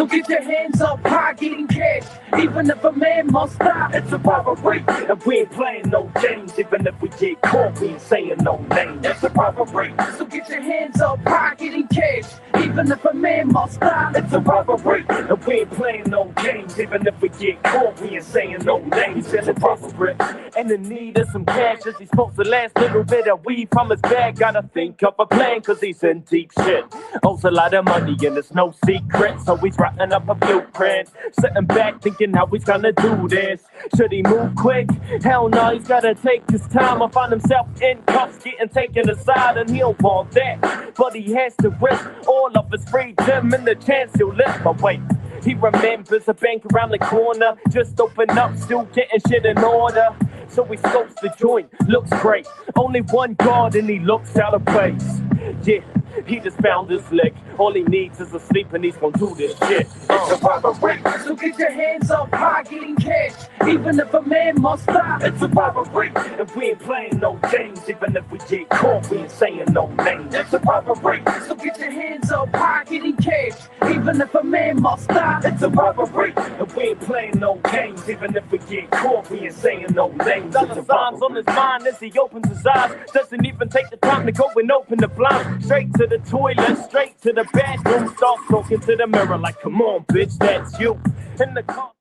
get your hands up high, getting cash. Even if a man must die, it's a robbery. And we ain't playing no games. Even if we get caught, we ain't saying no names. It's a robbery. So get your hands up high, getting cash. Even if a man must die, it's a robbery. And we ain't playing no games. Even if we get caught, we ain't saying no names. It's a robbery. And in need of some cash, as he's supposed to last little bit of weed from his bag. Gotta think up a plan, cause he's in deep shit. Owes a lot of money and it's no secret. So he's writing up a blueprint, sitting back thinking how he's gonna do this. Should he move quick? Hell no, he's gotta take his time. Or find himself in cuffs, getting taken aside. And he don't want that, but he has to risk all of his freedom and the chance he'll live. But wait, he remembers a bank around the corner, just opened up, still getting shit in order. So he scopes the joint, looks great. Only one guard and he looks out of place. Yeah, he just found his lick. All he needs is a sleep and he's gonna do this shit. It's a robbery, so get your hands up high, getting cash. Even if a man must die, it's a robbery. And we ain't playing no games. Even if we get caught, we ain't saying no names. It's a robbery, so get your hands up high, getting cash. Even if a man must die, it's a robbery. And we ain't playing no games. Even if we get caught, we ain't saying no names. Dollar signs on his mind as he opens his eyes. Doesn't even take the time to go and open the blinds. Straight to the toilet, straight to the bathroom. Start talking to the mirror like, come on, bitch, that's you. In the car.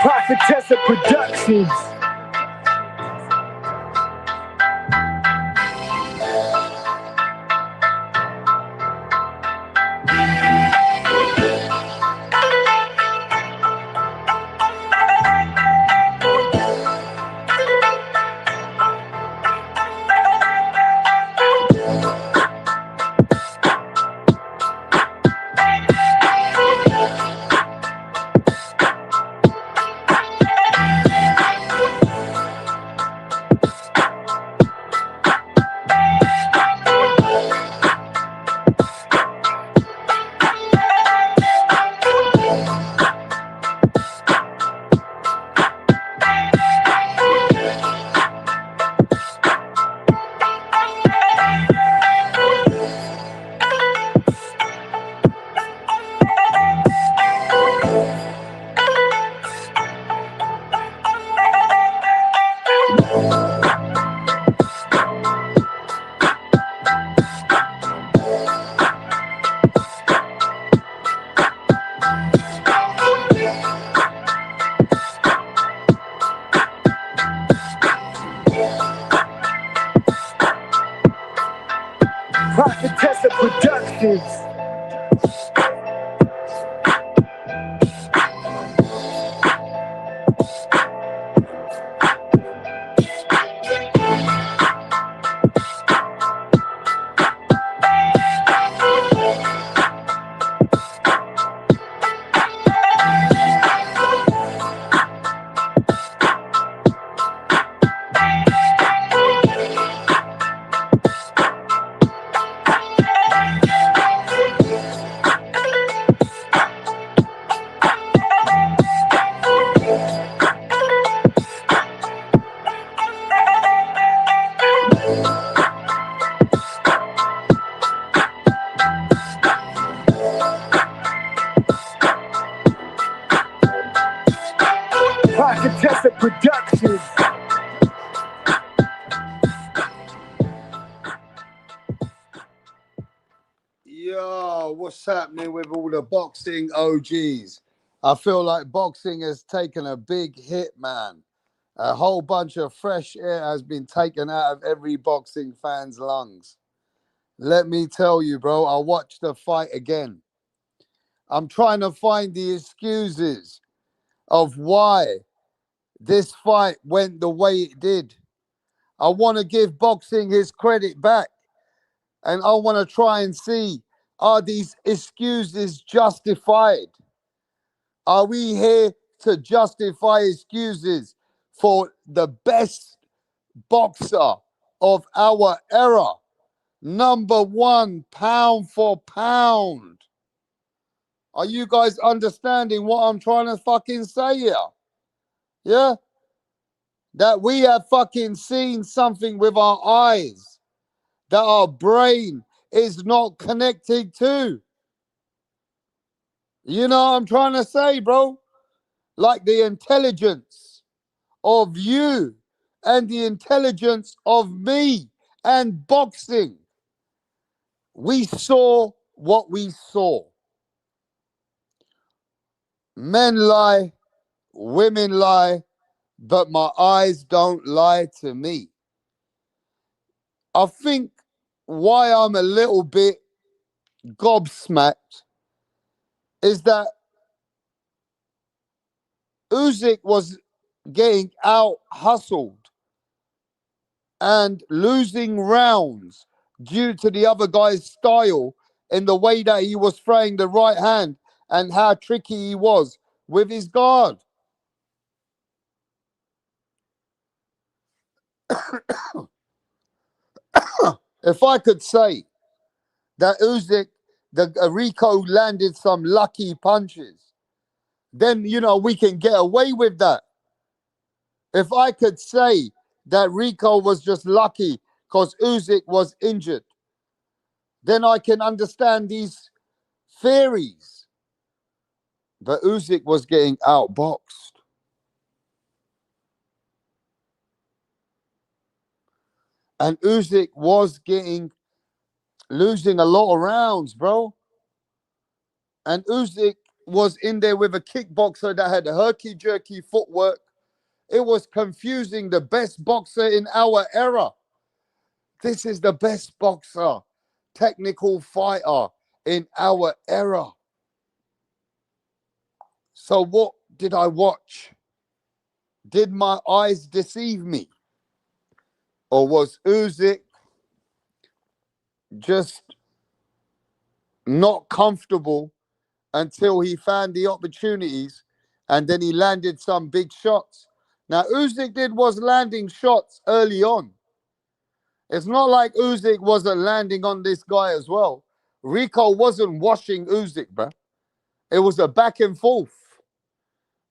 Prophetessa Productions. Prophetessa Productions. Prophetessa Productions. Yo, what's happening with all the boxing OGs? I feel like boxing has taken a big hit, man. A whole bunch of fresh air has been taken out of every boxing fan's lungs. Let me tell you, bro, I watched the fight again. I'm trying to find the excuses of why this fight went the way it did. I want to give boxing his credit back. And I want to try and see, are these excuses justified? Are we here to justify excuses for the best boxer of our era? Number one, pound for pound. Are you guys understanding what I'm trying to fucking say here? Yeah? That we have fucking seen something with our eyes that our brain is not connected to. You know what I'm trying to say, bro? Like the intelligence of you and the intelligence of me and boxing. We saw what we saw. Men lie, women lie, but my eyes don't lie to me. I think why I'm a little bit gobsmacked is that Usyk was getting out hustled and losing rounds due to the other guy's style in the way that he was throwing the right hand and how tricky he was with his guard. If I could say that Usyk, the Rico landed some lucky punches, then we can get away with that. If I could say that Rico was just lucky because Usyk was injured, then I can understand these theories. But Usyk was getting outboxed. And Usyk was losing a lot of rounds, bro. And Usyk was in there with a kickboxer that had herky-jerky footwork. It was confusing the best boxer in our era. This is the best boxer, technical fighter in our era. So what did I watch? Did my eyes deceive me? Or was Usyk just not comfortable until he found the opportunities and then he landed some big shots? Now, Usyk was landing shots early on. It's not like Usyk wasn't landing on this guy as well. Rico wasn't washing Usyk, bro. It was a back and forth.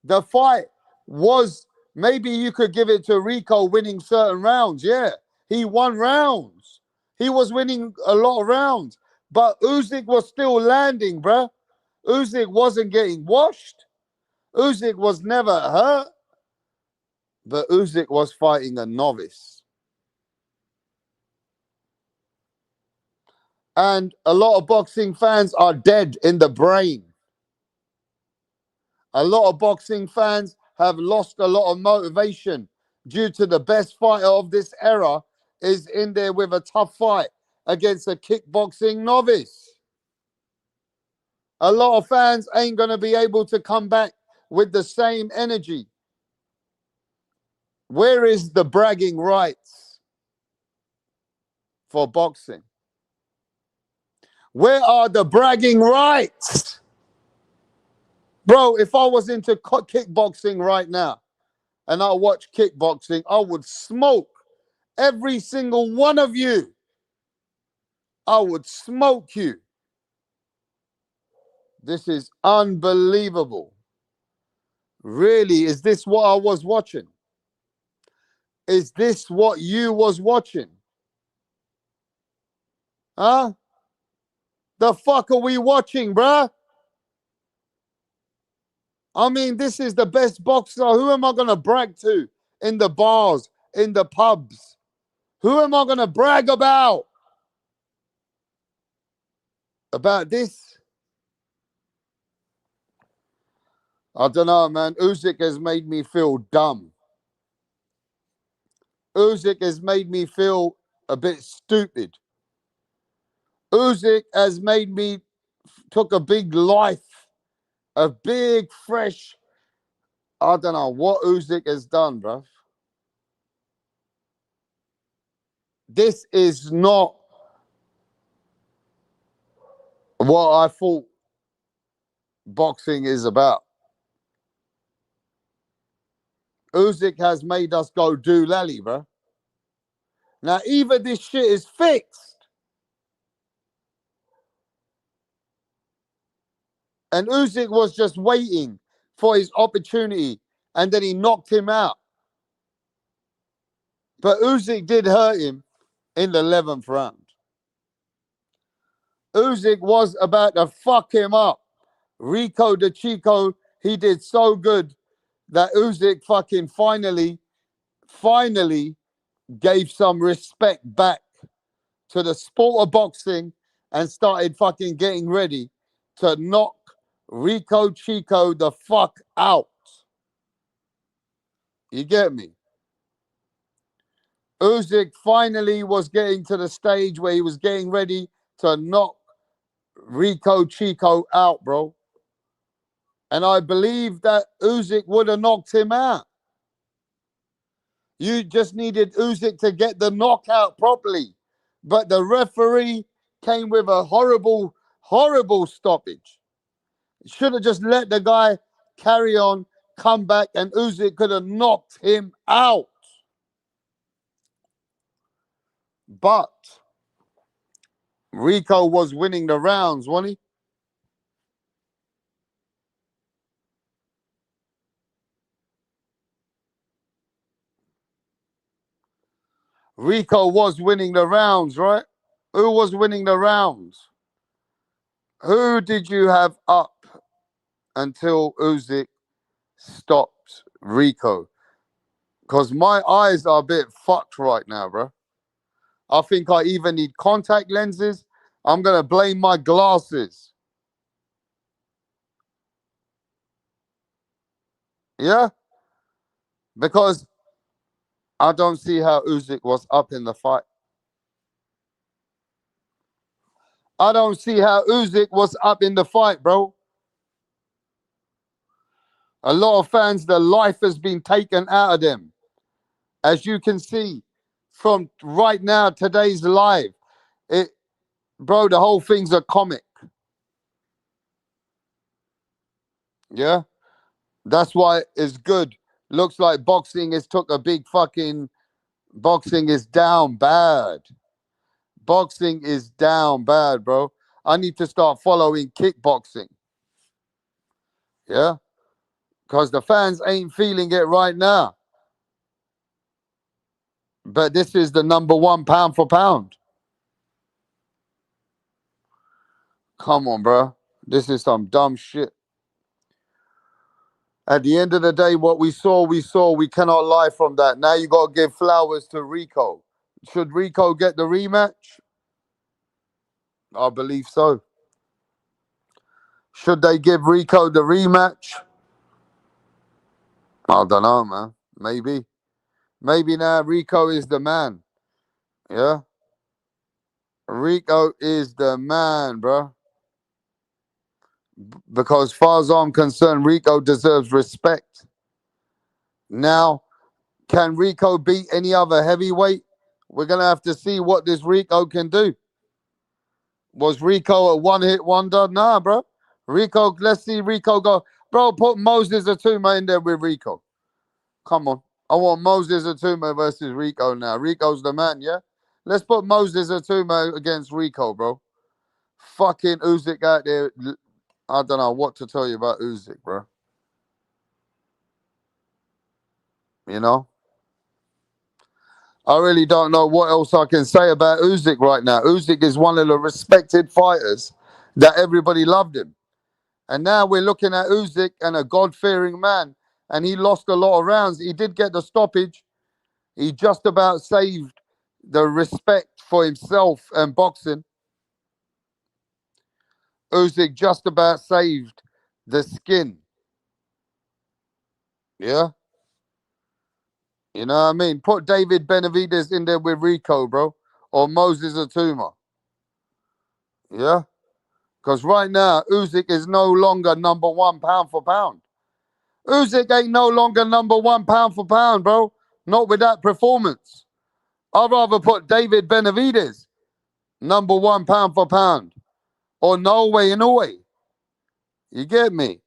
The fight was, maybe you could give it to Rico winning certain rounds. Yeah, he won rounds. He was winning a lot of rounds. But Usyk was still landing, bro. Usyk wasn't getting washed. Usyk was never hurt. But Usyk was fighting a novice. And a lot of boxing fans are dead in the brain. A lot of boxing fans have lost a lot of motivation due to the best fighter of this era is in there with a tough fight against a kickboxing novice. A lot of fans ain't going to be able to come back with the same energy. Where is the bragging rights for boxing? Where are the bragging rights? Bro, if I was into kickboxing right now and I watch kickboxing, I would smoke every single one of you. I would smoke you. This is unbelievable. Really, is this what I was watching? Is this what you was watching? Huh? The fuck are we watching, bruh? I mean, this is the best boxer. Who am I going to brag to in the bars, in the pubs? Who am I going to brag about? About this? I don't know, man. Usyk has made me feel dumb. Usyk has made me feel a bit stupid. Usyk has made me took a big life, a big fresh. I don't know what Usyk has done, bro. This is not what I thought boxing is about. Usyk has made us go do lally, bro. Now either this shit is fixed And Usyk was just waiting for his opportunity, and then he knocked him out. But Usyk did hurt him in the 11th round. Usyk was about to fuck him up. Rico the Chico, he did so good that Usyk fucking finally gave some respect back to the sport of boxing and started fucking getting ready to knock Rico Chico the fuck out. You get me? Usyk finally was getting to the stage where he was getting ready to knock Rico Chico out, bro. And I believe that Usyk would have knocked him out. You just needed Usyk to get the knockout properly. But the referee came with a horrible stoppage. Should have just let the guy carry on, come back, and Usyk could have knocked him out. But Rico was winning the rounds, wasn't he? Rico was winning the rounds, right? Who was winning the rounds? Who did you have up until Usyk stopped Rico? Because my eyes are a bit fucked right now, bro. I think I even need contact lenses. I'm going to blame my glasses. Yeah? Because I don't see how Usyk was up in the fight. I don't see how Usyk was up in the fight, bro. A lot of fans, the life has been taken out of them. As you can see from right now, today's live, it, bro, the whole thing's a comic. Yeah? That's why it's good. Looks like boxing has took a big fucking, boxing is down bad. Boxing is down bad, bro. I need to start following kickboxing. Yeah? Because the fans ain't feeling it right now. But this is the number one pound for pound. Come on, bro. This is some dumb shit. At the end of the day, what we saw, we saw. We cannot lie from that. Now you got to give flowers to Rico. Should Rico get the rematch? I believe so. Should they give Rico the rematch? I don't know, man. Maybe. Maybe now Rico is the man. Yeah? Rico is the man, bro. Because far as I'm concerned, Rico deserves respect. Now, can Rico beat any other heavyweight? We're going to have to see what this Rico can do. Was Rico a one-hit wonder? Nah, bro. Rico, let's see Rico go. Bro, put Moses Atuma in there with Rico. Come on. I want Moses Atuma versus Rico now. Rico's the man, yeah? Let's put Moses Atuma against Rico, bro. Fucking Usyk out there. I don't know what to tell you about Usyk, bro. You know? I really don't know what else I can say about Usyk right now. Usyk is one of the respected fighters that everybody loved him. And now we're looking at Usyk and a God-fearing man. And he lost a lot of rounds. He did get the stoppage. He just about saved the respect for himself and boxing. Usyk just about saved the skin. Yeah? You know what I mean? Put David Benavidez in there with Rico, bro. Or Moses Atuma. Yeah? Because right now, Usyk is no longer number one pound for pound. Usyk ain't no longer number one pound for pound, bro. Not with that performance. I'd rather put David Benavidez number one pound for pound. Or no way in a way. You get me?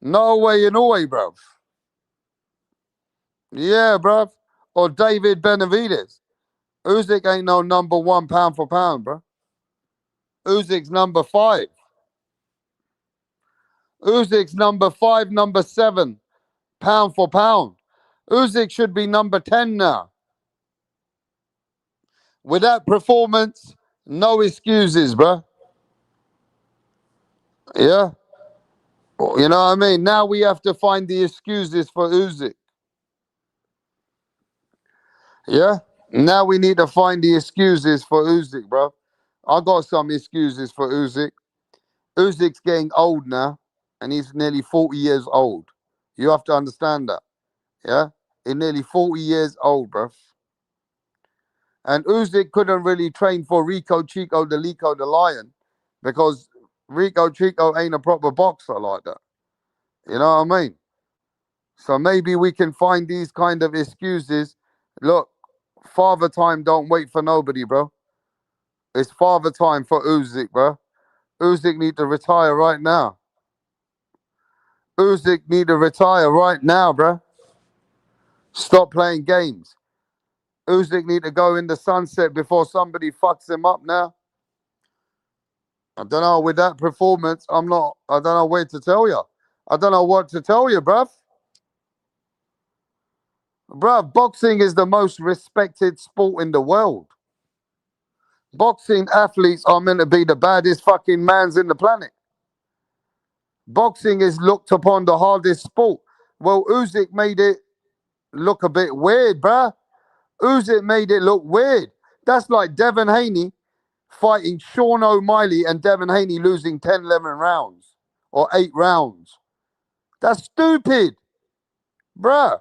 No way in a way, bro. Yeah, bro. Or David Benavidez. Usyk ain't no number one pound for pound, bro. Usyk's number five. Usyk's number 5, number 7, pound for pound. Usyk should be number 10 now. With that performance, no excuses, bruh. Yeah. You know what I mean? Now we have to find the excuses for Usyk. Yeah. Now we need to find the excuses for Usyk, bro. I got some excuses for Usyk. Usyk's getting old now, and he's nearly 40 years old. You have to understand that. Yeah. He's nearly 40 years old, bro. And Usyk couldn't really train for Rico Chico the Lico the Lion because Rico Chico ain't a proper boxer like that. You know what I mean? So maybe we can find these kind of excuses. Look, father time don't wait for nobody, bro. It's father time for Usyk, bro. Usyk need to retire right now. Usyk need to retire right now, bro. Stop playing games. Usyk need to go in the sunset before somebody fucks him up now. I don't know. With that performance, I don't know where to tell you. I don't know what to tell you, bruv. Bruv, boxing is the most respected sport in the world. Boxing athletes are meant to be the baddest fucking mans in the planet. Boxing is looked upon the hardest sport. Well, Usyk made it look a bit weird, bruh. Usyk made it look weird. That's like Devin Haney fighting Sean O'Malley and Devin Haney losing 10, 11 rounds or 8 rounds. That's stupid, bruh.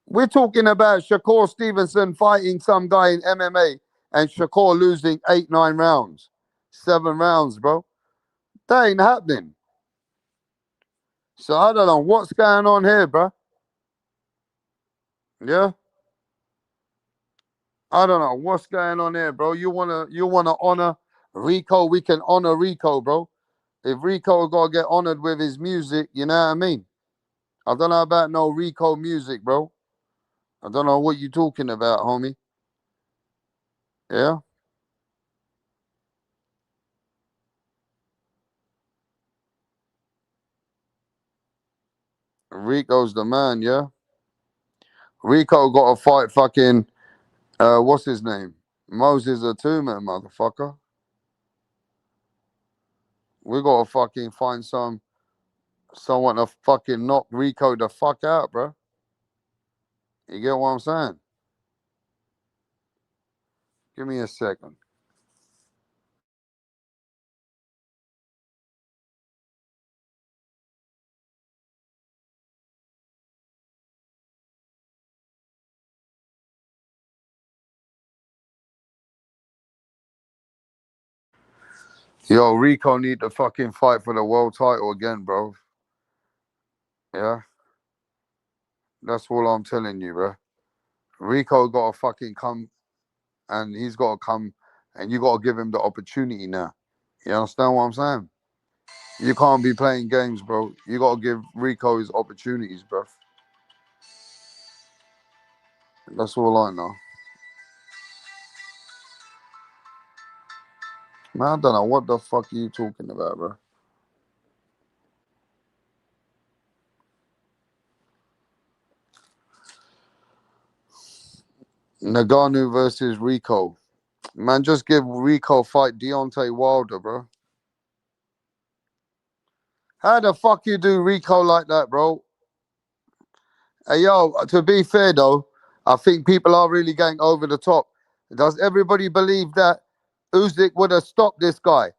We're talking about Shakur Stevenson fighting some guy in MMA and Shakur losing 8, 9 rounds, 7 rounds, bro. That ain't happening. So I don't know what's going on here, bro. Yeah, I don't know what's going on here, bro. You wanna honor Rico? We can honor Rico, bro. If Rico gotta get honored with his music, you know what I mean? I don't know about no Rico music, bro. I don't know what you talking about, homie. Yeah, Rico's the man. Yeah, Rico got to fight fucking what's his name? Moses Atuma, motherfucker. We gotta fucking find someone to fucking knock Rico the fuck out, bro. You get what I'm saying? Give me a second. Yo, Rico need to fucking fight for the world title again, bro. Yeah, that's all I'm telling you, bro. Rico gotta fucking come, and he's gotta come, and you gotta give him the opportunity now. You understand what I'm saying? You can't be playing games, bro. You gotta give Rico his opportunities, bro. That's all I know. Man, I don't know what the fuck are you talking about, bro. Nagano versus Rico. Man, just give Rico fight Deontay Wilder, bro. How the fuck you do Rico like that, bro? Hey, yo, to be fair though, I think people are really going over the top. Does everybody believe that Usyk would have stopped this guy?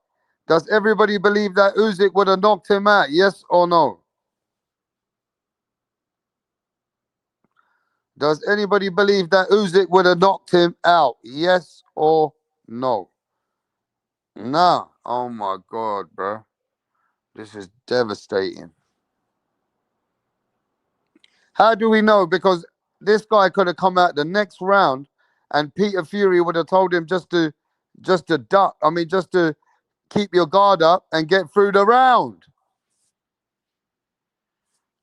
Does everybody believe that Usyk would have knocked him out? Yes or no? Does anybody believe that Usyk would have knocked him out? Yes or no? Nah. Oh my god, bro. This is devastating. How do we know? Because this guy could have come out the next round and Peter Fury would have told him just to duck. I mean, just to keep your guard up and get through the round.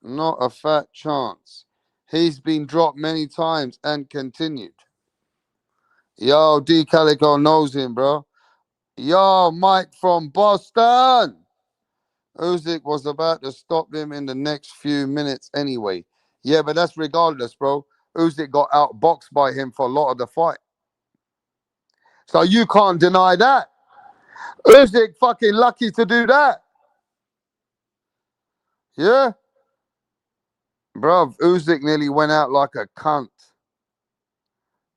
Not a fat chance. He's been dropped many times and continued. Yo, D Calico knows him, bro. Yo, Mike from Boston. Usyk was about to stop him in the next few minutes anyway. Yeah, but that's regardless, bro. Usyk got outboxed by him for a lot of the fight. So you can't deny that. Usyk fucking lucky to do that. Yeah? Bruv, Usyk nearly went out like a cunt.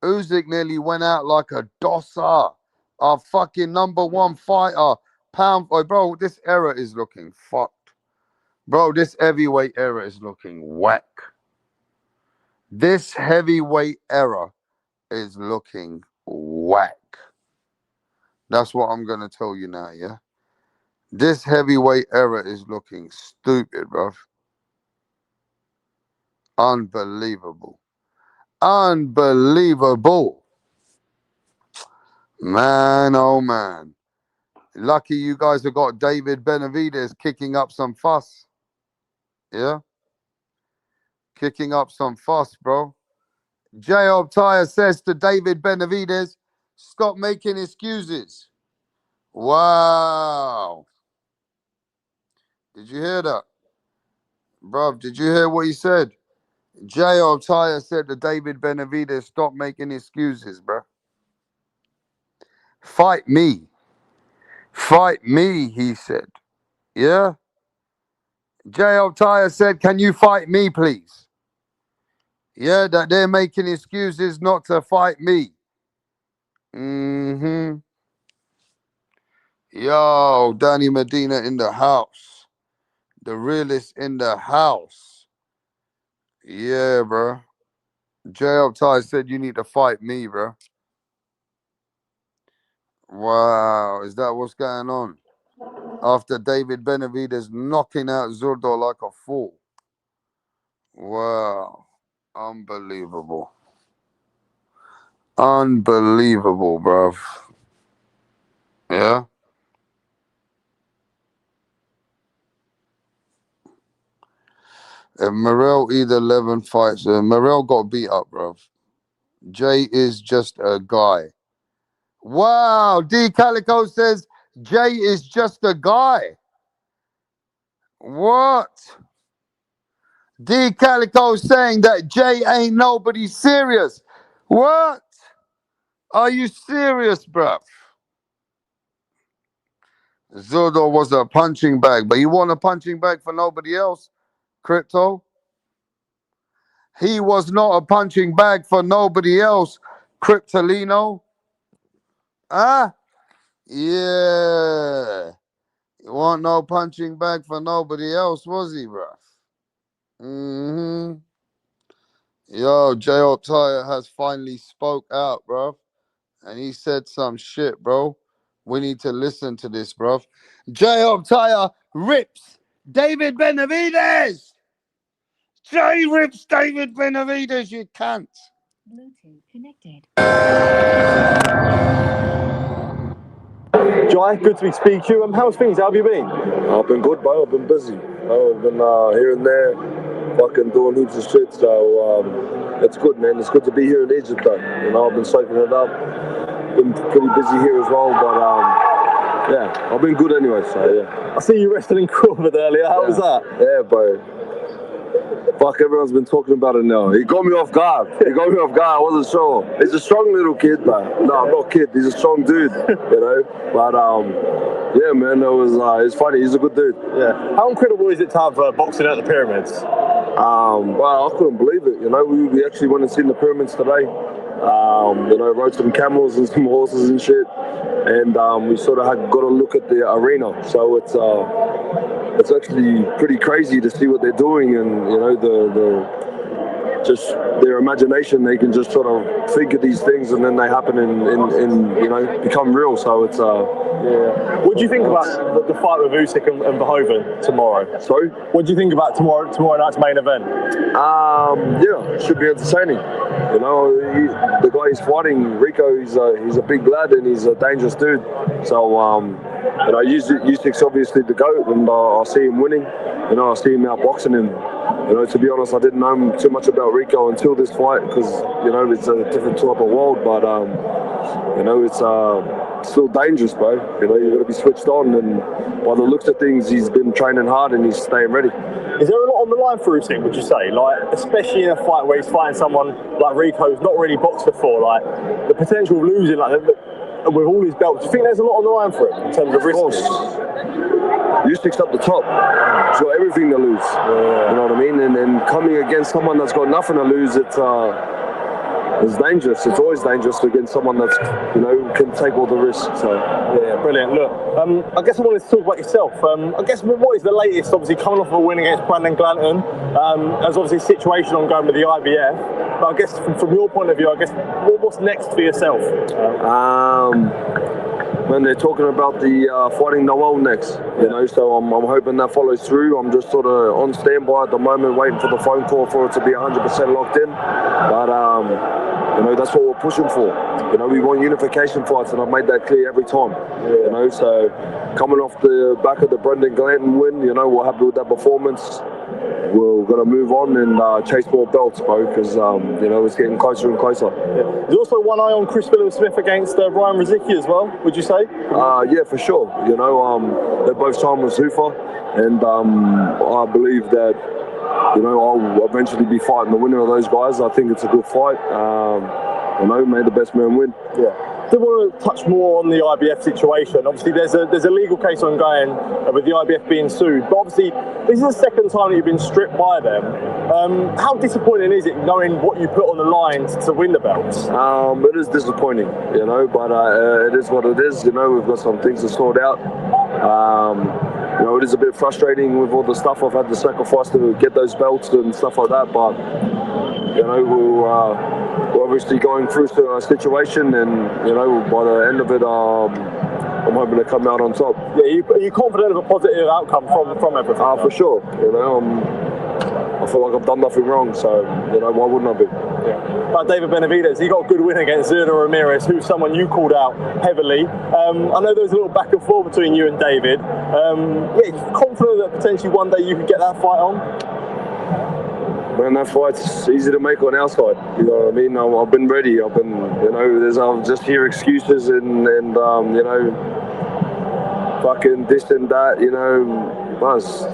Usyk nearly went out like a dosser. Our fucking number one fighter. Pound. Oh, bro, this era is looking fucked. Bro, this heavyweight era is looking whack. This heavyweight era is looking whack. That's what I'm going to tell you now, yeah? This heavyweight era is looking stupid, bruv. Unbelievable. Unbelievable. Man, oh man. Lucky you guys have got David Benavidez kicking up some fuss. Yeah? Kicking up some fuss, bro. Jai Opetaia says to David Benavidez, stop making excuses. Wow. Did you hear that? Bruv, did you hear what he said? Jai Opetaia said to David Benavidez, stop making excuses, bro. Fight me. Fight me, he said. Yeah? Jai Opetaia said, can you fight me, please? Yeah, that they're making excuses not to fight me. Mm-hmm. Yo, Danny Medina in the house. The realest in the house. Yeah, bro. Jai Opetaia said you need to fight me, bro. Wow, is that what's going on? After David Benavidez knocking out Zurdo like a fool. Wow. Unbelievable. Unbelievable, bruv. Yeah? If Morrell either 11 fights, Morrell got beat up, bruv. Jay is just a guy. Wow, D Calico says Jay is just a guy. What? D Calico saying that Jay ain't nobody serious. What? Are you serious, bruv? Zurdo was a punching bag, but you want a punching bag for nobody else, Crypto? He was not a punching bag for nobody else, Cryptolino. Ah? Yeah. You want no punching bag for nobody else, was he, bruv? Mm-hmm. Yo, Jai Opetaia has finally spoke out, bruv. And he said some shit, bro. We need to listen to this, bruv. Jai Opetaia rips David Benavidez! Jay rips David Benavidez, you can't. Bluetooth connected. Jai, good to be speaking to you. How's things? How have you been? I've been good, bro. I've been busy. I've been here and there, fucking doing heaps of shit. So it's good, man. It's good to be here in Egypt, though. I've been soaking it up. Been pretty busy here as well, but yeah, I've been good anyway. So yeah. I see you wrestling Crawford earlier. How was that? Yeah, bro. Fuck, everyone's been talking about it now. He got me off guard. I wasn't sure. He's a strong little kid, man. No, not kid. He's a strong dude, But yeah, man, it's funny. He's a good dude. Yeah. How incredible is it to have boxing at the pyramids? Well, I couldn't believe it. We actually went and seen the pyramids today. Rode some camels and some horses and shit, and we sort of got a look at the arena. So it's actually pretty crazy to see what they're doing, and just their imagination. They can just sort of think of these things, and then they happen and become real. So it's yeah. What do you think about the fight with Usyk and Verhoeven tomorrow? Sorry? What do you think about tomorrow night's main event? Yeah, it should be entertaining. The guy he's fighting, Rico, he's a big lad and he's a dangerous dude. So Usyk's obviously the GOAT, and I see him winning. I see him outboxing him. To be honest, I didn't know too much about Rico until this fight because it's a different type of world. But it's still dangerous, bro. You know, you've got to be switched on, and by the looks of things, he's been training hard and he's staying ready. Is there a lot on the line for Usyk, would you say? Like, especially in a fight where he's fighting someone like Rico, who's not really boxed before, like, the potential of losing, like, with all his belts, do you think there's a lot on the line for him in terms of risk? Of course. Usyk's up the top. He's got everything to lose. You know what I mean? And coming against someone that's got nothing to lose, it's dangerous. It's always dangerous against someone that's, you know, can take all the risks. So yeah, brilliant. Look, I guess I wanted to talk about yourself. I guess what is the latest? Obviously, coming off a win against Brandon Glanton. There's obviously a situation ongoing with the IBF. But I guess from your point of view, I guess what's next for yourself? When they're talking about the fighting Noel next, you know, so I'm hoping that follows through. I'm just sort of on standby at the moment, waiting for the phone call for it to be 100% locked in. But you know, that's what we're pushing for. You know, we want unification fights, and I've made that clear every time. You know, so coming off the back of the Brendan Glanton win, you know, we're happy with that performance. We're going to move on and chase more belts, bro, because, you know, it's getting closer and closer. Yeah. There's also one eye on Chris Smith against Ryan Rizicki as well, would you say? Yeah, for sure. You know, they're both time with Zufa, and I believe that, you know, I'll eventually be fighting the winner of those guys. I think it's a good fight. You know, may the best man win. Yeah. I do want to touch more on the IBF situation. Obviously, there's a legal case ongoing with the IBF being sued. But obviously, this is the second time that you've been stripped by them. How disappointing is it knowing what you put on the line to win the belts? It is disappointing, you know, but it is what it is. You know, we've got some things to sort out. You know, it is a bit frustrating with all the stuff I've had to sacrifice to get those belts and stuff like that. But, you know, we're obviously going through a situation, and, you know, by the end of it, I'm hoping to come out on top. Yeah, are you confident of a positive outcome from everything? For sure. You know, I feel like I've done nothing wrong, so, you know, why wouldn't I be? Yeah. But David Benavidez, he got a good win against Zurdo Ramirez, who's someone you called out heavily. I know there was a little back and forth between you and David. Yeah, confident that potentially one day you could get that fight on? Man, that fight's easy to make on our side. You know what I mean? I've been ready. I've been, you know, I'll just hear excuses and you know, fucking this and that. You know, Buzz,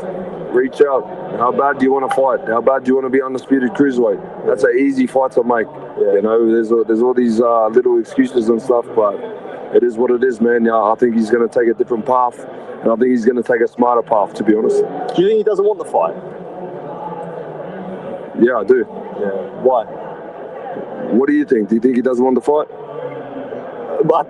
reach out. How bad do you want to fight? How bad do you want to be undisputed cruiserweight? That's an easy fight to make. Yeah. You know, there's all these little excuses and stuff, but it is what it is, man. Yeah, I think he's going to take a different path, and I think he's going to take a smarter path, to be honest. Do you think he doesn't want the fight? Yeah, I do. Yeah. Why? What do you think? Do you think he doesn't want the fight? I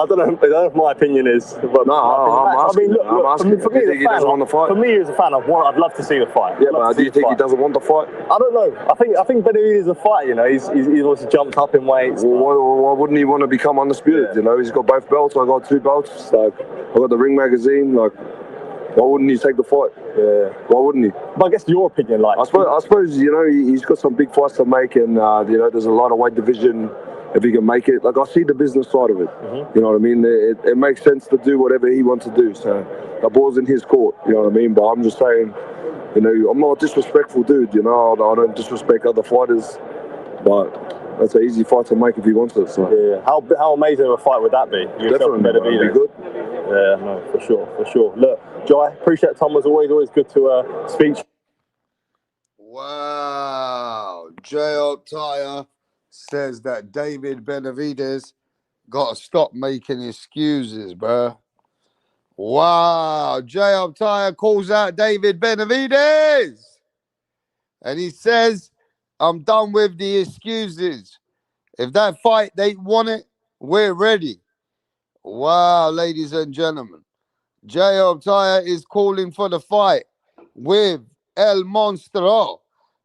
don't know if my opinion is. But no, I'm asking. I'm asking. For me, do you think he doesn't want the fight? For me, as a fan, I'd love to see the fight. Yeah, but do you think he doesn't want the fight? I don't know. I think Benavidez is a fight. You know, he's also jumped up in weights. Well, why wouldn't he want to become undisputed? Yeah. You know, he's got both belts. I got 2 belts. Like, I got the Ring magazine. Like, why wouldn't he take the fight? Yeah. Why wouldn't he? But I guess your opinion, like, I suppose you know, he's got some big fights to make, and you know, there's a lot of weight division. If he can make it, like, I see the business side of it. You know what I mean? It makes sense to do whatever he wants to do. So the ball's in his court. You know what I mean? But I'm just saying, you know, I'm not a disrespectful dude. You know, I don't disrespect other fighters, but that's an easy fight to make if he wants it. So. Yeah. How amazing of a fight would that be? Definitely, be good. Yeah, no, for sure. Look, Jai, appreciate the time as always. Always good to speak. Wow. Jai Opetaia says that David Benavidez got to stop making excuses, bro. Wow. Jai Opetaia calls out David Benavidez. And he says, I'm done with the excuses. If that fight, they want it, we're ready. Wow, ladies and gentlemen. Jai Opetaia is calling for the fight with El Monstro,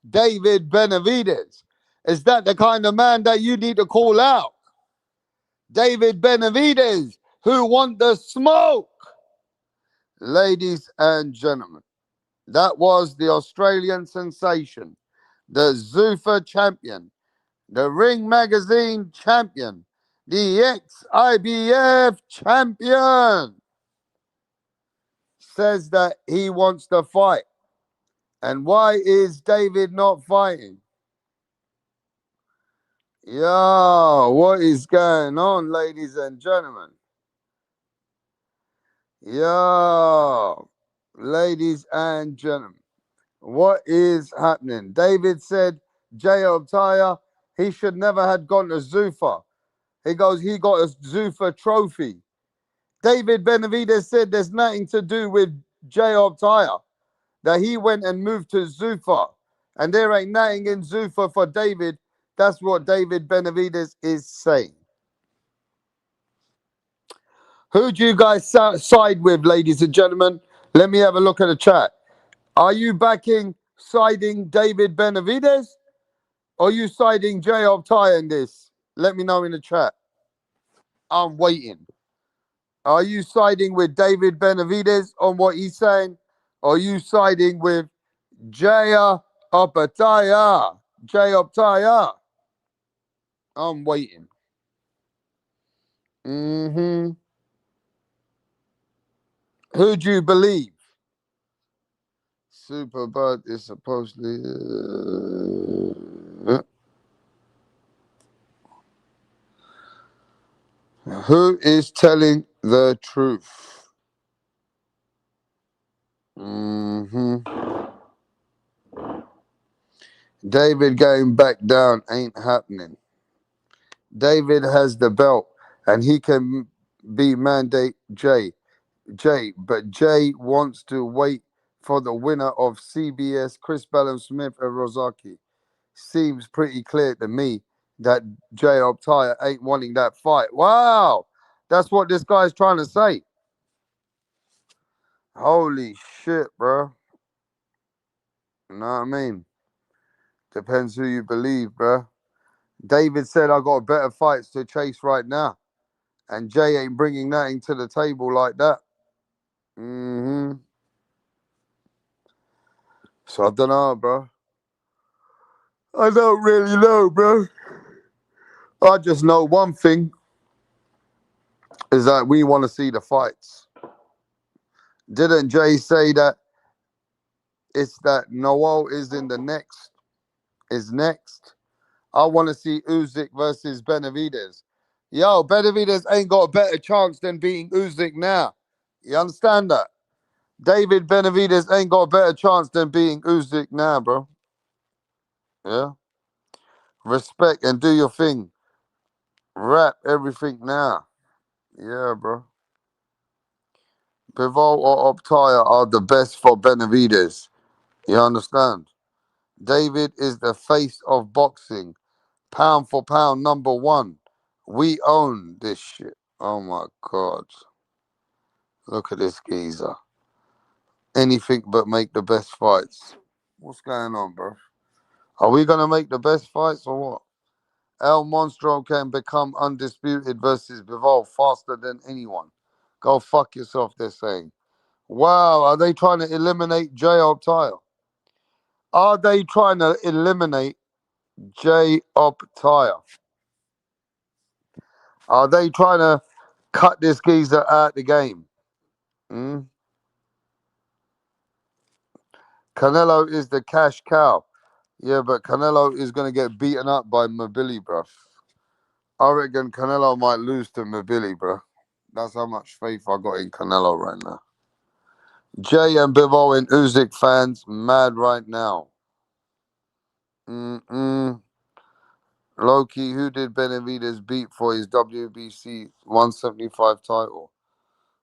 David Benavidez. Is that the kind of man that you need to call out? David Benavidez, who want the smoke? Ladies and gentlemen, that was the Australian sensation, the Zuffa champion, the Ring Magazine champion, the ex-IBF champion, says that he wants to fight. And why is David not fighting? Yo, what is going on, ladies and gentlemen? Yo, ladies and gentlemen, what is happening? David said Jai Opetaia, he should never had gone to Zuffa. He goes, he got a Zuffa trophy. David Benavidez said there's nothing to do with Jai Opetaia, that he went and moved to Zuffa. And there ain't nothing in Zuffa for David. That's what David Benavidez is saying. Who do you guys side with, ladies and gentlemen? Let me have a look at the chat. Are you siding David Benavidez? Or are you siding Jai Opetaia in this? Let me know in the chat. I'm waiting. Are you siding with David Benavidez on what he's saying? Or are you siding with Jai Opetaia? Jai Opetaia. I'm waiting. Who do you believe? Superbud is supposedly. Who is telling the truth? David going back down ain't happening. David has the belt and he can be mandate Jay, but Jay wants to wait for the winner of CBS, Chris Smith and Rozaki. Seems pretty clear to me that Jai Opetaia ain't wanting that fight. Wow, that's what this guy's trying to say. Holy shit, bro. You know what I mean? Depends who you believe, bro. David said I got better fights to chase right now. And Jay ain't bringing nothing to the table like that. So I don't know, bro. I don't really know, bro. I just know one thing is that we want to see the fights. Didn't Jay say that it's that Noel is in the next? Is next? I want to see Usyk versus Benavidez. Yo, Benavidez ain't got a better chance than beating Usyk now. You understand that? David Benavidez ain't got a better chance than beating Usyk now, bro. Yeah? Respect and do your thing. Rap everything now. Yeah, bro. Bivol or Opetaia are the best for Benavidez. You understand? David is the face of boxing. Pound for pound, number one. We own this shit. Oh my God. Look at this geezer. Anything but make the best fights. What's going on, bro? Are we going to make the best fights or what? El Monstro can become undisputed versus Bivol faster than anyone. Go fuck yourself, they're saying. Wow, are they trying to eliminate Jai Opetaia? Are they trying to eliminate Jai Opetaia? Are they trying to cut this geezer out the game? Canelo is the cash cow. Yeah, but Canelo is going to get beaten up by Mobili, bruv. I reckon Canelo might lose to Mobili, bro. That's how much faith I got in Canelo right now. Jay and Bivol and Usyk fans mad right now. Loki, who did Benavidez beat for his WBC 175 title?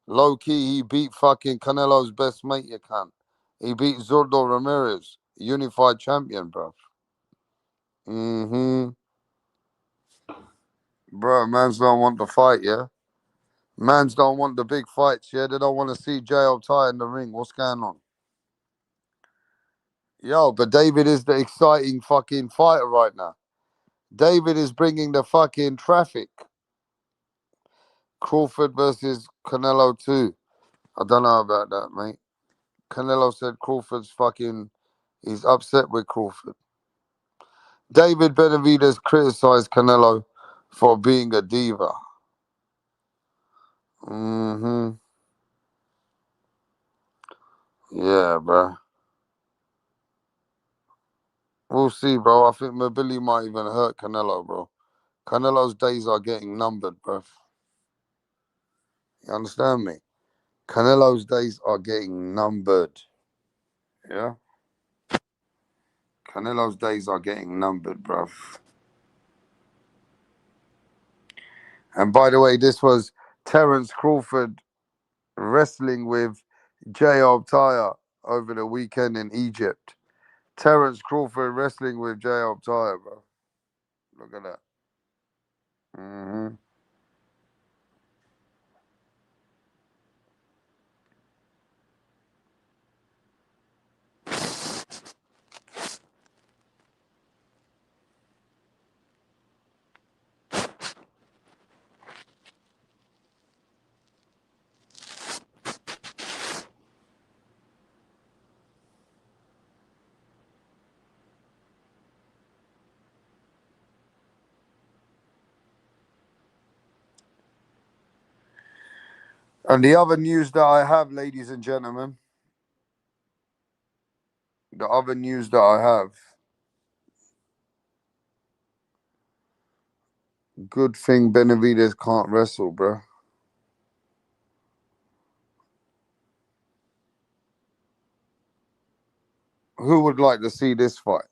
Low-key, he beat fucking Canelo's best mate, you can't. He beat Zurdo Ramirez, unified champion, bro. Bro, mans don't want the fight, yeah? Mans don't want the big fights, yeah? They don't want to see Jai Opetaia in the ring. What's going on? Yo, but David is the exciting fucking fighter right now. David is bringing the fucking traffic. Crawford versus Canelo 2. I don't know about that, mate. Canelo said Crawford's fucking... He's upset with Crawford. David Benavidez criticized Canelo for being a diva. Yeah, bro. We'll see, bro. I think Mobili might even hurt Canelo, bro. Canelo's days are getting numbered, bro. You understand me? Canelo's days are getting numbered. Yeah? Canelo's days are getting numbered, bruv. And by the way, this was Terence Crawford wrestling with Jai Opetaia over the weekend in Egypt. Terence Crawford wrestling with Jai Opetaia, bro. Look at that. Mm-hmm. And the other news that I have, ladies and gentlemen, the other news that I have, good thing Benavidez can't wrestle, bro. Who would like to see this fight?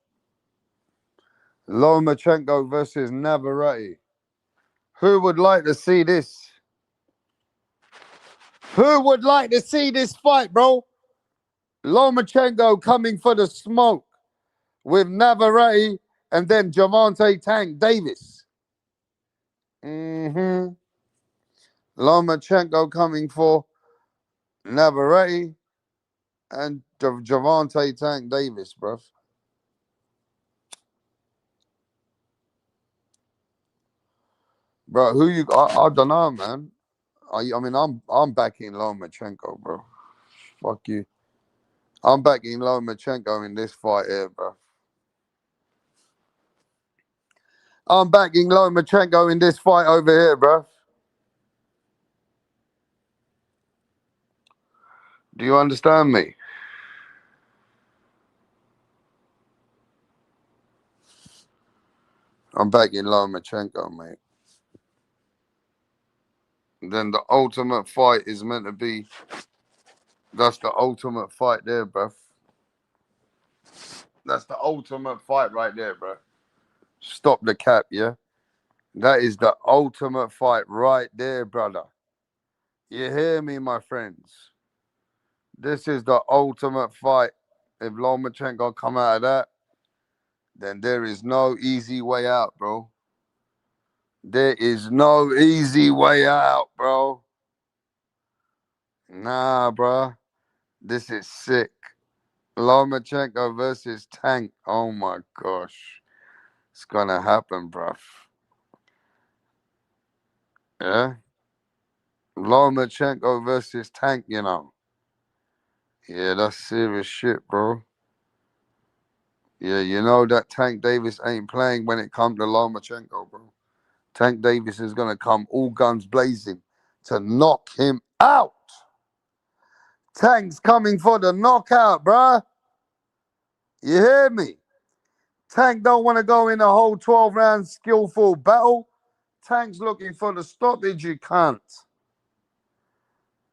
Lomachenko versus Navarrete. Who would like to see this? Who would like to see this fight, bro? Lomachenko coming for the smoke with Navarrete and then Javante Tank Davis. Mm-hmm. Lomachenko coming for Navarrete and Javante Tank Davis, bruv. Bro, who you? I don't know, man. I mean, I'm backing Lomachenko, bro. Fuck you. I'm backing Lomachenko in this fight here, bro. I'm backing Lomachenko in this fight over here, bro. Do you understand me? I'm backing Lomachenko, mate. Then the ultimate fight is meant to be. That's the ultimate fight there, bro. That's the ultimate fight right there, bro. Stop the cap, yeah? That is the ultimate fight right there, brother. You hear me, my friends? This is the ultimate fight. If Lomachenko come out of that, then there is no easy way out, bro. There is no easy way out, bro. Nah, bro. This is sick. Lomachenko versus Tank. Oh my gosh. It's gonna happen, bruv. Yeah? Lomachenko versus Tank, you know. Yeah, that's serious shit, bro. Yeah, you know that Tank Davis ain't playing when it comes to Lomachenko, bro. Tank Davis is gonna come all guns blazing to knock him out. Tank's coming for the knockout, bruh. You hear me? Tank don't want to go in a whole 12-round skillful battle. Tank's looking for the stoppage, you can't.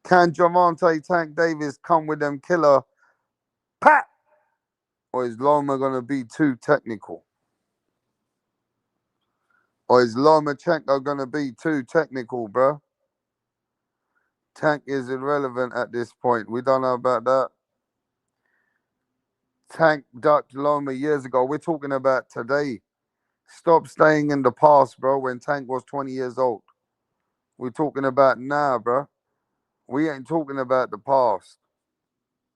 Can Javante Tank Davis come with them killer pat? Or is Loma going to be too technical? Or is Lomachenko going to be too technical, bro? Tank is irrelevant at this point. We don't know about that. Tank ducked Loma years ago. We're talking about today. Stop staying in the past, bro, when Tank was 20 years old. We're talking about now, bro. We ain't talking about the past.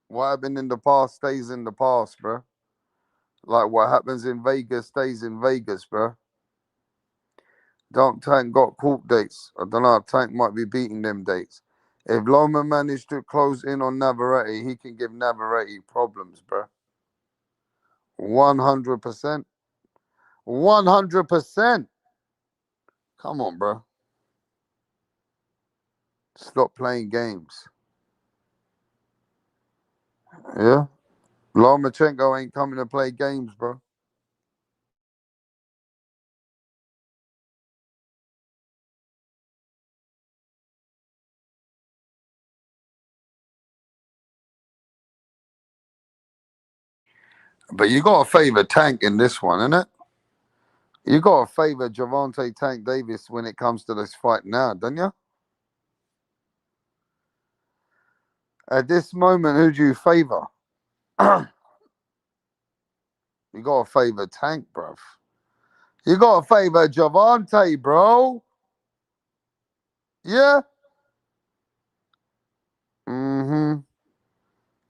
What happened in the past stays in the past, bro. Like what happens in Vegas stays in Vegas, bro. Don't Tank got court dates. I don't know. Tank might be beating them dates. If Loma managed to close in on Navarrete, he can give Navarrete problems, bro. 100%. 100%. Come on, bro. Stop playing games. Yeah? Lomachenko ain't coming to play games, bro. But you got to favour Tank in this one, innit? You got to favour Gervonta Tank Davis when it comes to this fight now, don't you? At this moment, who do you favour? You got to favour Tank, bruv. You got to favour Gervonta, bro. Yeah? Mm-hmm.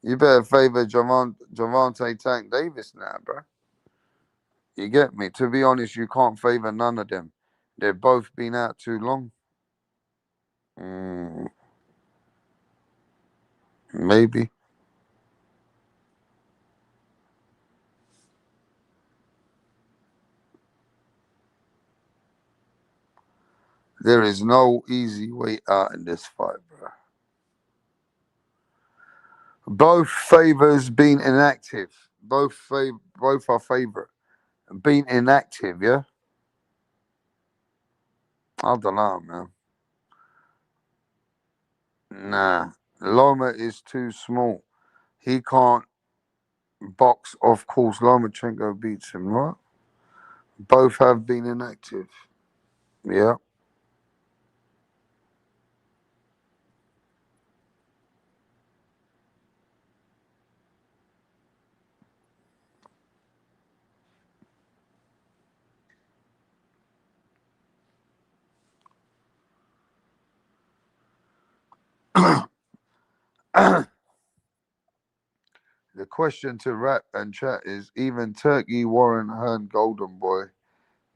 You better favour Gervonta Tank Davis now, bro. You get me? To be honest, you can't favour none of them. They've both been out too long. Maybe. There is no easy way out in this fight, bro. Both favors being inactive. Both are favorite. Being inactive, yeah? I don't know, man. Nah. Loma is too small. He can't box. Of course, Lomachenko beats him, right? Both have been inactive. Yeah. The question to rap and chat is even Turkey, Warren, Hearn, Golden Boy,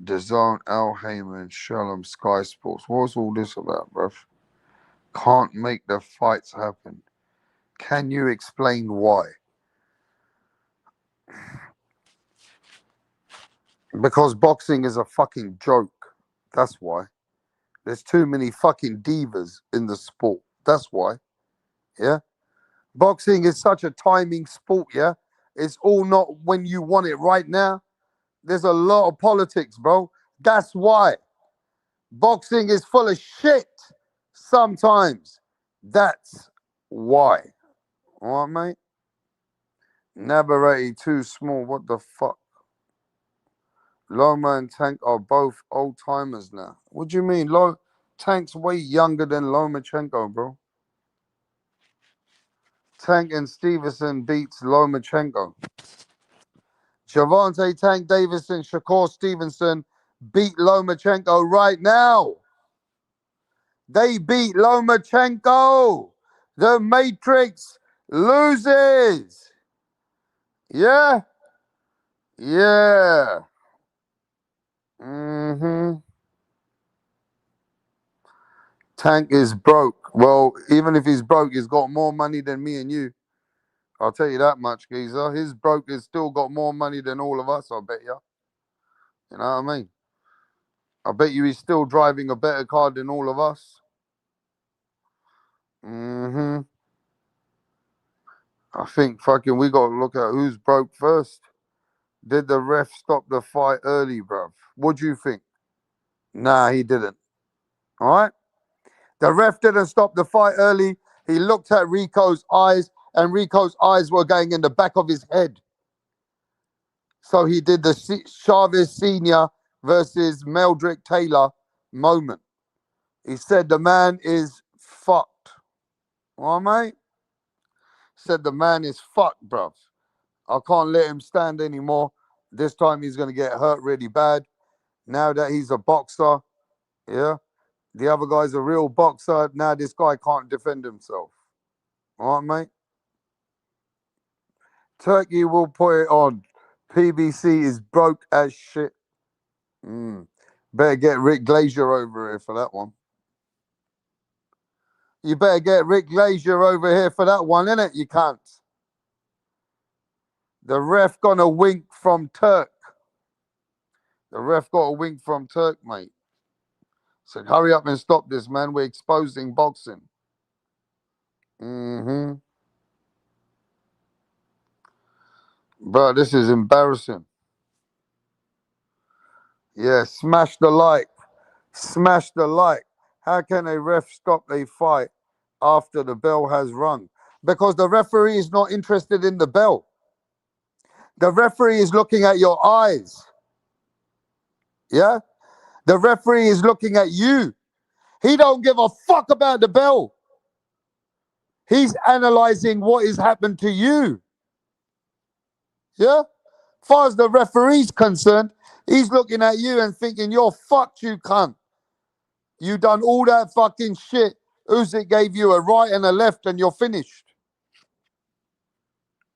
DAZN, Al Heyman, Shalom, Sky Sports. What's all this about, bruv? Can't make the fights happen. Can you explain why? Because boxing is a fucking joke. That's why. There's too many fucking divas in the sport. That's why. Yeah? Boxing is such a timing sport, yeah? It's all not when you want it right now. There's a lot of politics, bro. That's why. Boxing is full of shit sometimes. That's why. All right, mate? Navarrete too small. What the fuck? Loma and Tank are both old timers now. What do you mean? Tank's way younger than Lomachenko, bro. Tank and Stevenson beats Lomachenko. Gervonta Tank Davison, Shakur Stevenson beat Lomachenko right now. They beat Lomachenko. The Matrix loses. Yeah? Yeah. Tank is broke. Well, even if he's broke, he's got more money than me and you. I'll tell you that much, geezer. His broke has still got more money than all of us, I bet you. You know what I mean? I bet you he's still driving a better car than all of us. I think fucking we got to look at who's broke first. Did the ref stop the fight early, bruv? What do you think? Nah, he didn't. All right? The ref didn't stop the fight early. He looked at Rico's eyes, and Rico's eyes were going in the back of his head. So he did the Chavez Sr. versus Meldrick Taylor moment. He said the man is fucked. All right, mate? Said the man is fucked, bruv. I can't let him stand anymore. This time he's going to get hurt really bad. Now that he's a boxer, yeah, the other guy's a real boxer. Now this guy can't defend himself. All right, mate? Turkey will put it on. PBC is broke as shit. Better get Rick Glazier over here for that one. You better get Rick Glazier over here for that one, innit? You can't. The ref got a wink from Turk. The ref got a wink from Turk, mate. Said, hurry up and stop this, man. We're exposing boxing. Bro, this is embarrassing. Yeah, smash the like. Smash the like. How can a ref stop a fight after the bell has rung? Because the referee is not interested in the bell. The referee is looking at your eyes. Yeah? The referee is looking at you. He don't give a fuck about the bell. He's analyzing what has happened to you. Yeah? As far as the referee's concerned, he's looking at you and thinking, you're fucked, you cunt. You done all that fucking shit. Usyk gave you a right and a left and you're finished.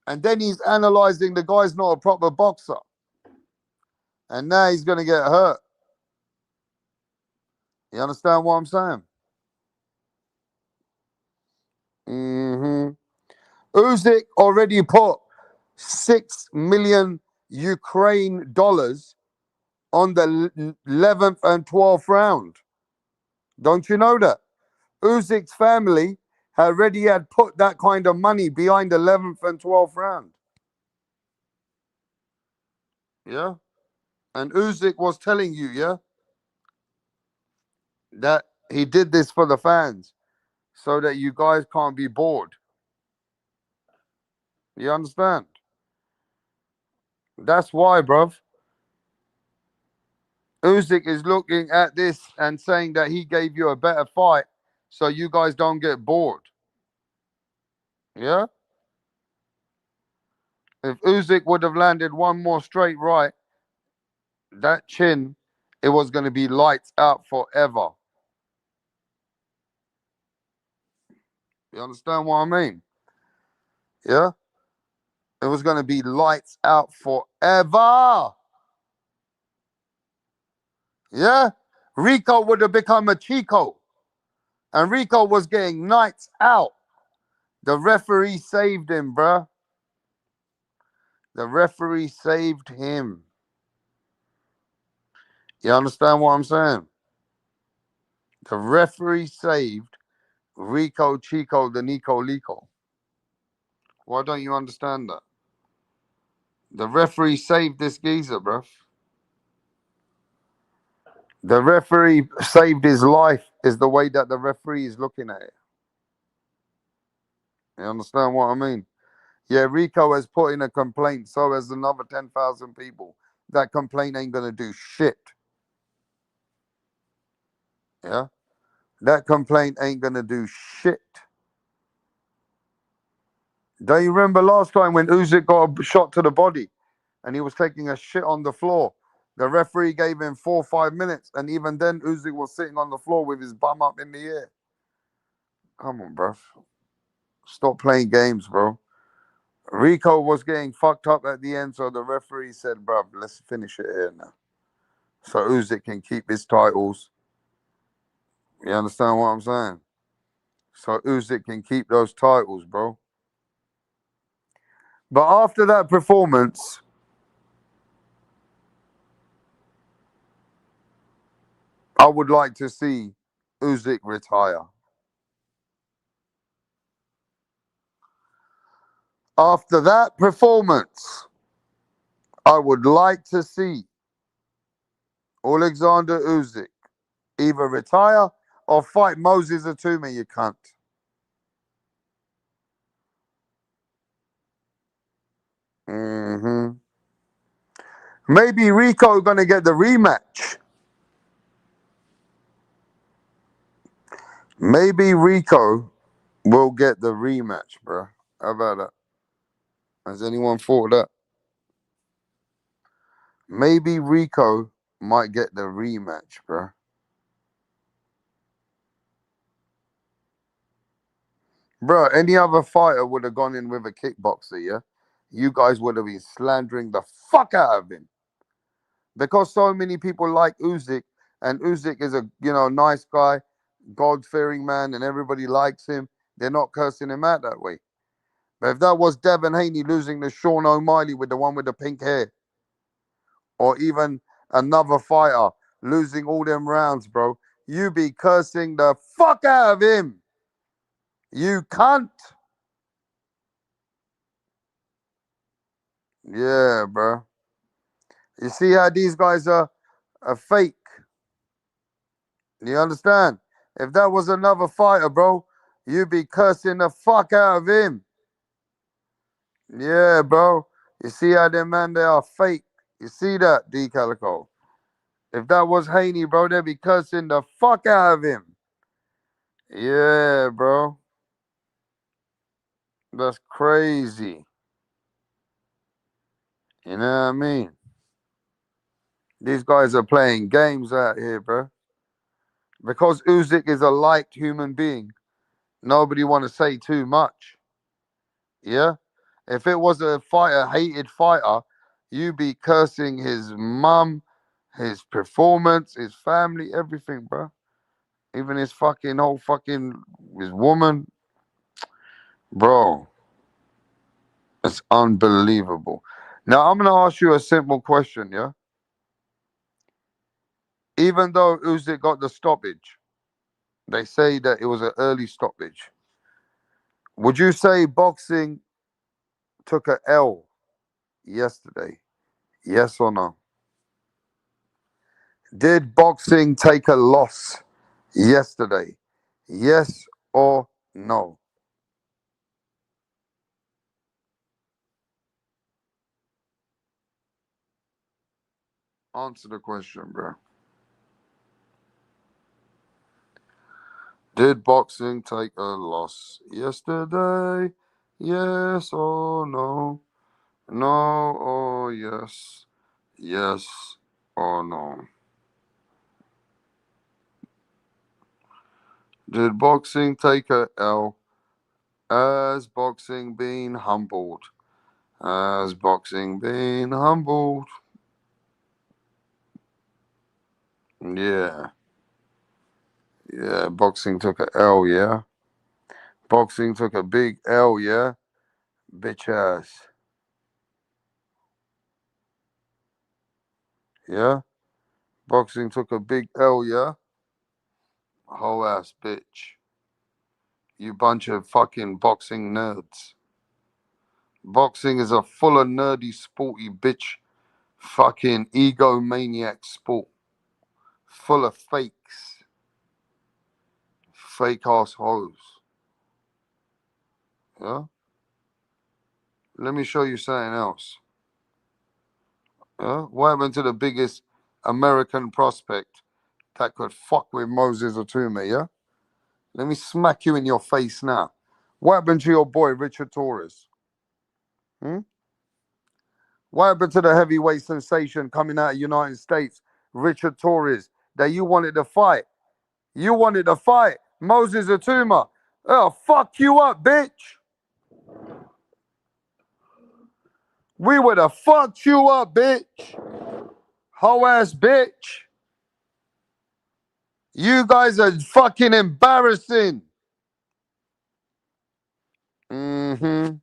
And then he's analyzing the guy's not a proper boxer. And now he's going to get hurt. You understand what I'm saying? Usyk already put 6 million Ukraine dollars on the 11th and 12th round. Don't you know that? Usyk's family already had put that kind of money behind the 11th and 12th round. Yeah? And Usyk was telling you, yeah, that he did this for the fans so that you guys can't be bored. You understand? That's why, bruv. Usyk is looking at this and saying that he gave you a better fight so you guys don't get bored. Yeah? If Usyk would have landed one more straight right, that chin, it was going to be lights out forever. You understand what I mean? Yeah? It was going to be lights out forever. Yeah? Rico would have become a Chico. And Rico was getting nights out. The referee saved him, bruh. The referee saved him. You understand what I'm saying? The referee saved Rico Chico the Nico Lico. Why don't you understand that? The referee saved this geezer, bruv. The referee saved his life is the way that the referee is looking at it. You understand what I mean? Yeah, Rico has put in a complaint, so has another 10,000 people. That complaint ain't going to do shit. Yeah? That complaint ain't going to do shit. Do you remember last time when Usyk got a shot to the body and he was taking a shit on the floor? The referee gave him 4 or 5 minutes, and even then Usyk was sitting on the floor with his bum up in the air. Come on, bro. Stop playing games, bro. Rico was getting fucked up at the end, so the referee said, bro, let's finish it here now. So Usyk can keep his titles. You understand what I'm saying? So Usyk can keep those titles, bro. But after that performance, I would like to see Usyk retire. After that performance, I would like to see Alexander Usyk either retire or fight Moses Atuma, you cunt. Maybe Rico gonna get the rematch. Maybe Rico will get the rematch, bro. How about that? Has anyone thought of that? Maybe Rico might get the rematch, bro. Bro, any other fighter would have gone in with a kickboxer, yeah? You guys would have been slandering the fuck out of him. Because so many people like Usyk, and Usyk is a nice guy, God-fearing man, and everybody likes him. They're not cursing him out that way. But if that was Devin Haney losing to Sean O'Malley with the one with the pink hair, or even another fighter losing all them rounds, bro, you be cursing the fuck out of him. You cunt. Yeah, bro. You see how these guys are fake? You understand? If that was another fighter, bro, you'd be cursing the fuck out of him. Yeah, bro. You see how them man, they are fake. You see that, D Calico? If that was Haney, bro, they'd be cursing the fuck out of him. Yeah, bro. That's crazy. You know what I mean? These guys are playing games out here, bro. Because Usyk is a liked human being, nobody want to say too much. Yeah? If it was a fighter, hated fighter, you'd be cursing his mum, his performance, his family, everything, bro. Even his fucking whole fucking, his woman. Bro, it's unbelievable. Now, I'm going to ask you a simple question, yeah? Even though Usyk got the stoppage, they say that it was an early stoppage. Would you say boxing took a L yesterday? Yes or no? Did boxing take a loss yesterday? Yes or no? Answer the question, bro. Did boxing take a loss yesterday? Yes or no? No or yes? Yes or no? Did boxing take a L? Has boxing been humbled? Has boxing been humbled? Yeah. Yeah, boxing took a L, yeah? Boxing took a big L, yeah? Bitch ass. Yeah? Boxing took a big L, yeah? Whole ass bitch. You bunch of fucking boxing nerds. Boxing is a full of nerdy, sporty bitch, fucking egomaniac sport. Full of fakes. Fake ass hoes. Yeah? Let me show you something else. What happened to the biggest American prospect that could fuck with Moses Otume, yeah? Let me smack you in your face now. What happened to your boy, Richard Torres? Hmm? What happened to the heavyweight sensation coming out of the United States, Richard Torres, that you wanted to fight? You wanted to fight Moses Atuma. Oh, fuck you up, bitch. We would have fucked you up, bitch. Hoe ass bitch. You guys are fucking embarrassing. Mm-hmm.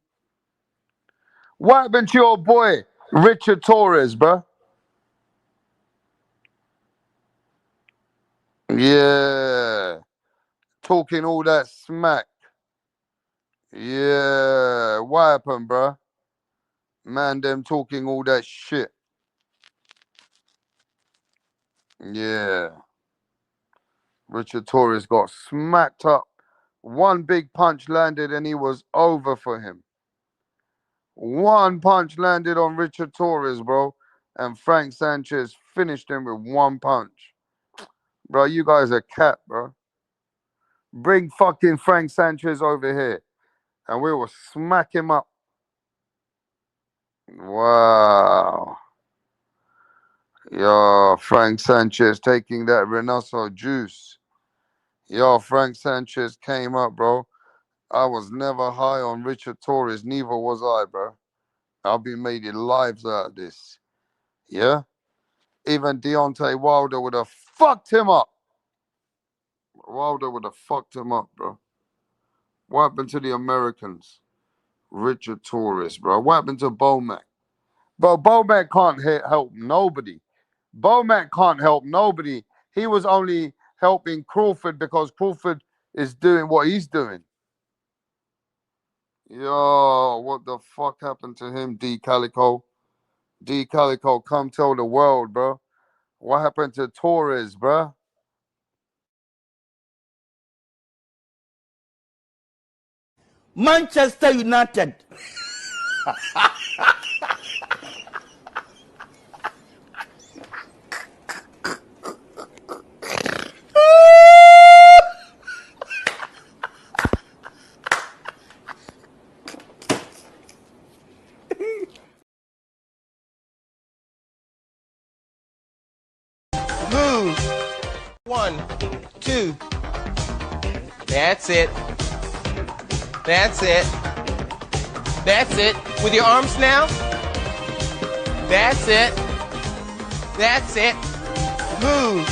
What happened to your boy, Richard Torres, bruh? Yeah. Talking all that smack. Yeah. What happened, bruh? Man, them talking all that shit. Yeah. Richard Torres got smacked up. One big punch landed and he was over for him. One punch landed on Richard Torres, bro. And Frank Sanchez finished him with one punch. Bro, you guys are cat, bro. Bring fucking Frank Sanchez over here and we will smack him up. Wow. Yo, Frank Sanchez taking that Reynoso juice. Yo, Frank Sanchez came up, bro. I was never high on Richard Torres, neither was I, bro. I'll be making lives out of this. Yeah? Even Deontay Wilder would have fucked him up. Wilder would have fucked him up, bro. What happened to the Americans? Richard Torres, bro. What happened to Bomac? Bro, Bomac can't help nobody. Bomac can't help nobody. He was only helping Crawford because Crawford is doing what he's doing. Yo, what the fuck happened to him, D Calico? D Calico, come tell the world, bro. What happened to Torres, bro? Manchester United 1, 2. That's it. That's it. That's it. With your arms now. That's it. That's it. Move.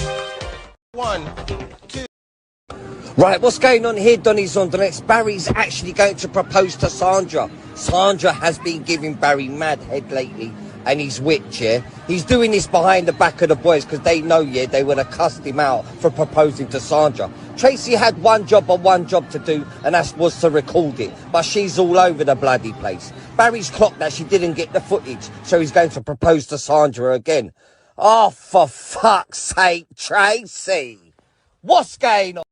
1, 2. Right, what's going on here, Donny's on the next? Barry's actually going to propose to Sandra. Sandra has been giving Barry mad head lately, and he's whipped, yeah? He's doing this behind the back of the boys because they know, yeah, they would have cussed him out for proposing to Sandra. Tracy had one job to do, and that was to record it. But she's all over the bloody place. Barry's clocked that she didn't get the footage, so he's going to propose to Sandra again. Oh, for fuck's sake, Tracy! What's going on?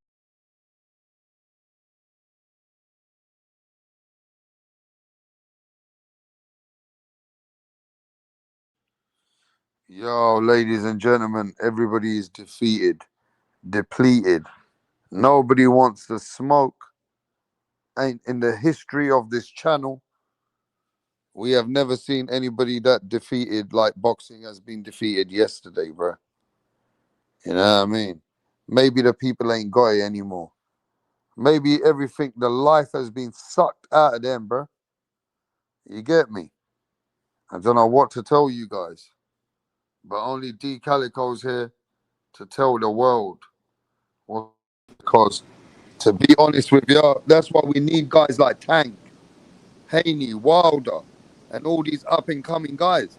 Yo, ladies and gentlemen, everybody is defeated, depleted. Nobody wants to smoke. Ain't in the history of this channel, we have never seen anybody that defeated like boxing has been defeated yesterday, bro. You know what I mean? Maybe the people ain't got it anymore. Maybe everything, the life has been sucked out of them, bro. You get me? I don't know what to tell you guys, but only D Calico's here to tell the world. Well, because to be honest with you, that's why we need guys like Tank, Haney, Wilder, and all these up and coming guys.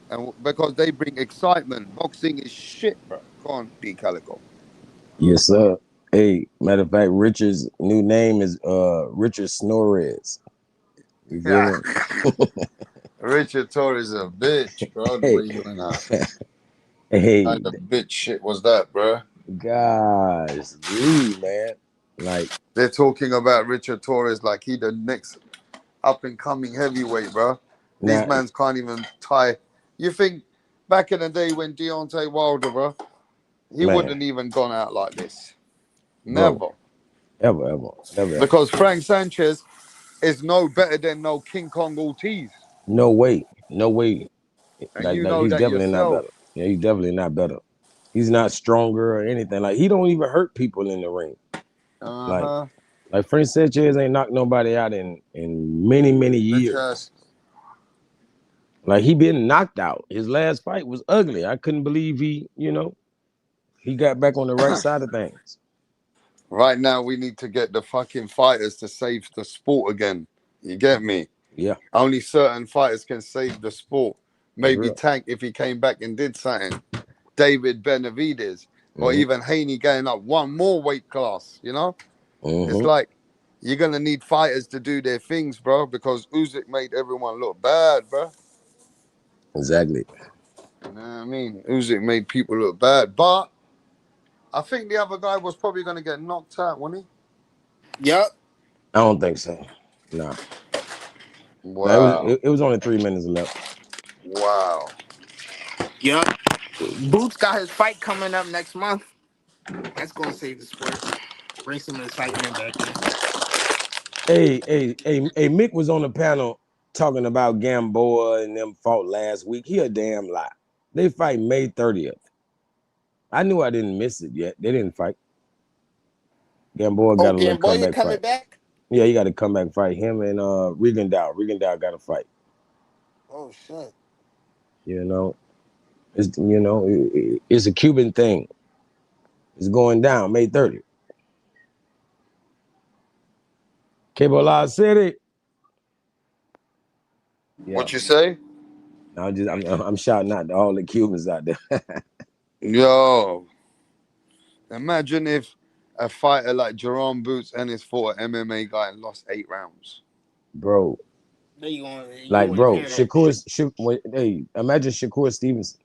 And because they bring excitement. Boxing is shit, bro. Go on, D Calico. Yes, sir. Hey, matter of fact, Richard's new name is Richard Snorez. You feel me? Richard Torres a bitch, bro. The Hey, way you went out. hey, Kind of bitch shit was that, bro? guys, man. Like, they're talking about Richard Torres like he the next up and coming heavyweight, bro. These now, mans can't even tie. You think back in the day when Deontay Wilder, bro, he man, wouldn't even gone out like this. bro, Never. ever, never, ever. Because Frank Sanchez is no better than no King Kong Ortiz. No way, no way. And you Like know he's that definitely not yourself. better. Yeah, he's definitely not better. He's not stronger or anything. Like, he don't even hurt people in the ring. Like, Uh-huh. like Frank Sanchez ain't knocked nobody out in many years. Because Like, he been knocked out. His last fight was ugly. I couldn't believe he got back on the right side of things. right now we need to get the fucking fighters to save the sport again. You get me? Yeah, Only certain fighters can save the sport. that's Maybe real. Tank if he came back and did something. David Benavidez, or Mm-hmm. even Haney going up one more weight class. You know, it's Mm-hmm. like you're gonna need fighters to do their things, bro. Because Usyk made everyone look bad, bro. Exactly. You know what I mean? Usyk made people look bad, but I think the other guy was probably gonna get knocked out, wasn't Yep. I don't think so. Nah. he? No, it was Wow, it, it was only 3 minutes left. wow. Yep. Boots got his fight coming up next month. That's gonna save the sport. Bring some excitement back in. Hey, Mick was on the panel talking about Gamboa and them fought last week. He a damn lie. They fight May 30th. I knew I didn't miss it yet. They didn't fight. Gamboa Oh, got a little Gamboa comeback coming fight. back? Yeah, he got a comeback fight. Him and Rigondeaux. Rigondeaux got a fight. Oh shit. It's a Cuban thing. It's going down May 30th. Cable La City. Yeah. What you say? I'm shouting out to all the Cubans out there. Yo, imagine if a fighter like Jerome Boots Ennis fought an MMA guy and lost 8 rounds. Bro. You Like, want to bro, hear that? hey, imagine Shakur Stevenson.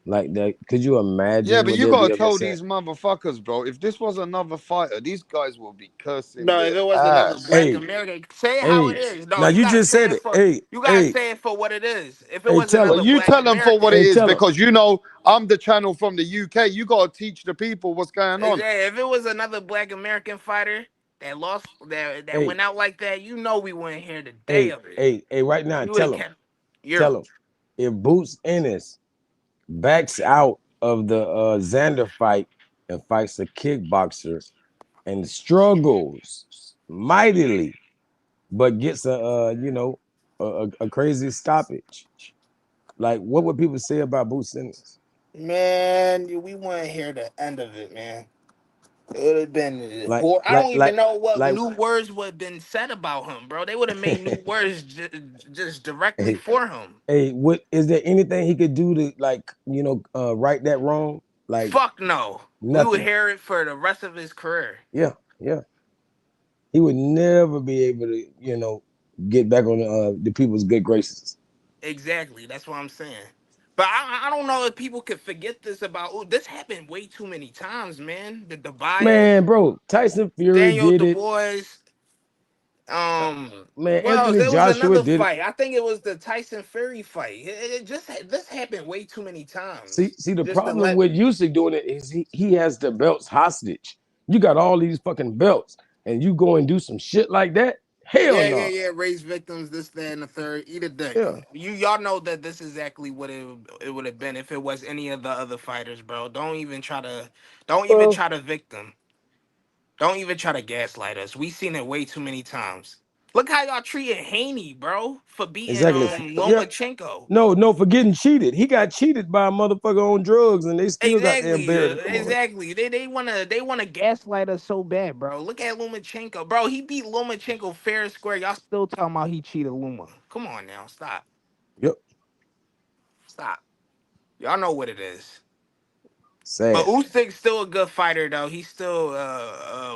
Like that. Could you Yeah, imagine but what you they'll be gotta able to tell say? these motherfuckers, bro. If this was another fighter, these guys will be cursing No, if their it was another ass. black Hey, American, say it how it hey. is. No, Now you you gotta just say said it it. for Hey, you gotta hey, say it for what it is. If it hey, was tell Well, him. another you black tell them for what American, it Hey, is tell him. because you know I'm the channel from the UK. You gotta teach the people what's going on. yeah, if it was another black American fighter that lost that Hey, went out like that, you know we wouldn't hear the day of it. hey, right now, You would have tell him. kept Tell Europe. him. If Boots Ennis backs out of the Xander fight and fights a kickboxer and struggles mightily, but gets a crazy stoppage. Like, what would people say about Boots Simmons? Man, we want to hear the end of it, man. It would have been Like, I like, don't even like, know what like, new words would have been said about him, bro. They would have made new words just directly hey, for him. hey, what is there anything he could do to right that wrong? Like Fuck no. We would nothing. hear it for the rest of his career. Yeah, yeah. He would never be able to, get back on the people's good graces. Exactly. That's what I'm saying. But I don't know if people could forget this about. Oh, this happened way too many times, man. The bias, Man, bro, Tyson Fury Daniel did it. Dubois. Man, Well, Anthony there was Joshua another did it. fight. I think it was the Tyson Fury fight. It just this happened way too many times. See, the Just to problem let. with Usyk doing it is he has the belts hostage. You got all these fucking belts, and you go and do some shit like that? Hell Yeah, no. yeah, yeah. Raise victims, this, that, and the third. Eat a dick. Yeah. Y'all know that this is exactly what it would have been if it was any of the other fighters, bro. Don't even Well, try to victim. Don't even try to gaslight us. We seen it way too many times. Look how y'all treated Haney, bro, for beating Exactly. Yeah. Lomachenko. No, for getting cheated. He got cheated by a motherfucker on drugs, and they still got there and Exactly, buried him. Come on, man. exactly. They wanna gaslight us so bad, bro. Look at Lomachenko, bro. He beat Lomachenko fair and square. Y'all still talking about he cheated Luma? Come on now, stop, Yep. stop. Y'all know what it is. But Sad. Usyk's still a good fighter, though. He's still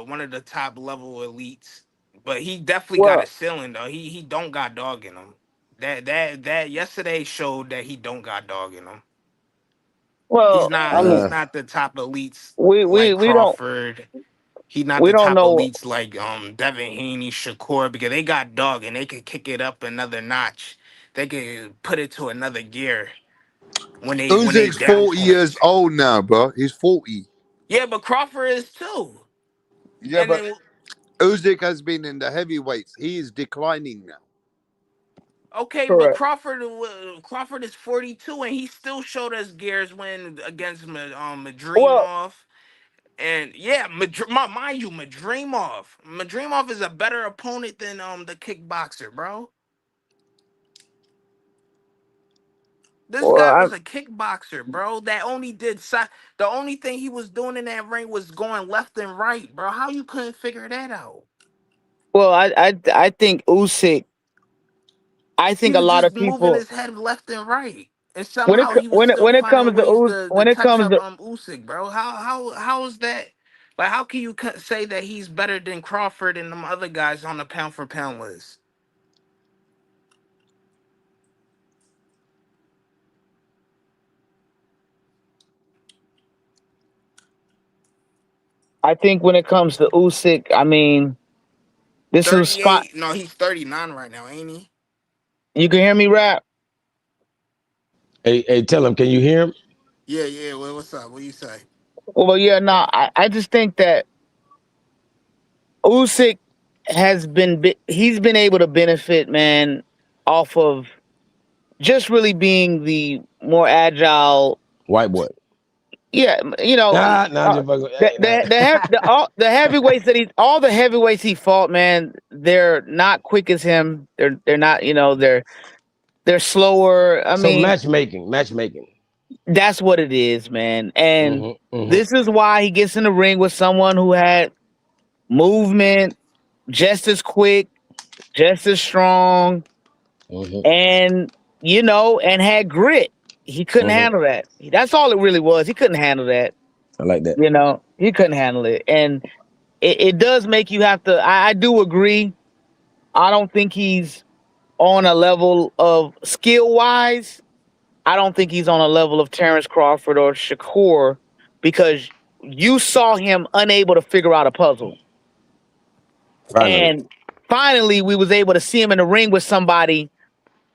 one of the top level elites. But he definitely got a well, ceiling, though. He don't got dog in him. That yesterday showed that he don't got dog in him. He's well. not I mean, he's not the top elites we we like we don't Crawford. He's not we the don't top know. elites like Devin Haney, Shakur, because they got dog and they could kick it up another notch. They could put it to another gear when they Usyk's down 40 years points. old now, bro. He's 40. Yeah, but Crawford is too. Yeah, And but then Usyk has been in the heavyweights. He is declining now. okay, but Correct. Crawford is 42 and he still showed us gears when against Well, Madrimov. And yeah, mind you, Madrimov is a better opponent than the kickboxer, bro. This well, guy I was a kickboxer, bro. That only did the only thing he was doing in that ring was going left and right, bro. How you couldn't figure that out? I think Usyk. I He think a was lot just of moving people his head left and right, and when it somehow co- he was still when it finding comes to ways to When it touch comes up to Usyk, bro. How is that? Like, how can you say that he's better than Crawford and them other guys on the pound for pound list? I think when it comes to Usyk, I mean, this is a spot. 38. No, he's 39 right now, ain't he? You can hear me rap. Hey, tell him. Can you hear him? Yeah, yeah. Well, what's up? What do you say? Well, yeah, no, I just think that Usyk he's been able to benefit, man, off of just really being the more agile. White boy. Yeah, you know, Nah, just fucking. Hey, nah. the heavyweights all the heavyweights he fought, man, they're not quick as him. They're not, they're slower. I So mean, matchmaking. that's what it is, man. And Mm-hmm. this is why he gets in the ring with someone who had movement, just as quick, just as strong, Mm-hmm. and and had grit. He couldn't Mm-hmm. handle that. That's all it really was. He couldn't handle that. I like that. He couldn't handle it, and it does make you have to. I do agree. I don't think he's on a level of skill wise. I don't think he's on a level of Terrence Crawford or Shakur because you saw him unable to figure out a puzzle. Finally. And finally, we was able to see him in the ring with somebody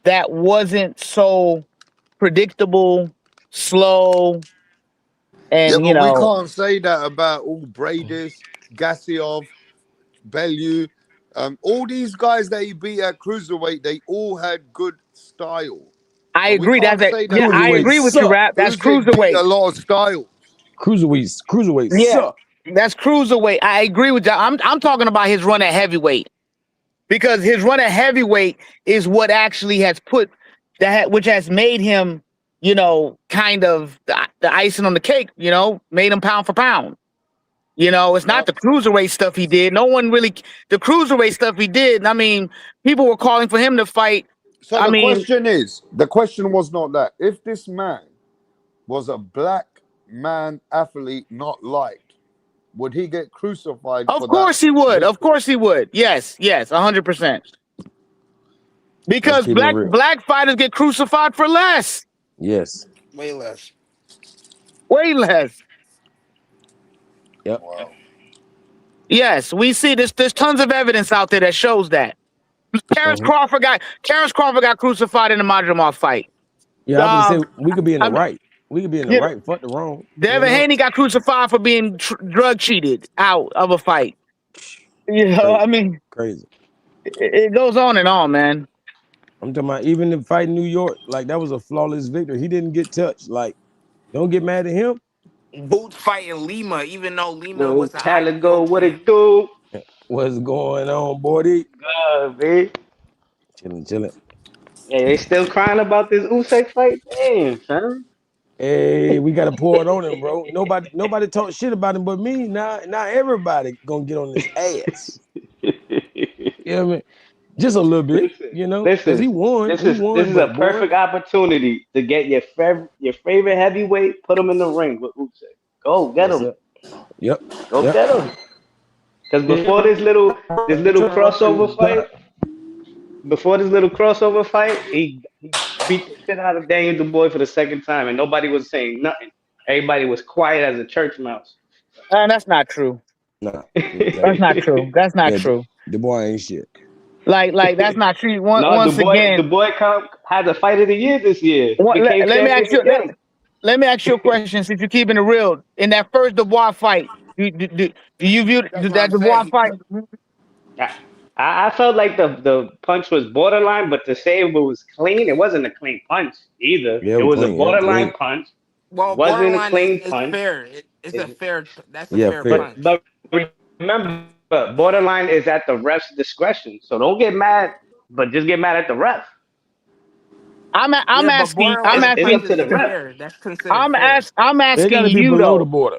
that wasn't so predictable, slow, Yeah, and but we can't say that about all Bradis, Gassiov, Bellew. All these guys that he beat at cruiserweight, they all had good style. I But we agree. can't That's say yeah. that I Cruiserweights agree with you, suck. Rap. That's Usyk beat cruiserweight. a lot of styles. Cruiserweights Yeah, suck. that's cruiserweight. I agree with that. I'm talking about his run at heavyweight, because his run at heavyweight is what actually has put that, which has made him, kind of the icing on the cake. Made him pound for pound. It's not the cruiserweight stuff he did. No one really the cruiserweight stuff he did. I mean, people were calling for him to fight. So the question was not that. If this man was a black man athlete not liked, would he get crucified? Of course he would. Of course he would. Yes, 100%. Because black fighters get crucified for less. Yes. Way less. Way less. Yep. Wow. Yes, we see this. There's tons of evidence out there that shows that. Terrence Crawford got crucified in the Madrimov fight. Yeah, I would say we could be in the right. We could be in the right. Fuck the wrong. Devin Haney got crucified for being drug cheated out of a fight. I mean, crazy. It goes on and on, man. I'm talking about even the fight in New York, like that was a flawless victory. He didn't get touched. Like, don't get mad at him. Boots fighting Lima, even though Lima No, was a Caligo, what it do? What's going on, Bordy? Good, man. Chilling. Hey, they still crying about this Usyk fight? Damn, son. Hey, we gotta pour it on him, bro. Nobody talk shit about him but me. Now everybody gonna get on his ass. You know what I mean? Just a little bit, because he won. This is a perfect opportunity to get your favorite heavyweight, put him in the ring with Usyk. Go get him. Yep. Go get him. Because before this little crossover fight, he beat the shit out of Daniel Dubois for the second time, and nobody was saying nothing. Everybody was quiet as a church mouse. That's not true. Nah, that's not true. That's not true. Dubois ain't shit. Like that's not true. Once Dubois, again, Dubois had the fight of the year this year. Let me ask you a question. Since you're keeping it real, in that first Dubois fight, do you view that Dubois fight? I felt like the punch was borderline, but to say it was clean, it wasn't a clean punch either. Yeah, it was clean, a borderline punch. Well, wasn't a clean is punch. Fair. It's a fair. That's a fair punch. But remember, borderline is at the ref's discretion. So don't get mad, but just get mad at the ref. I'm asking. It's up to the ref. That's considered fair. I'm asking they gotta be you below though. the border.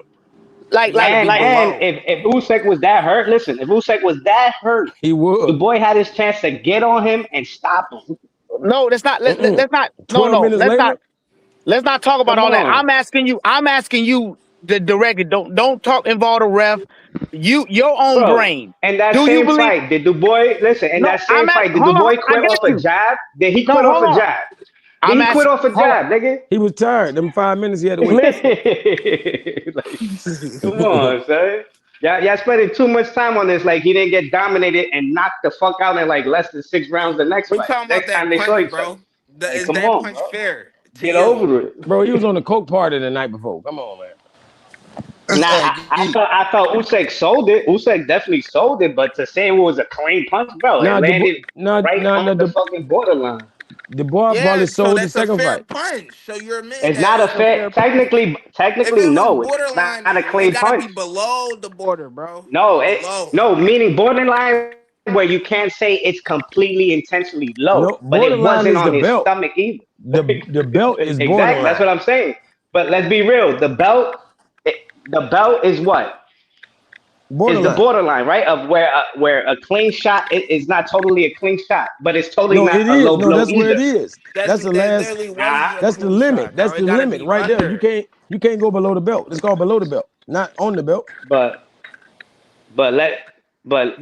And if Usyk was that hurt, listen, if Usyk was that hurt, he would. The boy had his chance to get on him and stop him. No, that's not. Let's not. 12 No, minutes let's later? not. Let's not talk about Come all that. on. I'm asking you the director. Don't talk involve the ref. Your own brain. And that same fight, did Dubois listen? And that same fight, did Dubois quit off a jab? Did he quit off a jab? Did he quit off a jab, nigga? He was tired. Them 5 minutes he had to wait. Come on, son. Y'all spending too much time on this. Like he didn't get dominated and knocked the fuck out in like less than 6 rounds the next We fight. talking Next about time that they saw punch, each bro. other. Is come that on, punch bro. fair? Get over it, bro. He was on the coke party the night before. Come on, man. I thought Usyk sold it. Usyk definitely sold it, but to say it was a clean punch, bro, it landed right on the fucking borderline. Dubois probably sold the second fight. Punch. So you're admitting it's not a fair. Technically, no. It's not a clean it gotta punch. be below the border, bro. No. Meaning borderline where you can't say it's completely intentionally low, no, but it wasn't on his belt. stomach either. The belt is exactly. borderline. That's what I'm saying. But let's be real. The belt is what? Borderline. Is the borderline, right? Of where a clean shot is not totally a clean shot, but it's totally not a low blow that's either. where it is. That's the last. That's the limit. Shot, that's the limit right there. You can't go below the belt. It's called below the belt, not on the belt. But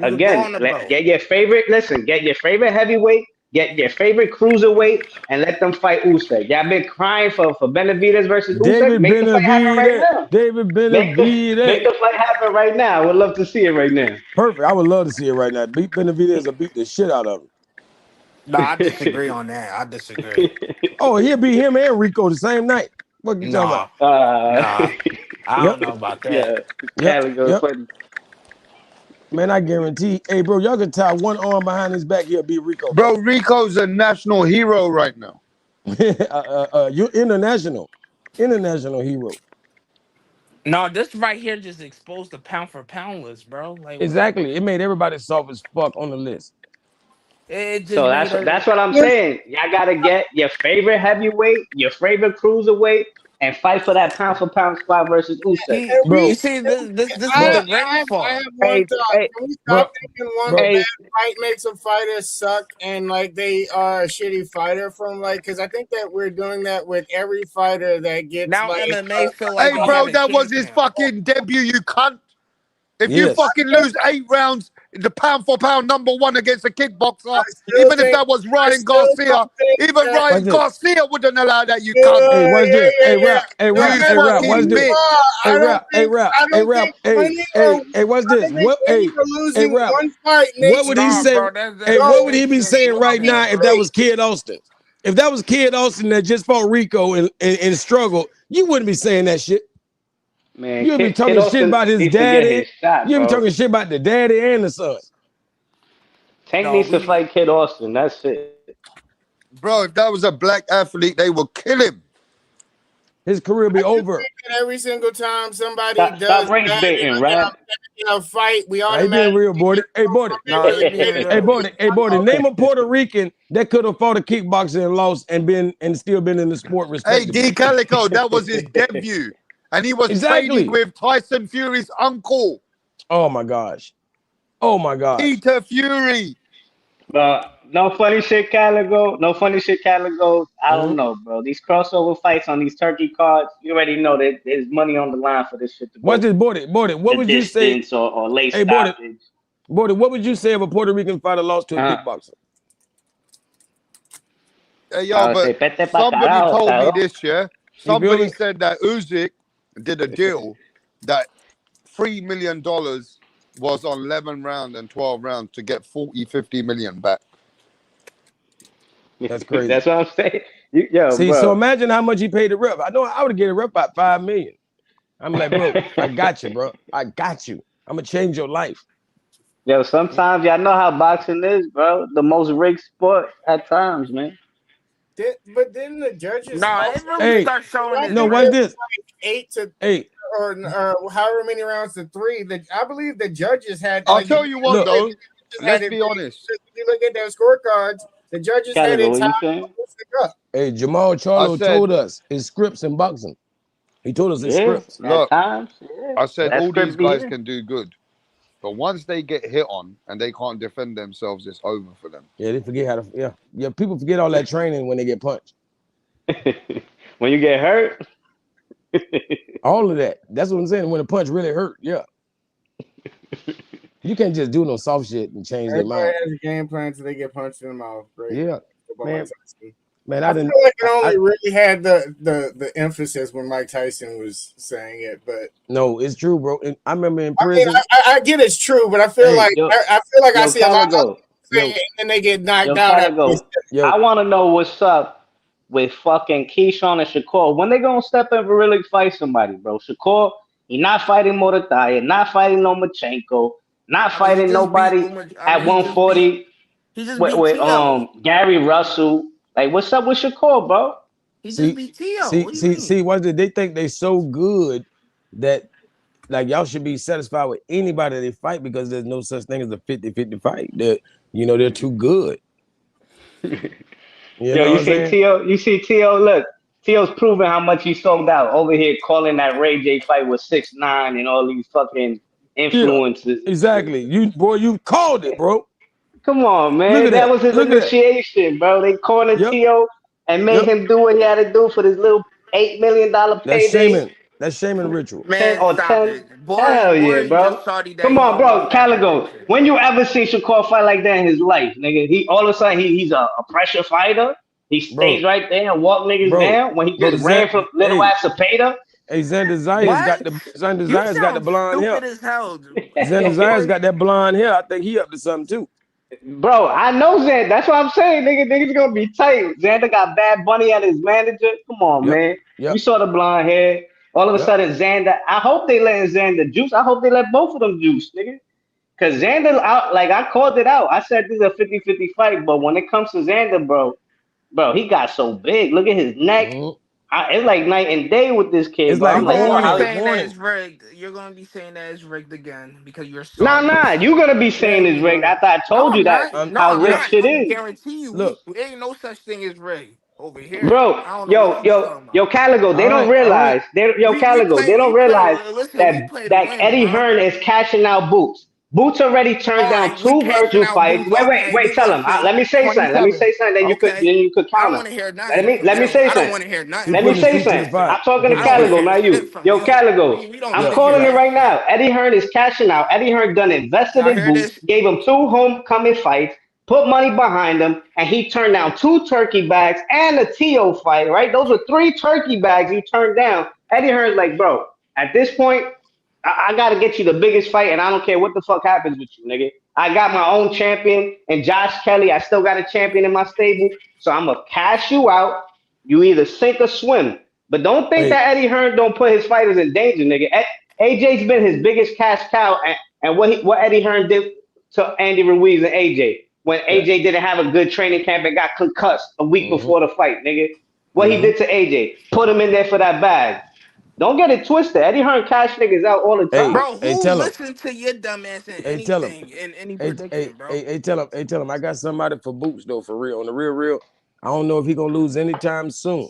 again, get your favorite. Listen, get your favorite heavyweight. Get your favorite cruiserweight and let them fight Usyk. Y'all been crying for Benavidez versus Usyk. Make the fight happen right now. David Benavidez. Make the fight happen right now. I would love to see it right now. Perfect. I would love to see it right now. Beat Benavidez or beat the shit out of him. No, I disagree on that. I disagree. Oh, he'll beat him and Rico the same night. What you talking about? I don't know about that. Funny. Man, I guarantee. Hey, bro, y'all can tie one arm behind his back. He'll beat Rico. Bro, Rico's a national hero right now. You international hero. No, this right here just exposed the pound for pound list, bro. Like what? Exactly. It made everybody soft as fuck on the list. It just So made us. that's what I'm saying. Y'all gotta get your favorite heavyweight, your favorite cruiserweight, and fight for that pound for pound spot versus Usyk. You Bro, see, this is bro, the great I part. have one Hey, thought. hey, Can we bro, stop thinking one bro. bad hey, fight makes a fighter suck and like they are a shitty fighter from like because I think that we're doing that with every fighter that gets Now like MMA feel like Hey, they bro, have a that was his champion. fucking debut, you cunt. If you Yes. fucking lose 8 rounds, the pound for pound #1 against a I kickboxer, still even if think that was I Ryan still Garcia, don't think even that Watch Ryan this. Garcia wouldn't allow that, you cunt. Hey, watch yeah, this. yeah, Hey, yeah. rap. Hey, No rap. You Hey, matter rap. who Watch fucking you this. bitch. are, Hey, rap. Hey, rap. I Hey, don't rap. think Hey, winning or hey, hey. Watch I this. don't think What? winning Hey, or hey, losing rap. one fight What makes would you he Nah, say? bro, Hey, go what would he makes be sense saying what you're right fucking now saying, if that bro. great. was Kid Austin? If that was Kid Austin that just fought Rico and struggled, you wouldn't be saying that shit. man, You'd be Kid talking shit Austin about his needs to get daddy. his shot, You'd be bro. talking shit about the daddy and the son. Tank No, needs to we fight Kid Austin. That's it. Bro, if that was a black athlete, they would kill him. His career I be just over. think that every single time somebody Stop does race that baiting, right? in a fight, we Now he being real, automatically Bordy. get Hey, Bordy. no, he being Hey, real. Bordy. Hey, Bordy. Name a Puerto Rican that could have fought a kickboxer and lost and still been in the sport Hey, D respectably. Calico, that was his debut. And he was training Exactly. with Tyson Fury's uncle, Oh my gosh. Oh my gosh. Peter Fury. No funny shit, Caligo. No funny shit, Caligo. I don't Mhm. know, bro. These crossover fights on these turkey cards, you already know that there's money on the line for this shit to What's go this, Bordy? Bordy, what the would you say? distance or late Hey, Bordy. stoppage. Bordy, what would you say if a Puerto Rican fighter lost to a Uh, kickboxer? Hey, I yo, would but say, pete pa' somebody carajo, told me cabrón. this year. You feel Somebody me? said that Usyk did a deal that $3 million was on 11 rounds and 12 rounds to get 40, 50 million back. That's crazy. That's what I'm saying. Yo, See, so bro. imagine how much he paid the rep. I know I would get a rep about 5 million. I'm like, bro, I got you, bro. I got you. I'm gonna change your life. Yo, sometimes y'all know how boxing is, bro. The most rigged sport at times, man. But then the judges No, it also really Hey, starts showing I his no, think what's it ring. was this? like 8 to Hey, or however many rounds to 3. That I believe the judges had I'll like tell you what, look, though. just had Let's it. be honest. If you look at their scorecards, the judges had Caligo, it what tied you saying? up. hey, Jamal I Charlo said, told us his scripts in boxing. He told us his Yeah, scripts. at look, times. Yeah. I said Yep. That all these script be guys there. can do good. But once they get hit on and they can't defend themselves, it's over for them. Yeah, they forget how to. Yeah. People forget all that training when they get punched. When you get hurt, All of that. That's what I'm saying. When a punch really hurt, yeah. You can't just do no soft shit and change their Everybody mind. has a game plan until they get punched in the mouth. Great. Yeah, About Mike man, Tyson. man. I I feel didn't. like it only I really had the emphasis when Mike Tyson was saying it, but no, it's true, bro. And I remember in I mean, prison. I get it's true, but I feel Hey, like yo, I yo, see a lot of Caligo, people say yo, it and then they get knocked yo, out after they Caligo. say I yo. want to know what's up with fucking Keyshawn and Shakur. When they gonna step in for really fight somebody, bro? Shakur, he not fighting Morataya, not fighting Lomachenko, not I mean, he fighting just beat nobody Uma. I at mean, he 140 just with, beat Tio. Gary Russell. Like, what's up with Shakur, bro? He just See, beat Tio. What do you see. mean? What did they think they so good that like y'all should be satisfied with anybody they fight because there's no such thing as a 50-50 fight. They're too good. You Yo, know what I'm saying? You see Tio, look, Tio's proving how much he sold out over here calling that Ray J fight with 6ix9ine and all these fucking Yeah, influences and shit. exactly. You called it, bro. Come on, Look man. at That that. was his Look at that. initiation, bro. They cornered Yep, Tio and made yep. him do what he had to do for this little $8 million That's payday. shaming. That's shaming ritual. 10 Man, or stop 10. it. Hell yeah, Boy, bro. just shawty that Come he on, don't bro. want that Caligo. connection. When you ever seen Shakur fight like that in his life, nigga? He all of a sudden he's a pressure fighter. He stays Bro, right there and walk niggas bro, down when he bro. just ran from little Hey, ass Cepeda. hey, Xander Zayas What? got the Xander You Zayas got the sound blonde hair. stupid as hell, Xander Zayas boy. got that blonde hair. I think he up to something too. Bro, I know Xander. That's what I'm saying, nigga. Niggas gonna be tight. Xander got Bad Bunny as his manager. Come on, Yep, man. You yep, saw the blonde hair. All of a yep. sudden, Xander. I hope they letting Xander juice. I hope they let both of them juice, nigga. Cause Xander, like I called it out. I said this is a 50-50 fight, but when it comes to Xander, bro, Bro, he got so big. Look at his neck. Mhm. It's like night and day with this kid, It's bro. like I'm You're like, gonna bro, be how he... saying that morning. it's rigged. You're gonna be saying that it's rigged again because you're Nah. pissed. You're gonna be Yeah, saying it's you rigged are. after I No, told you I'm that not. No, how I'm rigged not. shit I is. guarantee you, Look, ain't no such thing as rigged over here. Bro, I don't know what you talking about. Caligo, they all don't right, all right. realize. Caligo, they don't realize Listen, we that play to win, Eddie bro. Hearn is cashing out Boots. Boots already turned All down right, we 2 cashing Virgil out fights. boots. Wait, Okay, we tell gonna him. see. Let me say something. 27. Then Okay. you could I don't counter. want to hear nothing from Let me yo. say I don't something. want to hear He nothing Let me from putting his say yo. feet to the something. fire. I'm talking He to I putting his don't want feet. to Caligo, hear not you. shit from Yo, yo. Caligo, We don't I'm need Yeah, to calling hear it yeah. right shit from now. you. Eddie Hearn is cashing out. Eddie Hearn done invested Y'all in hear Boots, this? gave him 2 homecoming fights, put money behind him, and he turned down 2 turkey bags and a Tio fight, right? Those were 3 turkey bags he turned down. Eddie Hearn's like, bro, at this point, I gotta get you the biggest fight, and I don't care what the fuck happens with you, nigga. I got my own champion, and Josh Kelly. I still got a champion in my stable, so I'm gonna cash you out. You either sink or swim. But don't think Hey, that Eddie Hearn don't put his fighters in danger, nigga. AJ's been his biggest cash cow, and what Eddie Hearn did to Andy Ruiz and AJ when yeah. AJ didn't have a good training camp and got concussed a week Mm-hmm. before the fight, nigga. What he Mm-hmm. did to AJ, put him in there for that bag. Don't get it twisted. Eddie Hearn cash niggas out all the time. Bro, Hey, who tell him. listens to your dumb ass in Hey, tell him. anything, in any prediction, bro? Tell him. Hey, tell him. I got somebody for Boots though, for real. On the real. I don't know if he gonna lose anytime soon.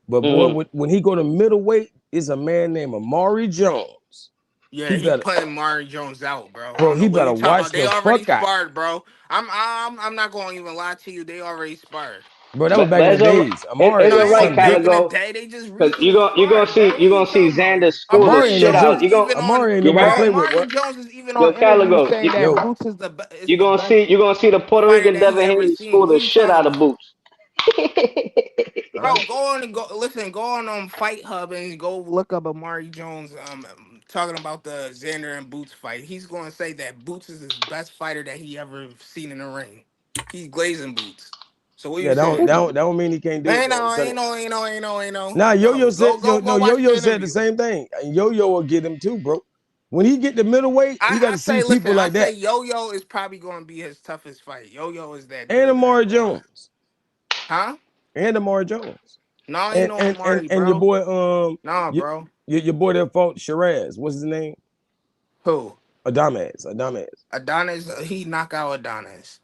But boy, Mm-hmm. when he go to middleweight, is a man named Amari Jones. Yeah, He he better, putting Mari Jones out, bro. I bro. don't know He what better you talking watch about. They the already fuck out, sparred, bro. I'm not going to even lie to you. They already sparred. bro. That was back in But the days. Amari it's No, is it alright, some ain't big. back in the Caligo. day. They just Cause recently you gonna sparred, see bro. What are you talking about? Xander school the Amari ain't no shit Jones out. is joke. even on, Amari ain't You nobody gonna play with, Amari bro. Jones is even yo on interviews Caligo. saying that Yo, Boots is the best You gonna see the Puerto fighter Rican that he Devin ever Haney seen. school What the are you shit talking out of about? Boots. huh? Bro, go on and go listen. Go on Fight Hub and go look up Amari Jones. Talking about the Xander and Boots fight. He's going to say that Boots is his best fighter that he ever seen in the ring. He's glazing Boots. So what Yeah, you saying? that don't mean he can't do it Ain't though. I'm no, telling ain't you. no, ain't no, ain't no, ain't no. Nah, Yo-Yo No, said go watch the Yo-Yo said the interview. same thing. And Yo-Yo will get him too, bro. When he get the middleweight, he got I to see say, listen, people I like say that. Yo Yo is probably going to be his toughest fight. Yo Yo is that And dude. I ain't Amari gonna lie. Jones. Huh? And Amari Jones. No, ain't no Amari, And your bro. boy Nah, bro. your boy that fought Shiraz. What's his name? Who? Adames. Adonis. He knock out Adonis.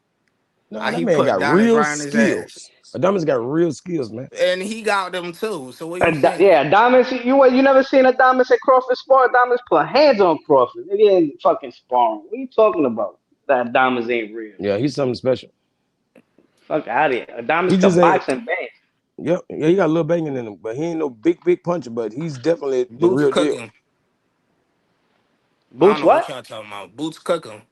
Nah, that He man put got Adonis real right on his ass. skills. Adames got real skills, man. And he got them too. So what you saying? Yeah, Adamas. You never seen Adamas at Crawford spar? Adamas put hands on Crawford. Nigga ain't fucking sparring. What are you talking about? That Adamas ain't real. Yeah, he's something special. Fuck out of here. He Adamas just can ain't. box and bang. Yeah, he got a little banging in him, but he ain't no big puncher. But he's definitely the Boots real deal. cooking. I don't Boots know what what? y'all talking about. Boots cooking.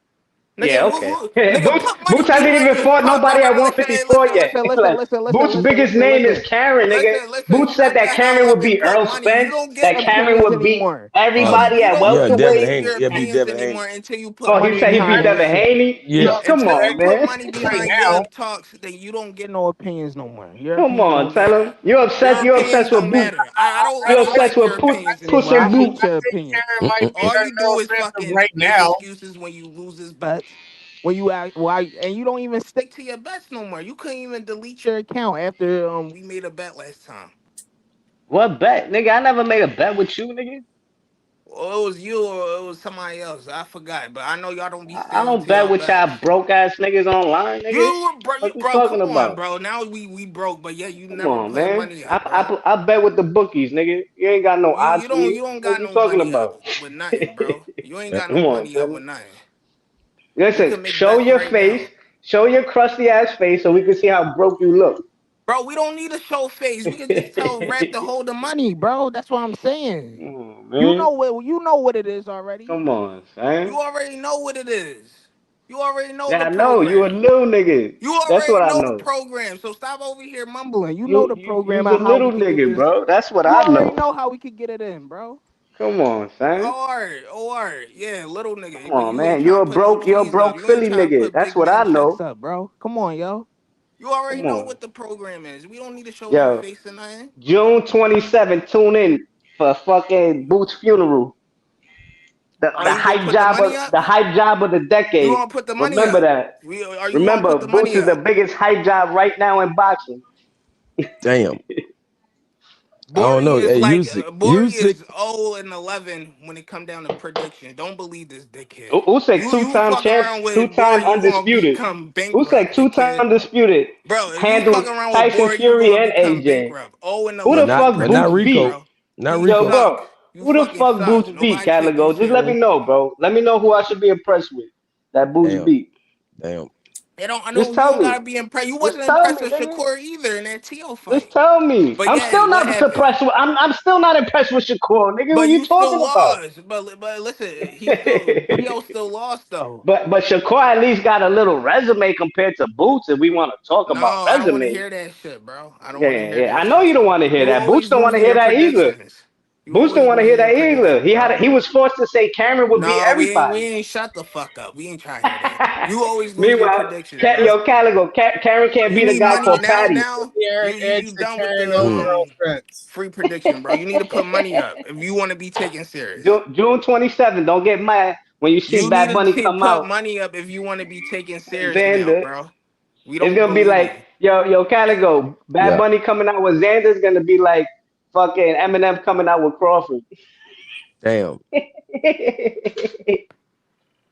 Yeah, Nigga, okay. nigga, Boots put money Boots hasn't behind even this fought talk nobody about. at Listen, hey, 154 yet. like Boots' biggest name is Karen, nigga. Boots said Shut the that hell Karen up would and beat put Earl money. You Spence. don't get That Karen opinions would beat anymore. everybody You at don't Yeah, get to Devin give welterweight. Haney. your Yeah, beat opinions Devin Haney. anymore until you put Oh, he money said he beat behind this Devin shit. Haney. Yeah. Come Until you on, put man. money Right behind your now. talks, then you don't get no opinions no more. Your Come opinions on, don't tell matter. him. You Your obsessed. You opinions obsessed with don't Boots. matter. I You don't obsessed like your with opinions Puss anymore. I and hate Boots. your I think opinions. Karen might beat All you do Earl is Spence fucking right make now. excuses when you lose his bets. When you act why and you don't even stick to your bets no more. You couldn't even delete your account after we made a bet last time. What bet, nigga? I never made a bet with you, nigga. Or it was you or it was somebody else. I forgot. But I know y'all don't be I sticking don't to bet y'all with bets. y'all broke ass niggas online, nigga. You What you bro, talking come on, about? bro. Now we broke, but yeah, you Come never on, putting man. money up, bro. I bet with the bookies, nigga. You ain't got no odds for You me. don't What got you no talking money up about? with nothing, bro. You ain't got no Come on, money up son. with nothing. We Listen, can make show bets your right face. now. Show your crusty ass face so we can see how broke you look. Bro, we don't need a show face. We can just tell Rap to hold the money, bro. That's what I'm saying. Oh, man. You know what it is already. Come on, You son. already know what it is. You already know Yeah, the I know. You a program. little nigga. You That's what already I know the know. program. So stop over here mumbling. You know You the you program you's a and how we little could get nigga, this. bro. That's what You I already know. know how we could get it in, bro. Come on, son. All right. Yeah, little Come nigga. But on, you ain't man. trying to put no You're a cheese up. broke You ain't Philly trying to nigga. put That's big what I man checks know. up, bro. Come on, yo. You already Come know on. what the program is. We don't need to show your Yo, face or nothing. June 27th, tune in for fucking Boots funeral. Are you gonna put the money up? The hype job of the You decade. gonna put the money Remember up? that. Are you gonna Remember, put the Boots money is the up? biggest hype job right now in boxing. Damn. I don't Bori know. is Hey, like Bori Usyk. is 0-11 when it come down to prediction. Don't believe this dickhead. Usyk You two-time fuck champ, around with two-time Bori, you gonna undisputed. become Usyk bankrupt, two-time dickhead. undisputed. Bro, if you fuck Handled around with Tyson Bori, you Fury gonna and become AJ. bankrupt. 0 and Who the 11 in fuck But not Boots predictions, beat? Rico. bro. Not You Yo, Rico. bro. suck. You Who the fucking fuck Boots suck. beat, Nobody take you Caligo? Just let me serious. know, bro. Let me know who I should be impressed with. That Boots Damn. beat. Damn. They don't. I Just know you tell don't me. gotta be impressed. You Just wasn't tell impressed me, with nigga. Shakur either in that Tio Just fight. tell me. But I'm yeah, still what not happened? impressed with. I'm still not impressed with Shakur, nigga. What But you you still talking about? lost. But listen, he still Tio still lost though. But Shakur at least got a little resume compared to Boots. If we want to talk No, about I don't want to resume, hear that shit, bro. I don't yeah, want to yeah, hear yeah. I that know shit. you don't want to hear You that. Boots always don't want to losing hear your that either. predictions. You Boots always don't want to hear losing your that either. predictions, bro. He was forced to say Cameron would beat No, we everybody. ain't shut the fuck up. We ain't trying to hear that. You always lose your Meanwhile, predictions, bro. Yo, Caligo, Karen can't You beat a need guy money called now. Patty. Now Yeah, you it's a done with carry the no Hmm. girlfriends. free prediction, bro. You need to put money up if you want to be taken serious. June 27th. Don't get mad when you see You need Bad to Bunny come put out. money up if you want to be taken serious now, Xander, bro. We it's don't gonna be believe like, it. yo, Caligo, Bad Yeah. Bunny coming out with Xander's gonna be like fucking Eminem coming out with Crawford. Damn.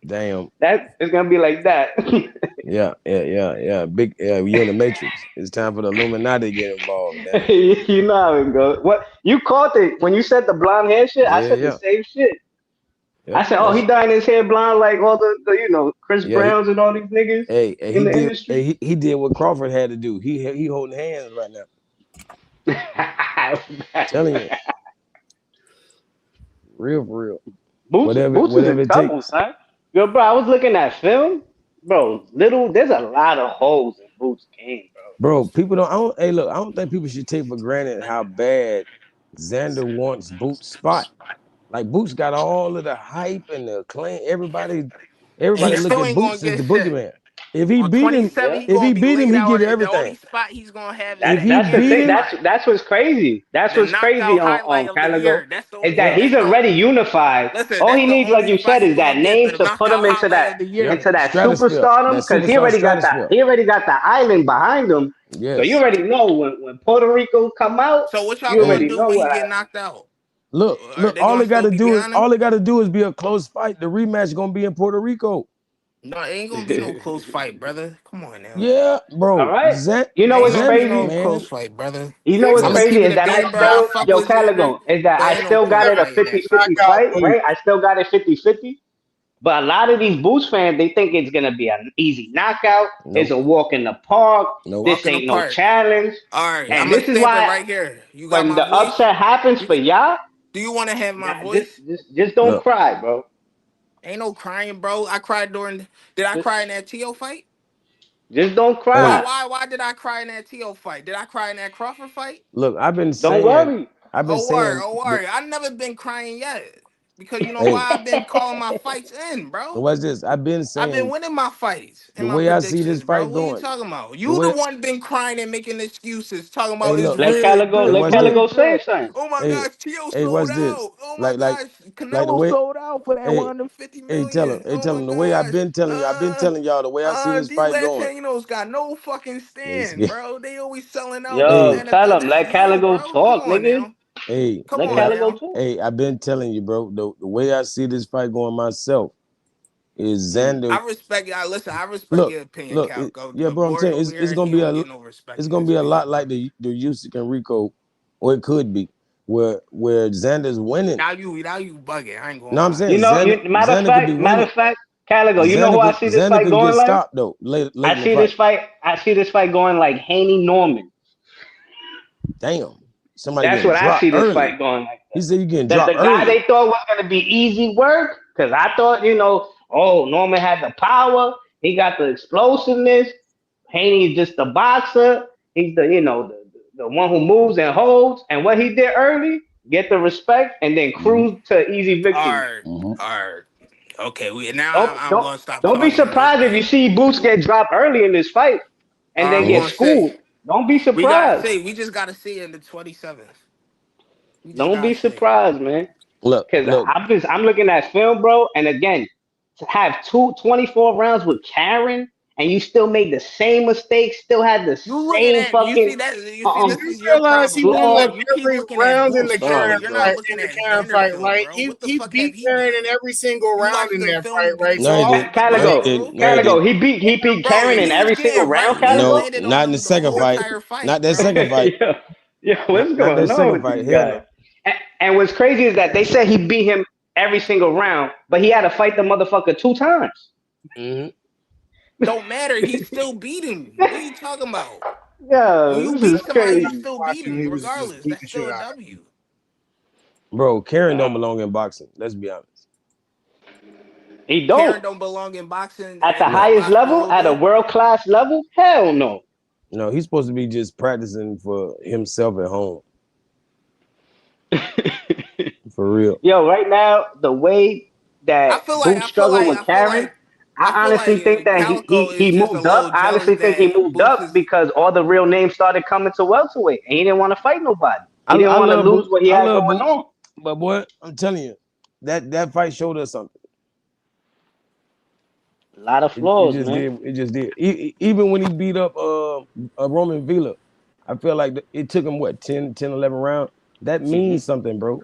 Damn. That is gonna be like that. Yeah. Big. Yeah. You in the Matrix. It's time for the Illuminati to get involved. Damn it. You know how it goes. What you called it when you said the blonde hair shit? I Yeah. said the Yeah. same shit. I Yep. said, oh, he That's. dying his hair blonde like all the Chris Yeah. Browns and all these niggas Hey, in he the did. industry. Hey, he did what Crawford had to do. He holding hands right now. Telling you, real for real. Boots is Whatever in it trouble, takes. son. Yo, bro, I was looking at film, bro. There's a lot of holes in Boots' game, bro. Bro, people don't. I don't. Hey, look. I don't think people should take for granted how bad Xander wants Boots' spot. Like Boots got all of the hype and the acclaim. He Everybody look still at ain't gonna Boots as get the shit. boogeyman. If he On beat him, 27, Yeah. he if he gonna be beat him, laid he out. get The only everything. spot he's gonna have is If that he That's the beat thing. Benavidez him, fight, That's what's crazy. That's the what's crazy knockout on highlight of the Caligo year. That's the is only. that yeah, he's That's the already unified. listen. All That's he the needs, like only you fight said, he is gonna that get. name The to put him knockout highlight of the year. yep, into that stratosphere, superstardom that because superstar stratosphere. he already got that island behind him. So you Yes. already know when Puerto Rico come out, So what y'all you gonna Hey, already do know when he what get happened. knocked out? Are look. they gonna still be behind him? All they gotta do is be a close fight. The rematch gonna be in Puerto Rico. No, it ain't gonna be no close fight, brother. Come on now. Yeah, All bro. right. You know Ain't what's gonna be Xander, no crazy? close man. fight, brother. You know what's I'm Look, gonna keep crazy it is a that I bean, bro. I still, fuck yo, with Xander, Caligo, is that but I ain't no still close got it a fight in that shit. 50-50 Knockout fight, Boots. right? I still got it 50-50. But a lot of these Boots fans, they think it's gonna be an easy knockout. It's nope, a walk in the park. nope. This Walk in the ain't no park. challenge. All right, I'm And gonna this is stamp it why right here. You got when my the voice. upset happens You for y'all, do you want to have my that- just voice? just just don't Look, cry, bro. Ain't no crying, bro. I cried during. Did I Just cry in that Tio fight? just don't Why? cry. hey, Why? Why did I cry in that Tio fight? Did I cry in that Crawford fight? look. Don't worry. Oh, worry. Saying, Oh, worry. I never been crying yet because you know hey, why? I've been calling my fights in, bro. what's this? I've been I've been saying winning my fights and the my way I see predictions, this bro. fight What are you going. talking about? The You the way, one been crying and making excuses, talking hey, about it's look, rigged, hey, Let what's this? Caligo say rigged. something. Oh my Hey, gosh, Tio hey, sold what's this? out. Oh my Like, like, gosh, like the Canelo way. sold out for that Hey, 150 hey, million. Oh tell my him the way gosh. I've been telling y'all the way I see this These fight going. Latinos got no fucking It's stand, good. bro. They always selling out and Yo, Hey, standing tell at him. the Let hill, Caligo bro. Come talk, on nigga. now. hey, Come Let on hey, Caligo now. talk. hey, I've been telling you, bro. The way I see this fight going myself is Mm. Xander. I respect y'all. Listen, I respect Look, your opinion, Cal. yeah, bro. I'm Bori telling you, over it's here, gonna he be don't get no respect it's in gonna this be a field, lot bro. like the Usyk and Rico, or it could be where Xander's winning. Now you bugging. I ain't gonna No, I'm lie. saying Xander could be Matter winning. of fact, Caligo, you know who I see this Xander fight could get going like? stopped though late in the fight. I see this fight going like Haney Norman. Damn, somebody That's getting what I dropped see this early. fight going like He said you getting that. dropped The guy early. they thought was gonna be easy work, because I thought, oh, Norman had the power, he got the explosiveness. Haney's just the boxer. He's the one who moves and holds. And what he did early, get the respect and then Hmm. cruise to easy All victory. right, Hmm. all right. Okay, now Don't I'm don't gonna stop don't be calling him this surprised if you man. see Boots get dropped early in this fight and All then I'm get gonna say, schooled. Don't be we gotta surprised. see. We just gotta see in the 27th. We just Don't be gotta see. surprised, man. Cause Look. I'm looking at film, bro, and again, to have 24 rounds with Karen and you still made the same mistakes, still had the You looking same at you see fucking that you see Did this you is your realize he problem, won flaws. like Loki. You keep every looking at round in Boots the Oh Fight. Karen You're god. not fight? looking at Vanderbilt, Right? bro. He What the he fuck have beat he Karen done? in every single You round watched in the that film? fight, Did right? he So No, he land all didn't. that No, he punches, Caligo, didn't. bro? No, he didn't. He beat Bro, Karen in he's every single getting round, right. He Caligo. No, landed on not in the him the second whole fight. entire fight, Not that bro. second fight. Yo, yo, what's Not going that on second with fight. these Hell guys? no. And what's crazy is that they said he beat him every single round, but he had to fight the motherfucker 2 times. Hmm. Don't matter. He still beat him. What are you talking about? When Yo, you this beat is somebody, you crazy. still beat watching, them, he was just regardless. beating That's the still shit a out of him. W. Bro, Karen don't Wow. belong in boxing. Let's be honest. He don't. Karen don't belong in boxing At the in this No, highest boxing level, at a movement. world class level, hell no. no, he's supposed to be just practicing for himself at home. For real. Yo, right now, the way I that feel like Boots I feel struggled like with I feel Karen, like I I feel honestly think like that Calico he is just a moved up. little I honestly jealous think he that moved Boots up is. because all the real names started coming to welterweight, and he didn't want to fight nobody. He didn't I want to love lose Boots. what he I had love going Boots. on. But boy, I'm telling you, that fight showed us something. A lot of It flaws, just man. did. It just did. Even when he beat up Roman Villa, I feel like it took him what 10, 11 rounds. That Hmm. means something, bro.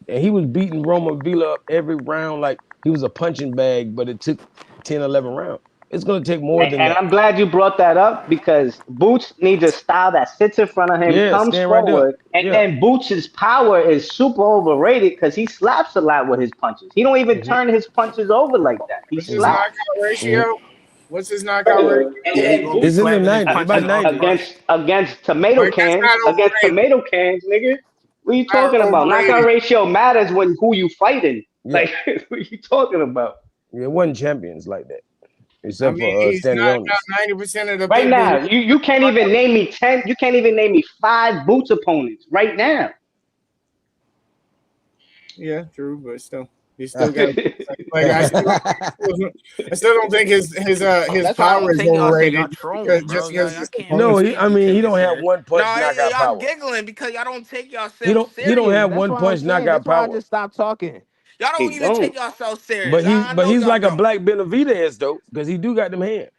And he was beating Roman Villa up every round like he was a punching bag, but it took 10, 11 rounds. It's gonna take more than And that. I'm glad you brought that up because Boots needs a style that sits in front of him, Yeah, comes stand right there. forward, and Yeah. then Boots' power is super overrated because he slaps a lot with his punches. He don't even Hmm. turn his punches over like that. He What's his Hmm. slaps. knockout Hmm. ratio? What's his knockout ratio? Yeah, he And gonna be It's Boots in the slapping his 90s, about punches off, 90. bro. against tomato Like that's cans, not overrated. nigga. What are you Not talking about? Knockout overrated. ratio matters when who you fighting. Yeah. Like what are you talking about? It wasn't champions like that, I except mean, for he's knocked Stanionis. out 90% of the Right people. now, you can't even name me 10. You can't even name me 5 Boots opponents right now. Yeah, true, but still, he still got like I still don't think his That's why I power don't is take y'all serious. Y'all overrated trolling, because bro. just because Y'all his can't No, opponents. really he. take I these mean, he kids don't have serious. one No, punch knockout y'all power. giggling because y'all don't take He yourself don't. He don't serious. have That's one what I'm punch saying. knockout That's why I power. just stopped talking. Y'all don't He even take don't. yourself serious. I But know he's y'all like a don't. black Benavidez though, because he do got them hands.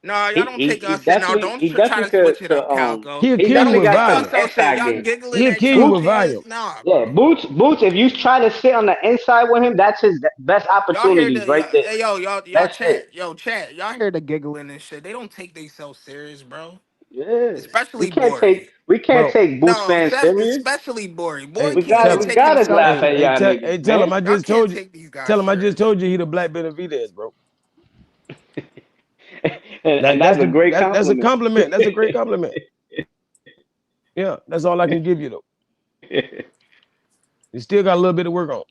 No, y'all don't take He y'all serious. No, definitely don't he try definitely to switch it could up, Calco. He'll he kill Y'all you definitely don't with got take some volume. yourself serious. inside Y'all game. giggling He'll at kill you y'all with Boots, volume. chance. Nah, yeah, bro. Boots. If you try to sit on the inside with him, that's his best Y'all hear opportunities the right there. hey, y'all That's it. chat. Yo, chat. Y'all hear the giggling and shit. They don't take themselves serious, bro. Yeah, Especially Bori. we can't Bro, take Boots No, fans serious. especially Bori. Boy hey, We can't tell even got him. we take gotta himself. laugh at y'all Hey, niggas, tell him man. I Y'all just can't told you. take these guys Tell him I just serious. told you he the black Benavidez, bro. And that's a great That's a compliment. compliment. That's a great compliment. Yeah, that's all I can give you though. You still got a little bit to work on.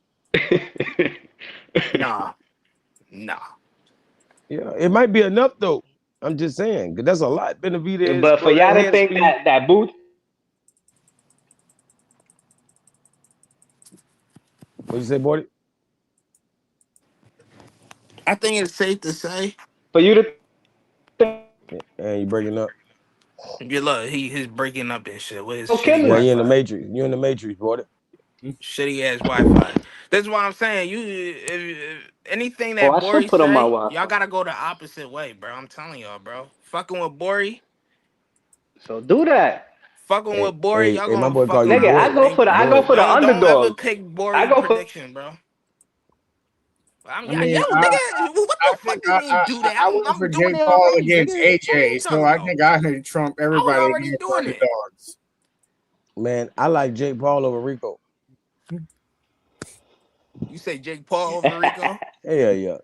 Nah, nah. Yeah, it might be enough though. I'm just saying, 'cause that's a lot. Benavidez, But for bro, that y'all to head think speed. that Boots What you say, boy? I think it's safe to say. for you to think And you breaking up. Yeah, look, he's breaking up and shit with his shitty Yeah, Achilles. you in the Wi-Fi. matrix. You in the matrix, boy. Shitty ass Wi-Fi. That's why I'm saying if anything Oh, that I Bori should put on my say, y'all Wi-Fi. gotta go the opposite way, bro. I'm telling y'all, bro. Fucking with Bori, So do that. fucking Hey, with Bori, hey, y'all hey, my gonna boy fuck call you Nigga, boy. around. Thank you. I go Boy. for the Don't ever underdog. pick I Bori go for prediction, bro. I Yo, mean, nigga, what I the think fuck you mean do that? I went for I'm doing Jake it Paul already, against nigga. What are you AJ, so talking I about? think I had trump I was everybody already against doing it. underdogs. Man, I like Jake Paul over Rico. You say Jake Paul over Rico? Hell yeah.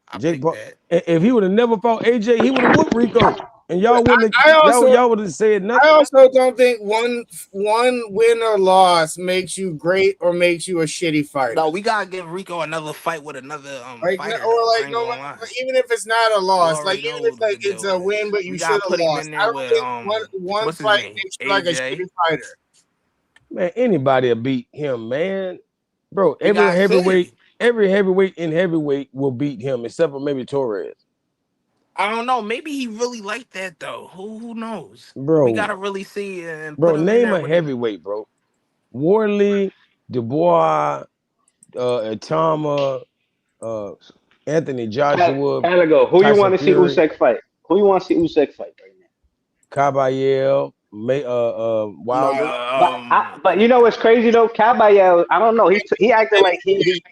I Jake picked Paul. that. If he would have never fought AJ, he would have whooped Rico. And But y'all wouldn't I have, also y'all would have said I nothing. also don't think one win or loss makes you great or makes you a shitty fighter. No, we gotta give Rico another fight with another Like fighter or though. I like ain't no, gonna lie. even if it's not a We loss, like already even know if what like the it's deal a is. win but you We should gotta have put him lost. in I there don't with think one what's his fight name? makes you like a AJ. shitty fighter. Man, anybody will beat him, man. Bro, We gotta see. every heavyweight in heavyweight will beat him, except for maybe Torres. I don't know. Maybe he really like that though. Who knows? We Bro, gotta really see and put bro, him in name there a with the. heavyweight, bro. Warley, Dubois, Atama, Anthony Joshua, Gotta go. Who you Tyson want to see Fury, Usyk fight? Who you want to see Usyk fight right now? Caballero, Wilder. But you know what's crazy though? Caballero, I don't know. He acted like he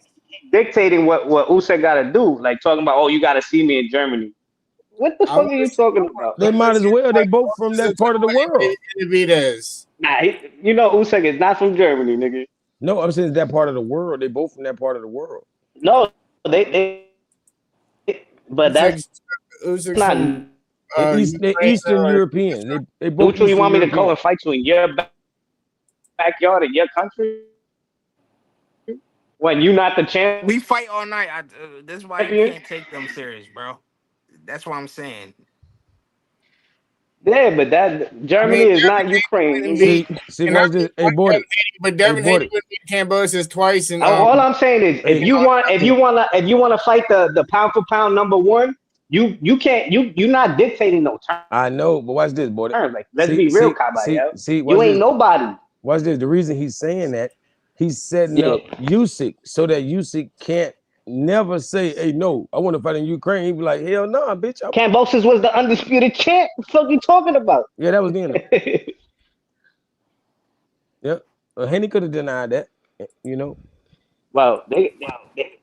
dictating what Usyk got to do. Like talking about, oh, you got to see me in Germany. What the I fuck want are to you see. talking about? They I want might to as see well. They like both from that part of the world. Benavidez. Nah, you know Usyk is not from Germany, nigga. No, I'm saying that part of the world. They both from that part of the world. No, but that's Usyk's not from They Ukraine. Eastern European. They both neutral. You Eastern want me to go European. and fight you in your backyard in your country when you're not the We fight all night. That's why you champion? can't take them serious, bro. That's what I'm saying. Yeah, but that I Germany mean, is Devin not Haney Ukraine, wouldn't nigga. beat, See, and I watch mean, this. Hey, Bordy. but Hey, Devin Haney Bordy. would beat Cambosis twice, and All I'm saying is, if Hey, you wanna fight the pound for pound number one, you can't you're not dictating no I know, but watch this, Bordy. terms. Like, let's be real, Caballero. Watch You ain't this. nobody. Watch this. The reason he's saying that, he's setting Yeah. up Usyk so that Usyk can't never say, "Hey, no, I want to fight in Ukraine." He'd be like, "Hell no, nah, bitch." Cambosis was the undisputed champ. What the fuck you talking about? Yeah, that was then. Yep. Haney could have denied that. You know. Well, they're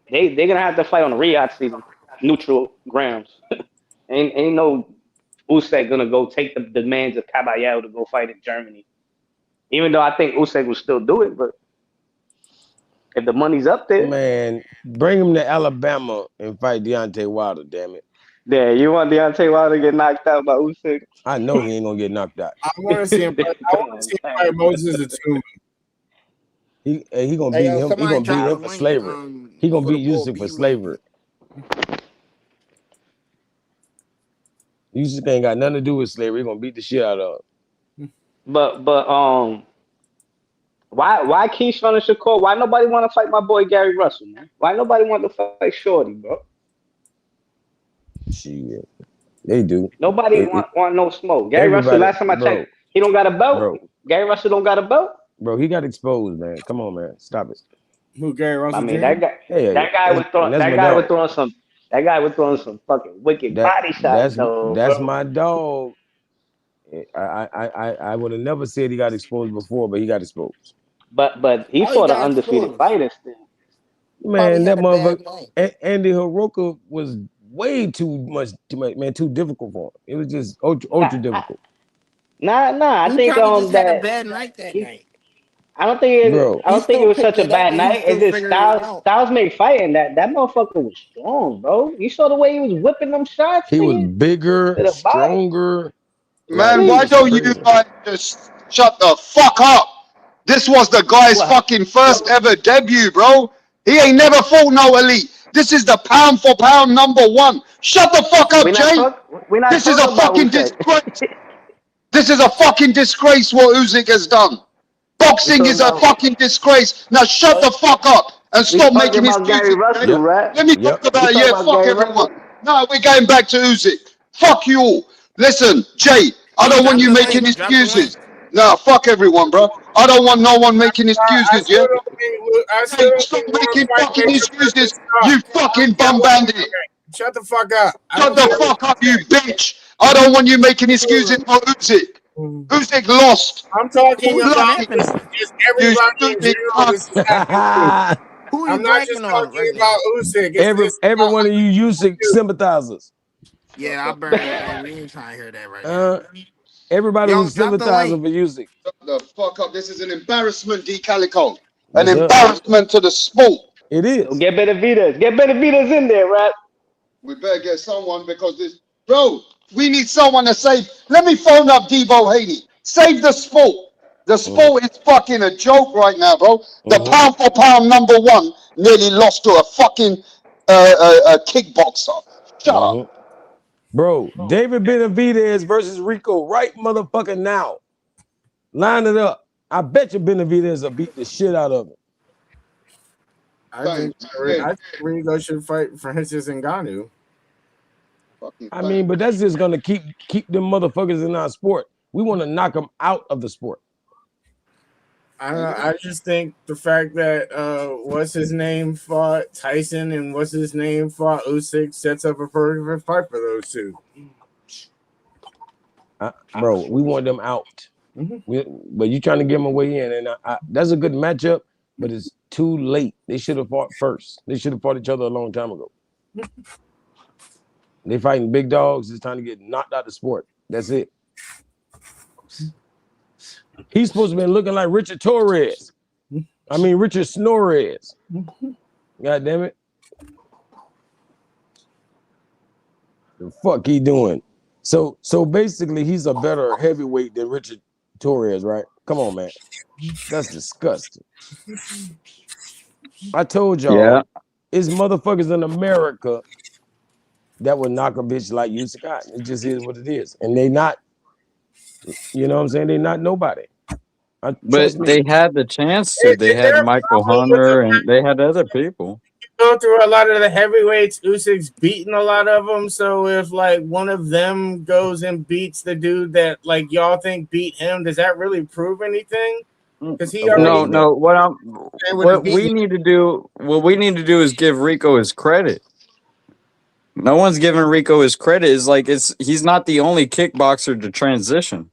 gonna have to fight on the Riyadh season, neutral grounds. ain't no Usyk gonna go take the demands of Caballero to go fight in Germany. Even though I think Usyk will still do it, but if the money's up there, Man, bring him to Alabama and fight Deontay Wilder. Damn it. yeah, you want Deontay Wilder to get knocked out by Usyk? I know he ain't gonna get knocked out. I want to see him. I want to see him fight Moses Atuma. He gonna Hey, beat him. He somebody gonna beat drop the him for link slavery. He gonna for the beat Bull Usyk for B slavery. Usyk ain't got nothing to do with slavery. He gonna beat the shit out of him. But why Keyshawn and Shakur? Why nobody want to fight my boy Gary Russell, man? Why nobody want to fight Shorty, bro? Shit, they do. Nobody want no smoke. Gary Russell, Everybody, last time I bro, checked, he don't got a belt. bro, Gary Russell don't got a belt. bro. He got exposed, man. Come on, man. Stop it. Who, Gary Russell I mean, Jr.? that guy, Hey, that guy was throwing, that's that my guy was dog. throwing some, that guy was throwing some fucking wicked body shots, though, That's bro. my dog. I would have never said he got exposed before, but he got exposed. But he Oh, he fought an got undefeated exposed. fighter still. Probably Man, that had a bad motherfucker night. Andy Hirooka was way too much, man, too difficult for him. It was just ultra difficult. Nah. I He think probably just had a that bad night that he, night. Bro, He I don't think still it was picked such a it up bad and he night. It's still just figured it out. Styles made fighting. That motherfucker was strong, bro. You saw the way he was whipping them shots, he was nigga, bigger, to the body. stronger. Man, Like, why Please. it's don't you crazy. like just shut the fuck up? This was the guy's What? fucking first ever debut, bro. He ain't never fought no elite. This is the pound for pound number one. Shut the fuck up, Jay. We're not This is a talking about fucking Usyk. disgrace. This is a fucking disgrace what Usyk has done. we Boxing talking is a about fucking disgrace. Now shut the fuck up and we stop talking making about Gary excuses, Jay. Russell, Yep, right? Let me yep. talk We about it. talking Yeah, about fuck Gary everyone. Russell. No, we're going back to Usyk. Fuck you all. Listen, Jay, I Hey, don't want drop you the making link. Drop the link. excuses. No, fuck everyone, bro. I don't want no one making I excuses, still yeah? don't think. I still Jay, don't stop think one making fight fucking makes a person excuses, stop. you I don't fucking care bum what. bandit. Okay, shut the fuck up. I Shut don't the care what fuck up, you you bitch. I don't want you making excuses say. for Usyk. Usyk lost. I'm talking Who you about snapping just, on? just You everybody in stupid general. cunt. This is happening too. Who you I'm not just bragging on talking right about now? Usyk. It's Every about one of you Usyk you. sympathizers. Yeah, I burn. Hey, we ain't trying to hear that right now. Uh, everybody Yo, was drop the sympathizing link. for Usyk. Shut the fuck up. This is an embarrassment, D. Calico. An Yes, sir. embarrassment to the sport. It So is. get Benavidez. Get Benavidez in there, right? We better get someone because this, bro, we need someone to save. Let me phone up Debo Haney. Save the sport. The sport is fucking a joke right now, bro. The pound for pound number one nearly lost to a fucking kickboxer. Shut up. Bro, David Benavidez versus Rico right motherfucking now. Line it up. I bet you Benavidez will beat the shit out of him. I think Rico should fight Francis Ngannou. I mean, but that's just gonna keep them motherfuckers in our sport. We want to knock them out of the sport. I don't know. I just think the fact that what's his name fought Tyson and what's his name fought Usyk sets up a perfect fight for those two. Bro, we want them out. But you trying to get them away in, and that's a good matchup, but it's too late. They should have fought first. They should have fought each other a long time ago. They fighting big dogs. It's time to get knocked out of the sport. That's it. He's supposed to be looking like Richard Torres. I mean, Richard Snorres. God damn it. The fuck he doing? So basically, he's a better heavyweight than Richard Torres, right? Come on, man. That's disgusting. I told y'all, it's motherfuckers in America that would knock a bitch like Usyk out. It just is what it is. And they not, you know what I'm saying? They not nobody. But they had the chance to. They had Michael Hunter and they had other people. Go through a lot of the heavyweights. Usyk's beaten a lot of them. So if like one of them goes and beats the dude that like y'all think beat him, does that really prove anything? Because he already no. What we need to do is give Rico his credit. No one's giving Rico his credit. He's not the only kickboxer to transition.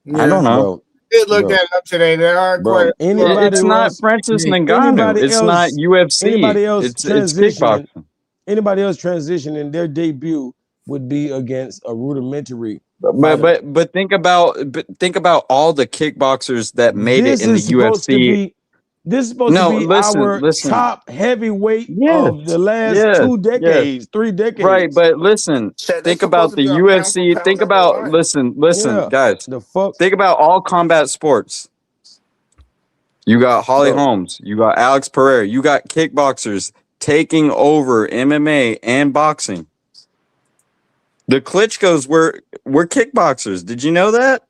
Yeah. I don't know. Bro, did look that up today. There are quite. It's not Francis Ngannou. It's not UFC. Anybody else it's kickboxing. Anybody else transitioning, their debut would be against a rudimentary. But think about all the kickboxers that made it in the UFC. This is supposed to be our top heavyweight of the last 2 decades, 3 decades. Right, but listen, think about the UFC. Think about listen, guys. The fuck? Think about all combat sports. You got Holly Holmes, you got Alex Pereira, you got kickboxers taking over MMA and boxing. The Klitschko's were kickboxers. Did you know that?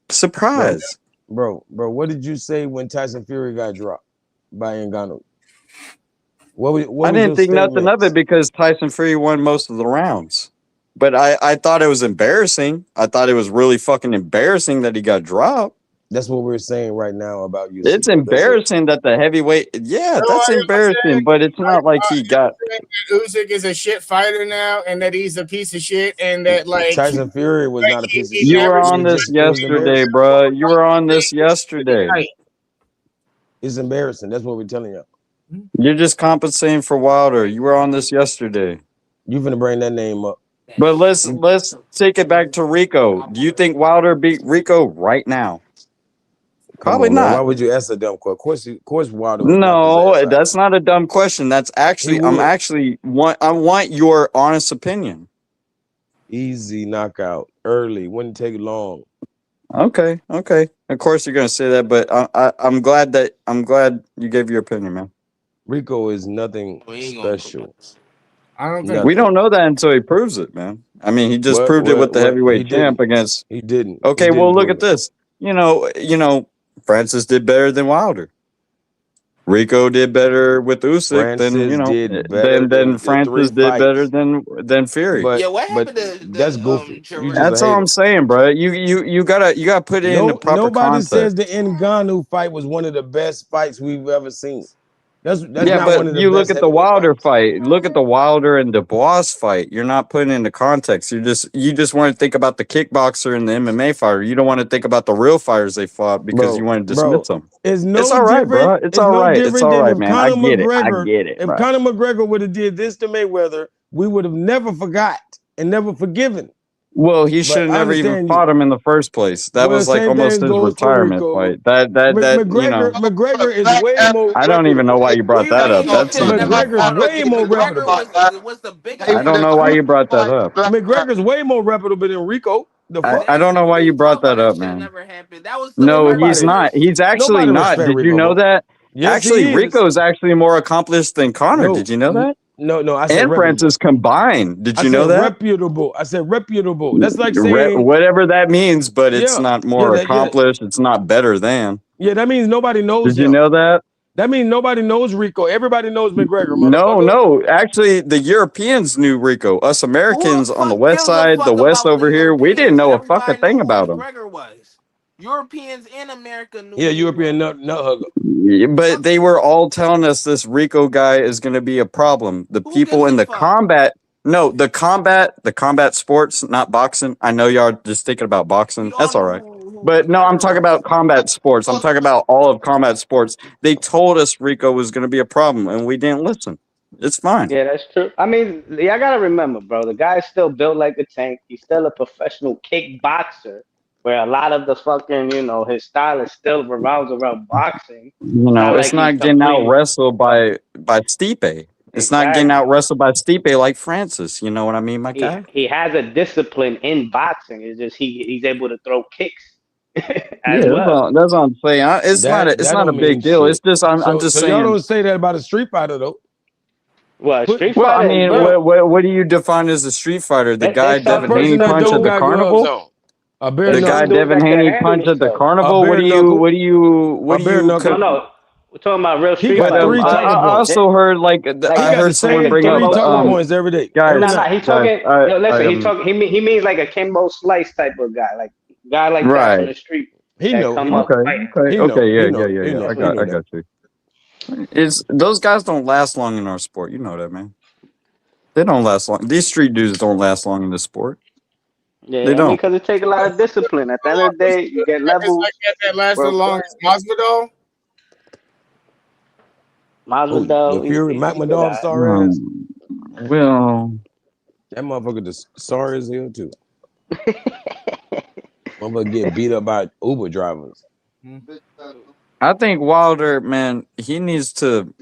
Surprise. Bro, what did you say when Tyson Fury got dropped by Ngannou? I didn't think nothing of it because Tyson Fury won most of the rounds. But I thought it was embarrassing. I thought it was really fucking embarrassing that he got dropped. That's what we're saying right now about you. It's embarrassing that the heavyweight. Yeah, that's embarrassing, but it's not like he got. Usyk is a shit fighter now, and that he's a piece of shit, and that like Tyson Fury was not a piece of shit. You were on this yesterday, bro. You were on this yesterday. It's embarrassing. That's what we're telling you. You're just compensating for Wilder. You were on this yesterday. You're gonna bring that name up. But let's take it back to Rico. Do you think Wilder beat Rico right now? Probably not. Why would you ask a dumb question? Of course, Wilder. No, that's not a dumb question. That's actually, I want your honest opinion. Easy knockout, early, wouldn't take long. Okay. Of course you're gonna say that, but I'm glad you gave your opinion, man. Rico is nothing special. I don't think we don't know that until he proves it, man. I mean, he just proved it with the heavyweight champ against. He didn't. Okay, well, look at this. You know. Francis did better than Wilder. Rico did better with Usyk than Francis did better than Fury. What happened to that's goofy. That's all I'm saying, bro. You gotta put it in the proper context. Nobody says the Ngannou fight was one of the best fights we've ever seen. That's yeah, not but one of the you best look at the Wilder fight. Look at the Wilder and Dubois fight. You're not putting it into context. You just want to think about the kickboxer and the MMA fighter. You don't want to think about the real fighters they fought because you want to dismiss them. It's all right, bro. It's all right. It's all right, man. I get it. If Conor McGregor would have did this to Mayweather, we would have never forgot and never forgiven. Well, he should have never even fought him in the first place. That was like almost his retirement fight. McGregor is way more. I don't even know why you brought that up. That's McGregor's way more reputable. I don't know why you brought that up. McGregor's way more reputable than Rico. I don't know why you brought that up, man. No, he's not. He's actually not. Did you know that? Actually, Rico's actually more accomplished than Conor. Did you know that? No, I said and Francis combined. Did you know that? Reputable. I said reputable. That's like saying whatever that means, but it's not more accomplished. It's not better than. Yeah, that means nobody knows. Did you know that? That means nobody knows Rico. Everybody knows McGregor. No. Actually, the Europeans knew Rico. Us Americans on the west side, the west over here, we didn't know a fucking thing about him. Europeans in America knew Yeah, who he European was. nut hugger. Yeah, but they were all telling us this Rico guy is going to be a problem. The Who people gives in a the fuck? combat, no, the combat sports, not boxing. I know y'all are just thinking about boxing. We all That's all know right. who But no, I'm talking everyone about combat sports. I'm talking about all of combat sports. They told us Rico was going to be a problem, and we didn't listen. It's fine. Yeah, that's true. I mean, y'all gotta remember, bro. The guy's still built like a tank. He's still a professional kickboxer, where a lot of the fucking, his style is still revolves around boxing. You It's know, not it's like he's not getting out completely wrestled by Stipe. It's not getting out exactly. wrestled by Stipe like Francis. You know what I mean, my He guy? he has a discipline in boxing. It's just he's able to throw kicks Yeah, as well. that's all I'm saying. It's That not a don't mean big deal. It's shit. just I'm So just y'all saying. don't say that about a Street Fighter though. Well, Put Street Well, I Fighter, mean, bro. what do you define as a street fighter? The They guy sell A Devin they person Haney that sell punch don't at the dudes got gloves carnival? on. A bare The they guy sell knuckle. dudes Devin that can Haney handle punch at the themselves. A carnival? bare knuckle. What A do bare you knuckle. No, we're talking about real He Street got Fighter. three talking I points. also heard Like He I got the heard someone same bring up three Kimbo. talking points every day, every No, guys no, night. he guys talking. Yo, listen, he means like a Kimbo Slice type of guy, like guy like that from right. the street He that know. He come know. up Okay, fighting. okay, He know. okay, He yeah, yeah, know. yeah, He yeah. know. He know I that. got you. It's those guys don't last long in our sport. You know that, man. They don't last long. These street dudes don't last long in this sport. They Yeah, I mean, don't. because it takes a lot of discipline. At the end of the day, you get It's like levels. that lasted World long class. as Masvidal. Oh, the Masvidal, Fury, Mac he good Madov, at. sorry ass. Well, That motherfucker just sorry as hell too. Motherfucker get beat up by Uber drivers. I think Wilder, man, he needs to.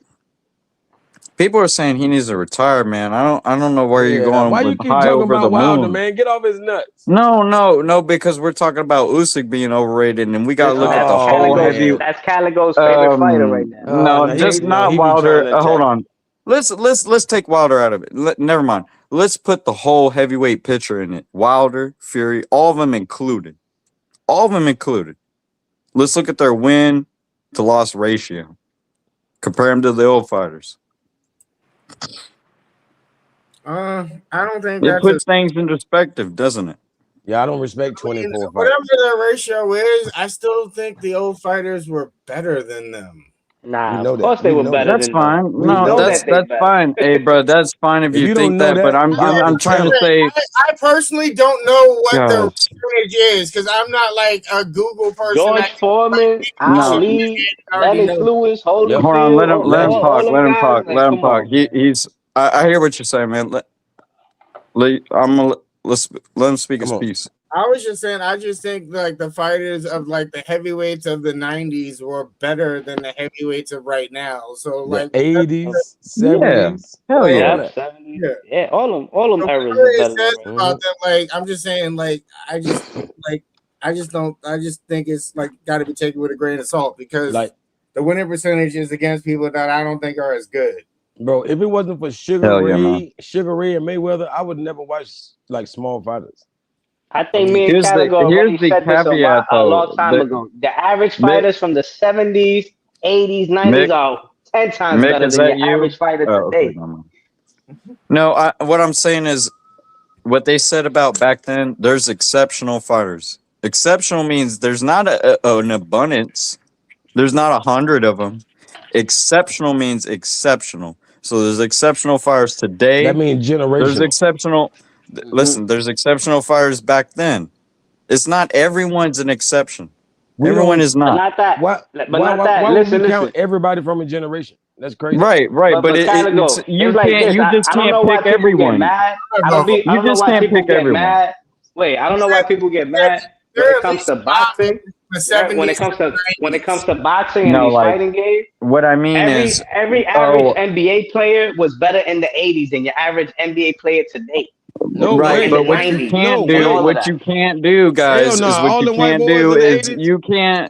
People are saying he needs to retire, man. I don't know where you're Yeah. going Why with you keep high talking over the about Wilder, moon. man? Get off his nuts. No, because we're talking about Usyk being overrated, and we got to Listen, look at that's the whole Oh heavy. man. That's Caligo's favorite fighter right now. Oh No, no, just not he be trying Wilder. to Hold attack me. on. Let's take Wilder out of it. Never mind. Let's put the whole heavyweight picture in it. Wilder, Fury, all of them included. All of them included. Let's look at their win to loss ratio. Compare them to the old fighters. I don't think It that's a. puts things in perspective, doesn't it? Yeah, I don't respect I mean, 24 whatever fighters. the ratio is, I still think the old fighters were better than them. We Nah, of know that. course they We were know better that. That's than them. fine. We We No, know know that. that they that's better. fine. Hey, bro, that's fine if If you you think don't know that. But that, I'm get I'm off the I'm trying to channel. say, I personally don't know what the guys. percentage is because I'm not like a Google person George that can Foreman, No, shit in Ali, my head and already Lennox know. Lewis, Yep. hold on. Holyfield, Let him Legends. all talk. them Let him guys. talk. Like, Let him come talk. on, man. He's. I hear what you're saying, man. I'm gonna let him speak his Come on. piece. I was just saying, I just think like the fighters of like the heavyweights of the 90s were better than the heavyweights of right now. So The like, 80s, Yeah, 70s, hell all yeah. Yep, that. 70s. yeah. Yeah, all them So eras whatever is it better than says right hmm about them, like I'm just saying, like like I just don't, I just think it's like got to be taken with a grain of salt because Like, the winning percentage is against people that I don't think are as good. bro, if it wasn't for Hell yeah, man. Sugar Ray and Mayweather, I would never watch like small fighters. I I think mean, me and Caligo Here's already the said this caveat a long though. time ago. The average Mick, fighters from the 70s, 80s, 90s Mick, are 10 times Mick, better is than that your you? average fighter Oh, okay, today. no, no. No, what I'm saying is what they said about back then. There's exceptional fighters. Exceptional means there's not an abundance. There's not 100 of them. Exceptional means exceptional. So there's exceptional fighters that today. means There's generational. exceptional. Hmm. Listen, there's exceptional fighters back then. It's not everyone's an exception. We Everyone don't. is not. But not that. Why would we Listen, count listen. everybody from a generation? That's crazy. Right. But But Caligo, it's like this. you just I don't can't know why pick people get everyone. mad. I You don't know just why can't people pick get everyone. mad. Wait, I don't know why people get mad when They're it at comes least to boxing. the Right? 70s When it and comes 90s. to boxing and No, these like fighting games, what I mean is, every average oh, NBA player was better in the 80s than your average NBA player today. No right. In the way. But what you 90s No can't and do, way. all of that. Hell guys, no. is what All you them white can't boys do in the is 80s. you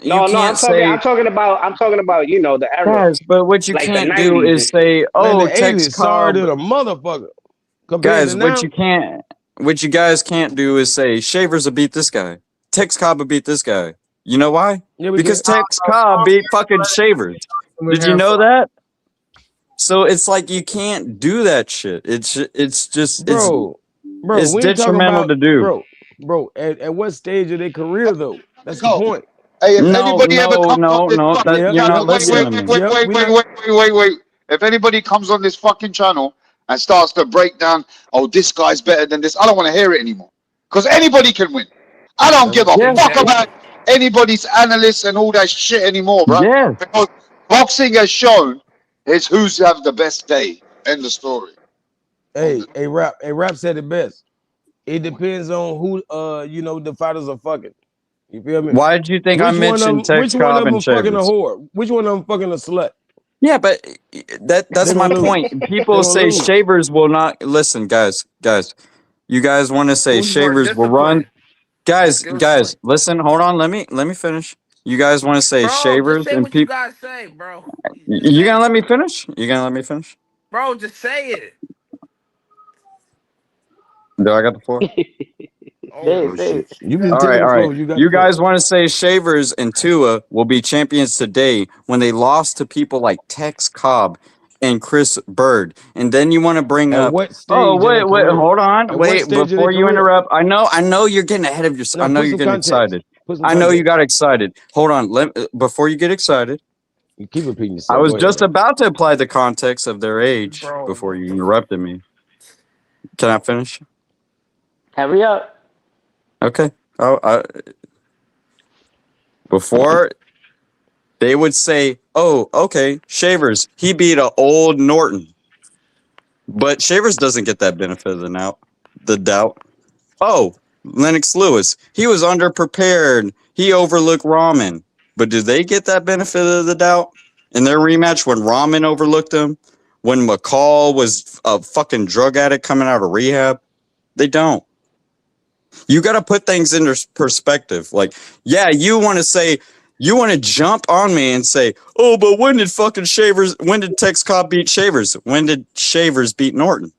No, can't say, I'm talking about the era, guys. But what you like the can't do 90s and is shit. say, Man, oh, the Tex 80s, sorry Cobb. to the motherfucker. Compared to Guys, now, what you guys can't do is say Shavers will beat this guy. Tex Cobb will beat this guy. You know why? yeah, we Because can. Tex Cobb beat fucking Shavers. Would Did you have know fun. that? So it's like you can't do that shit. It's just Bro, it's we ain't talking detrimental about, to do. bro, at what stage of their career, though? That's the point. Hey, if No, anybody ever no, comes on no, this no. fucking That Yep, you're not channel, yep, wait, listening yep, wait, to wait, me. wait, yep. wait, We wait, not. wait, wait, wait, wait. If anybody comes on this fucking channel and starts to break down, oh, this guy's better than this, I don't want to hear it anymore. Because anybody can win. I don't give a Yeah, fuck Exactly. about anybody's analysts and all that shit anymore, bro. yeah. Because boxing has shown is who's have the best day. End of story. Hey, rap said it best. It depends on who the fighters are fucking. You feel me? Why did you think I mentioned Which Tex one Cobb of and them fucking a Shavers? whore? Which one of them fucking a slut? Yeah, but that's They my gonna lose. point. They People gonna say lose. Shavers will not listen, guys. You guys want to say Who's more Shavers will run? disciplined? Guys, Give us a point. listen, hold on. Let me finish. You guys want to say Bro, just Shavers say and what you people? gotta say, bro. Just You say gonna it. let me finish? You gonna let me finish? Bro, just say it. Do I got the floor? Say Over. it, Oh say shit. it. You can All take right, the all right. floor. You got the You floor. guys want to say Shavers and Tua will be champions today when they lost to people like Tex Cobb and Chris Bird, and then you want to bring At up, what oh stage in their career? hold on, At what wait stage of their before you career? interrupt. I know you're getting ahead of yourself. I Now know put you're some getting context. excited. Put some I know you context. got excited. Hold on, before you get excited, You keep repeating I yourself. was Go ahead, just man. about to apply the context of their age Bro, before what you the interrupted me. Can I finish? Hurry up. Okay. Before they would say, "Oh, okay, Shavers, he beat a old Norton," but Shavers doesn't get that benefit of the doubt. Oh, Lennox Lewis, he was underprepared. He overlooked Rahman, but do they get that benefit of the doubt in their rematch when Rahman overlooked him? When McCall was a fucking drug addict coming out of rehab? They don't. You got to put things into perspective. Like, yeah, you want to say, you want to jump on me and say, oh, but when did when did Tex Cobb beat Shavers? When did Shavers beat Norton?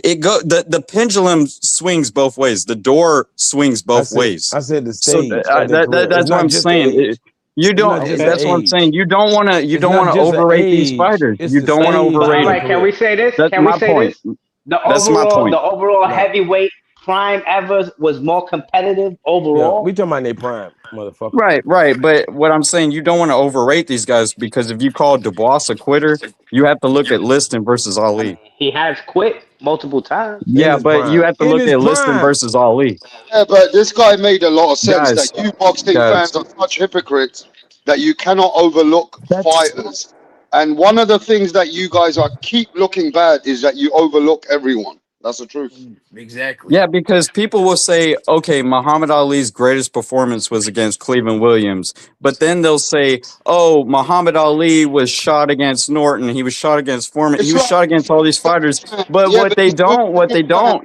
The pendulum swings both ways. The door swings both ways. I said the So stage of their career. It's that's what not I'm just the saying. age. You It's don't. not just the Okay. That's what I'm saying. age. You don't want to. You It's don't not want to just the overrate these age. fighters. It's You the don't want to stage But of all overrate their them. right, can we career. say this? That's Can we my say point. this? The That's my overall, point. the overall No. heavyweight prime ever was more competitive Yeah, we overall. talking about their prime, motherfucker. Right, right. But what I'm saying, you don't want to overrate these guys because if you call Dubois a quitter, you have to look at Liston versus I mean, Ali. he has quit multiple times. In Yeah, his but you prime. have to In look his at Liston prime. versus Ali. Yeah, but this guy made a lot of sense Guys, that you boxing guys, fans are such hypocrites that you cannot overlook that's fighters. And one of the things that you guys are keep looking bad is that you overlook everyone. That's the truth. exactly. yeah, because people will say, okay, Muhammad Ali's greatest performance was against Cleveland Williams, but then they'll say, oh, Muhammad Ali was shot against Norton, he was shot against Foreman, he It's was like shot against all these fighters. But yeah, but the what they Boots Ennis don't, fans,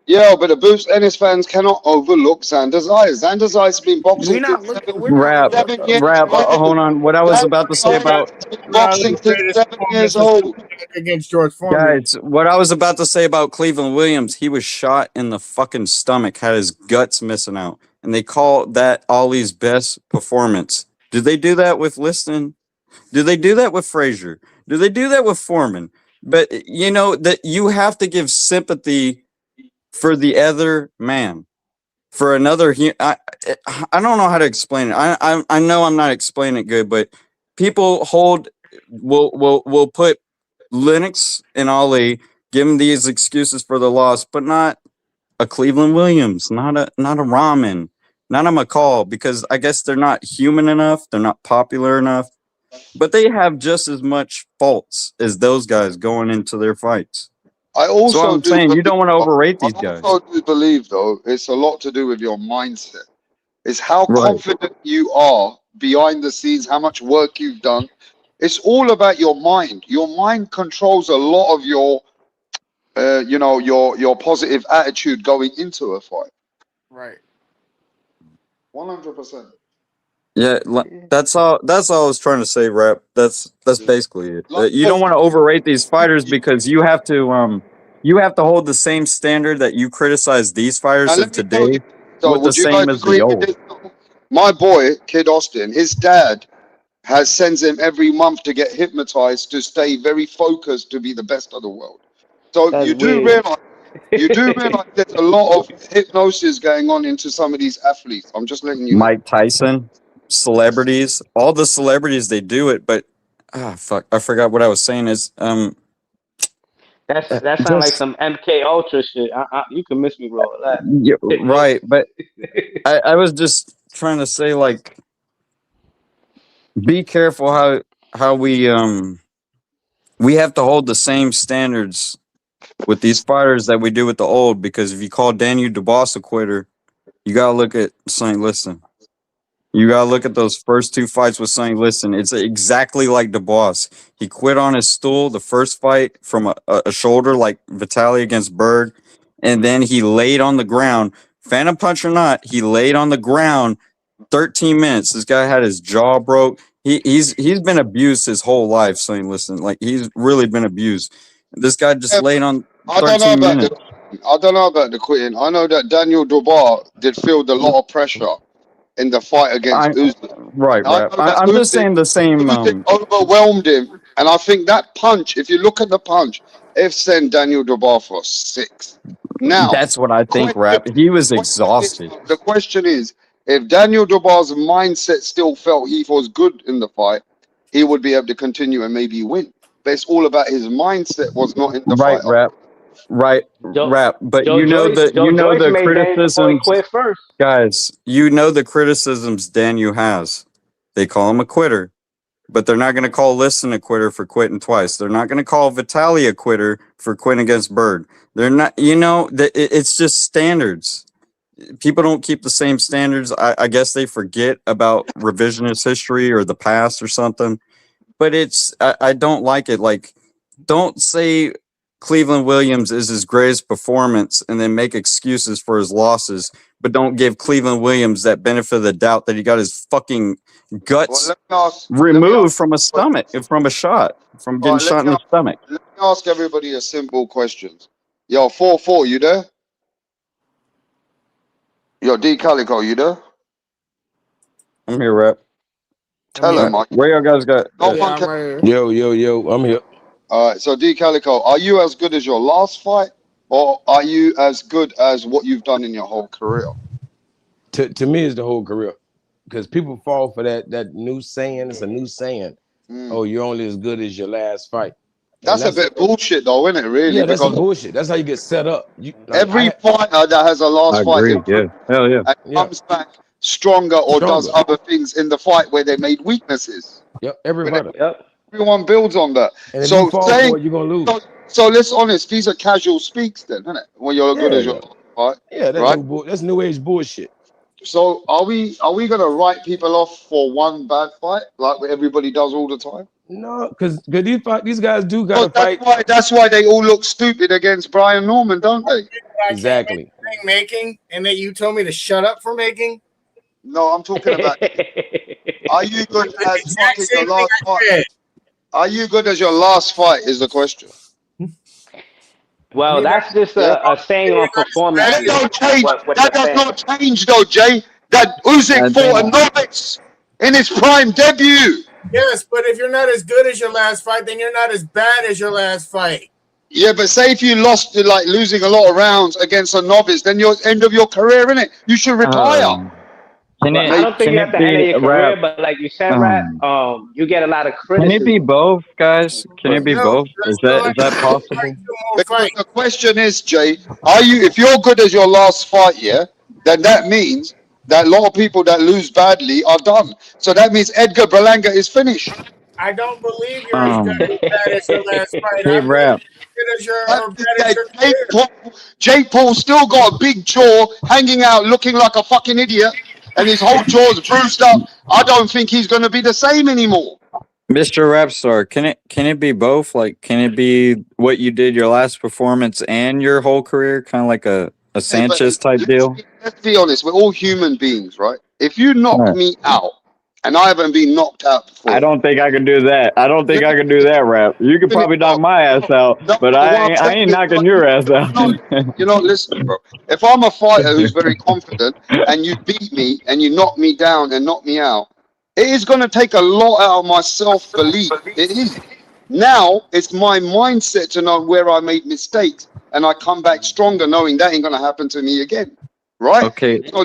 yeah, but the Boots Ennis fans cannot overlook Xander's eyes. Xander's eyes been boxing since We're not Rap, seven overlooking. years rap. old. Hold on. What I was about to say Xander's Yeah, about eyes been boxing Ali's since greatest 7 years performance was old. against George Foreman. guys, what I was about to say about Cleveland Williams, he was shot in the fucking stomach, had his guts missing out, and they call that Ollie's best performance. Do they do that with Liston? Do they do that with Frazier? Do they do that with Foreman? But you know that you have to give sympathy for the other man. For another I don't know how to explain it. I know I'm not explaining it good, but people will put Lennox and Ali, give them these excuses for the loss, but not a Cleveland Williams, not a Rahman, not a McCall, because I guess they're not human enough, they're not popular enough, but they have just as much faults as those guys going into their fights. I So also I'm do saying you believe, don't want to I overrate these guys. also do believe though, it's a lot to do with your mindset. It's how Right. confident you are behind the scenes, how much work you've done. It's all about your mind. Your mind controls a lot of your, your positive attitude going into a fight. Right. 100%. Yeah, that's all I was trying to say, Rap. That's basically it. Like You don't want to overrate these fighters because you have to hold the same standard that you criticize these now fighters of let me tell you. today So with the would you guys same as agree the with old. this? My boy, Kid Austin, his dad has sends him every month to get hypnotized to stay very focused to be the best of the world. So That's weird. you do realize there's a lot of hypnosis going on into some of these athletes. I'm just letting you know. Mike Tyson. celebrities, all the celebrities, they do it, but fuck, I forgot what I was saying. Is That sounds like just some MK Ultra shit. You can miss me, bro. yeah, right, but I was just trying to say, like, be careful how we have to hold the same standards with these fighters that we do with the old, because if you call Daniel Dubois a quitter, you gotta look at St. Listen. You gotta look at those first two fights with St. Listen. It's exactly like Dubois. He quit on his stool the first fight from a shoulder, like Vitaly against Berg, and then he laid on the ground. Phantom punch or not, he laid on the ground 13 minutes. This guy had his jaw broke. He's been abused his whole life. St. Listen, like, he's really been abused. This guy just laid on I don't know 13 about minutes. I don't know about the quitting. I know that Daniel Dubois did feel a lot of pressure in the fight against Usyk. Right. I know that I'm just saying the same. Usyk overwhelmed him, and I think that punch, if you look at the punch, it sent Daniel Dubois for 6. Now, That's what I think, Rap. He was exhausted. the question is, if Daniel Dubois' mindset still felt he was good in the fight, he would be able to continue and maybe win. But it's all about his mindset was not in the Right, fight. Rap. Right, Rap. But Joe you know Joyce the made Daniel Boy criticisms, quit first. guys. You know the criticisms Daniel has. They call him a quitter, but they're not going to call Listen a quitter for quitting twice. They're not going to call Vitaly a quitter for quitting against Bird. They're not. You know, it's just standards. People don't keep the same standards. I guess they forget about revisionist history or the past or something. But I don't like it. Like, don't say Cleveland Williams is his greatest performance and then make excuses for his losses, but don't give Cleveland Williams that benefit of the doubt that he got his fucking guts removed from a stomach, from a shot, from getting shot in the stomach. Let me ask everybody a simple question. Yo, 4-4, you there? Yo, D Calico, you there? I'm here, Rap. Tell him, Mike. Where y'all guys got? Yo, I'm here. All right, so D Calico, are you as good as your last fight, or are you as good as what you've done in your whole career? To me, it's the whole career, because people fall for that new saying. It's a new saying. Oh, you're only as good as your last fight. That's a bit bullshit, though, isn't it? Really? Yeah, that's some bullshit. That's how you get set up. Every fighter that has a last fight Hell yeah. and comes back stronger or does other things in the fight where they made weaknesses. Yep, everybody. Everyone builds on that. And if so you fall saying, for it, you're gonna lose. So let's honest. These are casual speaks, then, isn't it? When you're good as your fight. Yeah, that's new age bullshit. So are we gonna write people off for one bad fight like everybody does all the time? No, because these guys do gotta fight. That's why they all look stupid against Brian Norman, don't they? Exactly. Making, and that you told me to shut up for making. No, I'm talking about. Are you good as fucking your last fight? Are you good as your last fight? Is the question. Well, that's just a saying on performance. That don't change. That does not change, though, Jay. That Usyk fought a novice in his prime debut. Yes, but if you're not as good as your last fight, then you're not as bad as your last fight. Yeah, but say if you lost to, like, losing a lot of rounds against a novice, then you're end of your career, innit? You should retire. I don't think you have to end your career, but like you said, Rat, you get a lot of criticism. Can it be both, guys? Can it be both? Is that possible? Because the question is, Jay, if you're good as your last fight, then that means that a lot of people that lose badly are done. So that means Edgar Berlanga is finished. I don't believe you're as bad as your last fight. Hey, Rap. Jake Paul still got a big jaw hanging out, looking like a fucking idiot, and his whole jaw's bruised up. I don't think he's going to be the same anymore. Mr. Rapstar, can it be both? Like, can it be what you did your last performance and your whole career, kind of like a Sanchez type deal? Let's be honest. We're all human beings, right? If you knock me out, and I haven't been knocked out before, I don't think I can do that. I don't think I can do that, Rap. You could probably knock my ass out, but I ain't knocking your ass out. Listen, bro. If I'm a fighter who's very confident, and you beat me, and you knock me down and knock me out, it is going to take a lot out of my self-belief. It is. Now, it's my mindset to know where I made mistakes, and I come back stronger knowing that ain't going to happen to me again. Right? Okay, So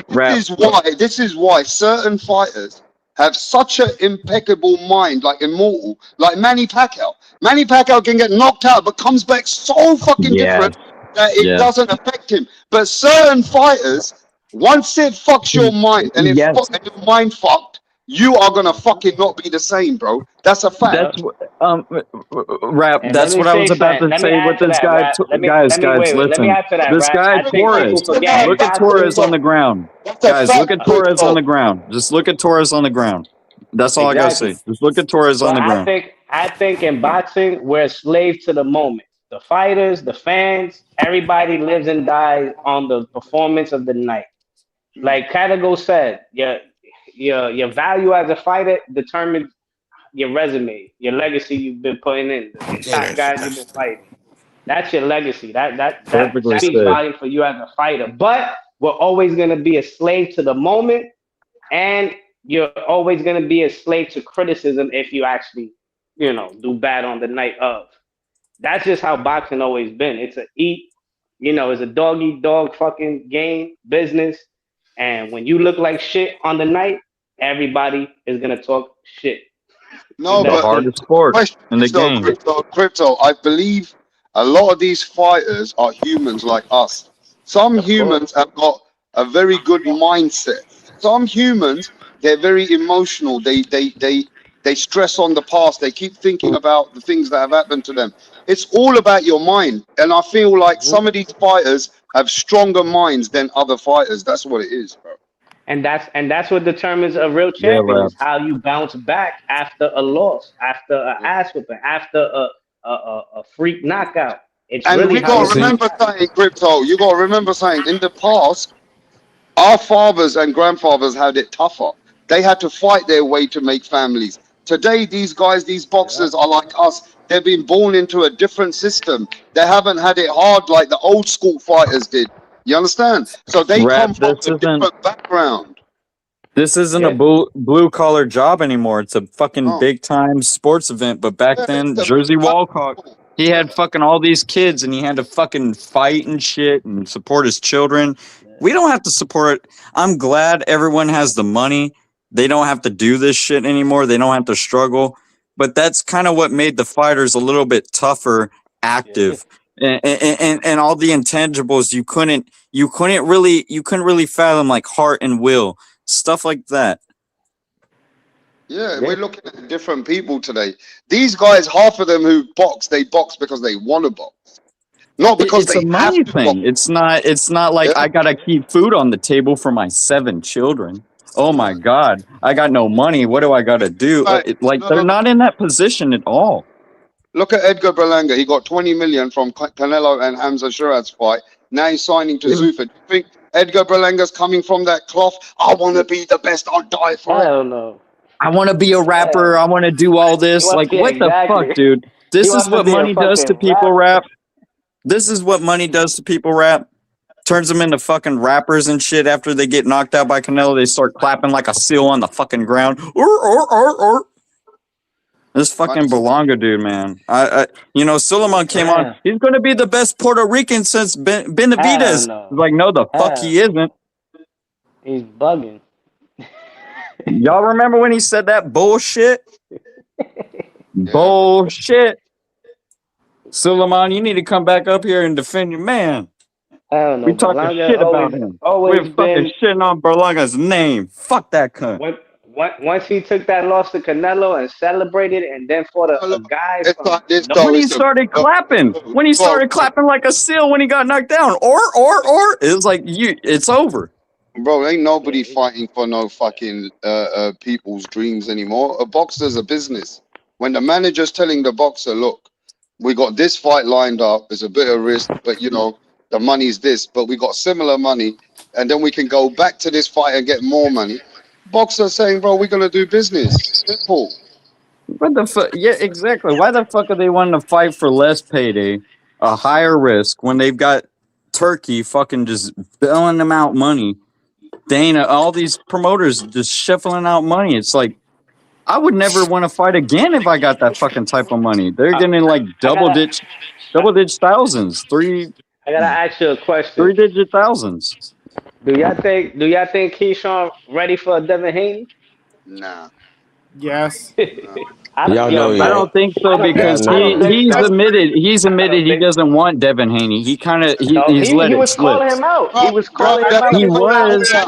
this is why certain fighters have such an impeccable mind, like immortal, like Manny Pacquiao. Manny Pacquiao can get knocked out, but comes back so fucking different that it doesn't affect him. But certain fighters, once it fucks your mind and Yes, and your mind fucked, you are gonna fucking not be the same, bro. That's a fact. that's rap. And let That's me what I say was about something. to Let me say add with to this that, guy. Rap. Guys, Wait, wait. Let me listen. add to that, This Rap. guy I think people Torres. forget in Look at boxing. Torres on the ground. That's a Guys, look at fact, Torres on crypto. the ground. Just look at Torres on the ground. That's all I gotta Exactly. say. Just look at Torres on But the ground. I think in boxing we're a slave to the moment. The fighters, the fans, everybody lives and dies on the performance of the night. Like Cadigo said, your value as a fighter determines your resume, your legacy you've been putting in, the It top is. guys you've been fighting. That's your legacy. That Perfectly speaks said. volume for you as a fighter. But we're always gonna be a slave to the moment, and you're always gonna be a slave to criticism if you actually, do bad on the night of. That's just how boxing always been. It's a it's a dog eat dog fucking game business. And when you look like shit on the night, everybody is gonna talk shit. No, The That's but just hardest sport question in the is though, game. crypto. I believe a lot of these fighters are humans like us. Some of course. humans have got a very good mindset. Some humans, they're very emotional. They stress on the past. They keep thinking about the things that have happened to them. It's all about your mind. And I feel like Mhm. some of these fighters have stronger minds than other fighters. That's what it is, bro. And that's what determines a real Yeah, champion rap. is how you bounce back after a loss, after an ass whooping, after a freak knockout. It's And really we how got you to See, bounce remember back. saying, crypto, you got to remember saying in the past, our fathers and grandfathers had it tougher. They had to fight their way to make families. Today, these guys, these Yeah. boxers are like us. They've been born into a different system. They haven't had it hard like the old school fighters did. You understand? So they rap. come from a different background. This isn't a Yeah. blue collar job anymore. It's a fucking Oh, big time sports event. But back yeah, it's then, a Jersey big Walcott, he had fucking all these kids, and he had to fucking fight and shit and support his children. We don't have to support. I'm glad everyone has the money. They don't have to do this shit anymore. They don't have to struggle. But that's kind of what made the fighters a little bit tougher, Yeah. active, and all the intangibles you couldn't really fathom, like heart and will, stuff like that. yeah, Yeah. we're looking at different people today. These guys, half of them who box, they box because they want to box, not because It's a they have money to box. thing. It's not like Yeah. I gotta keep food on the table for my 7 children. Oh my God, I got no money. What do I gotta do? Like, Like they're no, not in that position at all. look at Edgar Berlanga. He got 20 million from Canelo and Hamza Shiraz's fight. Now he's signing to Zuffa. Do you think Edgar Berlanga's coming from that cloth? I want to be the best. I'll die for it. Hell no. I want to be a rapper. Hell I want to do all He this. wants, Like, yeah, what the fuck, exactly. dude? He This is wants to what be a money does to fucking people, rapper. rap. This is what money does to people, rap. Turns them into fucking rappers and shit. After they get knocked out by Canelo, they start clapping like a seal on the fucking ground. Or. This fucking Belonga dude, man. Suleiman came on. Hell, He's going to be the best Puerto Rican since hell Benavidez. no. Like, no, the fuck Hell, he isn't. he's bugging. Y'all remember when he said that bullshit? Yeah. Bullshit. Suleiman, you need to come back up here and defend your man. Hell We no. talking Belanga shit about him. We're always fucking been shitting on Berlanga's name. Fuck that cunt. once he took that loss to Canelo and celebrated, and then fought a Look, guy it's from like this When though. he nowhere. It's a started clapping, when he started clapping like a seal when he got knocked down, or, it was like it's over. bro. Ain't Yeah, nobody fighting for no fucking people's dreams anymore. A boxer's a business. When the manager's telling the boxer, look, we got this fight lined up. It's a bit of risk, but the money's this. But we got similar money, and then we can go back to this fight and get more money. Boxer saying, bro, we're gonna do business. Simple. What the fuck? Yeah, exactly. Why the fuck are they wanting to fight for less payday, a higher risk, when they've got Turkey fucking just billing them out money? Dana, all these promoters just shuffling out money. It's like, I would never want to fight again if I got that fucking type of money. They're I, getting like I gotta double digit thousands, three I gotta ask you a question. 3 digit thousands. Do y'all think Keyshawn ready for a Devin Haney? Nah. Yes. Y'all know I don't think so because Y'all know he he's so. admitted I don't he think so. doesn't want Devin Haney. He kind of No, he's let he it was slip. calling him out. Bro, He was bro, calling him that out He since the Keyshawn last was fight.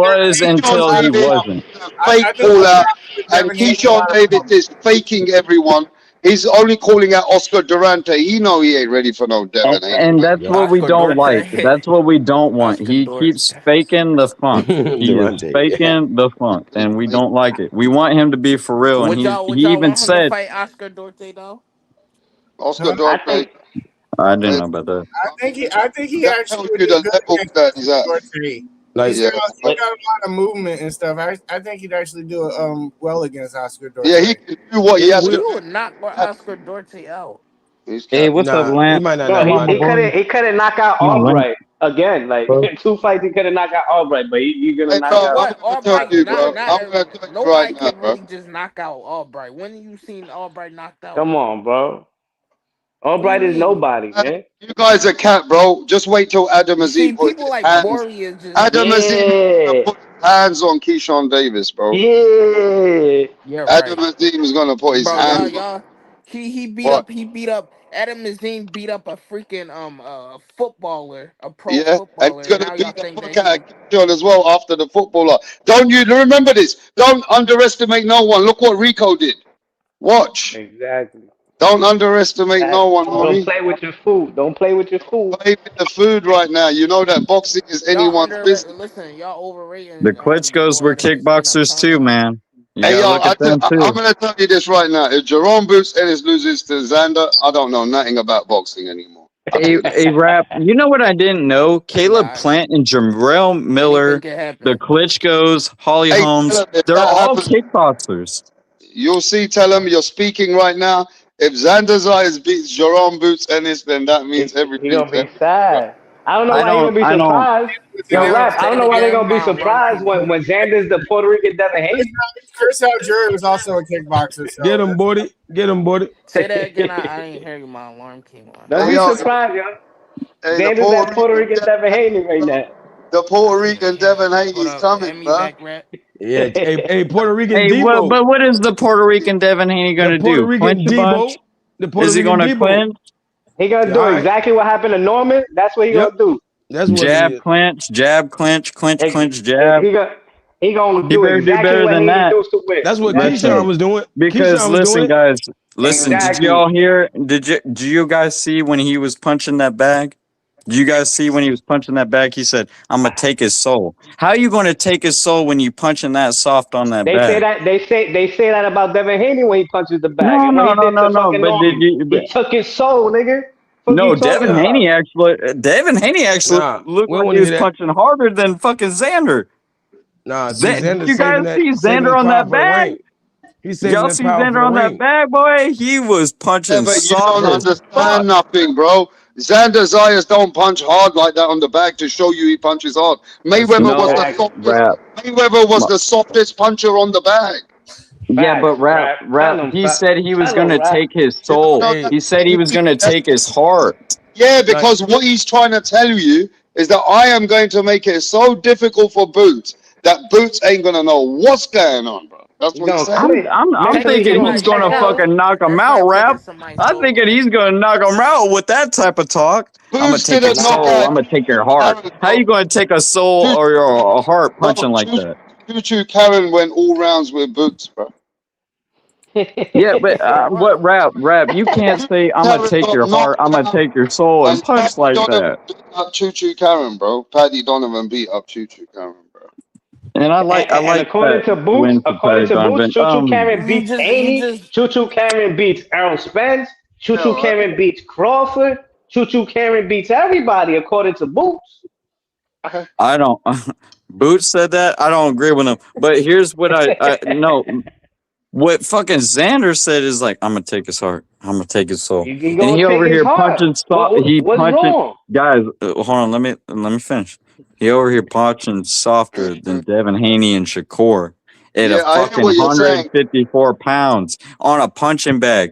Davis, until Keyshawn he Davis wasn't. is a fake I think call he's out, happy with and Devin Haney Keyshawn out of Davis him. is faking everyone. He's only calling out Oscar Durante. He know he ain't ready for no Devin Haney, And man. that's what we Oscar don't like. Duarte. That's what we don't want. Oscar He Duarte. keeps faking the funk. He is Durante. faking the funk, He's and we faking. don't like it. We want him to be for real. And Would he y'all even want him to said, fight Oscar Duarte though? Oscar Huh? I Duarte, think I didn't know about that. I think he that actually tells would you do the good level against that he's at. Dorsey. Like, Yeah, He's got a lot of movement and stuff. I think he'd actually do well against Oscar yeah, he Dorsey. can do what he he has to He will. do. would knock Oscar Duarte out. He's Hey, capping. what's up, Nah, he Lance? might not bro, knock him Come on, out. my he boy. couldn't knock out Come on, Lance. Albright again. Like Bro. 2 fights, he couldn't knock out Albright, but he's gonna Hey, knock bro, out I'm But gonna tell Albright, you, Oscar. bro. I'm gonna tell you right nobody now, can bro. really just knock out Albright. When have you seen Albright knocked out? Come on, bro. What do you Albright is mean? nobody, man. You guys are cat, bro. Just wait till Adam You see, Azim puts people his like hands. Bori is just Adam Azim is gonna Yeah, put his hands on Keyshawn Davis, bro. yeah. yeah, Adam right, Azim is gonna put his bro. hands on what? He beat up Adam Nazim beat up a freaking footballer, a pro Yeah, and he's footballer, and gonna now y'all beat the think that fuck out he of Keyshawn as well after the footballer. Don't you remember this? Don't underestimate no one. Look what Rico did. Watch. Exactly. Don't underestimate no one, Don't homie. play with your food. Don't play with your food. Play with the food right now. You know that boxing is anyone's business. listen, y'all The overrating Klitschko's Joe were Adam Nazim. I'm kickboxers telling too, y'all. man. You Hey gotta yo, look at them I'm too. gonna tell you this right now. If Jerome Boots Ennis loses to Xander, I don't know nothing about boxing anymore. I'll tell you that. A rap. You know what I didn't know? Caleb Yeah, Plant and Jarrell anything Miller, can the happen. Klitschko's, Holly Hey, tell Holmes. him if They're that all happens, kickboxers. you'll see. Tell him you're speaking right now. If Xander Zayas beats Jerome Boots Ennis, then that means He everything's gonna be everything, bro. sad. I don't know I why he gonna be I don't. surprised. Listen, Yo, Yo, rap. I say don't it know why they again. gonna be My alarm surprised came on. when Xander's the Puerto Rican Devin Haney. Chris Algieri was also a kickboxer, Get so him, buddy. Get him, buddy. Say that again. I didn't hear you. My alarm came on. Don't Hey be yo, surprised, yo. hey, Xander's that Puerto Rican Devin Haney right now. The I Puerto can't Rican hear you. Devin Hold Haney's up. coming, Hand me bro. back, rap. Yeah. Hey, Puerto Rican Hey, Debo. what is the Puerto Rican Devin Haney The gonna Puerto do? Clinch Rican a bunch? Debo. The Puerto Is he Rican gonna Debo. clinch? He gonna Yeah, do all right. exactly what happened to Norman. That's what he Yep. gonna do. That's what it Jab, is. clinch, jab, clinch, clinch, clinch, jab. He gonna He do better do exactly better what than Haney that. does to win. That's what That's Keyshawn it. was doing. Because Keyshawn was doing listen, it. guys, listen. Did Exactly. y'all hear? Do you guys see when he was punching that bag? Do you guys see when he was punching that bag? He said, "I'm gonna take his soul." How you gonna take his soul when you punching that soft on that They say bag? that they say that about Devin Haney when he punches the bag, No, and when no, he no, did no, to no. fucking But did Norman, you? he took his soul, nigga. What you No, talking about? Devin Haney actually Nah, looked we don't like want he to was hear that. punching harder than fucking Xander. Nah, see, Did Xander's you guys see saving Xander the on power that for the bag? ring. He's saving Y'all that see power for Xander the on that ring. bag, boy? He was Yeah, punching but you soft don't as fuck. understand nothing, bro. Xander Zayas don't punch hard like that on the back to show you he punches hard. That's Mayweather was No, the Facts, softest. rap. Mayweather was the softest puncher on the bag. Yeah, facts, but rap, rap. rap. Tell him, He said he was tell him, gonna rap. take his You don't soul. know Hey, that. He said he was gonna take his heart. Yeah, nah, because what he's trying to tell you is that I am going to make it so difficult for Boots that Boots ain't gonna know what's going on, bro. That's He what he's gonna saying. quit. I'm Mentally, he thinking gonna he's Somebody's check gonna out. soul. fucking knock him That's out, not rap. taking somebody's I'm soul, thinking man. he's gonna knock him out with that type of talk. I'm gonna Boots take your didn't knock soul. Nah. I'm out gonna take your heart. Karen, How bro. you gonna take a soul Choo or your heart bro, punching like that? Choo Karen went all rounds with Boots, bro. Yeah, but Yeah, what right. rap? You can't say I'm gonna Karen take got your heart. knocked I'm gonna out, take your soul and and punch Paddy like Donovan that. beat up Choo Karen, bro. Paddy Donovan beat up Choo Karen, bro. And I And like that win for Perry Donovan. Choo Choo Karen beats You Haney. just Choo Choo Karen beats Errol Spence. Choo Choo Yeah, Karen beats Crawford. Choo Choo Karen beats everybody according to Boots. right. I don't. Boots said that. I don't agree with him. But here's what I no. What fucking Xander said is like, I'm gonna take his heart. I'm gonna take his soul. You And gonna he take over his here heart. punching he What's punching wrong? guys. Hold on, let me finish. He over here punching softer than Devin Haney and Shakur at a Yeah, I hear fucking what you're saying. 154 pounds on a punching bag.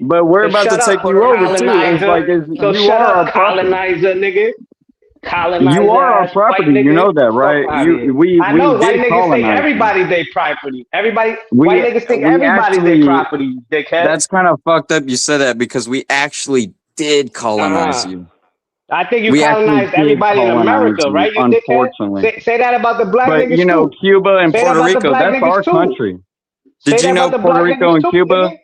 But we're So about to shut take up, you over too. It's colonizer. like So you shut are our up, property. colonizer, nigga. You Colonizer are our ass white property. You nigga. know that, Fuck right? out of here. I We know white did niggas think colonize you. everybody they property. Everybody, white We niggas think we everybody they actually property, you dickhead. that's kind of fucked up. You said that because we actually did colonize you. I think you We actually colonized did everybody in colonize America, you, right, you dickhead? unfortunately. Say that about the black But you niggas know, too. Cuba and Say that Puerto about the Rico, black that's niggas our too. country. Did you know about the Puerto black Rico niggas and too, Cuba? nigga.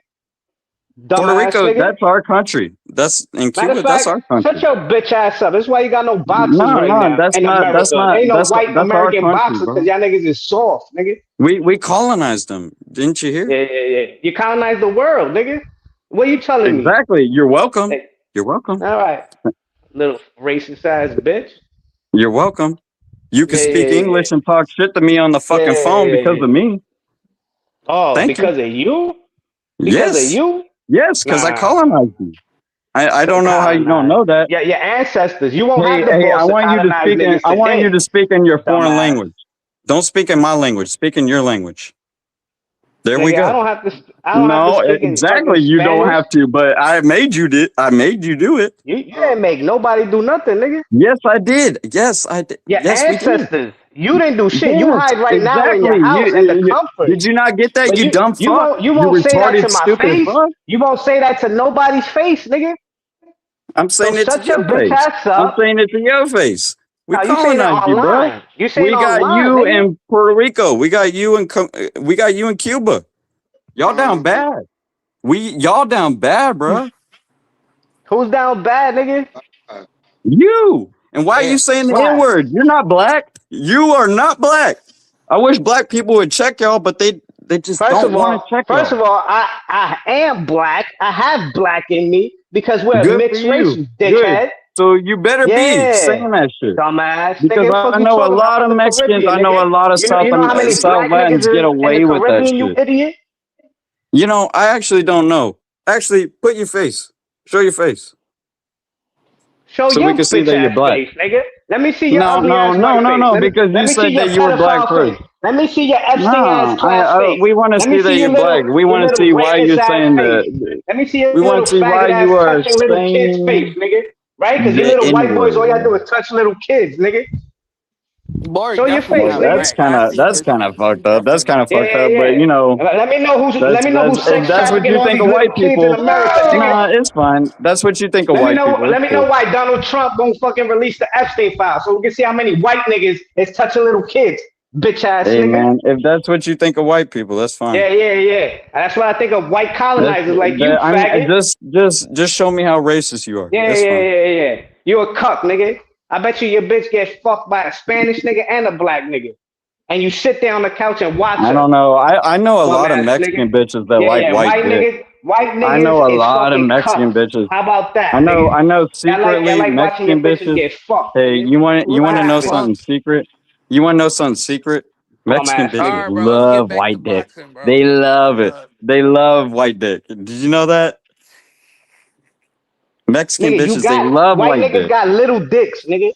Puerto Dumbass Rico, nigga. that's our country. That's in Matter of Cuba, that's fact, our shut country. your bitch ass up. That's why you got no boxers No, right no, now in America. There ain't no white that's our American country, boxers because bro. y'all niggas is soft, nigga. We colonized them. Didn't you hear? Yeah. You colonize the world, nigga. What you telling me? Exactly. You're welcome. Hey, You're welcome. all right, little racist ass bitch. You're welcome. You can speak Yeah. English and talk shit to me on the fucking phone because Yeah. of me. Oh, Thank you. because of you? Because of Yes. you? Yes, because I Nah. colonized you. I don't know how you don't Colonize. know that. Yeah, your ancestors. You won't have the Hey, I balls to want you to colonize speak in niggas today, your foreign dumbass. language. Don't speak in my language. Speak in your language. There we Nigga, go. I don't have to No, speak in fucking exactly. You don't Spanish. have to, but I made you do it. You didn't make nobody do nothing, nigga. Yes, I did. Yes, I did. Your Yes, we did. ancestors. You didn't do shit. You Yes, hide right now in your exactly. house in the comfort. Did you not get that? But You dumb fuck. you You won't say that to retarded, my stupid face. fuck. You won't say that to nobody's face, nigga. I'm So saying it to shut your your bitch face. ass I'm up. saying it to your face. We No, you saying it colonized you, bro. online. You saying We it got online, you nigga. in Puerto Rico. We got you in Cuba. Y'all down bad. Y'all down bad, bro. Who's down bad, nigga? You. And why are you Damn. saying the N Why? word? You're not black. You are not black. I wish black people would check y'all, but they just don't want to check First y'all. of all, I am black. I have black in me because we're Good for mixed race, you. you Good. dickhead. So you better be Yeah. saying that shit. Dumbass. Because Nigga, fuck I you know a talking about lot from of the Mexicans, Caribbean, I know nigga? a lot of You know how many South black Latins niggas get is in the away with that Caribbean, you shit. idiot? You know, I actually don't know. Actually, put your face. Show your face. Show So we your can see bitch that you're ass black. face, nigga. Let me see your No, ugly no, ass no, white no, face. no, because Let you me see said your that you were black pedophile face. first. Let me see your Epstein ass No, class face. we want to Let me see that see you're black. We your want to little see why rapist you're ass saying face. that. Let me see your We want little to see why faggot ass you are touching little kids' face, saying nigga. Right? Because you the little N white boys, all y'all do word. is touch little kids, nigga. Maury Show your definitely face, Well, not nigga. black. I seen that's his kind of face. He fucked up. That's definitely kind not of Yeah, fucked black. up. But yeah. you know, Let me know who's sex that's what trafficking you all think these of little white kids in people. America, nigga. Nah, it's fine. That's what you think of white people. It's Let me know cool. why Donald Trump won't fucking release the Epstein file so we can see how many white niggas is touching little kids, bitch ass Hey nigga. man, if that's what you think of white people, that's fine. Yeah. That's what I think of white colonizers like you, faggot. Just show me how racist you are. That's fine. Yeah. You a cuck, nigga. I bet you your bitch get fucked by a Spanish nigga and a black nigga. And you sit there on the couch and watch I her, don't know. I know a bum lot of ass nigga. Mexican bitches that like Yeah. white dick. White I niggas know a is lot of fucking Mexican cucks. bitches. How about that, I nigga? know Y'all secretly like watching your Mexican bitches bitches. get fucked, Hey, nigga. you What What want to the know happened? something fuck? secret? You want to know something secret? Bum Mexican ass bitches nigga. All right, bro. Let's get love back to white dick. boxing, bro. They love it. Uh, They love white dick. Did you know that? Mexican Nigga, bitches, they love white white niggas dick. got little dicks, nigga.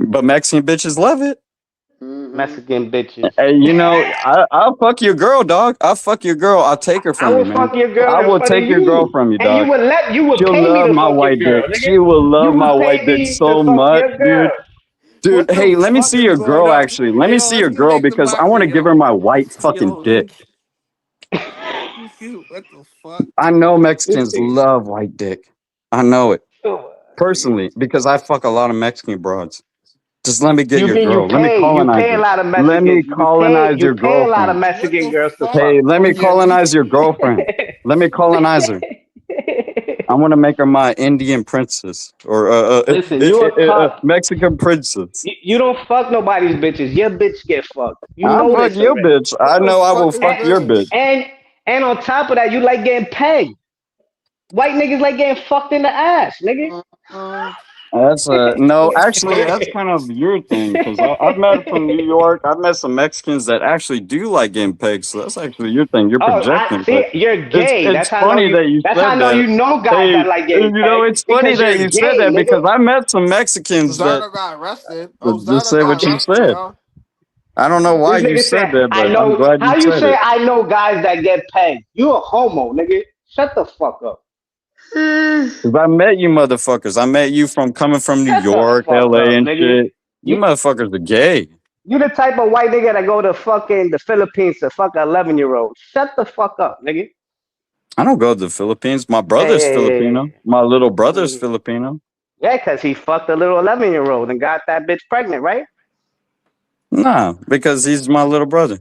But Mexican bitches love it. Mexican bitches. Hey, you know, I'll fuck your girl, dog. I'll fuck your girl. I'll take her I from you, will man. fuck your girl I in will front of take your girl you. from you, And dog. you would She'll pay me love to my fuck your white dick. girl, nigga. She will You love my would white pay dick me to so fuck much, your dude. girl. Dude, what the hey, let me fuck see is your going girl on? actually. Let Hey, me yo, see let's your get girl back to because I want boxing, to give yo. her my white fucking Yo, dick. what the fuck? I know This Mexicans nigga. love white dick. I know it Oh, nigga. personally because I fuck a lot of Mexican broads. Just let me get You your mean girl. Let me you colonize pay a her. lot of Let me Mexicans. colonize You your pay a lot of girlfriend. What Mexican the girls to fuck? fuck. Hey, let me Yeah, colonize your girlfriend. Let me colonize her. I want to make her my Indian princess or Listen, you a cuck. Mexican princess. You don't fuck nobody's bitches. Your bitch get fucked. You I know fuck this your already. bitch. what I the know I will fuck is fuck your bitch. this? And on top of that, you like getting pegged. White niggas like getting fucked in the ass, nigga. That's no, actually, that's kind of your thing because I've met from New York. I've met some Mexicans that actually do like getting pegged. So that's actually your thing. You're Oh, I projecting, see. but You're gay. it's That's how I know funny you. that you That's how I said know that. you know guys Hey, that like getting you know, pegged it's funny because that you're you said gay, that nigga. because I met some Mexicans that Zara got arrested. Oh, just Zara say got what you arrested, said. yo. I don't know why This you nigga said, said that, "I but I'm know." glad you How you said say it. I know guys that get pegged? You a homo, nigga. Shut the fuck up. Because I met you motherfuckers. I met you from coming from New Shut the York, fuck LA, up, and nigga. shit. You You motherfuckers are gay. you the type of white nigga that go to fucking the Philippines to fuck an 11-year-old. Shut the fuck up, nigga. I don't go to the Philippines. My Yeah, brother's yeah, yeah. Filipino. My little brother's Mm. Filipino. Yeah, cause he fucked a little 11-year-old and got that bitch pregnant, right? Nah, because he's my little brother.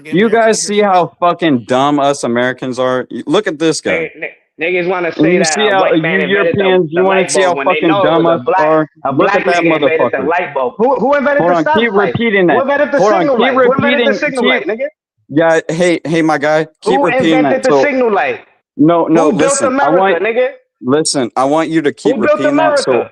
You guys see how fucking dumb us Americans are? Look at this guy. Niggas want to And say you that see a how white you man invented Europeans, the you want to light see how bulb when they fucking know it dumb was us are? a Look black at that nigga invented the motherfucker. light bulb. Who invented Hold the on, keep stoplight? repeating Who that. invented the Hold on, signal keep light? Who invented the repeating. signal light, nigga? Yeah, hey, my guy, keep Who repeating that. invented the So signal light? no, Who built listen. America, nigga? Listen. I want you to keep Who built repeating that. So America?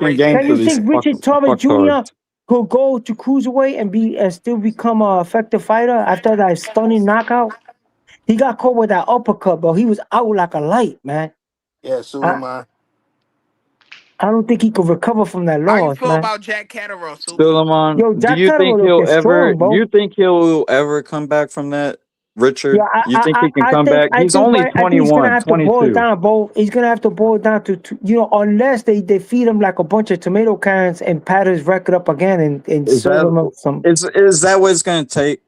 fucking game Can for you these think Richard Torres Jr. fucktards. could go to cruiserweight and still become an effective fighter after that stunning knockout? He got caught with that uppercut, bro. He was out like a light, man. Yeah, I, Suleiman. I don't think he could recover from that How you loss, feel man. about Jack Catterall, Suki? Suleiman, Yo, do Jack you think Catterall look he'll ever? strong, Do bro. you think he'll ever come back from that, Yeah, Richard? You think he can come back? I He's think only right. I think he's gonna 21, have to boil it 22. down, bro. He's gonna have to boil it down to unless they feed him like a bunch of tomato cans and pad his record up again and Is serve him that up some. is that what it's gonna take?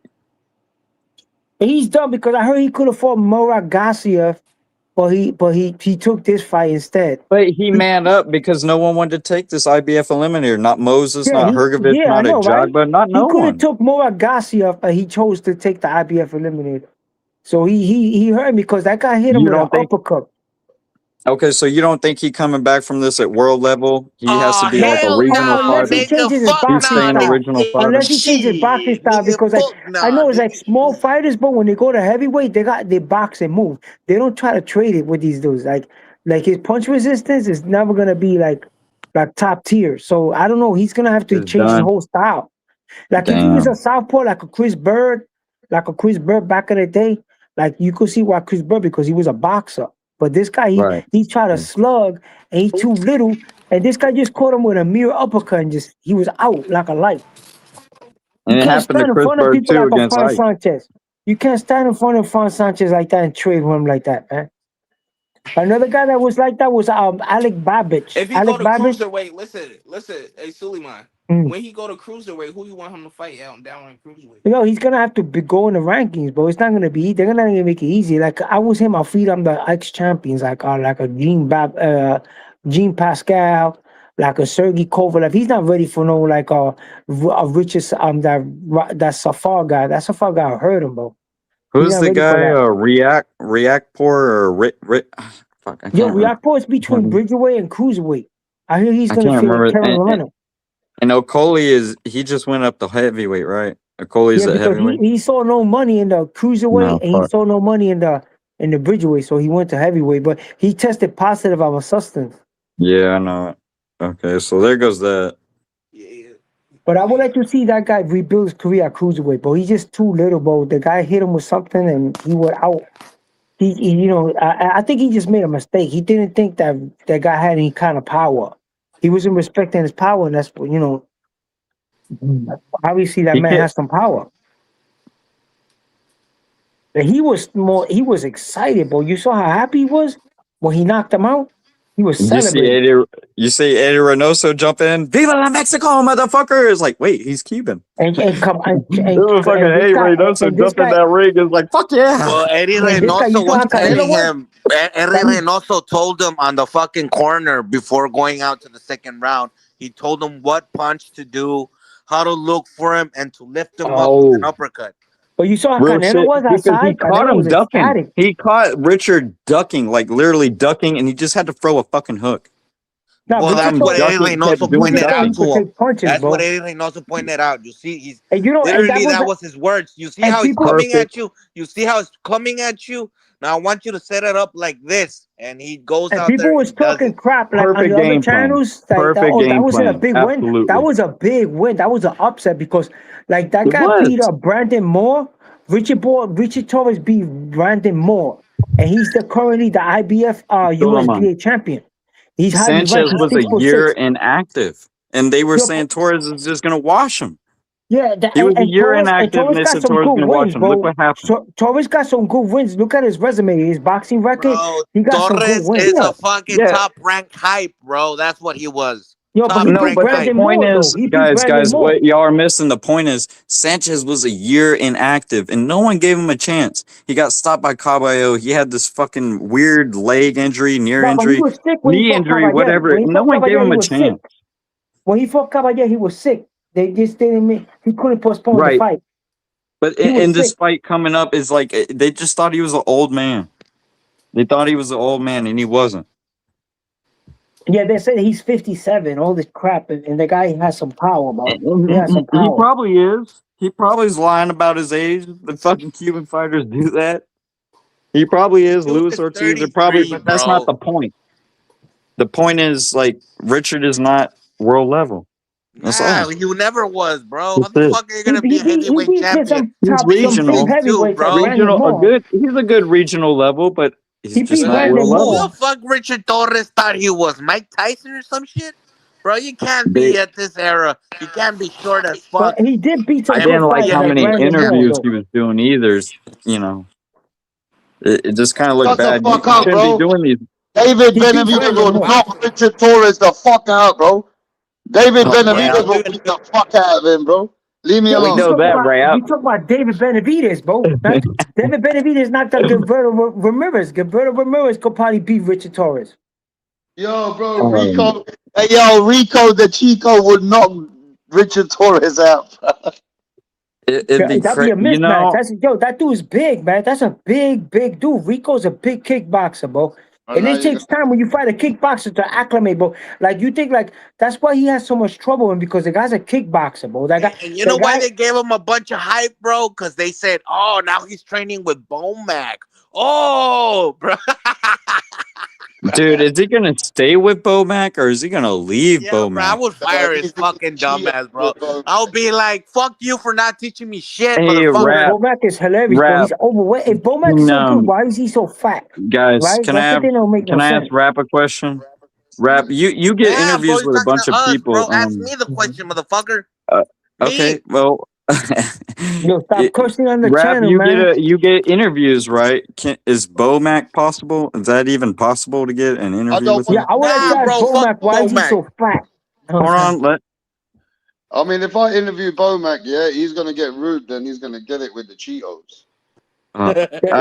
He's done because I heard he could have fought Murat Gassiev, but he took this fight instead. But he manned up because no one wanted to take this IBF eliminator. Not Moses, not Hrgovic, I not know, right? Ajagba, not He no could have one. took Murat Gassiev, but he chose to take the IBF eliminator. So he hurt me because that guy hit him You with an don't think? uppercut. Okay, so you don't think he coming back from this at world level? He has to Oh be like a hell regional nah, Unless he fighter. nigga. changes his Fuck He's boxing nah, staying a style. regional nigga. fighter. Unless he changes his boxing Shit, style, nigga. because like Fuck I nah, know it's like nigga. small fighters, but when they go to heavyweight, they got their boxing move. They don't try to trade it with these dudes. Like his punch resistance is never gonna be like top tier. So I don't know. He's gonna have to It's change his done. whole style. Like if he was a Damn. southpaw, like a Chris Bird back in the day, like you could see why Chris Bird because he was a boxer. But this guy, Right. he tried to slug and he's too little. And this guy just caught him with a mere uppercut and just he was out like a light. You And it can't happened to stand in Chris front of Bird people too like a against Fran Ike. Sanchez. You can't stand in front of Fran Sanchez like that and trade with him like that, man. Another guy that was like that was Alec Babbage. If he go Alec to Babbage. cruiserweight, listen, hey Suleiman. Mm. When he go to cruiserweight, who you want him to fight out down in cruiserweight? You know, he's gonna have to go in the rankings, but it's not gonna be. They're not gonna make it easy. Like I was him, I'll feed him the ex champions, like a Gene Pascal, like a Sergey Kovalev. He's not ready for no like a richest that Safar guy. That Safar guy hurt him, bro. He's Who's not the ready for guy? that. React or fuck, I Yo, can't remember. Riakpo is between Bridgerweight and Cruiserweight. I hear he's I gonna can't fight remember. Carolina. And he just went up the heavyweight, right? Yeah, Okoli's at because heavyweight. he saw no money in the cruiserweight No, and he fuck. saw no money in the bridgeweight, so he went to heavyweight. But he tested positive of a substance. Yeah, I know it. Okay, so there goes that. But I would like to see that guy rebuild his career at cruiserweight, but he's just too little, bro. The guy hit him with something and he went out. I think he just made a mistake. He didn't think that guy had any kind of power. He wasn't respecting his power, and that's what obviously that He man can't. has some power. And he was excited, bro. You saw how happy he was when he knocked him out? He was celebrating. You see Eddie Reynoso jump in. Viva la Mexico, motherfucker! It's like, wait, he's Cuban. And come and Fucking this Eddie guy Reynoso and this jump in guy that ring is like, fuck yeah. Well, Eddie and this guy, you Reynoso saw was how Canelo telling was? him. Eddie Reynoso told him on the fucking corner before going out to the second round. He told him what punch to do, how to look for him, and to lift him up with an uppercut. But you saw how Real Canelo shit, was because he outside? caught Canelo him was ducking. ecstatic. He caught Richard ducking, like literally ducking, and he just had to throw a fucking hook. No, Well, that's what Eddie kept Reynoso doing pointed out he ducking. to could him. take punches, That's bro. what Eddie Reynoso pointed out. You see, he's And and literally that was his words. You see how he's people coming at you. You see how it's coming at you. Now I want you to set it up like this, and he goes and out there people and was he does talking it. crap like on Perfect the other game plan. channels. Perfect that game wasn't a plan. big win. Absolutely. That was a big win. That was an upset because like that It guy was. beat up Brandon Moore. Richard Torres beat Brandon Moore, and he's currently the IBF Suleiman. USBA champion. He's highly Sanchez ranked. He's was a 6'6". year inactive, and they were Yo, saying Torres is just gonna wash him. Yeah, He was a and year Torres inactive, and Torres they got said some Torres was good gonna wash wins, him. Look bro. what happened. So Torres got some good wins. Look at his resume, his boxing record. Bro, He got some good Torres wins. is Yeah. a fucking top rank hype, bro. That's what he was. Yo, but Top he No, beat rank but the hype. Brandon point Moore, though. is, He beat Brandon guys, Moore. what y'all are missing. The point is, Sanchez was a year inactive, and no one gave him a chance. He got stopped by Caballo. He had this fucking weird leg injury, near No, but he injury, was sick when he knee fought injury, Caballero. whatever. When he No fought one gave Caballero, him he a was sick. chance. When he fought Caballero, he was sick. They just didn't he couldn't postpone the Right. fight. But He was in this sick. fight coming up is like they just thought he was an old man. They thought he was an old man, and he wasn't. Yeah, they said he's 57, all this crap, and the guy has some power, bro. He has some He power. probably is. He probably is lying about his age. The fucking Cuban fighters do that. He probably is. Dude Luis is Ortiz are probably, 33, but that's not bro. the point. The point is, like, Richard is not world level. That's Nah, all. he never was, bro. How That's the it. fuck are you gonna be a He heavyweight beat champion? He's some regional. big 62, heavyweights like bro. Brandon Moore. He's a good regional level, but he's He just beat not Man, Brandon world who level. the Moore. fuck Richard Torres thought he was? Mike Tyson or some shit? Bro, you can't They, be at this era. You can't be short as But fuck. he did beat I some I am good didn't gonna like be a fighters how like many heavyweight Brandon Moore, interviews champion. he though. was doing either. You know, it just kind of looked Shut the bad. fuck You up, shouldn't be bro. doing these. David He beat Benavidez Brandon will Moore. knock Richard Torres the fuck out, bro. David Oh, Yeah, Benavidez will beat the fuck out of him, bro. Leave me Yeah, we but alone. know that, right? you talk about David Benavidez, bro. David Benavidez knocked out Gilberto Ramirez. Gilberto Ramirez could probably beat Richard Torres. Yo, bro, Rico. Hey, yo, Rico the Chico would knock Richard Torres out. It'd be That'd be a you mismatch. know, That dude's big, man. That's a big dude. Rico's a big kickboxer, bro. And And now it you takes time when you fight a kickboxer to acclimate, bro. Like you think like that's why he has so much trouble, and because the guy's a kickboxer, bro. And you know why they gave him a bunch of hype, bro? Because they said, "Oh, now he's training with Bomac." Oh, bro. Dude, is he gonna stay with Bomac or is he gonna leave Yeah, bro. I Bomac? would fire his fucking dumbass, bro. I'll be like, "Fuck you for not teaching me shit, Hey, motherfucker." rap, Bomac is hilarious, bro. rap. He's overweight. If Bomac is so good, why is he so fat? Guys, Right? That's the thing that don't make no can I ask sense. Rap a question? Rap, you get Yeah, bro. interviews You're with a talking bunch to of us, people. bro. Ask me the question, motherfucker. Uh, Me. okay, well, Yo, stop cursing on the Rap, channel, man. you get interviews, right? Is Bomac possible? Is that even possible to get an I interview don't with want Yeah, him? I wanted to Nah, ask bro. Fuck Bomac why is he Bomac. so fat? Hold on, I mean, if I interview Bomac, yeah, he's gonna get rude. Then he's gonna get it with the Cheetos.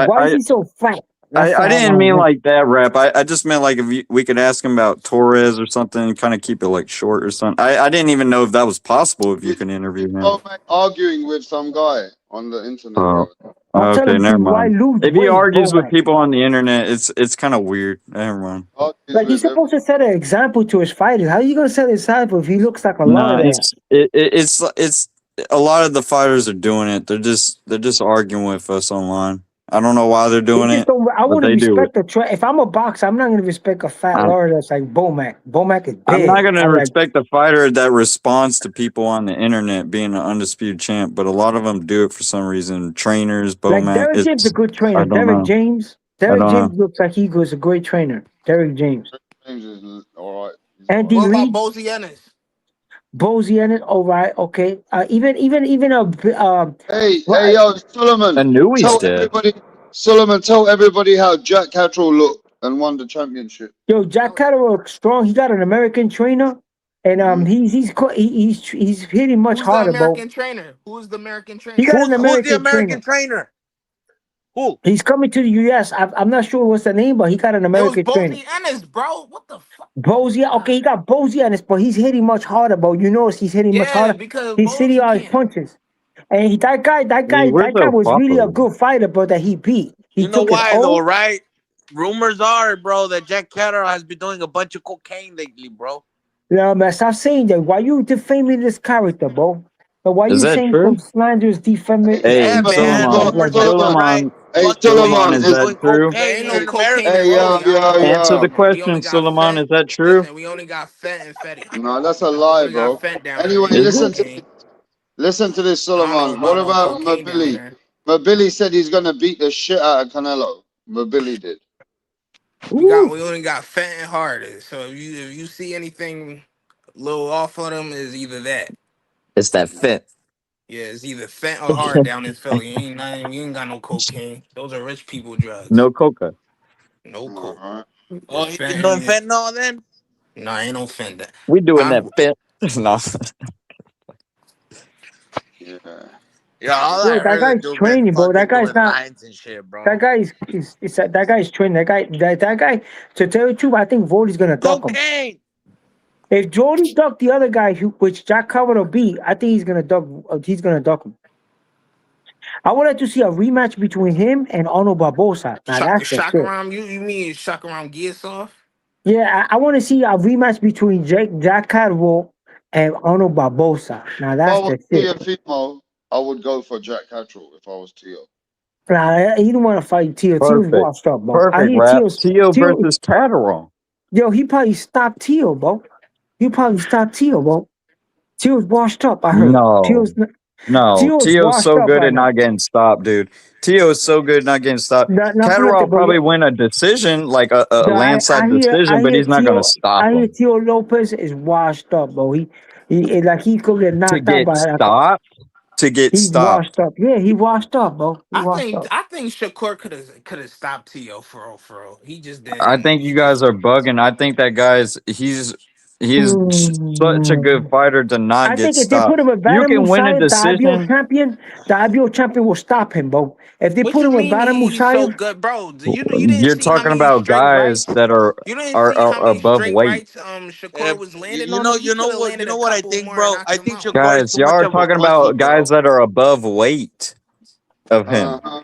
Why is he so fat? I didn't mean like that, Rap. I just meant like if we could ask him about Torres or something, kind of keep it like short or something. I didn't even know if that was possible if you can interview him. Bomac arguing with some guy on the internet. Oh, I'm telling okay, you, never why mind. lose If he weight, argues with Bomac? people on the internet, it's kind of weird. Never mind. Like he's supposed to set an example to his fighters. How are you gonna set an example if he looks like a No, lard ass? it's a lot of the fighters are doing it. They're just arguing with us online. I don't know why they're They doing just it, don't. I but want to they do it. respect the if I'm a boxer, I'm not gonna respect a fat I'm, lard that's like Bomac. Bomac is I'm not big. gonna I'm like, respect the fighter that responds to people on the internet being an undisputed champ, but a lot of them do it for some reason. Trainers, Bomac. Derek James is a good trainer. I don't Derek know. James. I Derek don't know. James looks like he was a great trainer. Derek James. James is all right. Andy What about Lee. Bozy Ennis? Bozy in it. All right. Okay. Even Hey, yo, Solomon. Tell everybody, Solomon, tell everybody how Jack Catterall looked and won the championship. Yo, Jack Catterall strong. He got an American trainer, and he's hitting much Who's the harder, bro. American trainer? Who's the American trainer? He got an Who's the American American trainer? Who? He's coming to the U.S. I'm not sure what's the name, but he got an It was American trainer. Bozy Ennis, bro. What the fuck? Bozy, okay, he got Bozy on this, but he's hitting much harder, bro. You notice he's hitting much Yeah, harder. because He's hitting Bozy all his can't. punches. And that guy where's the was really a Buffalo? good fighter, but that he beat. He You know took his why though, own. right? Rumors are, bro, that Jack Catterall has been doing a bunch of cocaine lately, bro. No, man, stop saying that. Why you defaming this character, bro? But why Is you that saying true? some slanderous defamation? Yeah, man. Rumors are right. Hey, Fucking Solomon, Bozy's is been that doing true? There cocaine ain't here no in cocaine America, in Hey, bro. Philly. I don't Answer know. the We only question, got Suleiman. Fent. Is that true? Listen, we only got Fent and Fetty. No, that's a We lie, only got bro. Fent down here. Anyway, Ain't no Is it? cocaine. Listen to this, I don't know Solomon. What about no about cocaine down Mabili? there. Mabili said he's gonna beat the shit out of Canelo. Mabili did. We only got Fent and Hard. So if you see anything a little off on them, is either that. It's that fit. Yeah, it's either Fent or Hard down in Philly. You ain't got no cocaine. Those are rich people drugs. No coca. No coke. Oh, It's you been doing Fent. fentanyl then? No, ain't no Fent. We doing I'm, that fit. No. Yeah. Yeah, all Yo, I that heard the guy's dude been training, bro. That fucking guy's doing not. lines and shit, bro. That guy that guy's training. That guy. To tell you the truth, I think Vordy's gonna duck him. Cocaine. If Jordy ducked the other guy, which Jack Cavado beat, I think he's gonna duck. He's gonna duck him. I would like to see a rematch between him and Arnold Barbosa. Now that's the shit. Shakaram, you mean Shakaram Giasov? Yeah, I want to see a rematch between Jack Cadwell and Arnold Barbosa. Now If I that's was the shit. Teofimo, I would go for Jack Catterall if I was Teo. Nah, he don't want to fight Tio. Tio's Perfect. washed up, bro. I Perfect, hear Rap. Tio's Tio versus Catterall. Yo, he probably stopped Tio, bro. He probably stopped Tio, bro. Tio's washed up, I heard. No. Tio's Tio's washed so up good right at now. not getting stopped, dude. Tio is so good at not getting stopped. Not for Catterall nothing, bro. probably win a decision, like a landslide decision, but he's not going to stop I hear him. Tio Lopez is washed up, bro. He like he could get To knocked out get by stopped? To get He's stopped. washed up. Yeah, he washed up, bro. He washed up. I think Shakur could have stopped Tio for real. He just I didn't. think you guys are bugging. I think that he's such a good fighter to not I get think if they stopped. put him with You Vadim can win a Musayev, decision. the IBO champion will stop him, bro. If they What put you him with mean Vadim he's so Musayev, good, bro? You didn't You're see how talking many about straight guys rights. that You didn't see how are many above straight weight. rights Shakur was landing on him. He You know could have what? You landed know a what I couple think, more and bro? knocked I him think out. Shakur is Guys, too y'all much are of a talking pussy, about bro. guys that are above weight of him. Uh-huh.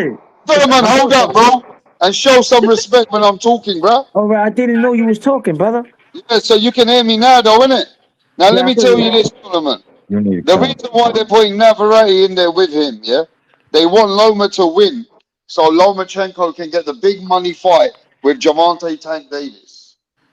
quiet. Solomon, I'm hold up, bro, and show some respect when I'm talking, bro. all right. I didn't know you was talking, brother. Yeah, so you can hear me now, though, innit? Now, Yeah, let I me can tell hear you you. this, Solomon. You need to The count. reason why they're putting Navarrete in there with him, yeah, they want Loma to win, so Lomachenko can get the big money fight with Javante Tank Davis.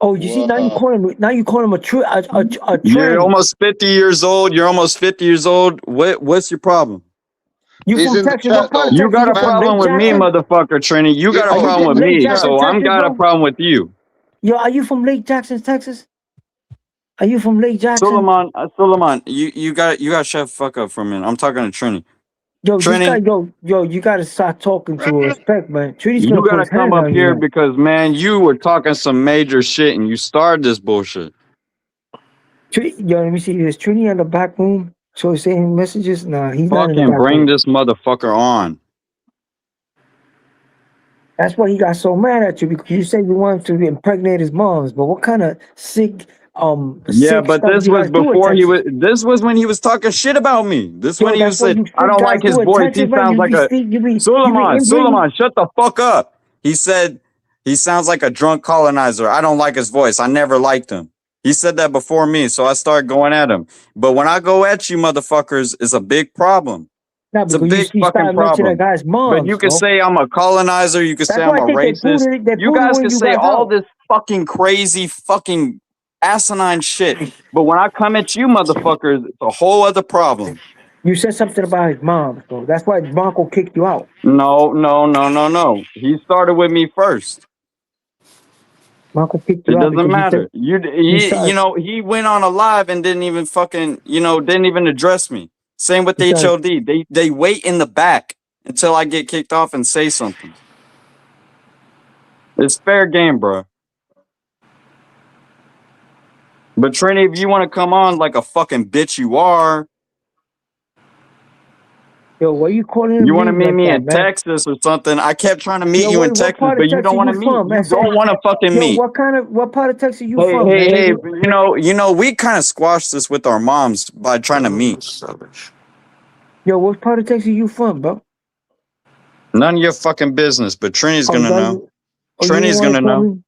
Oh, you see, now you Wow. call him a trend. You're almost 50 years old. You're almost 50 years old. What's your problem? You He's from in the Texas? What chat part of though. You Texas? got You a from problem Lake with me, Jackson? motherfucker, Trini. You got a Are you problem Rico, with from he's in Lake the me, chat. Jackson, so I'm Texas, got a bro? problem with you. Yo, are you from Lake Jackson, Texas? Are you from Lake Jackson? Suleiman, you got shut the fuck up for a minute. I'm talking to Trini. Yo, this guy, Trini, you gotta start talking to respect, man. Trini's you gonna put gotta his come hands up on you here now. because man, you were talking some major shit and you started this bullshit. Yo, let me see. Is Trini in the back room? So he's saying messages? Nah, he's not in the Fucking back bring room. this motherfucker on. That's why he got so mad at you because you said you wanted to impregnate his moms. But what kind of sick Yeah, but stuff this you was guys do in before he Texas? was. This was when he was talking shit about me. This when Yo, he that's was what said, you "I sick don't guys like his do in voice. Texas, He man. sounds like a You be inbreeding. Suleiman. Shut the fuck up." He said he sounds like a drunk colonizer. I don't like his voice. I never liked him. He said that before me, so I started going at him. But when I go at you, motherfuckers, it's a big problem. Nah, It's a because big you fucking started mentioning that problem. guy's But you moms, can bro. say I'm a colonizer. You can say That's I'm why I a think racist. they You pulled it guys when can you say guys all out. this fucking crazy fucking asinine shit. But when I come at you, motherfuckers, it's a whole other problem. You said something about his mom, bro. That's why Bronco kicked you out. No. He started with me first. Bronco kicked you It out doesn't because you said matter. you You started know, he went on a live and didn't even fucking, didn't even address me. Same with you the started HLD. They wait in the back until I get kicked off and say something. It's fair game, bro. But Trini, if you want to come on like a fucking bitch you are, yo, why you calling you him want to names meet like me that, in man? Texas or something. I kept trying to meet Yo, you in what Texas, part but of you Texas don't want you to meet. from, You SF? don't want to fucking Yo, meet. what part of Texas you Hey, from, hey, man? hey, we kind of squashed this with our moms by trying to meet. Yo, what part of Texas you from, bro? None of your fucking business, but Trini's Oh, gonna know. you didn't Trini's want gonna to tell know. me?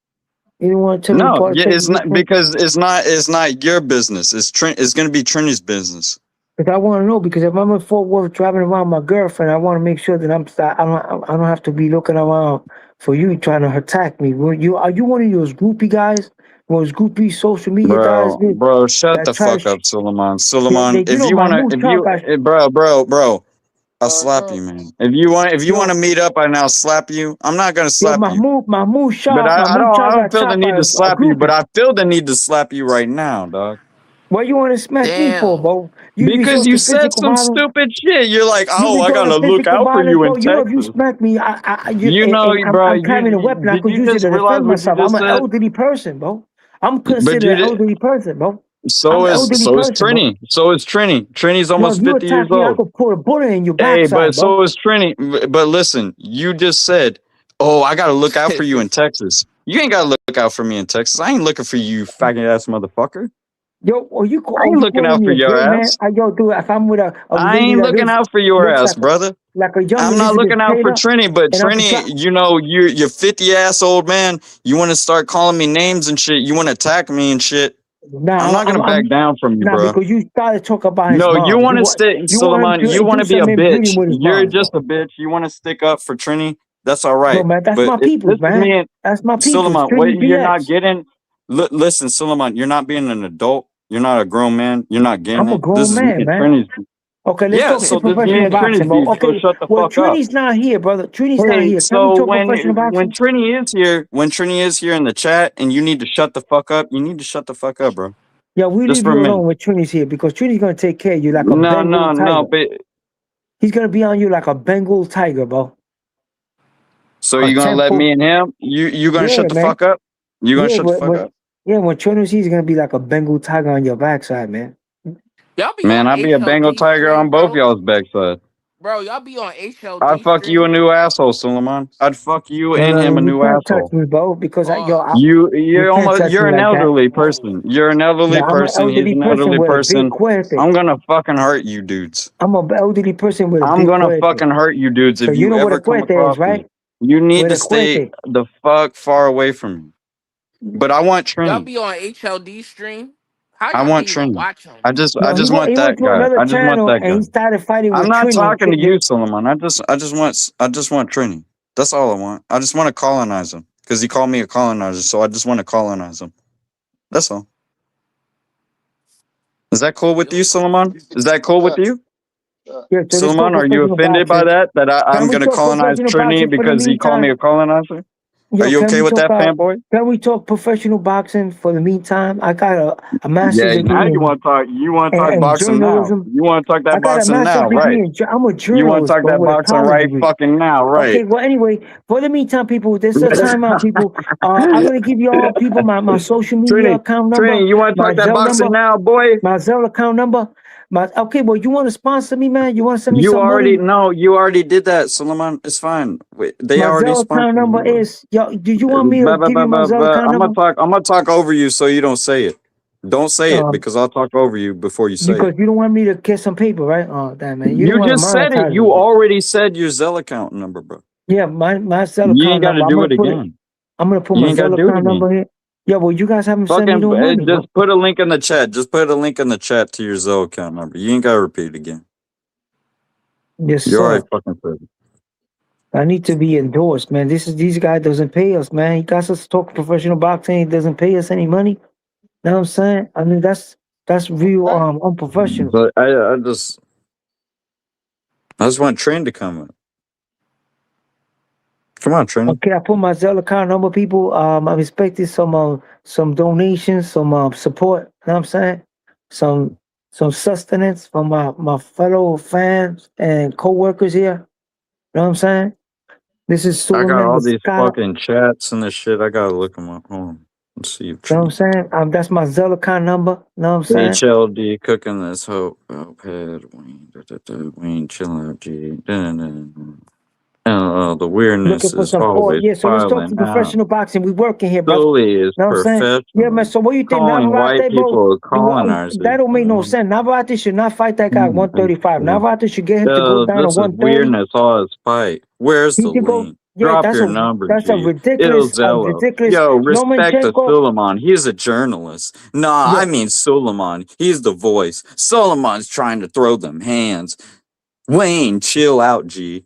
You didn't want to tell me what No, part of yeah, Texas it's you not from? because it's not your business. It's gonna be Trini's business. Because I want to know. Because if I'm in Fort Worth driving around my girlfriend, I want to make sure that I don't have to be looking around for you trying to attack me. Are you one of those groupie guys? Those groupie social media guys Bro, shut that the try to fuck up, Suleiman. they Suleiman, you if know you my wanna, mood if shot you, got bro, I'll slap you, man. If you wanna yo meet up and I'll slap you, I'm not gonna yo slap you. Mahmoud But I Shah don't got feel the chopped by need to a slap you, but groupie. I feel the need to slap you right now, dog. What you want to smack me for, Damn. bro? You Because resort you to said physical some violence. stupid shit. You're like, You oh, I resort gotta to look physical out for violence, you in bro. You know, if you Texas. smack me, You know, bro, I'm carrying a weapon. I did could you use it just to realize defend what you myself. just I'm an said? elderly person, bro. I'm But considered you an did. elderly person, bro. I'm So an is elderly so is person, bro. Trini. So is Trini. Trini's Yo, if almost you 50 years attack me, I old. could put a bullet in your Hey, but backside, bro. so is Trini. But listen, you just said, "Oh, I gotta look out for you in Texas." You ain't gotta look out for me in Texas. I ain't looking for you, faggot ass motherfucker. Yo, I ain't you looking calling out me for a your gay man? ass. Yo, dude, if I'm with a I lady ain't that looking out for your looks ass, brother. like a young I'm not Elizabeth looking out for Taylor, Trini, but and I'm Trini, you're 50 ass old man. You want to start calling me names and shit. You want to attack me and shit. I'm now not gonna back down from you, now bro. because you started talking about his No, you mom. want to stick, You want Suleiman. him You to want do to be a some inbreeding bitch. with his You're mom, just bro. a bitch. You want to stick up for Trini. That's all No, right. man, that's But my if peoples, this is me man. and That's my peoples. Suleiman, Trini what you're not BX. getting? Listen, Suleiman, you're not being an adult. You're not a grown man. You're not getting I'm a it. This grown is me man, and man. Trini's. Okay, let's Yeah, talk so shit this is me professional and boxing, Trini's bro. beef. So Okay, shut the well, fuck up. Trini's not here, brother. Trini's not Hey, here. Can we so talk professional when boxing? When Trini is here in the chat, and you need to shut the fuck up, you need to shut the fuck up, bro. Yeah, we Just leave for a you minute. alone when Trini's here because Trini's gonna take care of you like a Bengal No, tiger. but He's gonna be on you like a Bengal tiger, bro. so A you gonna let temple. me and him? You gonna Yeah, shut the man. fuck up? You gonna Yeah, shut the fuck up? when Trini's here, he's gonna be like a Bengal tiger on your backside, man. Y'all be Man, on I'd be a Bengal HLD tiger stream, on both bro. y'all's backside. Bro, y'all be on I'd HLD fuck you a stream. new asshole, Suleiman. I'd fuck you and him a You new can't touch asshole. me, bro, because Pause. you can't touch You're me an like that. elderly person. You're an Yeah, elderly I'm an person. He's elderly an person elderly with a big person. cuerte. I'm gonna fucking hurt you dudes. I'm an elderly person with a I'm big gonna cuerte. fucking hurt you dudes So if you you know what a ever come cuerte is, across me. right? You need With to a stay cuerte. the fuck far away from me. But I want Y'all Trini. be on HLD stream. How I y'all want can even Trini. watch them? I No, just want he that went to guy. another I just want channel that and guy. he started fighting I'm with not Trini. talking to you, Solomon. I just want Trini. That's all I want. I just want to colonize him because he called me a colonizer. So I just want to colonize him. That's all. Is that cool with you, Solomon? Is that cool with you? Yeah, so let's talk Solomon, are you professional offended by boxing. that? That Can I'm we gonna talk colonize professional Trini boxing for the because he called me meantime? a colonizer? Are Yo, you okay with that, fanboy? can we talk professional boxing for the meantime? I got a master's Yeah, degree now you want to talk. You want to talk in boxing now. journalism. You want to talk I that got a boxing master's now, degree right? in I'm a You want to journalist, talk but that with a boxing college right degree. fucking now, Okay, right? well, anyway, for the meantime, people, this is a timeout, people. I'm gonna give y'all people my social media account number, Trini, you want to my talk that Zelle boxing number, now, boy? my Zelle account number. Okay, well, you want to sponsor me, man? You want to send me You some already money? no, you already did that, Suleiman. It's fine. Wait, they My already Zelle account sponsored number you. is yo. Do you want me to give you my Zelle account I'm gonna number? talk. I'm gonna talk over you so you don't say it. Don't say it Um, because I'll talk over you before you say because it. you don't want me to get some paper, right? Oh, damn, man, you don't You want to just said it. monetize You it. already said your Zelle account number, bro. Yeah, my Zelle You ain't account got to number. do it again. I'm gonna put You my ain't got to Zelle do it account again. number here. Yeah, well, you guys haven't sent me Fucking no money, bro. just put a link in the chat. Just put a link in the chat to your Zelle account number. You ain't got to repeat it again. Yes, You sir. already fucking said it. I need to be endorsed, man. These guy doesn't pay us, man. He got us to talk professional boxing. He doesn't pay us any money. Know what I'm saying? I mean, that's real unprofessional. But I just want Trent to come in. Come on, Trini. Okay, I put my Zelle account number, people. I'm expecting some donations, some support. Know what I'm saying? Some sustenance from my fellow fans and co-workers here. Know what I'm saying? This is I got Suleiman all these Vizcarra. fucking chats and this shit. I gotta look them up. Hold on. Let's see if Know what I'm Trini. saying? That's my Zelle account number. Know what I'm saying? HLD cooking this hope. Oped Wayne chill out G. The weirdness Looking for is some support. always Yeah, so let's talk piling some out. professional boxing. We working here, brother. Solely is Know what I'm saying? Yeah, man. professional. So what you think, Calling white Navarrete, bro? people colonizers. That don't make no sense. Navarrete should not fight that guy at 135. Navarrete should get him to go down to This is 130. weirdness all his fight. Where's He the should go. link? Yeah, Drop your number, that's a G. Ilzello. ridiculous Yo, respect to Lomachenko. Suleiman. He's a journalist. Nah, Yeah, I mean Suleiman. He's the voice. Suleiman's trying to throw them hands. Wayne, chill out, G.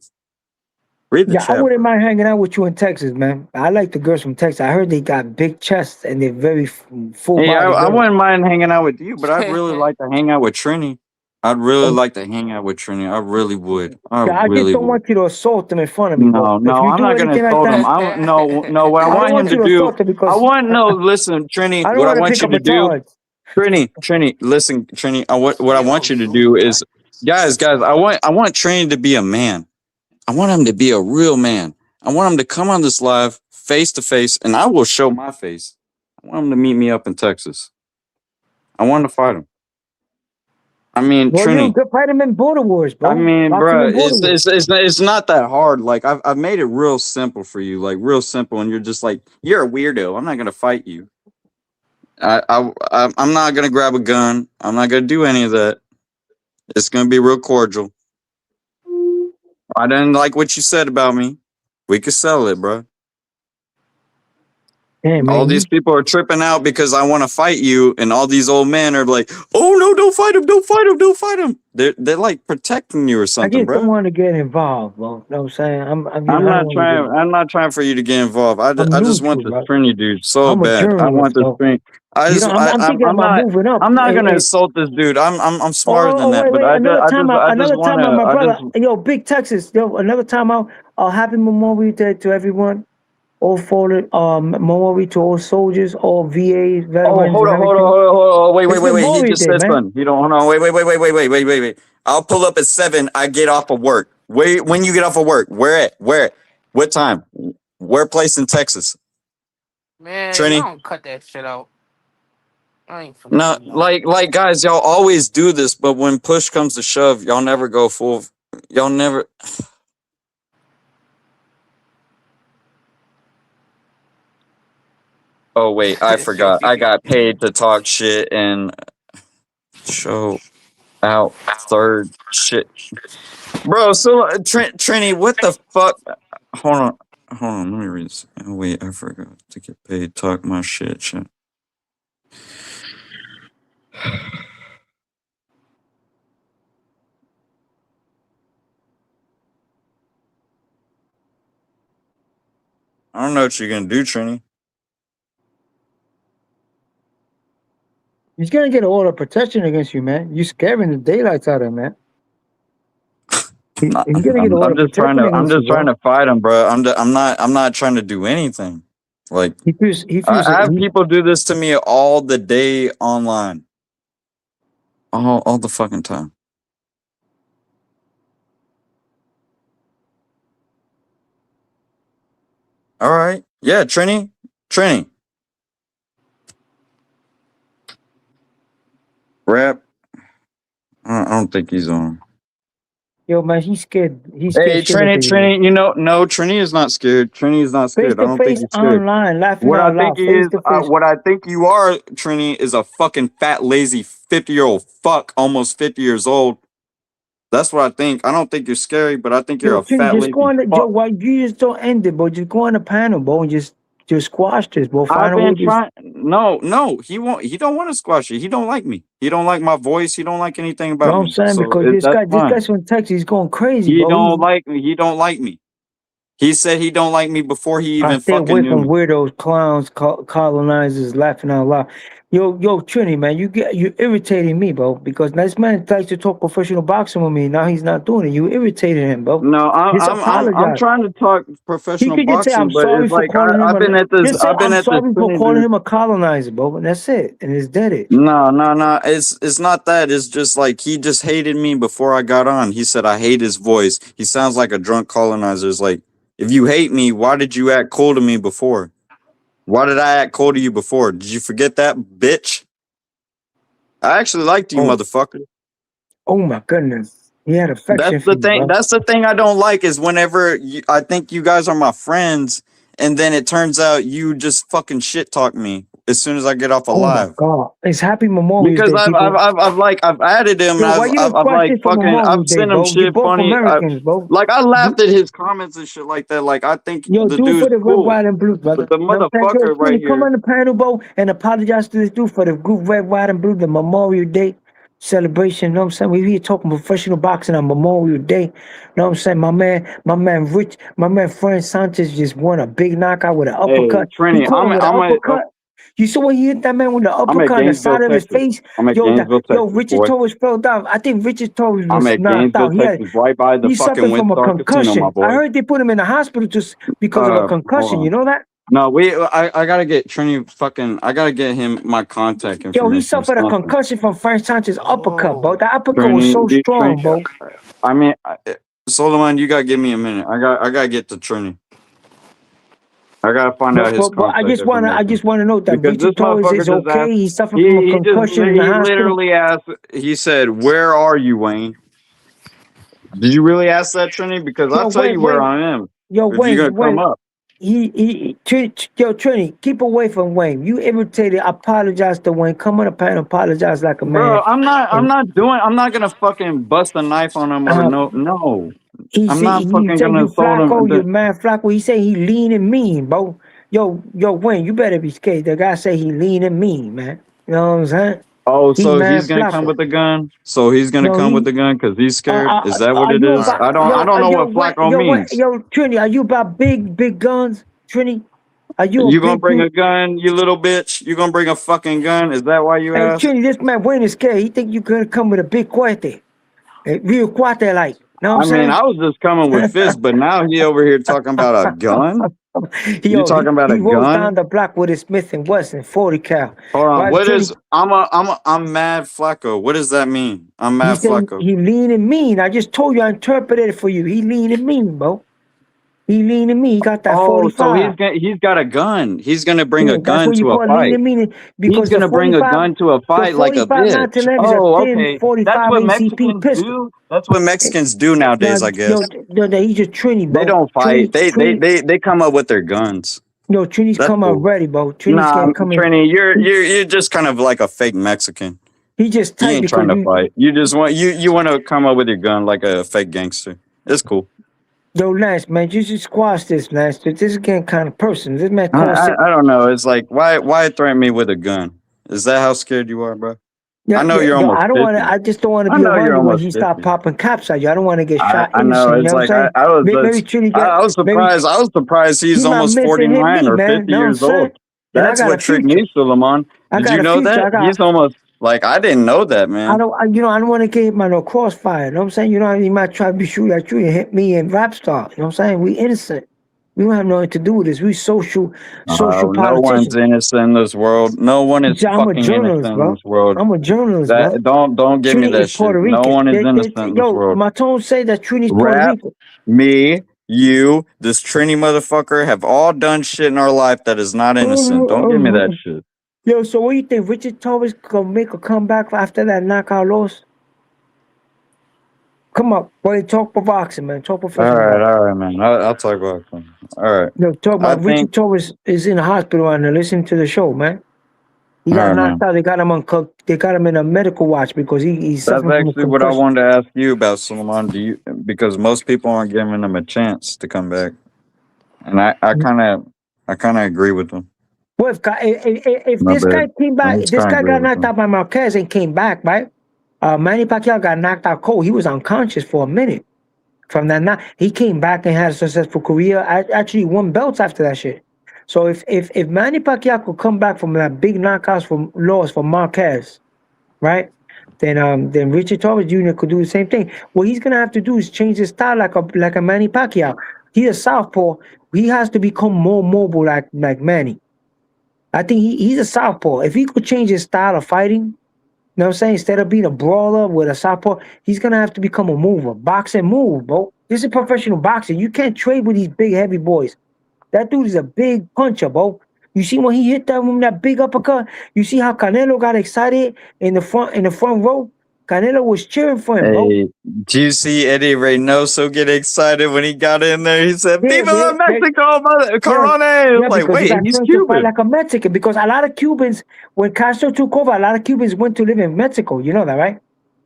Read the yeah. I chat, wouldn't bro. mind hanging out with you in Texas, man. I like the girls from Texas. I heard they got big chests and they're very full Hey, body I girls. wouldn't mind hanging out with you, but I'd really like to hang out with Trini. I'd really like to hang out with Trini. I really would. I Yeah, I just really don't would. want you to assault them in front of me, bro. No, If no, you I'm do not gonna anything like insult him. that, No. What I I don't want him want to you to do, assault them I because want no. Listen, Trini. I don't What I want to want pick you up to a do, charge. Trini. Listen, Trini. What I want you to do is, guys. I want Trini to be a man. I want him to be a real man. I want him to come on this live face to face, and I will show my face. I want him to meet me up in Texas. I want to fight him. I mean, Well, you Trini. could fight him in Border Wars, I bro. mean, Boxing bro, in Border Wars. it's not that hard. Like I've made it real simple for you, like real simple, and you're just like you're a weirdo. I'm not gonna fight you. I'm not gonna grab a gun. I'm not gonna do any of that. It's gonna be real cordial. I didn't like what you said about me. We could settle it, bro. Hey, All man, these people are tripping out because I want to fight you, and all these old men are like, "Oh no, don't fight him! Don't fight him! Don't fight him!" They're like protecting you or I something, just don't bro. want to get involved, bro. Know what I'm saying? I don't want to get. I'm not trying for you to get involved. I'm I just want neutral, this bro. Trini dude so I'm a bad. I want journalist, this bro. Trini. You know, I'm thinking about moving up. I'm not gonna insult this dude. I'm smarter than that. But Wait, another time out, I just another time out, wanna my I just brother. Yo, Big Texas, yo, another time out. Happy Memorial Day to everyone. All fallen, memorial to all soldiers, all VA Oh, veterans, and everything. hold on. It's Wait. He Memorial just Day, said man. something. You don't hold on. Wait. I'll pull up at 7. I get off of work. Wait, when you get off of work? Where at? Where? What time? Where place in Texas? Man, Trini? y'all don't cut that shit out. I ain't finna No, do that. like guys, y'all always do this, but when push comes to shove, y'all never go full. Y'all never. Oh wait, I forgot. I got paid to talk shit and show out third shit, bro. So Trini, what the fuck? Hold on. Let me read this. Oh wait, I forgot to get paid to talk my shit. I don't know what you're gonna do, Trini. He's gonna get a order of protection against you, man. You scaring the daylights out of him, man. He's gonna get a lot I'm of just trying protection to. I'm against you, just trying bro. to fight him, bro. I'm not trying to do anything. Like He feels. I have people do this to me all the day online, all the fucking time. All right, yeah, Trini. Rap. I don't think he's on. Yo, man, he's scared. He's Hey, scared shitless of you. Trini, no, Trini is not scared. Trini is not Face scared. I to don't think face, he's scared. online, laughing What I out think loud. he Face is, to face. what I think you are, Trini, is a fucking fat, lazy 50-year-old fuck, almost 50 years old. That's what I think. I don't think you're scary, but I think you're Yo, a Trini, fat, just go lazy on the Joe. fuck. Why you just don't end it, bro? Just go on the panel, bro, and just squash this, bro. I've Find out been what this. trying. No, he won't. He don't want to squash it. He don't like me. He don't like my voice. He don't like anything You about know what I'm me. saying? So Because that's this fine. guy's from Texas. He's going crazy, He bro. don't like me. He don't like me. He said he don't like me before he I even stay fucking away knew from me. weirdos, clowns, colonizers, laughing out loud. Yo, Trini, man, you irritating me, bro. Because this man tries to talk professional boxing with me. Now he's not doing it. You irritated him, bro. No, Just I'm apologize. trying to talk He professional could just say, boxing, "I'm but sorry it's for like calling him I've been a." at this. Just say, I've been "I'm at this sorry for Trini calling dude. him a colonizer, bro," and that's it. And it's dead it. No. It's not that. It's just like he just hated me before I got on. He said I hate his voice. He sounds like a drunk colonizer. It's like, if you hate me, why did you act cool to me before? Why did I act cool to you before? Did you forget that, bitch? I actually liked you, Oh, motherfucker. oh my goodness. He had That's affection for the you, thing. bro. That's the thing I don't like is whenever I think you guys are my friends, and then it turns out you just fucking shit talk me as soon as I get off a Oh my live. God. It's Happy Memorial Because Day, people. I've added him. Yo, why you don't I've squash like this for fucking Memorial I've Day, sent him bro? You shit both funny. Americans, bro. Like I laughed at his comments and shit like that. Like I think Yo, the do it for dude's the red, cool, white, and blue, but brother. the You know what I'm saying? Yo, motherfucker right Trini, come here. on the panel, bro, and apologize to this dude for the group red, white, and blue, the Memorial Day celebration. You know what I'm saying? We here talking professional boxing on Memorial Day. You know what I'm saying? My man Frank Sanchez just won a big knockout with an Hey, uppercut. He Trini, caught him with an I'm a uppercut. You saw when he hit that man with the I'm at uppercut on the Gainesville, side of his Texas. face? I'm at Gainesville, Texas, Richard boy. Torres fell down. I think Richard Torres I'm was at knocked Gainesville, out. Texas, right by the He fucking suffered from a WinStar Casino, my concussion. I boy. heard they put him in the hospital just because of a Hold concussion. on. You know that? No, I gotta get Trini fucking. I gotta get him my contact Yo, he information or suffered a something. concussion from Frank Sanchez's uppercut, bro. That uppercut was Trini, so strong, bro. I mean, Solomon, you gotta give me a minute. I gotta get to Trini. I gotta find out his But I contact just information wanna know that because this Richard Torres motherfucker is just asked. okay. He suffered from a concussion in the He hospital. literally asked. He said, "Where are you, Wayne?" Did you really ask that, Trini? Because I'll Yo, tell you where I am if you're gonna come Wayne. up. Yo, Trini, keep away from Wayne. You irritated. Apologize to Wayne. Come on up and apologize like a man. Bro, I'm not gonna fucking bust a knife on him or Uh, no. he I'm said not he fucking said gonna you insult him. Flacco, you man Flacco. He said he lean and mean, bro. Yo, Wayne, you better be scared. The guy say he lean and mean, man. You know what I'm saying? Oh, He so he's man gonna come Flacco. with a gun? So he's gonna No, come with he. a gun because he's scared? Is that what Are it you is? about I don't know what Flacco means. Trini? Are you about big guns, Trini? Are you a You gonna big bring dude? a gun, you little bitch? You gonna bring a fucking gun? Is that why you Hey, asked? Trini, this man Wayne is scared. He think you gonna come with a big cuate, real cuate like. Know what I'm I mean, saying? I was just coming with fists, but now he over here talking about a gun? You Yo, talking about he a rolls down gun? the block with his Smith and Wesson 40 cal. Hold on. Right, What Trini? is I'm mad Flacco. What does that mean? I'm He mad said Flacco. he lean and mean. I just told you I interpreted it for you. He lean and mean, bro. He lean and mean. He got that Oh, so 45. he's got a gun. He's gonna bring Yeah, a that's gun what you to a call lean fight. and mean He's because gonna bring a gun to a the fight like a 45 not to bitch. 11 is a Oh, thin okay. That's 45 what ACP Mexicans pistol. do. That's what Mexicans do nowadays, I guess. He's just Trini, They bro. don't fight. They come up with their guns. Yo, Trini's That's come out cool. ready, bro. Trini's Nah, can't come in. Trini, you're just kind of like a fake Mexican. He just You tight ain't because trying to fight. You just want you want to come up with your gun like a fake gangster. It's cool. Yo, Lance, man, you should squash this, Lance. This is getting kind of person. This man calls it. I don't know. It's like why threaten me with a gun? Is that how scared you are, bro? I know you're Yo, almost I don't want to. 50. I just don't want to I be know around you're you when almost he start 50. popping caps at you. I don't want to get shot I know. innocent. You It's know what like I'm saying? Maybe Trini get. I was Maybe surprised. I was surprised he he's might almost miss and hit 49 me, or man. 50 Know what I'm years saying? old. And I That's got a what tricked future. me, Suleiman. I Did got you a know future. that? Like, I didn't know that, man. I don't want to get him on no crossfire. You know what I'm saying? You know, he might try to be shoot at you and hit me and rap star. You know what I'm saying? We innocent. We don't have nothing to do with this. We social No one's politicians. innocent in this world. No one is See, I'm a fucking innocent journalist, in bro. this world. I'm a journalist, bro. That don't give me Trini that is Puerto shit. No Rican. one is innocent in this world. My tone say that Trini's Puerto Rap, Rican. me, you, this Trini motherfucker have all done shit in our life that is not innocent. Don't give me that shit. Yo, so what do you think? Richard Torres gonna make a comeback after that knockout loss? Come up, boy. Talk for boxing, man. Talk professional boxing. All right, man. I'll talk about it. All right. No, talk I about Richard think. Torres is in the hospital and they're listening to the show, man. He got knocked out. They got him They got him in a medical watch because he's That's suffering from a actually what I concussion. wanted to ask you about, Suleiman. Because most people aren't giving him a chance to come back, and I kind of agree with them. Well, if this guy came back, this guy got knocked out by Marquez and came back, right? Manny Pacquiao got knocked out cold. He was unconscious for a minute. From that, he came back and had a successful career. Actually won belts after that shit. So if Manny Pacquiao could come back from that big knockouts from loss from Marquez, right? Then Richard Torres Jr. could do the same thing. What he's gonna have to do is change his style like a Manny Pacquiao. He's a southpaw. He has to become more mobile like Manny. I think he's a southpaw. If he could change his style of fighting, you know what I'm saying? Instead of being a brawler with a southpaw, he's gonna have to become a mover. Box and move, bro. This is professional boxing. You can't trade with these big heavy boys. That dude is a big puncher, bro. You see when he hit that big uppercut? You see how Canelo got excited in the front row? Canelo was cheering for him, bro. Hey, do you see Eddie Reynoso get excited when he got in there? He said, "Viva la Mexico, Corone!" Yeah, Like, wait, he's to Cuban. fight like a Mexican because a lot of Cubans, when Castro took over, a lot of Cubans went to live in Mexico. You know that, right?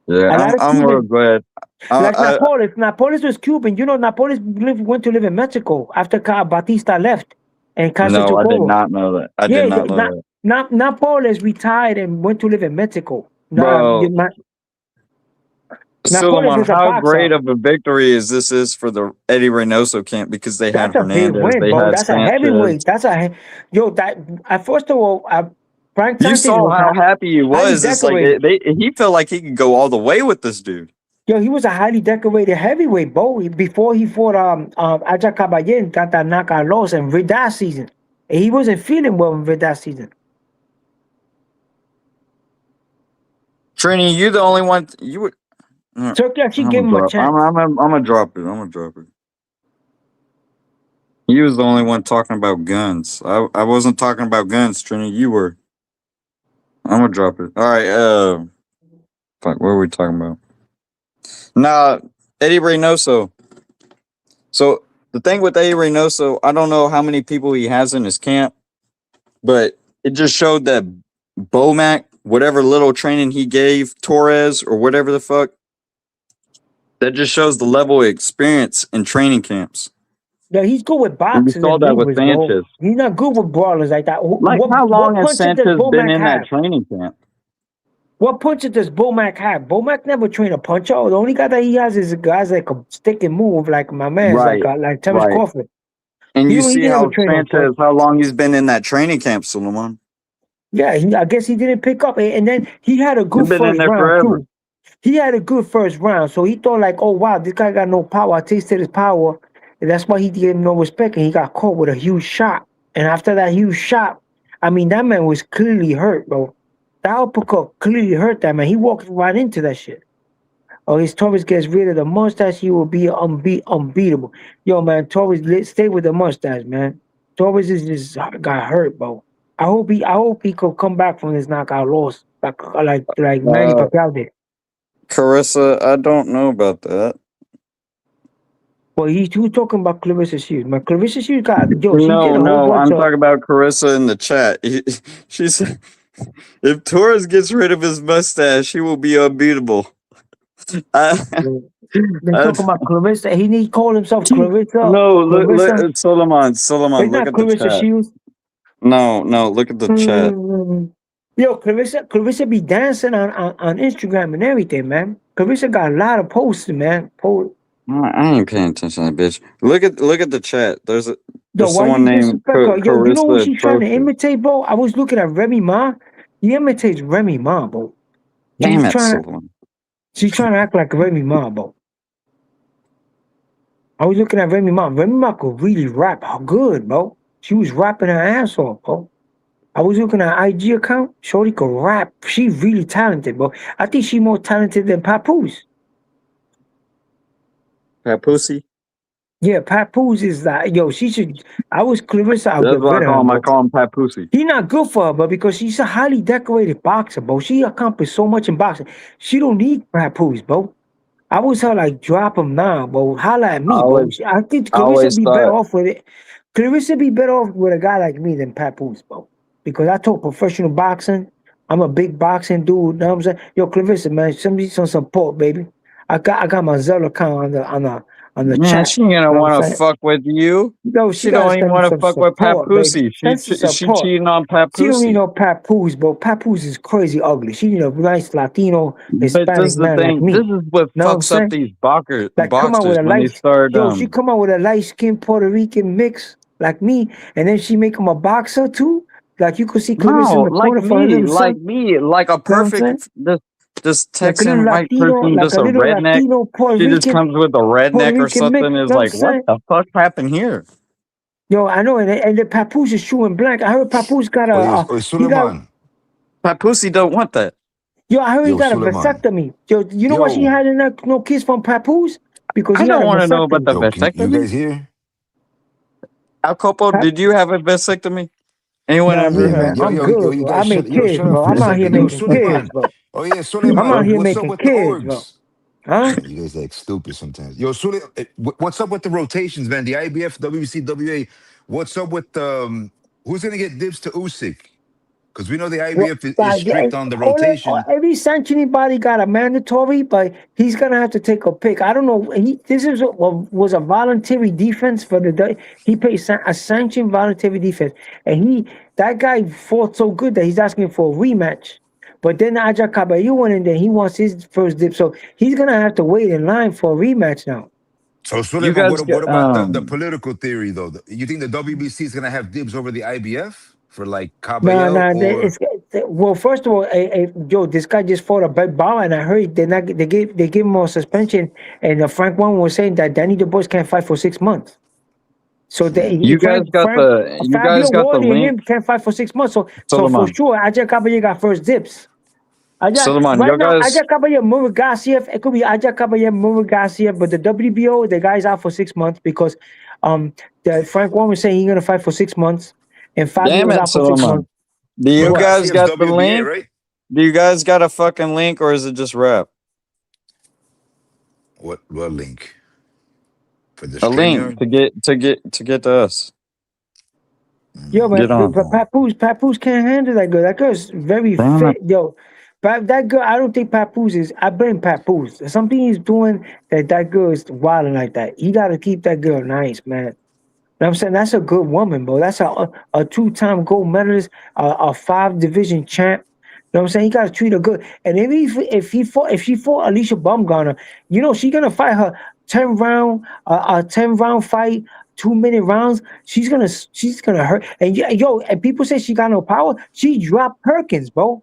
Yeah, I'm real glad. Like Napoles. Napoles was Cuban. You know, Napoles went to live in Mexico after Batista left and Castro took over. No, I did not know that. I did not know that. Napoles retired and went to live in Mexico. Bro, Suleiman, how boxer. great of a victory is for the Eddie Reynoso camp because they had Hernandez, they had That's Sanchez. a heavyweight. First of all, Frank. You saw how happy he was. It's like he felt like he could go all the way with this dude. Yo, he was a highly decorated heavyweight, bro. Before he fought Aja Caballero, got that knockout loss in Vidal season. And he wasn't feeling well in Vidal season. Trini, you the only one. You would. Turkey actually gave him a chance. I'm gonna drop it. You was the only one talking about guns. I wasn't talking about guns, Trini. You were. I'm gonna drop it. All right. Fuck. What are we talking about? Nah, Eddie Reynoso. So the thing with Eddie Reynoso, I don't know how many people he has in his camp, but it just showed that Bomac, whatever little training he gave Torres or whatever the fuck, that just shows the level of experience in training camps. Yeah, he's good with boxing. We saw that with Sanchez. Bro. He's not good with brawlers like that. How long has Sanchez been in that training camp? What puncher does Bomac have? Bomac never trained a puncher. The only guy that he has is a guy like a stick and move, like my man, like Terence Crawford. And you see how Sanchez, how long he's been in that training camp, Suleiman. Yeah, I guess he didn't pick up. And then he had a good first round, too. He had a good first round. So he thought like, oh, wow, this guy got no power. I tasted his power. And that's why he gave him no respect. And he got caught with a huge shot. And after that huge shot, I mean, that man was clearly hurt, bro. That uppercut clearly hurt that man. He walked right into that shit. Oh, his Torres gets rid of the mustache, he will be unbeatable. Yo, man, Torres, stay with the mustache, man. Torres is just got hurt, bro. I hope he could come back from this knockout loss, like Manny Pacquiao did. Carissa, I don't know about that. Well, he's talking about Clarissa Shields. My Clarissa Shields got No, I'm talking about Carissa in the chat. She said, if Torres gets rid of his mustache, he will be unbeatable. They're talking about Clarissa. He called himself Clarissa. No, look, Suleiman, look at Clarissa the chat. Shields. No, look at the chat. Yo, Clarissa be dancing on Instagram and everything, man. Clarissa got a lot of posts, man. I ain't paying attention to that bitch. Look at the chat. There's someone named Carissa. Yo, you know what she's trying to imitate, bro? I was looking at Remy Ma. He imitates Remy Ma, bro. Damn it, trying Suleiman. she's trying to act like Remy Ma, bro. I was looking at Remy Ma. Remy Ma could really rap good, bro. She was rapping her ass off, bro. I was looking at her IG account. Shorty could rap. She really talented, bro. I think she more talented than Papoose. Papoose? Yeah, Papoose is like, yo, she should. I was Clarissa. I'll That's get what rid I of call her, him. I bro. call him Papoose. He's not good for her, but because she's a highly decorated boxer, bro. She accomplished so much in boxing. She don't need Papoose, bro. I was her like drop him now, bro. Holla at I me, bro. always, I think I Clarissa always be better thought, off with it. Clarissa be better off with a guy like me than Papoose, bro. Because I talk professional boxing. I'm a big boxing dude. You know what I'm saying? Yo, Clarissa, man, send me some support, baby. I got my Zelle account on the man, chat. she ain't gonna You know what I'm want to saying? fuck with you. Yo, she She gotta don't even send me want to some fuck with support, Papoose. baby. Send some She support. cheating on She don't Papoose. need no Papoose, bro. Papoose is crazy ugly. She need a nice Latino, But this Hispanic is the man like thing. me. This is what Know what I'm fucks up saying? these Like come out with boxers a when they light, start. yo, she come out with a light skinned Puerto Rican mix like me, and then she make him a boxer too. Like you could see Clarissa in No, the corner for her little son. like a Know what I'm saying? perfect this Like a little Texan white Latino, person, like just a a little redneck. Latino She just comes with a Puerto redneck or Rican mix. something. Is Know what I'm like, what saying? the fuck happened here? Yo, I know, and the Papoose is chewing blank. I heard Papoose got Oye, he got. Suleiman. Papoose don't want that. Yo, I heard he Yo, got a Suleiman. vasectomy. Yo, you know why she Yo. had no kids from Papoose? Because I he had don't a want to know about vasectomy. the Yo, can you vasectomy. guys hear? Al Copo, Pa- did you have a vasectomy? Anyone Nah, ever me, Yeah, had man. man, Yo, one? I'm yo, yo, good, you bro. I guys make shut kids, up bro. for a I'm out here second. Yo, making kids, Suleiman. bro. Oh, yeah, I'm Suleiman. out here What's up making with the kids, bro. orgs? Huh? You guys like stupid sometimes. Yo, what's up with the rotations, man? The IBF, WBC, WA. What's up with who's gonna get dibs to Usyk? Because we know the Well, IBF is strict on the all, rotation. every sanctioning body got a mandatory, but he's gonna have to take a pick. I don't know. This was a voluntary defense for he paid a sanctioned voluntary defense, and that guy fought so good that he's asking for a rematch. But then Aja Cabello went in there. He wants his first dip, so he's gonna have to wait in line for a rematch now. So You Suleiman, guys what get about the political theory though? You think the WBC is gonna have dibs over the IBF for like Cabello Nah. or Well, first of all, Joe, this guy just fought a big ball, and I heard they gave him a suspension, and Frank One was saying that Danny the Boys can't fight for 6 months. So you guys got Fabio the Wally and link, him can't fight for 6 months. So for Suleiman. sure, Aja Cabello got first dips. Suleiman, Right you now, guys. Aja Cabello, Murugaciev, it could be Aja Cabello, Murugaciev, but the WBO, the guy's out for 6 months because the Frank One was saying he's gonna fight for 6 months, and Damn Fabio's it, out for 6 months. Suleiman. Do you What? guys Gassiev's got the WBA, link? right? Do you guys got a fucking link, or is it just rap? What link? For the A link StreamYard? to get to us. Yo, Get man, on. but Papoose can't handle that girl. That girl's very Damn it. fit. Yo, that girl, I don't think Papoose is. I blame Papoose. There's something he's doing that girl is wilding like that. He got to keep that girl nice, man. You know what I'm saying? That's a good woman, bro. That's a two-time gold medalist, a 5 division champ. You know what I'm saying? He got to treat her good. And if she fought Alicia Baumgartner, you know she's gonna fight her 10 round fight, 2 minute rounds. She's gonna hurt. And and people say she got no power. She dropped Perkins, bro.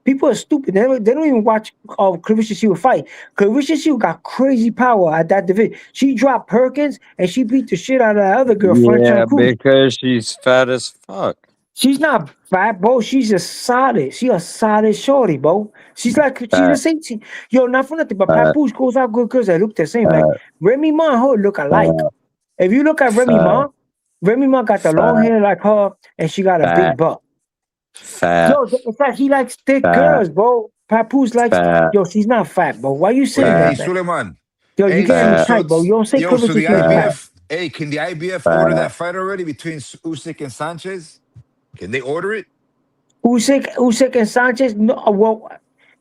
People are stupid. They don't even watch Clarissa Shield fight. Clarissa Shield got crazy power at that division. She dropped Perkins and she beat the shit out of that other girl, Yeah, Franchon Cruz. because she's fat as fuck. She's not fat, bro. She's a solid. She a solid shorty, bro. She's the Fat, same. Yo, not for nothing, but fat, Papoose goes out good girls that look the same. Like fat, Remy Ma and her look alike. fat, If you look at fat, Remy Ma got the long fat, hair like her, and she got a big fat, butt. fat, Yo, in fact, he likes thick fat, girls, bro. Papoose likes. fat, Yo, she's not fat, bro. Why you saying Hey, that, fat, man? Suleiman. Yo, you Hey, getting me fat, tight, bro. You don't say so Clarissa the Shield is fat. IBF. Hey, can the IBF order fat. that fight already between Usyk and Sanchez? Can they order it? Usyk and Sanchez. No, well,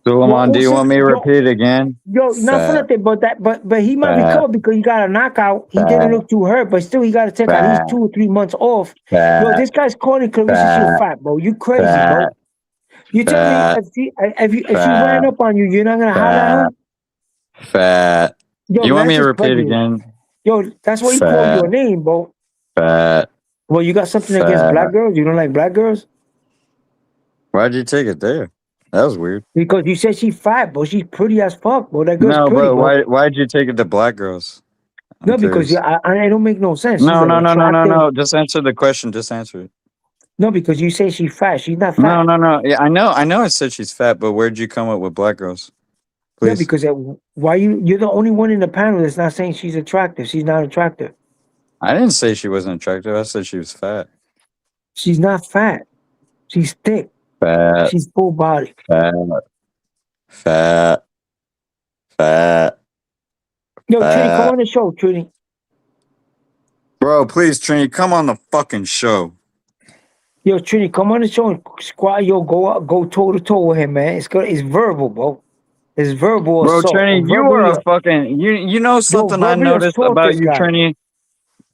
Suleiman, do you Usyk. want me to repeat again? Yo, not for Fat, nothing, but he might fat, recover because he got a knockout. He fat, didn't look too hurt, but still he got to take at fat, least 2 or 3 months off. Yo, fat, this guy's calling Clarissa Shield fat, fat, bro. You crazy, fat, bro. You tell me fat, if she ran fat, up on you, you're not gonna holler at her? fat, fat. Yo, You want that's me to just repeat prejudice. again? Yo, that's why he called you Fat, a name, bro. fat, Well, you got something against fat. black girls? You don't like black girls? Why'd you take it there? That was weird. Because you said she's fat, bro. She's pretty as fuck, bro. That girl's No, pretty, but bro. why'd you take it to black girls? I'm No, because curious. I don't make no sense. She's No, like no, no, no, no, attractive. no. Just answer the question. Just answer it. No, because you say she's fat. She's not No, fat. no, no. Yeah, I know. I know. I said she's fat, but where'd you come up with black girls? No, Please. because why you're the only one in the panel that's not saying she's attractive. She's not attractive. I didn't say she wasn't attractive. I said she was fat. She's not fat. She's thick. Fat. She's full body. Fat. Fat. Fat. Yo, Trini, come Fat. on the show, Trini. Bro, please, Trini, come on the fucking show. Yo, Trini, come on the show and squat. Yo, go toe to toe with him, man. It's verbal, bro. It's verbal Bro, assault. Trini, you are a fucking you know something I verbally noticed assault about this you, guy. Trini?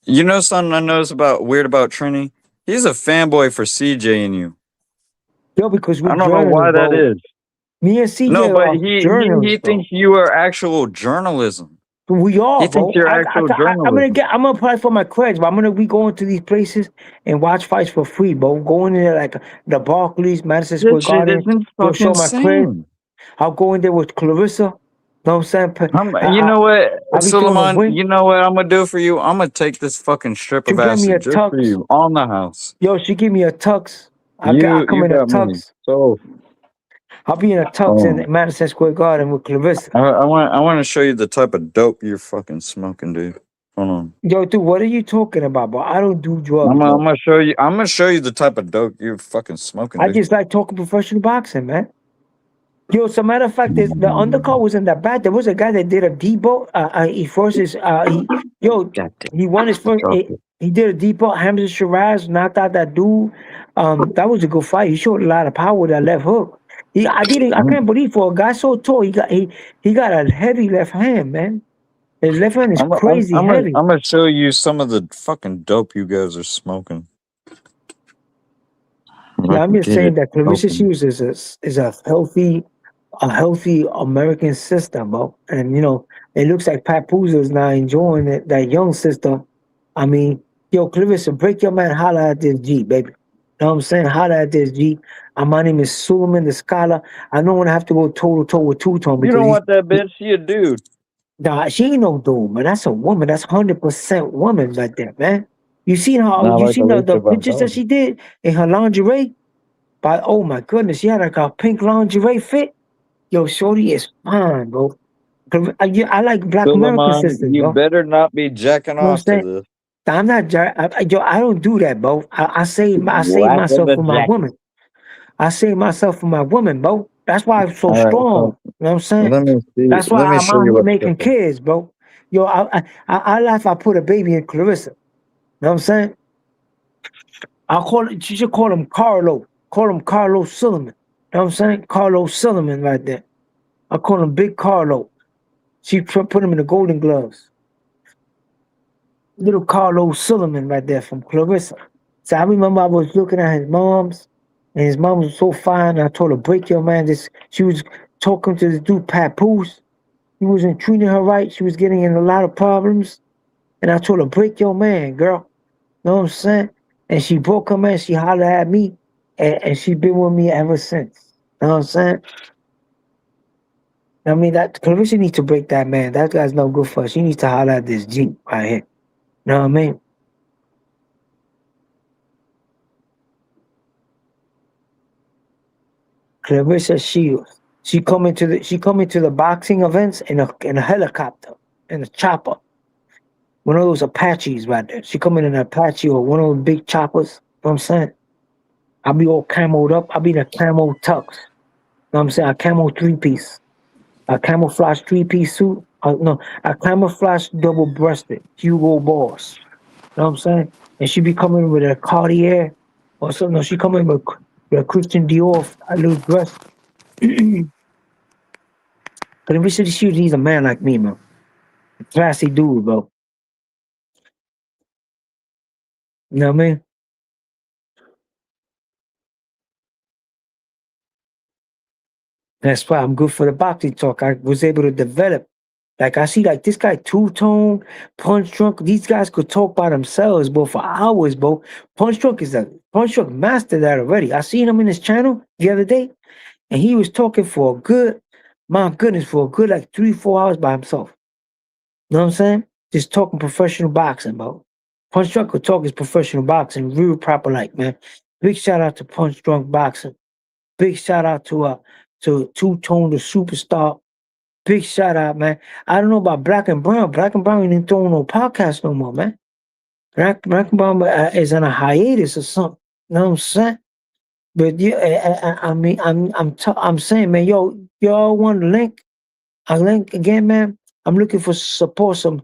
You know something I noticed weird about Trini? He's a fanboy for CJ and you. Yo, because we're I don't know why journalists, that bro. is. Me and CJ No, but are he journalists, bro. thinks you are actual journalism. We are, He thinks bro. you're actual journalism. I'm gonna apply for my creds, but I'm gonna be going to these places and watch fights for free, bro. Going in there like the Barclays, Madison That Square shit Garden. isn't Go show fucking my creds. sane. I'll go in there with Clarissa. Know what I'm saying? You know what, I'll be throwing a Suleiman? win. You know what I'm gonna do for you? I'm gonna take this fucking strip You of get me a acid just for tux. you on the house. Yo, she give me a tux. I You come in a got money. tux. So I'll be in a tux in Madison Square Garden with Clarissa. I want to show you the type of dope you're fucking smoking, dude. Hold on. Yo, dude, what are you talking about, bro? I don't do drugs, I'm bro. gonna show you. I'm gonna show you the type of dope you're fucking smoking, I dude. just like talking professional boxing, man. Yo, as a matter of fact, the undercard wasn't that bad. There was a guy that did a debo. He forces. He won his first. He did a debo. Hamza Shiraz knocked out that dude. That was a good fight. He showed a lot of power with that left hook. I can't believe for a guy so tall, he got a heavy left hand, man. His left hand is crazy heavy. I'm gonna show you some of the fucking dope you guys are smoking. Yeah, I'm just saying that Clarissa Shields is a healthy American system, bro. And it looks like Papoose is now enjoying that young system. I mean, yo, Clarissa, break your man, holla at this G, baby. Know what I'm saying? Holla at this G. My name is Suleiman the Scholar. I don't want to have to go toe to toe with Two-Tone You because don't want that bitch. She a dude. Nah, she ain't no dude, man. That's a woman. That's 100% woman right there, man. You seen the pictures that she did in her lingerie? But oh my goodness, she had like a pink lingerie fit. Yo, shorty is fine, bro. I like Black American Suleiman, sisters, you bro. better not be jacking You know what I'm off to saying? this. I'm not. I don't do that, bro. I save myself for my woman. I save myself for my woman, bro. That's why I'm so All right, strong. so You know what I'm saying? let me see. That's why Let me I'm show out you here what's making cooking. kids, bro. Yo, I laugh. I put a baby in Clarissa. You know what I'm saying? You should call him Carlo. Call him Carlo Suleiman. You know what I'm saying? Carlo Suleiman right there. I call him Big Carlo. She put him in the Golden Gloves. Little Carlo Suleiman right there from Clarissa. So I remember I was looking at his mom's, and his mom was so fine. I told her, break your man. She was talking to this dude, Papoose. He wasn't treating her right. She was getting in a lot of problems. And I told her, break your man, girl. Know what I'm saying? And she broke her man. She hollered at me, and she been with me ever since. Know what I'm saying? I mean, that Clarissa needs to break that man. That guy's no good for her. She needs to holler at this Jeep right here. Know what I mean? Clarissa Shields. She coming to the boxing events in a helicopter, in a chopper. One of those Apaches right there. She coming in an Apache or one of those big choppers. Know what I'm saying? I'll be all camoed up. I'll be in a camo tux. Know what I'm saying? A camo three-piece. A camouflage three-piece suit. No, a camouflage double-breasted Hugo Boss. Know what I'm saying? And she be coming with a Cartier or something. No, she coming with a Christian Dior, a little dress. But if she shoot, he's a man like me, man. A classy dude, bro. You know what I mean? That's why I'm good for the boxing talk. I was able to develop. Like I see, like this guy Two-Tone, Punch Drunk. These guys could talk by themselves, bro, for hours, bro. Punch Drunk mastered that already. I seen him in his channel the other day. And he was talking for a good, my goodness, for a good like 3-4 hours by himself. You know what I'm saying? Just talking professional boxing, bro. Punch Drunk could talk his professional boxing, real proper like, man. Big shout out to Punch Drunk Boxing. Big shout out to Two Tone the Superstar. Big shout out, man. I don't know about Black and Brown. Black and Brown ain't throwing no podcast no more, man. Black and Brown is on a hiatus or something. You know what I'm saying? But yeah, I mean, I'm saying, man, y'all want a link? A link again, man. I'm looking for support, some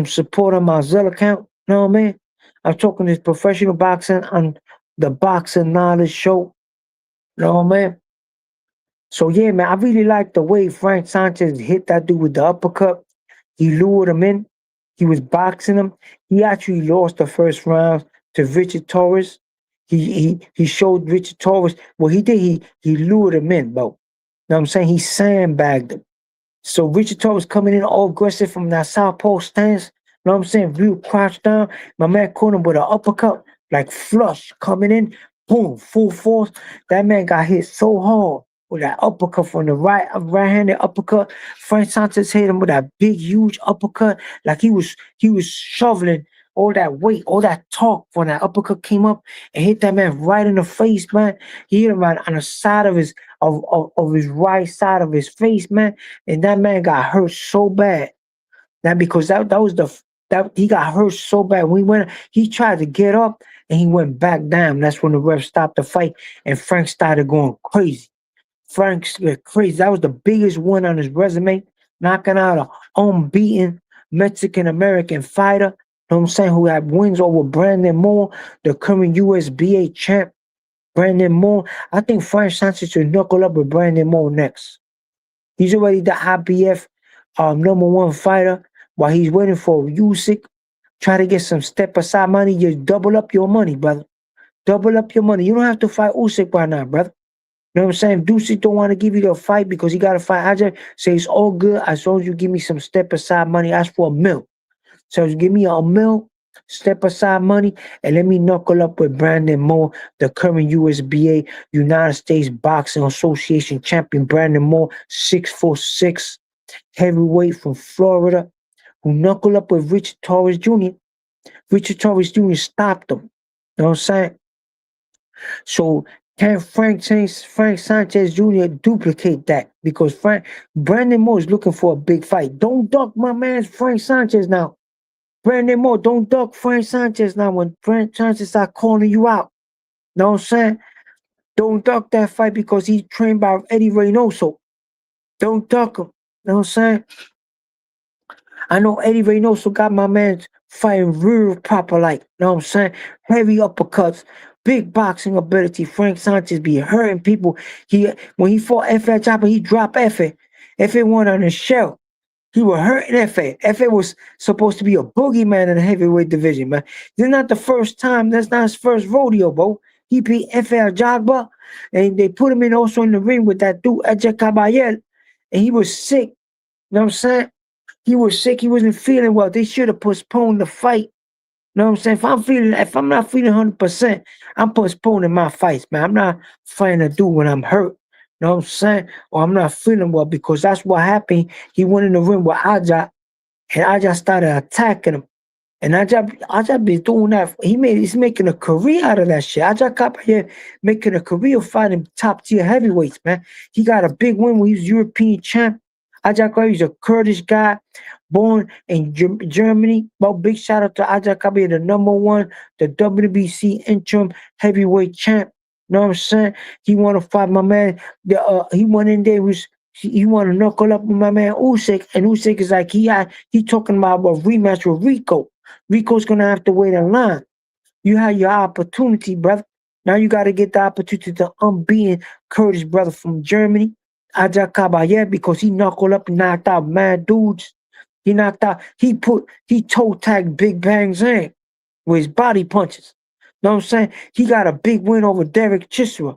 support on my Zelle account. You know what I mean? I'm talking this professional boxing on the Boxing Knowledge Show. You know what I mean? So yeah, man, I really like the way Frank Sanchez hit that dude with the uppercut. He lured him in. He was boxing him. He actually lost the first round to Richard Torres. He showed Richard Torres what he did. He lured him in, bro. You know what I'm saying? He sandbagged him. So Richard Torres coming in all aggressive from that southpaw stance. You know what I'm saying? Real crouch down. My man caught him with an uppercut, like flush coming in. Boom, full force. That man got hit so hard with that uppercut from the right-handed uppercut. Frank Sanchez hit him with that big, huge uppercut. Like he was shoveling all that weight, all that torque when that uppercut came up and hit that man right in the face, man. He hit him right on the side of his right side of his face, man. And that man got hurt so bad. Now because that he got hurt so bad. He tried to get up and he went back down. That's when the ref stopped the fight and Frank started going crazy. Frank's crazy. That was the biggest win on his resume, knocking out an unbeaten Mexican American fighter. You know what I'm saying? Who had wins over Brandon Moore, the current USBA champ. Brandon Moore. I think Frank Sanchez should knuckle up with Brandon Moore next. He's already the IBF #1 fighter. While he's waiting for Usyk, try to get some step aside money. Just double up your money, brother. Double up your money. You don't have to fight Usyk right now, brother. You know what I'm saying? If Usyk don't want to give you the fight because he got to fight Ajay, say it's all good as long as you give me some step aside money. Ask for a mil. So give me a mil, step aside money, and let me knuckle up with Brandon Moore, the current USBA, United States Boxing Association champion. Brandon Moore, 6'6", heavyweight from Florida, who knuckled up with Richard Torres Jr. Richard Torres Jr. stopped him. You know what I'm saying? So can Frank Sanchez Jr. duplicate that? Because Brandon Moore is looking for a big fight. Don't duck my man Frank Sanchez now. Brandon Moore, don't duck Frank Sanchez now when Frank Sanchez start calling you out. Know what I'm saying? Don't duck that fight because he's trained by Eddie Reynoso. Don't duck him. Know what I'm saying? I know Eddie Reynoso got my man fighting real proper like. Know what I'm saying? Heavy uppercuts, big boxing ability. Frank Sanchez be hurting people. When he fought Efe Ajagba, he dropped Efe. Efe won on his shell. He was hurting Efe. Efe was supposed to be a boogeyman in the heavyweight division, man. This is not the first time. That's not his first rodeo, bro. He beat Efe Ajagba, and they put him in also in the ring with that dude, Edge Caballel, and he was sick. You know what I'm saying? He was sick. He wasn't feeling well. They should have postponed the fight. You know what I'm saying? If I'm not feeling 100%, I'm postponing my fights, man. I'm not fighting a dude when I'm hurt. You know what I'm saying? Or I'm not feeling well because that's what happened. He went in the ring with Aja, and Aja started attacking him. And Aja been doing that. He's making a career out of that shit. Aja Kappa making a career fighting top tier heavyweights, man. He got a big win when he was European champ. Aja Kappa, he's a Kurdish guy, born in Germany. Well, big shout out to Aja Kappa, the #1, the WBC interim heavyweight champ. You know what I'm saying? He want to fight my man. He went in there, he want to knuckle up with my man Usyk, and Usyk is like, he talking about a rematch with Rico. Rico's gonna have to wait in line. You had your opportunity, brother. Now you got to get the opportunity to unbeaten Kurdish brother from Germany, Aja Kabayeh, because he knuckled up and knocked out mad dudes. He toe tagged Big Bang Zhang with his body punches. Know what I'm saying? He got a big win over Derek Chisora.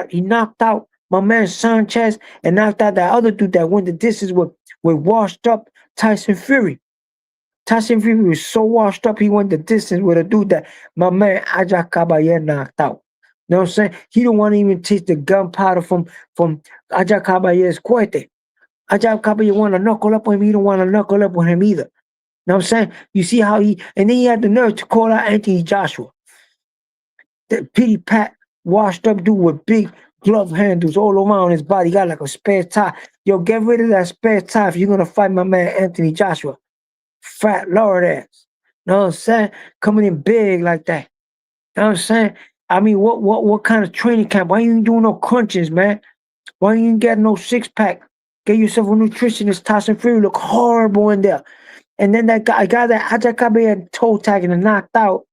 He knocked out my man Sanchez and knocked out that other dude that went the distance with washed up Tyson Fury. Tyson Fury was so washed up, he went the distance with a dude that my man Aja Kabayeh knocked out. know what I'm saying? He don't want to even taste the gunpowder from Aja Caballer's Cuete. Aja Caballero want to knuckle up with him. He don't want to knuckle up with him either. Know what I'm saying? You see how and then he had the nerve to call out Anthony Joshua. The pity pat, washed up dude with big glove handles all around his body. He got like a spare tire. Yo, get rid of that spare tire if you're going to fight my man Anthony Joshua. Fat lord ass. Know what I'm saying? Coming in big like that. Know what I'm saying? I mean, what kind of training camp? Why you ain't doing no crunches, man? Why you ain't getting no six pack? Get yourself a nutritionist. Tyson Fury look horrible in there. And then that guy that Ajakabe had toe tagging and knocked out.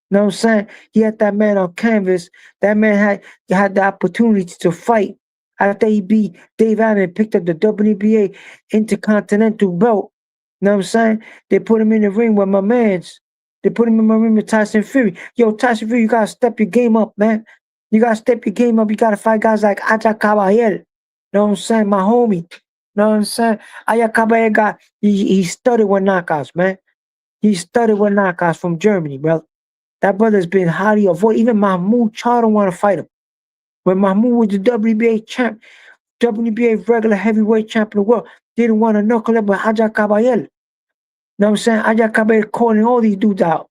You know what I'm saying? He had that man on canvas. That man had the opportunity to fight after he beat Dave Allen and picked up the WNBA Intercontinental belt. You know what I'm saying? They put him in the ring with my mans. They put him in my ring with Tyson Fury. Yo, Tyson Fury, you gotta step your game up, man. You gotta step your game up. You gotta fight guys like Aja Caballero. You know what I'm saying? My homie. You know what I'm saying? Aja Caballero he studied with knockouts, man. He studied with knockouts from Germany, bro. That brother's been highly avoided. Even Mahmoud Charr don't want to fight him. When Mahmoud was the WBA champ, WBA regular heavyweight champion of the world, didn't want to knuckle up with Aja Caballero. You know what I'm saying? Aja Caballero calling all these dudes out.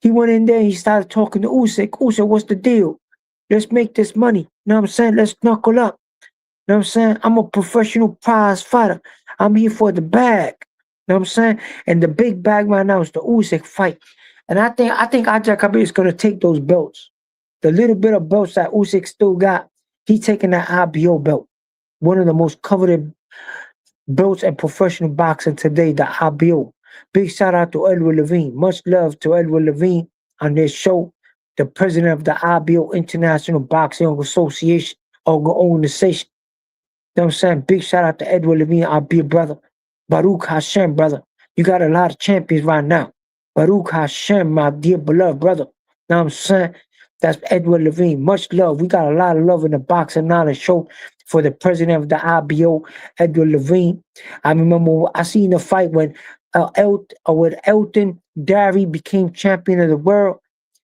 He went in there and he started talking to Usyk. Usyk, what's the deal? Let's make this money. You know what I'm saying? Let's knuckle up. You know what I'm saying? I'm a professional prize fighter. I'm here for the bag. You know what I'm saying? And the big bag right now is the Usyk fight. And I think Aja Caballero is gonna take those belts. The little bit of belts that Usyk still got, he taking that IBO belt. One of the most coveted belts in professional boxing today, the IBO. Big shout out to Edward Levine. Much love to Edward Levine on this show, the president of the IBO International Boxing Association organization. You know what I'm saying? Big shout out to Edward Levine, our big brother. Baruch Hashem, brother. You got a lot of champions right now. Baruch Hashem, my dear beloved brother. You know what I'm saying? That's Edward Levine. Much love. We got a lot of love in the Boxing Knowledge show for the president of the IBO, Edward Levine. I remember I seen the fight when Elton Derry became champion of the world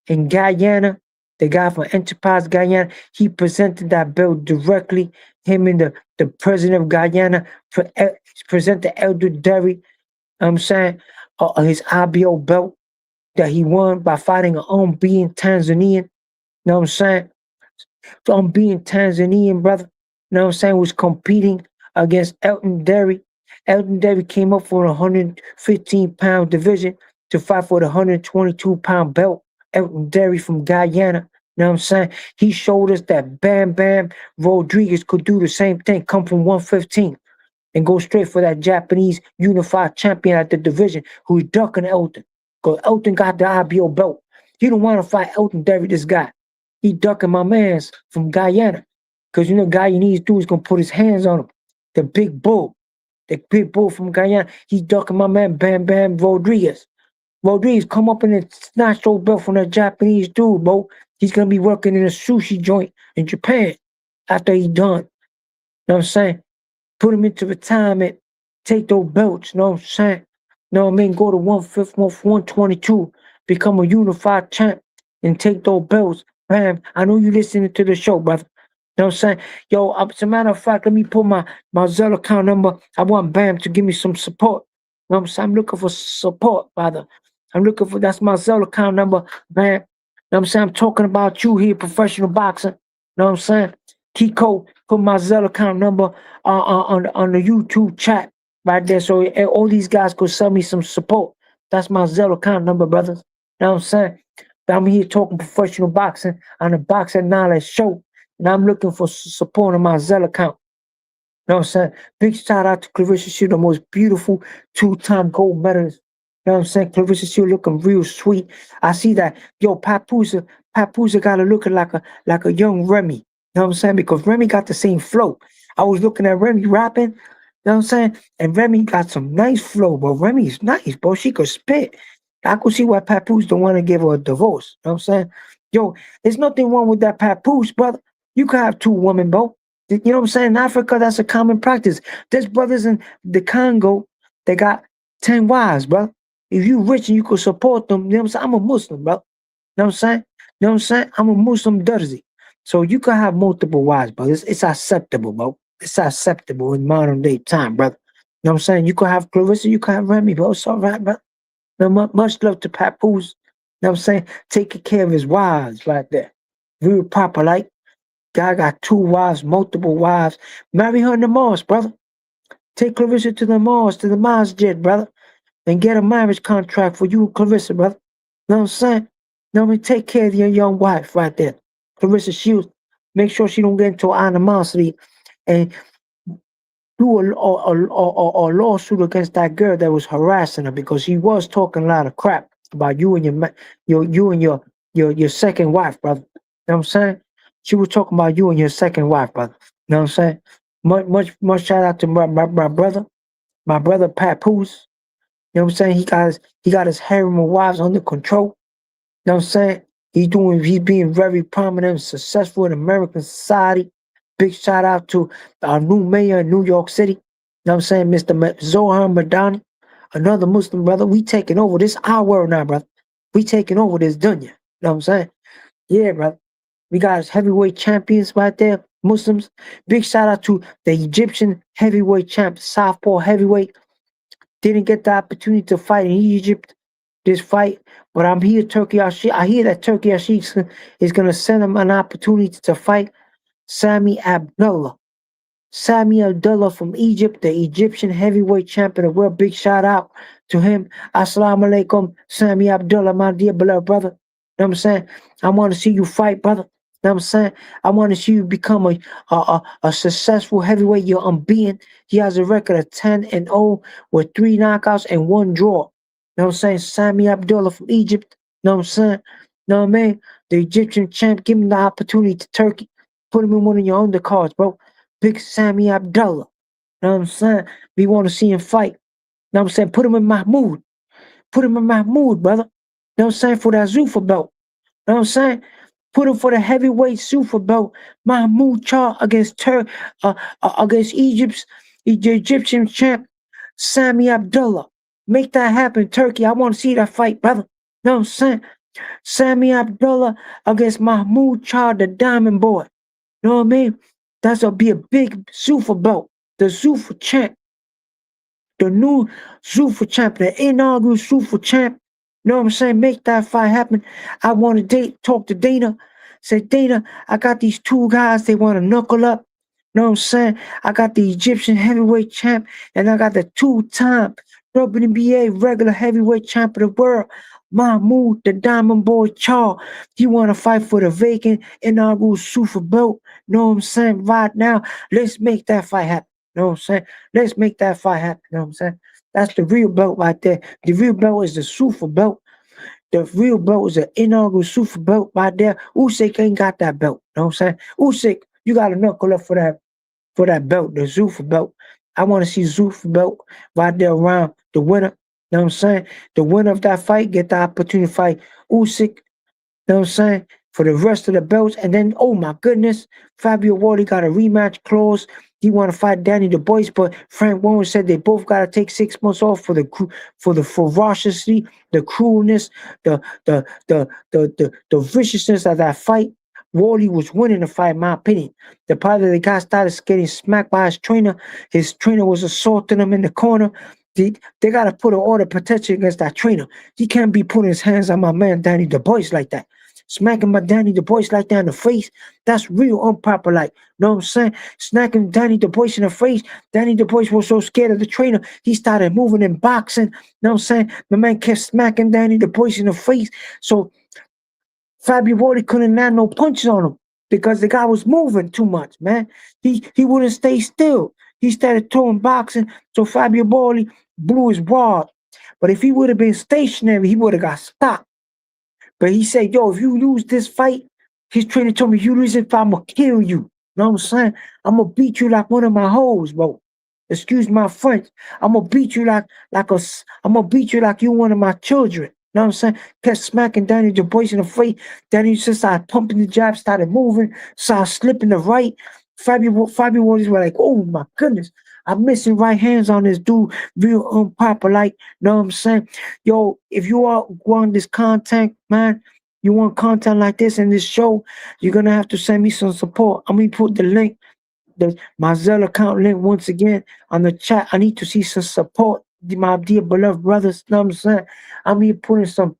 in Guyana. The guy from Enterprise Guyana, he presented that belt directly. Him and the president of Guyana presented Elder Derry, you know what I'm saying, his IBO belt that he won by fighting an unbeaten Tanzanian. You know what I'm saying? The unbeaten Tanzanian brother, you know what I'm saying, was competing against Elton Derry. Elton Derry came up for a 115-pound division to fight for the 122-pound belt. Elton Derry from Guyana. You know what I'm saying? He showed us that Bam Bam Rodriguez could do the same thing, come from 115 and go straight for that Japanese unified champion at the division who's ducking Elton. Because Elton got the IBO belt. He don't want to fight Elton Derry, this guy. He ducking my mans from Guyana. Because, you know, Guyanese dude's going to put his hands on him. The big bull from Guyana, he's ducking my man Bam Bam Rodriguez. Rodriguez come up and snatch those belt from that Japanese dude, bro. He's going to be working in a sushi joint in Japan after he's done. You know what I'm saying? Put him into retirement, take those belts, you know what I'm saying? You know what I mean? Go to 122, become a unified champ, and take those belts. Bam, I know you listening to the show, brother. You know what I'm saying? Yo, as a matter of fact, let me put my Zelle account number. I want Bam to give me some support. You know what I'm saying? I'm looking for support, brother. I'm looking for, that's my Zelle account number, Bam. You know what I'm saying? I'm talking about you here, professional boxing. You know what I'm saying? Kiko, put my Zelle account number on the YouTube chat right there, so all these guys could send me some support. That's my Zelle account number, brothers. You know what I'm saying? I'm here talking professional boxing on the Boxing Knowledge show, and I'm looking for support on my Zelle account. You know what I'm saying? Big shout out to Clarissa Shield, the most beautiful 2-time gold medalist. You know what I'm saying? Clarissa Shield looking real sweet. I see that. Yo, Papoose got her looking like a young Remy. You know what I'm saying? Because Remy got the same flow. I was looking at Remy rapping, you know what I'm saying? And Remy got some nice flow, but Remy's nice, bro. She could spit. I could see why Papoose don't want to give her a divorce. You know what I'm saying? Yo, there's nothing wrong with that Papoose, brother. You could have 2 women, bro. You know what I'm saying? In Africa, that's a common practice. There's brothers in the Congo, they got 10 wives, bro. If you rich and you could support them, you know what I'm saying? I'm a Muslim, bro. You know what I'm saying? You know what I'm saying? I'm a Muslim Darzi. So you can have multiple wives, bro. It's acceptable, bro. It's acceptable in modern day time, brother. You know what I'm saying? You can have Clarissa, you can have Remy, bro. It's all right, bro. Now, much love to Papoose. You know what I'm saying? Taking care of his wives right there. Real proper, like, guy got 2 wives, multiple wives. Marry her in the mosque, brother. Take Clarissa to the mosque, to the masjid, brother. And get a marriage contract for you and Clarissa, brother. You know what I'm saying? You know what I mean? Take care of your young wife right there. Clarissa Shields. Make sure she don't get into animosity and do a lawsuit against that girl that was harassing her because he was talking a lot of crap about you and your second wife, brother. You know what I'm saying? She was talking about you and your second wife, brother. You know what I'm saying? Much shout out to my brother Papoose. You know what I'm saying? He got his harem of wives under control. You know what I'm saying? He's being very prominent and successful in American society. Big shout out to our new mayor in New York City. You know what I'm saying? Mr. Zohar Madani, another Muslim brother. We taking over this our world now, brother. We taking over this dunya. You know what I'm saying? Yeah, brother. We got heavyweight champions right there, Muslims. Big shout out to the Egyptian heavyweight champ, Southpaw heavyweight. Didn't get the opportunity to fight in Egypt this fight, but I'm here, Turkey Al-Sheikh. I hear that Turkey Al-Sheikh is going to send him an opportunity to fight Sami Abdullah. Sami Abdullah from Egypt, the Egyptian heavyweight champion of the world. Big shout out to him. Assalamu alaikum, Sami Abdullah, my dear beloved brother. You know what I'm saying? I want to see you fight, brother. You know what I'm saying? I want to see you become a successful heavyweight. You're unbeaten. He has a record of 10-0 with 3 knockouts and 1 draw. You know what I'm saying? Sami Abdullah from Egypt. You know what I'm saying? You know what I mean? The Egyptian champ, give him the opportunity to Turkey. Put him in one of your undercards, bro. Big Sami Abdullah. You know what I'm saying? We want to see him fight. You know what I'm saying? Put him in Mahmoud. Put him in Mahmoud, brother. You know what I'm saying? For that Zuffa belt. You know what I'm saying? Put him for the heavyweight Zuffa belt. Mahmoud Char against the Egyptian champ, Sami Abdullah. Make that happen, Turkey. I want to see that fight, brother. You know what I'm saying? Sami Abdullah against Mahmoud Char, the Diamond Boy. You know what I mean? That'll be a big Zuffa belt. The Zuffa champ. The new Zuffa champ. The inaugural Zuffa champ. You know what I'm saying? Make that fight happen. I want to talk to Dana. Say, Dana, I got these 2 guys. They want to knuckle up. You know what I'm saying? I got the Egyptian heavyweight champ. And I got the 2-time WNBA regular heavyweight champ of the world. Mahmoud, the Diamond Boy Char. You want to fight for the vacant inaugural Zuffa belt. You know what I'm saying? Right now, let's make that fight happen. You know what I'm saying? Let's make that fight happen. You know what I'm saying? That's the real belt right there. The real belt is the Zuffa belt. The real belt is the inaugural Zuffa belt right there. Usyk ain't got that belt. You know what I'm saying? Usyk, you got to knuckle up for that belt, the Zuffa belt. I want to see Zuffa belt right there around the winner. You know what I'm saying? The winner of that fight get the opportunity to fight Usyk. You know what I'm saying? For the rest of the belts. And then, oh my goodness, Fabio Wardley got a rematch clause. He want to fight Danny the Boyce, but Frank Warren said they both got to take 6 months off for the ferocity, the cruelness, the viciousness of that fight. Wardley was winning the fight, in my opinion. The part that the guy started getting smacked by his trainer was assaulting him in the corner. They got to put an order of protection against that trainer. He can't be putting his hands on my man Danny the Boyce like that. Smacking my Danny the Boyce like that in the face, that's real improper. Like, know what I'm saying? Smacking Danny the Boyce in the face. Danny the Boyce was so scared of the trainer, he started moving in boxing. Know what I'm saying? My man kept smacking Danny the Boyce in the face. So Fabio Wardley couldn't land no punches on him because the guy was moving too much, man. He wouldn't stay still. He started throwing boxing, so Fabio Wardley blew his wad. But if he would have been stationary, he would have got stopped. But he said, yo, if you lose this fight, his trainer told me, you lose it, I'm going to kill you. You know what I'm saying? I'm going to beat you like one of my hoes, bro. Excuse my French. I'm going to beat you I'm going to beat you like you one of my children. You know what I'm saying? Kept smacking Danny the Boyce in the face. Danny just started pumping the jab, started moving, started slipping the right. Fabio Wardley were like, oh my goodness. I'm missing right hands on this dude, real unpopular, like, know what I'm saying? Yo, if you are want this content, man, You want content like this in this show, you're gonna have to send me some support. I'm gonna put the link, my Zelle account link once again on the chat. I need to see some support, my dear beloved brothers. Know what I'm saying? I'm here putting some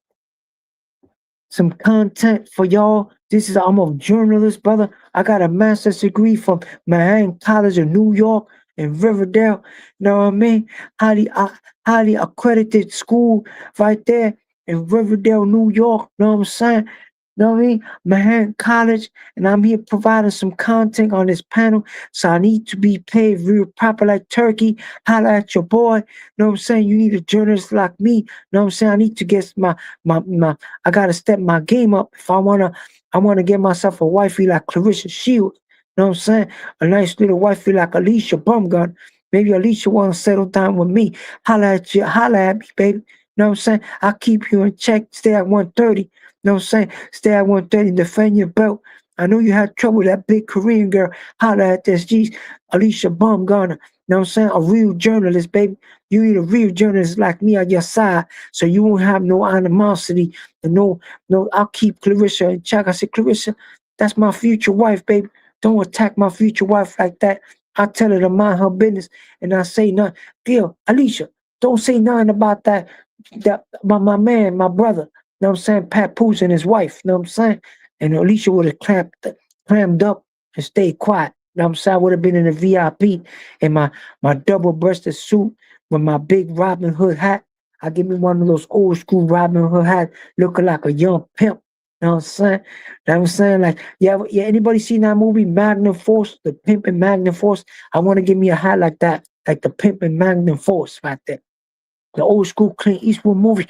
content for y'all. I'm a journalist, brother. I got a master's degree from Manhattan College of New York in Riverdale. Know what I mean? Highly accredited school right there in Riverdale, New York. Know what I'm saying? Know what I mean? Manhattan College, and I'm here providing some content on this panel. So I need to be paid real proper like turkey. Holla at your boy. Know what I'm saying? You need a journalist like me. Know what I'm saying? I need to get I gotta step my game up if I wanna get myself a wifey like Clarissa Shields. Know what I'm saying? A nice little wifey like Alicia Bumgun. Maybe Alicia wanna settle down with me. Holla at me, baby. Know what I'm saying? I'll keep you in check. Stay at 130. Know what I'm saying? Stay at 130, defend your belt. I know you had trouble with that big Korean girl. Holla at this. Geez, Alicia Baumgartner. Know what I'm saying? A real journalist, baby. You need a real journalist like me on your side, so you won't have no animosity and no. I'll keep Clarissa in check. I said, Clarissa, that's my future wife, baby. Don't attack my future wife like that. I tell her to mind her business, and I say nothing. Deal, Alicia, don't say nothing about that. My man, my brother. Know what I'm saying? Papoose and his wife. Know what I'm saying? And Alicia would have clammed up and stayed quiet. Know what I'm saying? I would have been in the VIP in my double-breasted suit with my big Robin Hood hat. I give me one of those old school Robin Hood hat looking like a young pimp. Know what I'm saying? Know what I'm saying? Like, yeah, anybody seen that movie, Magnum Force? The Pimp and Magnum Force? I want to give me a hat like that, like the Pimp and Magnum Force right there. The old school Clint Eastwood movie.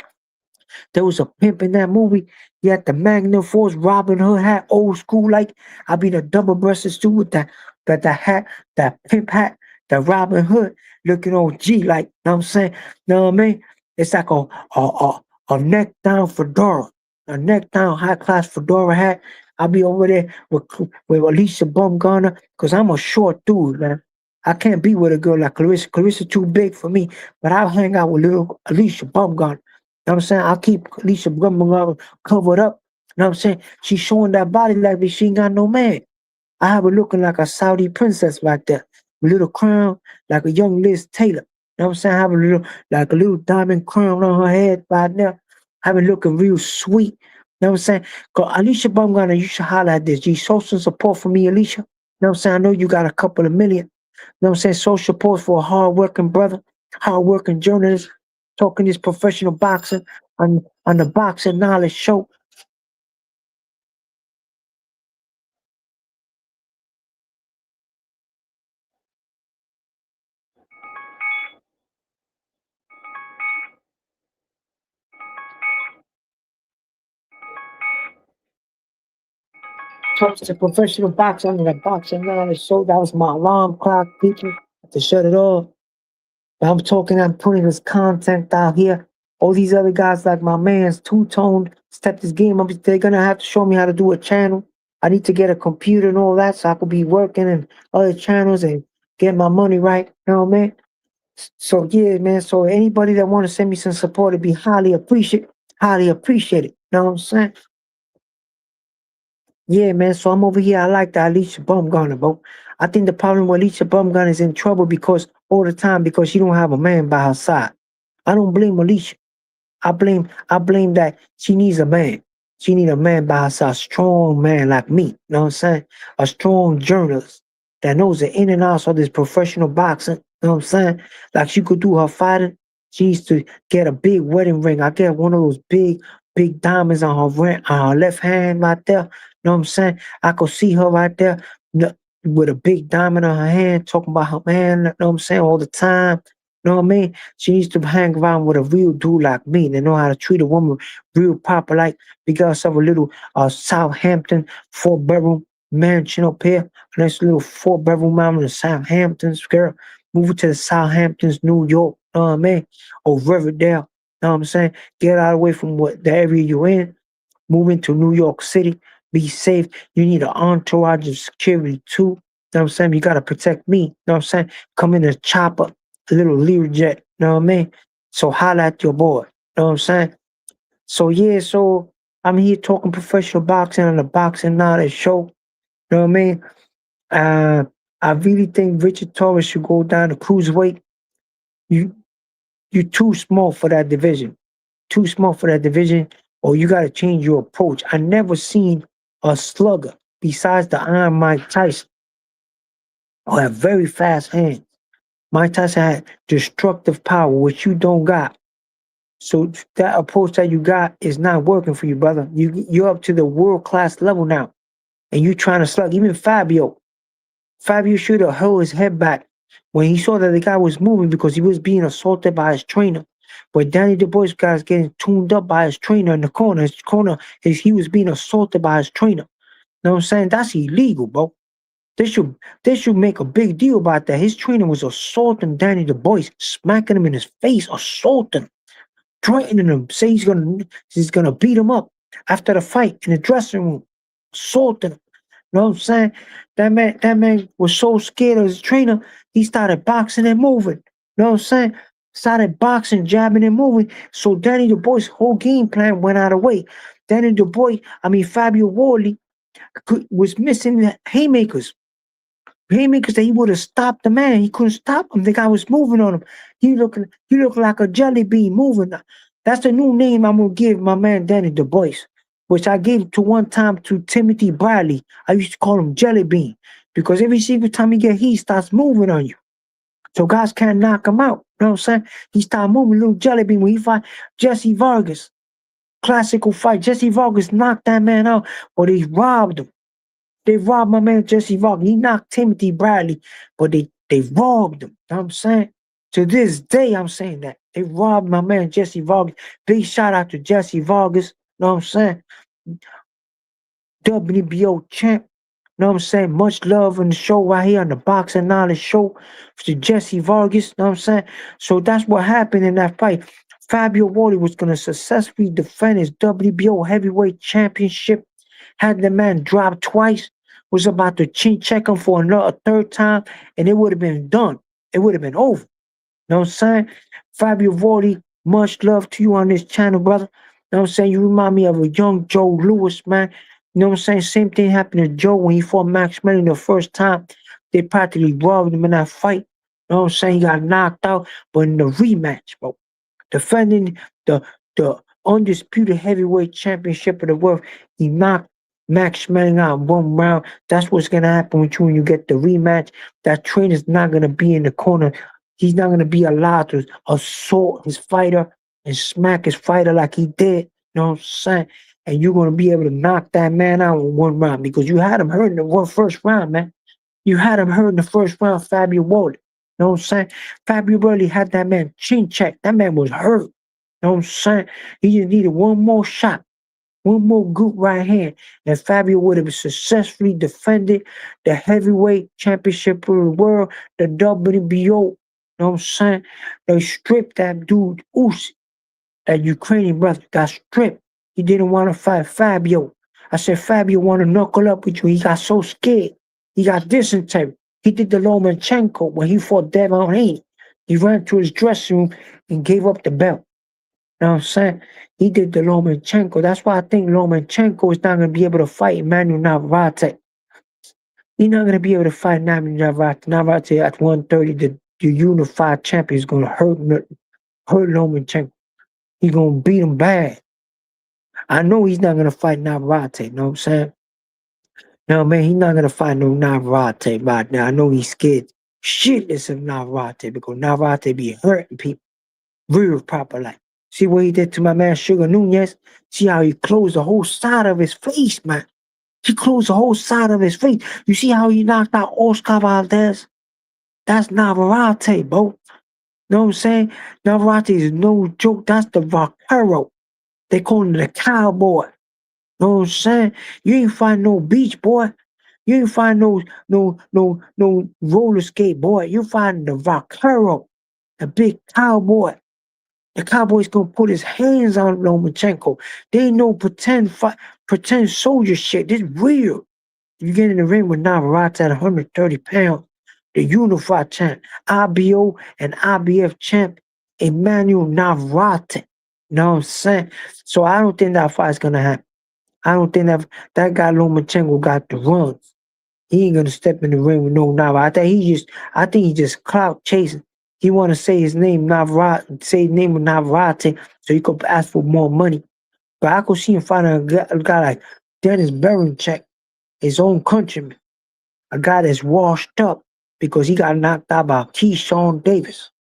There was a pimp in that movie. He had the Magnum Force Robin Hood hat, old school like. I be the double-breasted suit with that hat, that pimp hat, that Robin Hood looking on G like. Know what I'm saying? Know what I mean? It's like a neck down fedora, a neck down high class fedora hat. I'll be over there with Alicia Bumgarner because I'm a short dude, man. I can't be with a girl like Clarissa. Clarissa too big for me, but I'll hang out with little Alicia Bumgarner. Know what I'm saying? I'll keep Alicia Bumgarner covered up. Know what I'm saying? She's showing that body like she ain't got no man. I have her looking like a Saudi princess right there. A little crown, like a young Liz Taylor. Know what I'm saying? I have a little diamond crown on her head right now. Have her looking real sweet. Know what I'm saying? Cause Alicia Bumgarner, you should holler at this. You show some support for me, Alicia. Know what I'm saying? I know you got a couple of million. Know what I'm saying? Social support for a hard-working brother, hard-working journalist, talking this professional boxing on the Boxing Knowledge Show. Talks to professional boxing on the Boxing Knowledge Show. That was my alarm clock, people. Have to shut it off. But I'm putting this content out here. All these other guys like my man's two-tone step this game up. They're gonna have to show me how to do a channel. I need to get a computer and all that so I could be working in other channels and get my money right. You know what I mean? So yeah, man. So anybody that want to send me some support, it'd be highly appreciated. Highly appreciated. You know what I'm saying? Yeah, man. So I'm over here. I like the Alicia Bumgarner, bro. I think the problem with Alicia Bumgarner is in trouble because all the time because she don't have a man by her side. I don't blame Alicia. I blame that she needs a man. She need a man by her side, a strong man like me. You know what I'm saying? A strong journalist that knows the in and outs of this professional boxing. You know what I'm saying? Like she could do her fighting. She needs to get a big wedding ring. I get one of those big diamonds on her left hand right there. You know what I'm saying? I could see her right there with a big diamond on her hand, talking about her man. You know what I'm saying? All the time. You know what I mean? She needs to hang around with a real dude like me. They know how to treat a woman real proper. Like we got ourselves a little Southampton 4-bedroom mansion up here. A nice little 4-bedroom mansion in the Southamptons, girl. Move to the Southamptons, New York. You know what I mean? Or Riverdale. You know what I'm saying? Get out away from the area you're in. Move into New York City. Be safe. You need an entourage of security too. You know what I'm saying? You gotta protect me. You know what I'm saying? Come in a chopper, a little Learjet. You know what I mean? So holla at your boy. You know what I'm saying? So yeah, so I'm here talking professional boxing on the Boxing Knowledge show. You know what I mean? Uh, I really think Richard Torres should go down to cruiserweight. You you're too small for that division. Too small for that division, or you got to change your approach. I never seen a slugger besides the Iron Mike Tyson who have very fast hands. Mike Tyson had destructive power, which you don't got. So that approach that you got is not working for you, brother. You're up to the world class level now, and you trying to slug. Even Fabio. Fabio should have held his head back when he saw that the guy was moving because he was being assaulted by his trainer. But Danny Du Bois guy's getting tuned up by his trainer in the corner. His corner is he was being assaulted by his trainer. You know what I'm saying? That's illegal, bro. They should make a big deal about that. His trainer was assaulting Danny Du Bois, smacking him in his face, assaulting him, threatening him, say he's gonna beat him up after the fight in the dressing room, assaulting him. You know what I'm saying? That man was so scared of his trainer, he started boxing and moving. You know what I'm saying? Started boxing, jabbing and moving. So Danny Du Bois' whole game plan went out of way. Fabio Wardley was missing the haymakers. Haymakers that he would have stopped the man. He couldn't stop him. The guy was moving on him. He looked like a jelly bean moving. That's the new name I'm gonna give my man Danny Du Bois, which I gave to one time to Timothy Bradley. I used to call him Jelly Bean because every single time he get hit, he starts moving on you. So guys can't knock him out. You know what I'm saying? He started moving, little Jelly Bean. When he fought Jesse Vargas, classical fight. Jesse Vargas knocked that man out, but he robbed him. They robbed my man Jesse Vargas. He knocked Timothy Bradley, but they robbed him. You know what I'm saying? To this day, I'm saying that. They robbed my man Jesse Vargas. Big shout out to Jesse Vargas. You know what I'm saying? WBO champ. You know what I'm saying? Much love on the show right here on the Boxing Knowledge show to Jesse Vargas. You know what I'm saying? So that's what happened in that fight. Fabio Wardley was going to successfully defend his WBO heavyweight championship. Had the man drop twice, was about to chin check him for another third time, and it would have been done. It would have been over. You know what I'm saying? Fabio Wardley, much love to you on this channel, brother. You know what I'm saying? You remind me of a young Joe Lewis, man. You know what I'm saying? Same thing happened to Joe when he fought Max Manning the first time. They practically robbed him in that fight. You know what I'm saying? He got knocked out, but in the rematch, bro, defending the undisputed heavyweight championship of the world, he knocked Max Manning out in one round. That's what's gonna happen with you when you get the rematch. That trainer's not gonna be in the corner. He's not gonna be allowed to assault his fighter and smack his fighter like he did. You know what I'm saying? And you're gonna be able to knock that man out in one round because you had him hurt in the first round, man. You had him hurt in the first round, Fabio Wardley. You know what I'm saying? Fabio Wardley had that man chin check. That man was hurt. You know what I'm saying? He just needed one more shot, one more good right hand, and Fabio would have successfully defended the heavyweight championship of the world, the WBO. You know what I'm saying? They stripped that dude, Usyk, that Ukrainian brother, got stripped. He didn't want to fight Fabio. I said, Fabio want to knuckle up with you. He got so scared. He got dysentery. He did the Lomachenko when he fought Devon Haney. He ran to his dressing room and gave up the belt. You know what I'm saying? He did the Lomachenko. That's why I think Lomachenko is not going to be able to fight Emmanuel Navarrete. He's not going to be able to fight Navarrete. Navarrete at 130, the unified champion is going to hurt Lomachenko. He's going to beat him bad. I know he's not going to fight Navarrete. You know what I'm saying? No, man, he's not going to fight no Navarrete right now. I know he's scared shitless of Navarrete because Navarrete be hurting people real proper like. See what he did to my man Sugar Nunez? See how he closed the whole side of his face, man. He closed the whole side of his face. You see how he knocked out Oscar Valdez? That's Navarrete, bro. Know what I'm saying? Navarrete is no joke. That's the vaquero. They call him the cowboy. Know what I'm saying? You ain't find no beach boy. You ain't find no roller skate boy. You find the vaquero, the big cowboy. The cowboy's gonna put his hands on Lomachenko. They ain't no pretend soldier shit. This real. You get in the ring with Navarrete at 130 pounds, the unified champ, IBO and IBF champ, Emmanuel Navarrete. You know what I'm saying? So I don't think that fight's gonna happen. I don't think that guy Lomachenko got the runs. He ain't gonna step in the ring with no Navarrete. I think he just clout chasing. He want to say his name Navarrete, say his name of Navarrete, so he could ask for more money. But I could see him find a guy like Dennis Berinchek, his own countryman, a guy that's washed up because he got knocked out by Keyshawn Davis.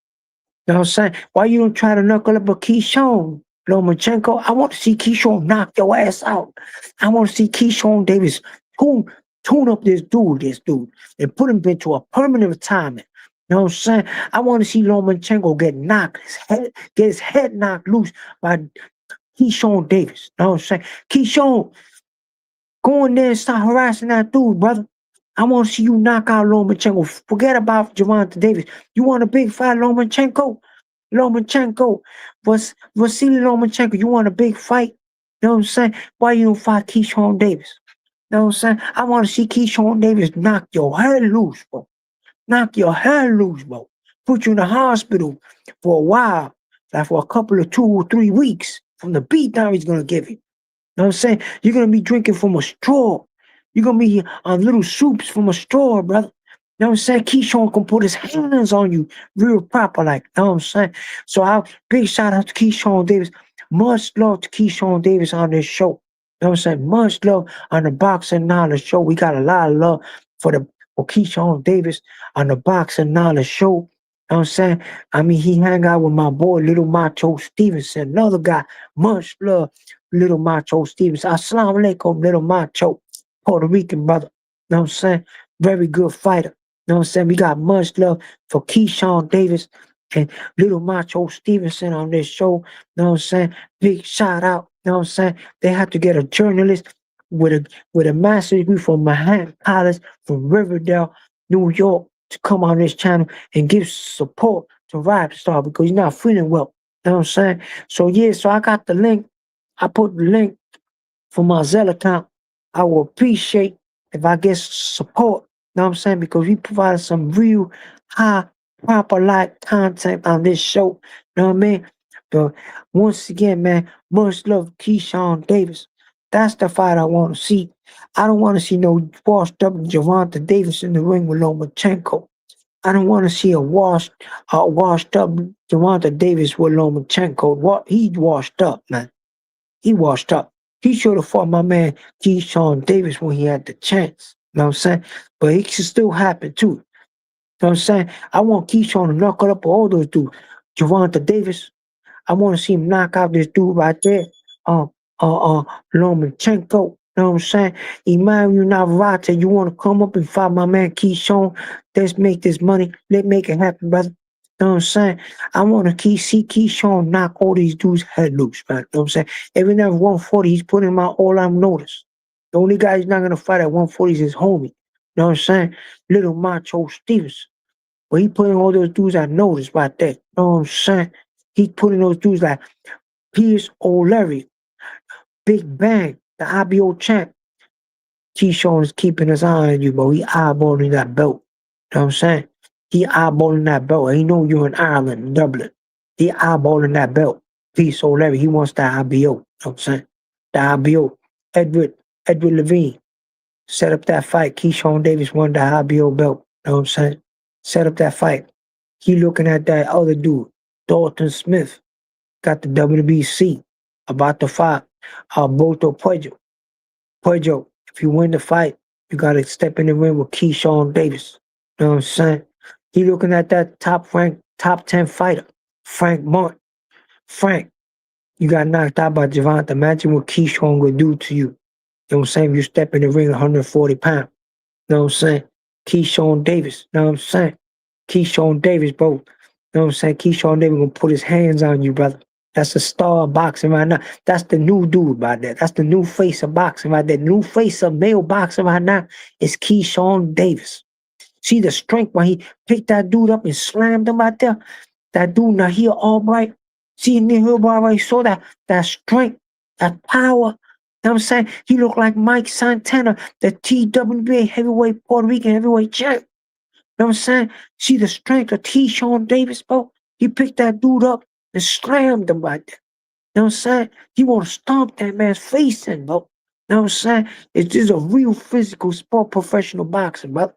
You know what I'm saying? Why you don't try to knuckle up a Keyshawn, Lomachenko? I want to see Keyshawn knock your ass out. I want to see Keyshawn Davis tune, tune up this dude, and put him into a permanent retirement. You know what I'm saying? I want to see Lomachenko get his head knocked loose by Keyshawn Davis. You know what I'm saying? Keyshawn, go in there and start harassing that dude, brother. I want to see you knock out Lomachenko. Forget about Gervonta Davis. You want a big fight, Lomachenko? Vasily Lomachenko, you want a big fight? You know what I'm saying? Why you don't fight Keyshawn Davis? You know what I'm saying? I want to see Keyshawn Davis knock your head loose, bro. Knock your head loose, bro. Put you in the hospital for a while, like for a couple of 2 or 3 weeks from the beatdown he's going to give you. You know what I'm saying? You're going to be drinking from a straw. You're going to be on little soups from a straw, brother. You know what I'm saying? Keyshawn can put his hands on you real proper, like, you know what I'm saying? So big shout out to Keyshawn Davis. Much love to Keyshawn Davis on this show. You know what I'm saying? Much love on the Boxing Knowledge show. We got a lot of love for Keyshawn Davis on the Boxing Knowledge show. You know what I'm saying? I mean, he hang out with my boy, Little Macho Stevenson, another guy. Much love, Little Macho Stevenson. Assalamu alaikum, Little Macho, Puerto Rican brother. You know what I'm saying? Very good fighter. You know what I'm saying? We got much love for Keyshawn Davis and Little Macho Stevenson on this show. You know what I'm saying? Big shout out. You know what I'm saying? They had to get a journalist with a master's degree from Manhattan College from Riverdale, New York, to come on this channel and give support to Rap Star because he's not feeling well. You know what I'm saying? So yeah, so I got the link. I put the link for my Zelle account. I will appreciate if I get support. You know what I'm saying? Because we provided some real high proper like content on this show. You know what I mean? But once again, man, much love Keyshawn Davis. That's the fight I want to see. I don't want to see no washed up Gervonta Davis in the ring with Lomachenko. I don't want to see a washed up Gervonta Davis with Lomachenko. He washed up, man. He washed up. He should have fought my man Keyshawn Davis when he had the chance. You know what I'm saying? But it can still happen too. You know what I'm saying? I want Keyshawn to knuckle up all those dudes. Gervonta Davis, I want to see him knock out this dude right there. Lomachenko. You know what I'm saying? Emmanuel Navarrete, you want to come up and fight my man Keyshawn? Let's make this money. Let's make it happen, brother. You know what I'm saying? I want to see Keyshawn knock all these dudes' head loose, man. You know what I'm saying? Every now 140, he's putting him out all on notice. The only guy he's not going to fight at 140 is his homie. You know what I'm saying? Little Macho Stevens. But he putting all those dudes on notice right there. You know what I'm saying? He's putting those dudes like Pierce O'Leary, Big Bang, the IBO champ. Keyshawn is keeping his eye on you, bro. He eyeballing that belt. You know what I'm saying? He eyeballing that belt. He know you're in Ireland, Dublin. He eyeballing that belt. Peace, O'Leary. He wants that IBO. You know what I'm saying? The IBO. Edward Levine set up that fight. Keyshawn Davis won the IBO belt. You know what I'm saying? Set up that fight. He looking at that other dude, Dalton Smith, got the WBC about to fight Alberto Puello. If you win the fight, you got to step in the ring with Keyshawn Davis. You know what I'm saying? He looking at that top-ranked, top 10 fighter, Frank Martin. Frank, you got knocked out by Gervonta. Imagine what Keyshawn would do to you. You know what I'm saying? If you step in the ring 140 pounds. You know what I'm saying? Keyshawn Davis. You know what I'm saying? Keyshawn Davis, bro. You know what I'm saying? Keyshawn Davis gonna put his hands on you, brother. That's the star of boxing right now. That's the new dude right there. That's the new face of boxing right there. New face of male boxing right now is Keyshawn Davis. See the strength when he picked that dude up and slammed him out there? That dude now here Albright. See Neil Albright saw that strength, that power. You know what I'm saying? He looked like Mike Santana, the TWBA heavyweight Puerto Rican heavyweight champ. You know what I'm saying? See the strength of Keyshawn Davis, bro? He picked that dude up and slammed him right there. You know what I'm saying? He want to stomp that man's face in, bro. You know what I'm saying? It's just a real physical sport, professional boxing, bro.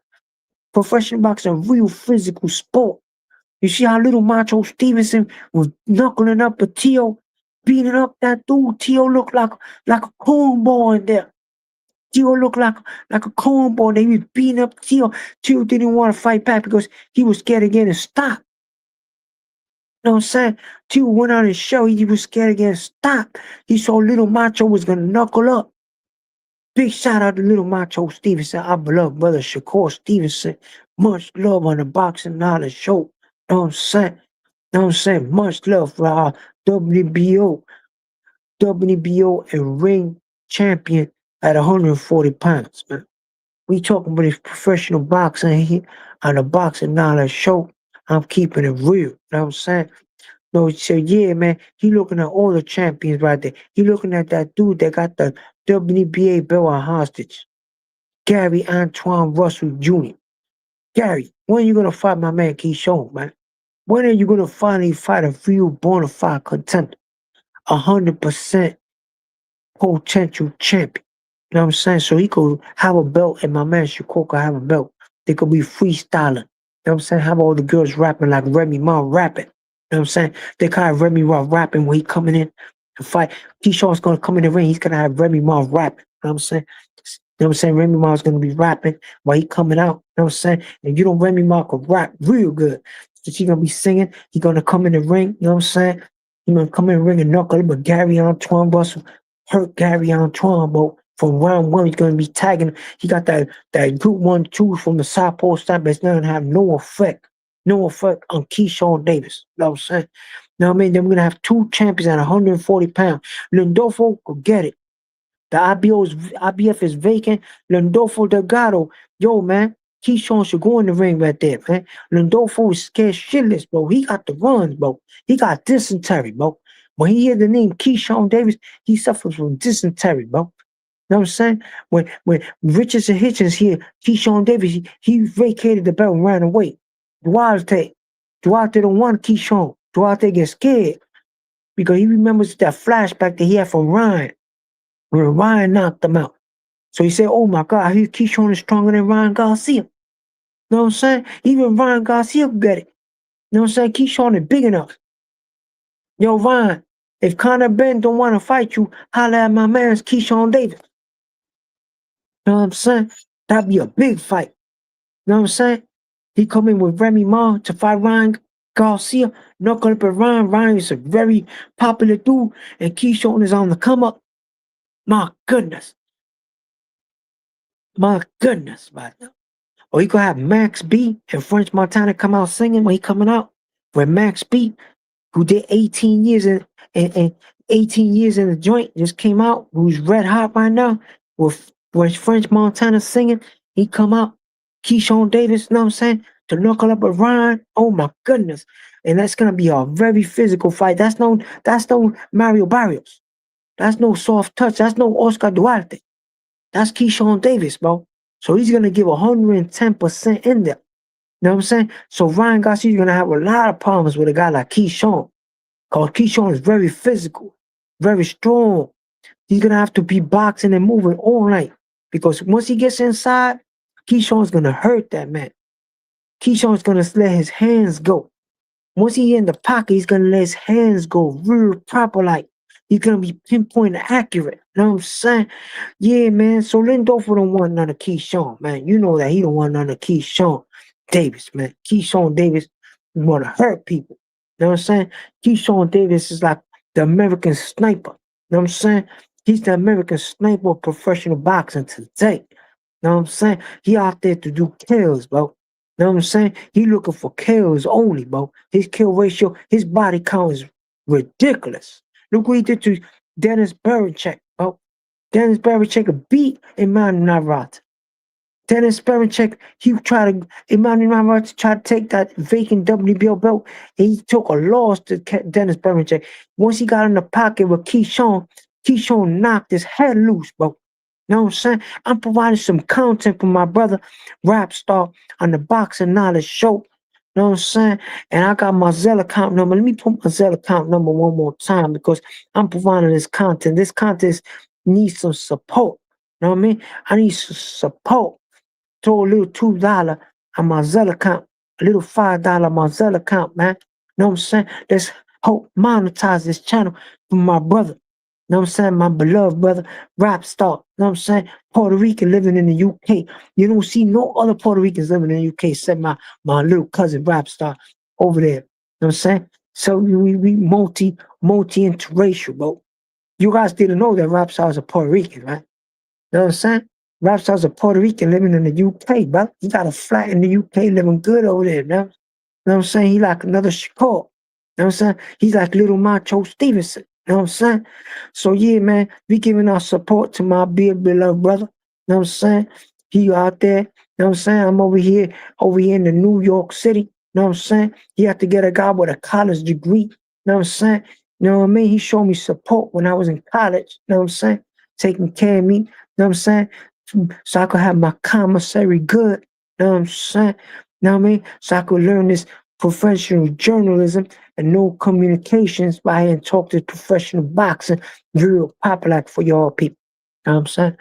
Professional boxing, a real physical sport. You see how little Macho Stevenson was knuckling up a Tio, beating up that dude. Tio looked like a cornball in there. Tio looked like a cornball. They was beating up Tio. Tio didn't want to fight back because he was scared of getting stopped. You know what I'm saying? Tio went on his show. He was scared of getting stopped. He saw little Macho was gonna knuckle up. Big shout out to little Macho Stevenson, our beloved brother Shakur Stevenson. Much love on the Boxing Knowledge Show. You know what I'm saying? You know what I'm saying? Much love for our WBO and ring champion at 140 pounds, man. We talking about this professional boxing here on the Boxing Knowledge Show. I'm keeping it real. You know what I'm saying? No, so yeah, man, he looking at all the champions right there. He looking at that dude that got the WBA belt on hostage. Gary Antoine Russell Jr. Gary, when are you gonna fight my man Keyshawn, man? When are you gonna finally fight a real bona fide contender? 100% potential champion. You know what I'm saying? So he could have a belt and my man Shakur could have a belt. They could be freestyling. You know what I'm saying? Have all the girls rapping like Remy Ma rapping. You know what I'm saying? They could have Remy Ma rapping when he coming in to fight. Keyshawn's gonna come in the ring, he's gonna have Remy Ma rapping. You know what I'm saying? You know what I'm saying? Remy Ma's gonna be rapping while he coming out. You know what I'm saying? And you know Remy Ma could rap real good. So she gonna be singing. He gonna come in the ring. You know what I'm saying? He gonna come in the ring and knuckle, but Gary Antoine Russell hurt Gary Antoine, but from round one, he's going to be tagging. He got that group 1-2 from the southpaw side, but it's not going to have no effect on Keyshawn Davis. You know what I'm saying? You know what I mean? Then we're going to have two champions at 140 pounds. Lindolfo could get it. The IBF is vacant. Lindolfo Delgado, yo, man, Keyshawn should go in the ring right there, man. Lindolfo is scared shitless, bro. He got the runs, bro. He got dysentery, bro. When he hear the name Keyshawn Davis, he suffers from dysentery, bro. You know what I'm saying? When Richardson Hitchens here, Keyshawn Davis, he vacated the belt and ran away. Duarte don't want Keyshawn. Duarte gets scared because he remembers that flashback that he had from Ryan when Ryan knocked him out. So he said, oh my God, I hear Keyshawn is stronger than Ryan Garcia. You know what I'm saying? Even Ryan Garcia could get it. You know what I'm saying? Keyshawn is big enough. Yo, Ryan, if Conor Ben don't want to fight you, holla at my man's Keyshawn Davis. You know what I'm saying? That'd be a big fight. You know what I'm saying? He come in with Remy Ma to fight Ryan Garcia. Knuckle up at Ryan. Ryan is a very popular dude, and Keyshawn is on the come up. My goodness. My goodness, man. Or you could have Max B and French Montana come out singing when he coming out. With Max B, who did 18 years and 18 years in the joint, just came out, who's red hot right now, with French Montana singing, he come out. Keyshawn Davis, you know what I'm saying? To knuckle up a Ryan. Oh my goodness. And that's gonna be a very physical fight. That's no Mario Barrios. That's no soft touch. That's no Oscar Duarte. That's Keyshawn Davis, bro. So he's gonna give 110% in there. You know what I'm saying? So Ryan Garcia's gonna have a lot of problems with a guy like Keyshawn. Because Keyshawn is very physical, very strong. He's gonna have to be boxing and moving all night. Because once he gets inside, Keyshawn's gonna hurt that man. Keyshawn's gonna let his hands go. Once he in the pocket, he's gonna let his hands go real proper like. He's gonna be pinpoint accurate. You know what I'm saying? Yeah, man. So Lindolfo don't want none of Keyshawn, man. You know that he don't want none of Keyshawn Davis, man. Keyshawn Davis want to hurt people. You know what I'm saying? Keyshawn Davis is like the American sniper. You know what I'm saying? He's the American sniper of professional boxing today. You know what I'm saying? He out there to do kills, bro. You know what I'm saying? He looking for kills only, bro. His kill ratio, his body count is ridiculous. Look what he did to Dennis Berichek, bro. Dennis Berichek beat Emmanuel Navarrete. Dennis Berichek, Emmanuel Navarrete tried to take that vacant WBO belt, and he took a loss to Dennis Berichek. Once he got in the pocket with Keyshawn knocked his head loose, bro. You know what I'm saying? I'm providing some content for my brother, Rap Star, on the Boxing Knowledge Show. You know what I'm saying? And I got my Zelle account number. Let me put my Zelle account number one more time because I'm providing this content. This content is need some support. You know what I mean? I need some support. Throw a little $2 on my Zelle account, a little $5 on my Zelle account, man. You know what I'm saying? Let's help monetize this channel for my brother. You know what I'm saying? My beloved brother, rap star. You know what I'm saying? Puerto Rican living in the UK. You don't see no other Puerto Ricans living in the UK except my little cousin rap star over there. You know what I'm saying? So we multi-interracial, bro. You guys didn't know that rap stars are Puerto Rican, right? You know what I'm saying? Rap stars are Puerto Rican living in the UK, bro. He got a flat in the UK living good over there, man. You know what I'm saying? He like another Shakur. You know what I'm saying? He's like little Macho Stevenson. You know what I'm saying? So yeah, man, we giving our support to my big beloved brother. You know what I'm saying? He out there. You know what I'm saying? I'm over here in the New York City. You know what I'm saying? He had to get a guy with a college degree. You know what I'm saying? You know what I mean? He showed me support when I was in college. You know what I'm saying? Taking care of me. You know what I'm saying? So I could have my commissary good. You know what I'm saying? You know what I mean? So I could learn this professional journalism and know communications by and talk to professional boxing real popular for y'all people. You know what I'm saying?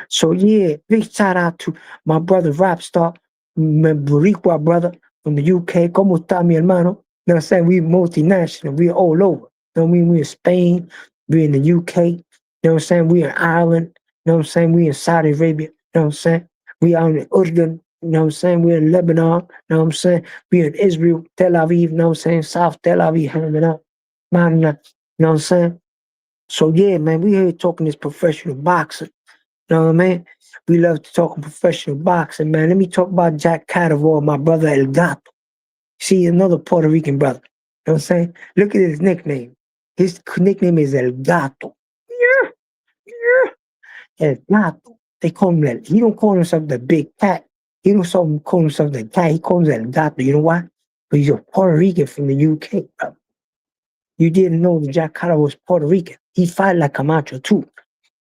So yeah, big shout out to my brother rap star, my Rico brother from the UK. ¿Cómo está mi hermano? You know what I'm saying? We multinational, we all over. You know what I mean? We in Spain, we in the UK, you know what I'm saying? We in Ireland, you know what I'm saying? We in Saudi Arabia, you know what I'm saying? We out in Urdun, you know what I'm saying? We're in Lebanon, you know what I'm saying? We in Israel, Tel Aviv, you know what I'm saying? South Tel Aviv, hanging out. Man, you know what I'm saying? So yeah, man, we here talking this professional boxing. You know what I mean? We love to talk professional boxing, man. Let me talk about Jack Catterall, my brother El Gato. See, another Puerto Rican brother. You know what I'm saying? Look at his nickname. His nickname is El Gato. Yeah, yeah. El Gato. They call him that. He don't call himself the big cat. He don't call himself the cat. He calls himself El Gato. You know why? Because he's a Puerto Rican from the UK, bro. You didn't know that Jack Catterall was Puerto Rican. He fight like Camacho too.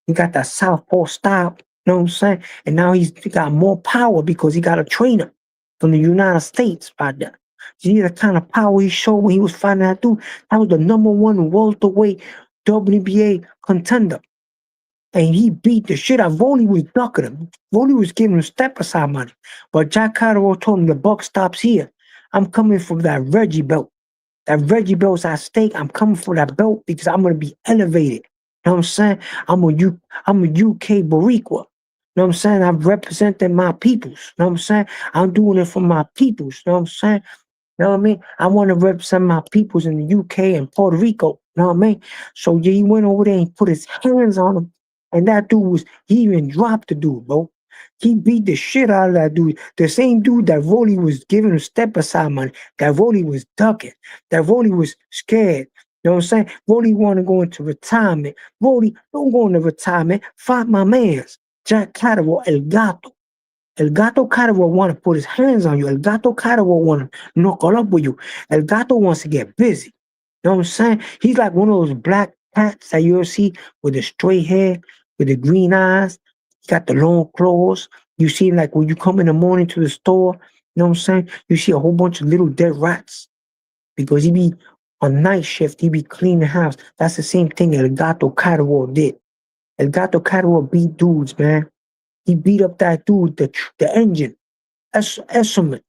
He got that southpaw style, you know what I'm saying? And now he got more power because he got a trainer from the United States right there. See the kind of power he showed when he was fighting that dude. That was the #1 welterweight WBA contender. And he beat the shit out. Voley was ducking him. Voley was giving him step aside money. But Jack Catterall told him the buck stops here. I'm coming from that Reggie belt. That Reggie belt's at stake. I'm coming for that belt because I'm gonna be elevated. You know what I'm saying? I'm a UK Boricua. You know what I'm saying? I'm representing my peoples. You know what I'm saying? I'm doing it for my peoples. You know what I'm saying? You know what I mean? I want to represent my peoples in the UK and Puerto Rico. You know what I mean? So yeah, he went over there and put his hands on him. And that dude he even dropped the dude, bro. He beat the shit out of that dude. The same dude that Voley was giving him step aside money, that Voley was ducking, that Voley was scared. You know what I'm saying? Voley want to go into retirement. Voley, don't go into retirement. Fight my mans. Jack Catterall, El Gato. El Gato Catterall want to put his hands on you. El Gato Catterall want to knuckle up with you. El Gato wants to get busy. You know what I'm saying? He's like one of those black cats that you ever see with the straight hair, with the green eyes. He got the long claws. You see him like when you come in the morning to the store, you know what I'm saying? You see a whole bunch of little dead rats because he be on night shift. He be cleaning the house. That's the same thing El Gato Catterall did. El Gato Catterall beat dudes, man. He beat up that dude, the engine, Esserman,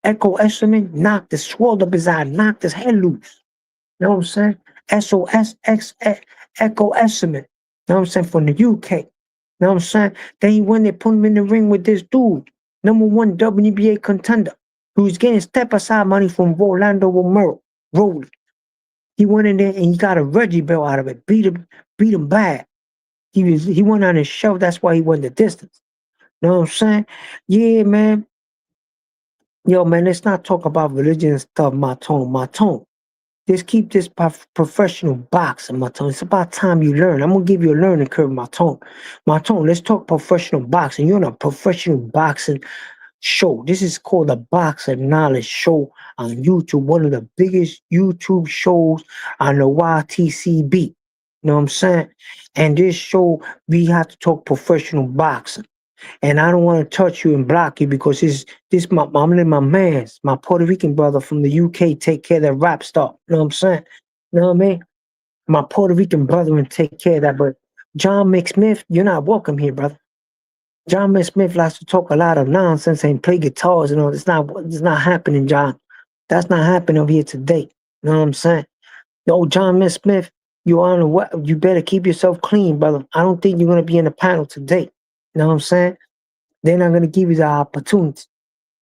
Echo Esserman, knocked his, swelled up his eye, knocked his head loose. You know what I'm saying? SOSX Echo Esserman. You know what I'm saying? From the UK. You know what I'm saying? Then he went and put him in the ring with this dude, #1 WBA contender, who was getting step aside money from Rolando Romero. Rolly. He went in there and he got a Reggie belt out of it, beat him bad. He went on his show, that's why he won the distance. You know what I'm saying? Yeah, man. Yo, man, let's not talk about religion and stuff, my tone. Just keep this professional boxing, my tone. It's about time you learn. I'm gonna give you a learning curve, my tone. My tone, let's talk professional boxing. You're on a professional boxing show. This is called the Boxing Knowledge Show on YouTube, one of the biggest YouTube shows on the YTCB. You know what I'm saying? And this show, we have to talk professional boxing. And I don't want to touch you and block you because I'm letting my man's, my Puerto Rican brother from the UK take care of that rap star. You know what I'm saying? You know what I mean? My Puerto Rican brother and take care of that. But John McSmith, you're not welcome here, brother. John McSmith likes to talk a lot of nonsense and play guitars and all. It's not happening, John. That's not happening over here today. You know what I'm saying? Yo, John Smith, you on the what? You better keep yourself clean, brother. I don't think you're gonna be in the panel today. You know what I'm saying? They're not gonna give you the opportunity.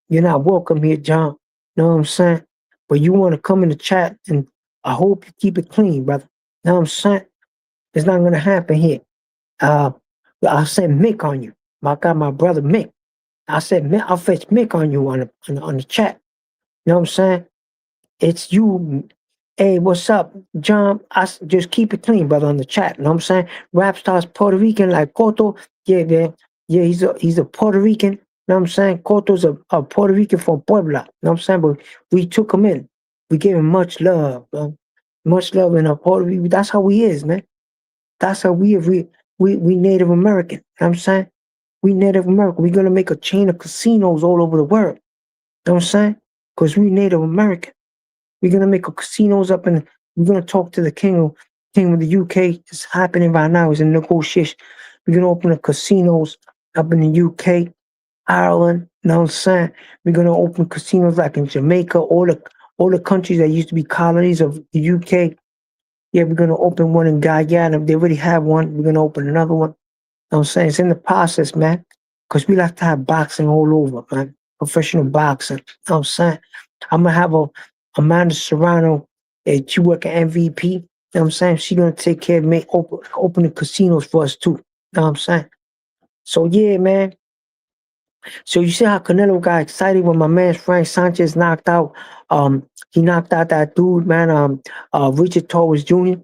You're not welcome here, John. You know what I'm saying? But you want to come in the chat, and I hope you keep it clean, brother. You know what I'm saying? It's not gonna happen here. Uh, I'll send Mick on you. I got my brother Mick. I said, Mick, I'll fetch Mick on you on the chat. You know what I'm saying? It's you. Hey, what's up, John? Just keep it clean, brother, on the chat. You know what I'm saying? Rap stars Puerto Rican like Cotto. Yeah, man. Yeah, he's a Puerto Rican. You know what I'm saying? Cotto's a Puerto Rican from Puebla. You know what I'm saying? But we took him in. We gave him much love, man. Much love in our Puerto Rico. That's how he is, man. That's how we is. We Native American. You know what I'm saying? We Native American. We're gonna make a chain of casinos all over the world. You know what I'm saying? Because we Native American. We're gonna make a casinos up and we're gonna talk to the king of the UK. It's happening right now. It's in negotiation. We're gonna open the casinos up in the UK, Ireland. You know what I'm saying? We're gonna open casinos like in Jamaica, all the countries that used to be colonies of the UK. Yeah, we're gonna open one in Guyana. They already have one. We're gonna open another one. You know what I'm saying? It's in the process, man. Because we like to have boxing all over, man. Professional boxing. You know what I'm saying? I'm gonna have Amanda Serrano, she work at MVP. You know what I'm saying? She gonna take care of me, open the casinos for us too. You know what I'm saying? So yeah, man. So you see how Canelo got excited when my man Frank Sanchez knocked out he knocked out that dude, man, Richard Torres Jr.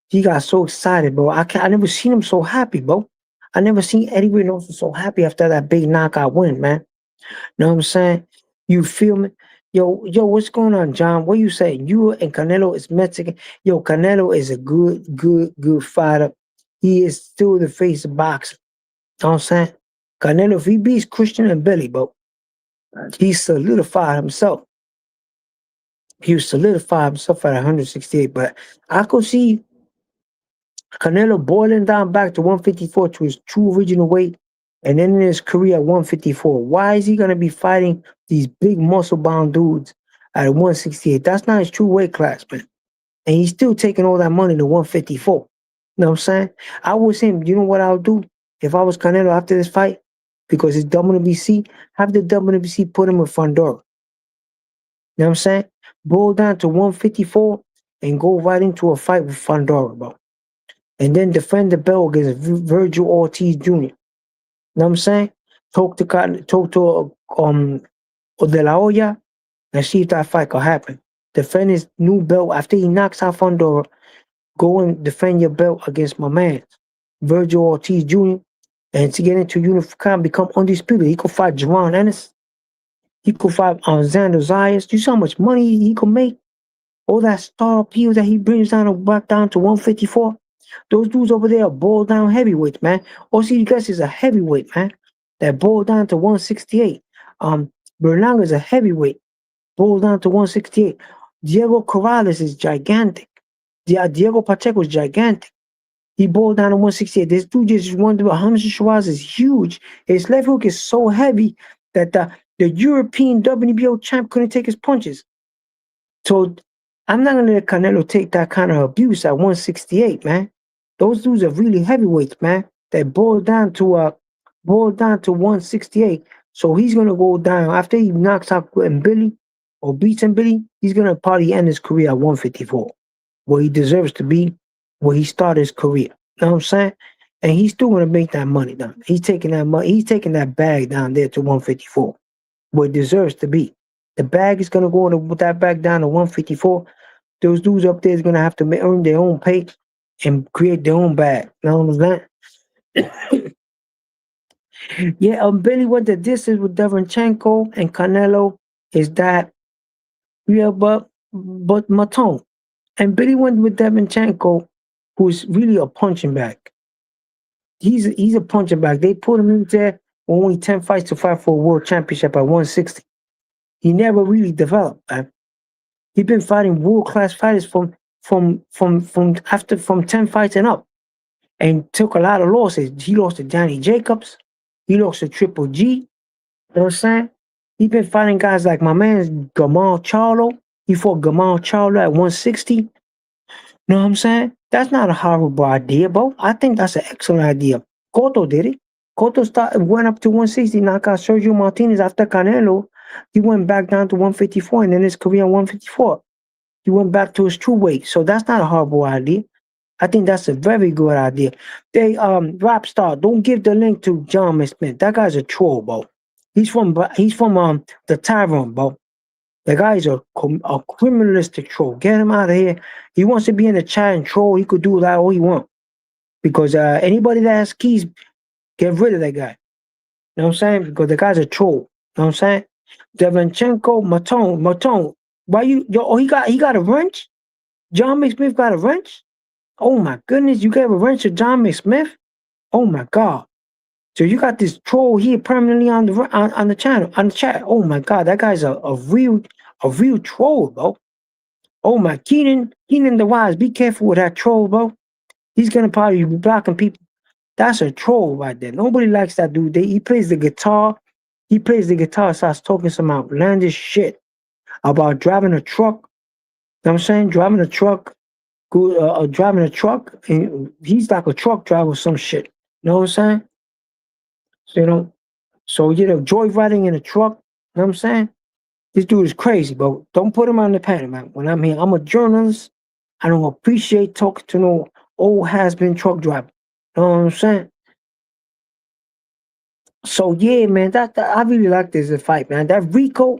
He got so excited, bro. I never seen him so happy, bro. I never seen Eddie Reynoso so happy after that big knockout win, man. Know what I'm saying? You feel me? Yo, what's going on, John? What you say? You and Canelo is Mexican. Yo, Canelo is a good fighter. He is still the face of boxing. Know what I'm saying? Canelo, if he beats Christian and Billy, bro, he solidified himself. He solidified himself at 168. But I could see Canelo boiling down back to 154 to his true original weight and ending his career at 154. Why is he going to be fighting these big muscle bound dudes at 168? That's not his true weight class, man. And he's still taking all that money to 154. You know what I'm saying? I was him. You know what I would do if I was Canelo after this fight? Because it's WBC, have the WBC put him in Fundora. You know what I'm saying? Boil down to 154 and go right into a fight with Fundora, bro. And then defend the belt against Virgil Ortiz Jr. You know what I'm saying? Talk to De La Hoya and see if that fight could happen. Defend his new belt after he knocks out Fundora. Go and defend your belt against my man, Virgil Ortiz Jr. And to get into Unified, become undisputed. He could fight Jerron Ennis. He could fight Xander Zayas. You see how much money he could make? All that star appeal that he brings back down to 154. Those dudes over there are boiled down heavyweights, man. OC Gus is a heavyweight, man. That boiled down to 168. Berlanga is a heavyweight, boiled down to 168. Diego Corrales is gigantic. Diego Pacheco is gigantic. He boiled down to 168. This dude just won the Hamza Shiraz is huge. His left hook is so heavy that the European WBO champ couldn't take his punches. So I'm not gonna let Canelo take that kind of abuse at 168, man. Those dudes are really heavyweights, man. They boiled down to 168. So he's gonna go down after he knocks out Billy or beats Billy. He's gonna probably end his career at 154, where he deserves to be, where he started his career. You know what I'm saying? And he's still gonna make that money down. He's taking that money. He's taking that bag down there to 154, where it deserves to be. The bag is gonna go with that bag down to 154. Those dudes up there is gonna have to earn their own pay and create their own bag. You know what I'm saying? Yeah, Billy went the distance with Devonchenko and Canelo is that yeah, but Matone. And Billy went with Devonchenko, who's really a punching bag. He's a punching bag. They put him in there with only 10 fights to fight for a world championship at 160. He never really developed, man. He's been fighting world class fighters from 10 fights and up. and took a lot of losses. He lost to Johnny Jacobs. He lost to Triple G. You know what I'm saying? He been fighting guys like my man Gamal Charlo. He fought Gamal Charlo at 160. You know what I'm saying? That's not a horrible idea, bro. I think that's an excellent idea. Cotto did it. Went up to 160, knocked out Sergio Martinez after Canelo. He went back down to 154 and then his career 154. He went back to his true weight. So that's not a horrible idea. I think that's a very good idea. They rap star, don't give the link to John Smith. That guy's a troll, bro. He's from the Tyrone, bro. The guy's a criminalistic troll. Get him out of here. He wants to be in the chat and troll. He could do that all he wants. Because anybody that has keys, get rid of that guy. You know what I'm saying? Because the guy's a troll. You know what I'm saying? Devinchenko, Matone. Why he got a wrench? John McSmith got a wrench? Oh my goodness, you gave a wrench to John McSmith? Oh my God. So you got this troll here permanently on the channel, on the chat. Oh my God, that guy's a real troll, bro. Oh my, Keenan the Wise, be careful with that troll, bro. He's gonna probably be blocking people. That's a troll right there. Nobody likes that dude. He plays the guitar. He plays the guitar, starts talking some outlandish shit about driving a truck. You know what I'm saying? Driving a truck, and he's like a truck driver or some shit. You know what I'm saying? So, joyriding in a truck. You know what I'm saying? This dude is crazy, bro. Don't put him on the panel, man. When I'm here, I'm a journalist. I don't appreciate talking to no old has-been truck driver. You know what I'm saying? So yeah, man, that I really like this fight, man. That Rico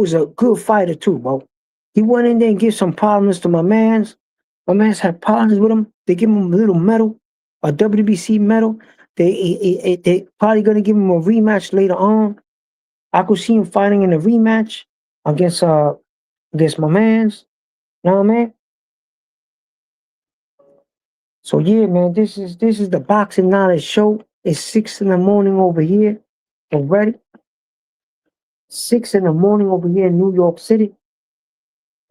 is a good fighter too, bro. He went in there and gave some problems to my mans. My mans had problems with him. They give him a little medal, a WBC medal. They probably gonna give him a rematch later on. I could see him fighting in a rematch against my mans. You know what I mean? So yeah, man, this is the Boxing Knowledge Show. It's 6 in the morning over here already. 6 in the morning over here in New York City.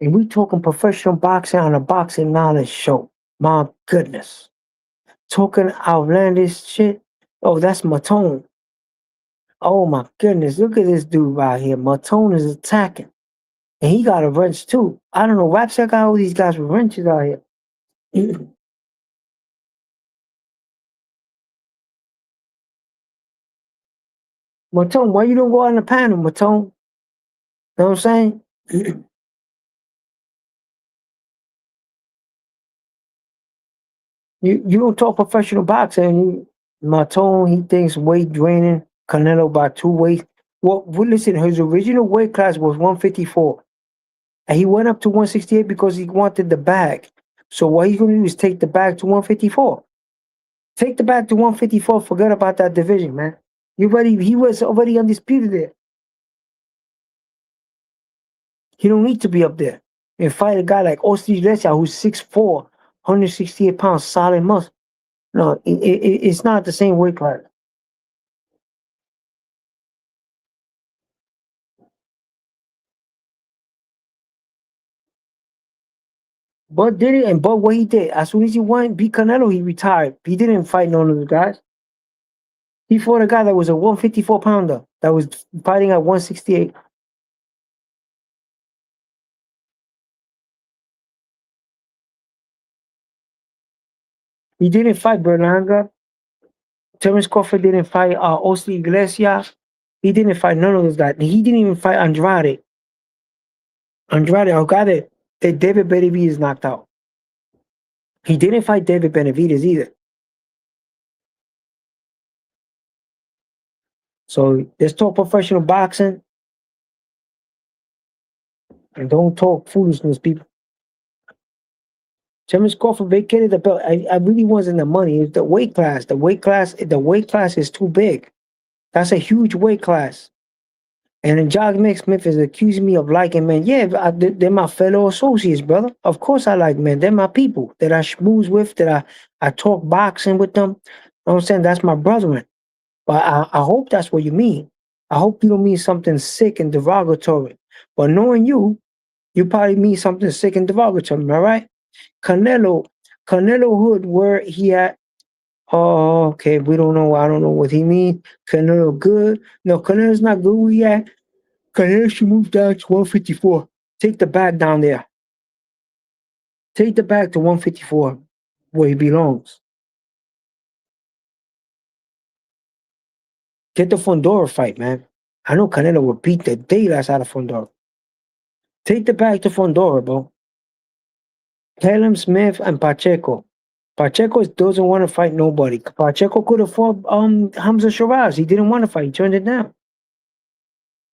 And we talking professional boxing on a Boxing Knowledge Show. My goodness. Talking outlandish shit. Oh, that's Matone. Oh my goodness. Look at this dude right here. Matone is attacking. And he got a wrench too. I don't know. Rapsack got all these guys with wrenches out here. Matone, why you don't go on the panel, Matone? You know what I'm saying? You don't talk professional boxing. Matone, he thinks weight draining Canelo by 2 weights. Well, listen, his original weight class was 154. And he went up to 168 because he wanted the bag. So what he's going to do is take the bag to 154. Take the bag to 154. Forget about that division, man. He was already undisputed there. He don't need to be up there and fight a guy like Usyk who's 6'4", 168 pounds, solid muscle. No, it's not the same weight class. But did it, and but what he did, as soon as he won, beat Canelo, he retired. He didn't fight none of the guys. He fought a guy that was a 154 pounder that was fighting at 168. He didn't fight Berlanga. Terence Crawford didn't fight Osli Iglesias. He didn't fight none of those guys. He didn't even fight Andrade. Andrade, a guy that David Benavidez knocked out. He didn't fight David Benavidez either. So let's talk professional boxing. And don't talk foolishness, people. Terence Crawford vacated the belt. I really wasn't the money. It's the weight class. The weight class is too big. That's a huge weight class. And then John Smith is accusing me of liking men. Yeah, they're my fellow associates, brother. Of course I like men. They're my people that I schmooze with, that I talk boxing with them. You know what I'm saying? That's my brethren. But I hope that's what you mean. I hope you don't mean something sick and derogatory. But knowing you probably mean something sick and derogatory, all right? Canelo Hood, where he at Oh, okay. We don't know. I don't know what he means. Canelo good? No, Canelo's not good where he at. Canelo should move down to 154. Take the bag down there. Take the bag to 154, where he belongs. Get the Fondora fight, man. I know Canelo will beat the daylights out of Fondora. Take the bag to Fondora, bro. Callum Smith and Pacheco. Pacheco doesn't want to fight nobody. Pacheco could have fought Hamza Shiraz. He didn't want to fight. He turned it down.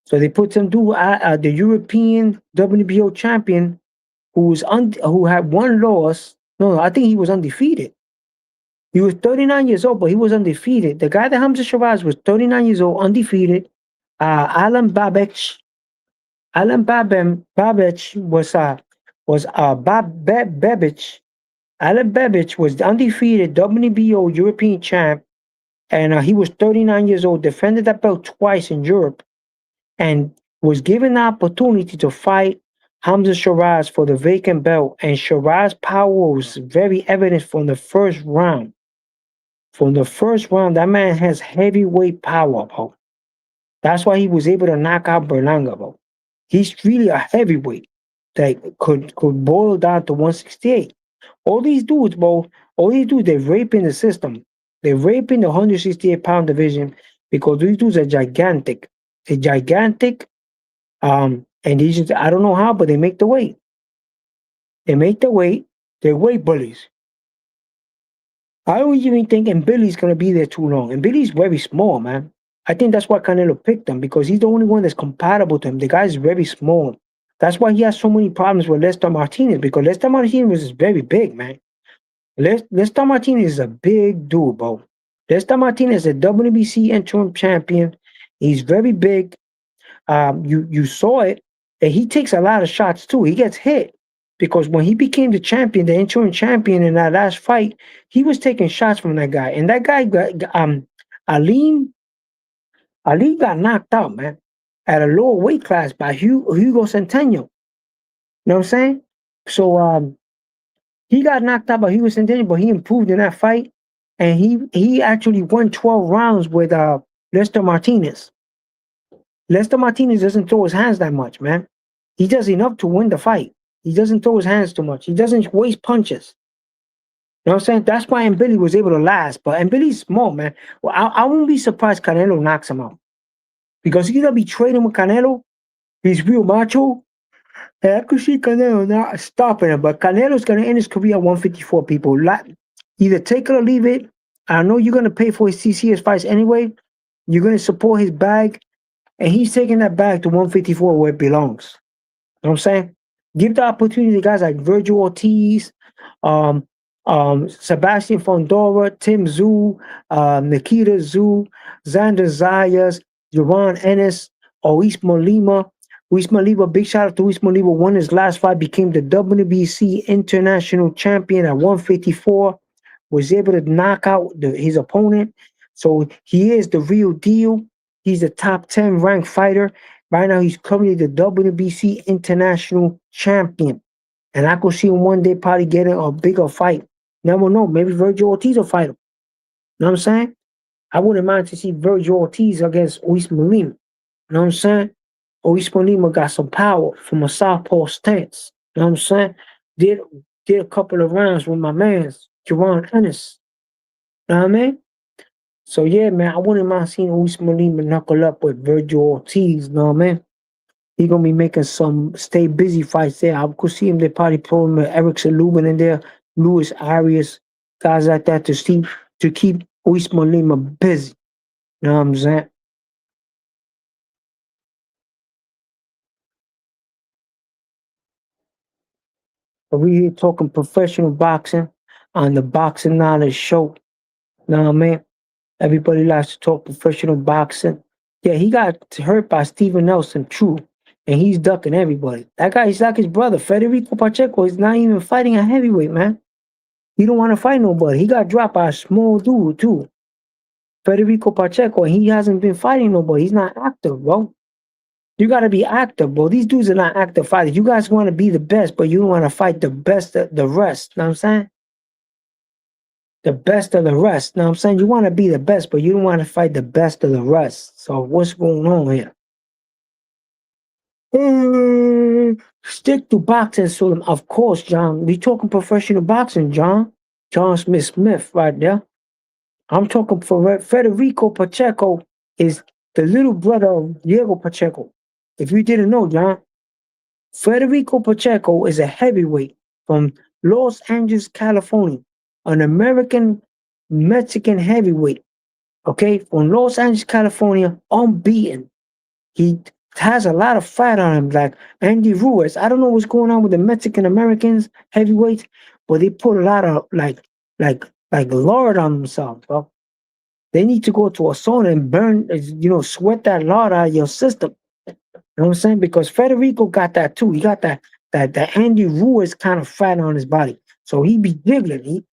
So they put some dude, the European WBO champion, who had one loss. No, I think he was undefeated. He was 39 years old, but he was undefeated. The guy that Hamza Shiraz was 39 years old, undefeated. Alan Babich. Alan Babich was Babich. Alan Babich was the undefeated WBO European champ, and he was 39 years old. Defended that belt twice in Europe, and was given the opportunity to fight Hamza Shiraz for the vacant belt. And Shiraz's power was very evident from the first round. From the first round, that man has heavyweight power, bro. That's why he was able to knock out Berlanga, bro. He's really a heavyweight that could boil down to 168. All these dudes, bro, they're raping the system. They're raping the 168-pound division because these dudes are gigantic. They're gigantic. And these just, I don't know how, but they make the weight. They make the weight. They're weight bullies. I don't even think Billy's gonna be there too long. And Billy's very small, man. I think that's why Canelo picked him, because he's the only one that's compatible to him. The guy's very small. That's why he has so many problems with Lester Martinez, because Lester Martinez is very big, man. Lester Martinez is a big dude, bro. Lester Martinez is a WBC interim champion. He's very big. You saw it, and he takes a lot of shots too. He gets hit because when he became the champion, the interim champion in that last fight, he was taking shots from that guy, and that guy got Ali got knocked out, man, at a lower weight class by Hugo Centeno. You know what I'm saying? So he got knocked out by Hugo Centeno, but he improved in that fight, and he actually won 12 rounds with Lester Martinez. Lester Martinez doesn't throw his hands that much, man. He does enough to win the fight. He doesn't throw his hands too much. He doesn't waste punches. You know what I'm saying? That's why Billy was able to last. But Billy's small, man. Well, I won't be surprised Canelo knocks him out. Because he's going to be trading with Canelo. He's real macho. And I could see Canelo not stopping him. But Canelo's going to end his career at 154, people. Either take it or leave it. I know you're going to pay for his TCS fights anyway. You're going to support his bag. And he's taking that bag to 154 where it belongs. You know what I'm saying? Give the opportunity to guys like Virgil Ortiz, Sebastian Fondora, Tim Zhu, Nikita Zhu, Xander Zayas, Joran Ennis, or Isma Lima. Isma Lima, big shout out to Isma Lima, won his last fight, became the WBC international champion at 154, was able to knock out his opponent. So he is the real deal. He's a top 10 ranked fighter. Right now, he's currently the WBC international champion. And I could see him one day probably getting a bigger fight. Never know. Maybe Virgil Ortiz will fight him. You know what I'm saying? I wouldn't mind to see Virgil Ortiz against Usman Lima. You know what I'm saying? Usman Lima got some power from a southpaw stance. You know what I'm saying? Did a couple of rounds with my man, Joran Ennis. You know what I mean? So yeah, man, I wouldn't mind seeing Usman Lima knuckle up with Virgil Ortiz. You know what I mean? He gonna be making some stay busy fights there. I could see him. They probably put him with Eric Salubin in there, Luis Arias, guys like that to keep Usman Lima busy. You know what I'm saying? But we here talking professional boxing on the Boxing Knowledge Show. You know what I mean? Everybody likes to talk professional boxing. Yeah, he got hurt by Steven Nelson, true. And he's ducking everybody. That guy is like his brother, Federico Pacheco. He's not even fighting a heavyweight, man. He don't want to fight nobody. He got dropped by a small dude, too. Federico Pacheco, and he hasn't been fighting nobody. He's not active, bro. You got to be active, bro. These dudes are not active fighters. You guys want to be the best, but you don't want to fight the best, the rest. You know what I'm saying? the best of the rest. Now I'm saying you want to be the best, but you don't want to fight the best of the rest. So what's going on here? Stick to boxing, so of course, John. We talking professional boxing, John. John Smith, right there. I'm talking for Federico Pacheco is the little brother of Diego Pacheco. If you didn't know, John, Federico Pacheco is a heavyweight from Los Angeles, California, an American Mexican heavyweight. Okay, from Los Angeles, California, unbeaten. He has a lot of fat on him, like Andy Ruiz. I don't know what's going on with the Mexican Americans heavyweights, but they put a lot of like lard on themselves, bro. They need to go to a sauna and burn, sweat that lard out of your system. You know what I'm saying? Because Federico got that too. He got that Andy Ruiz kind of fat on his body, so he be jiggling.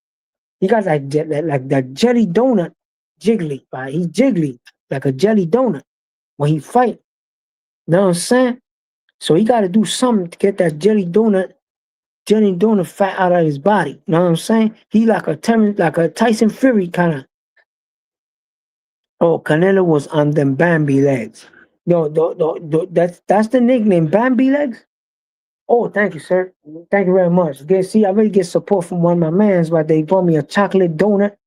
He got like that jelly donut jiggly, right? He jiggly like a jelly donut when he fight. You know what I'm saying? So he got to do something to get that jelly donut fat out of his body. You know what I'm saying? He like a Tyson Fury kind of. Oh, Canelo was on them Bambi legs. No, that's the nickname, Bambi legs. Oh, thank you, sir. Thank you very much. See, I really get support from one of my mans, but they bought me a chocolate donut. You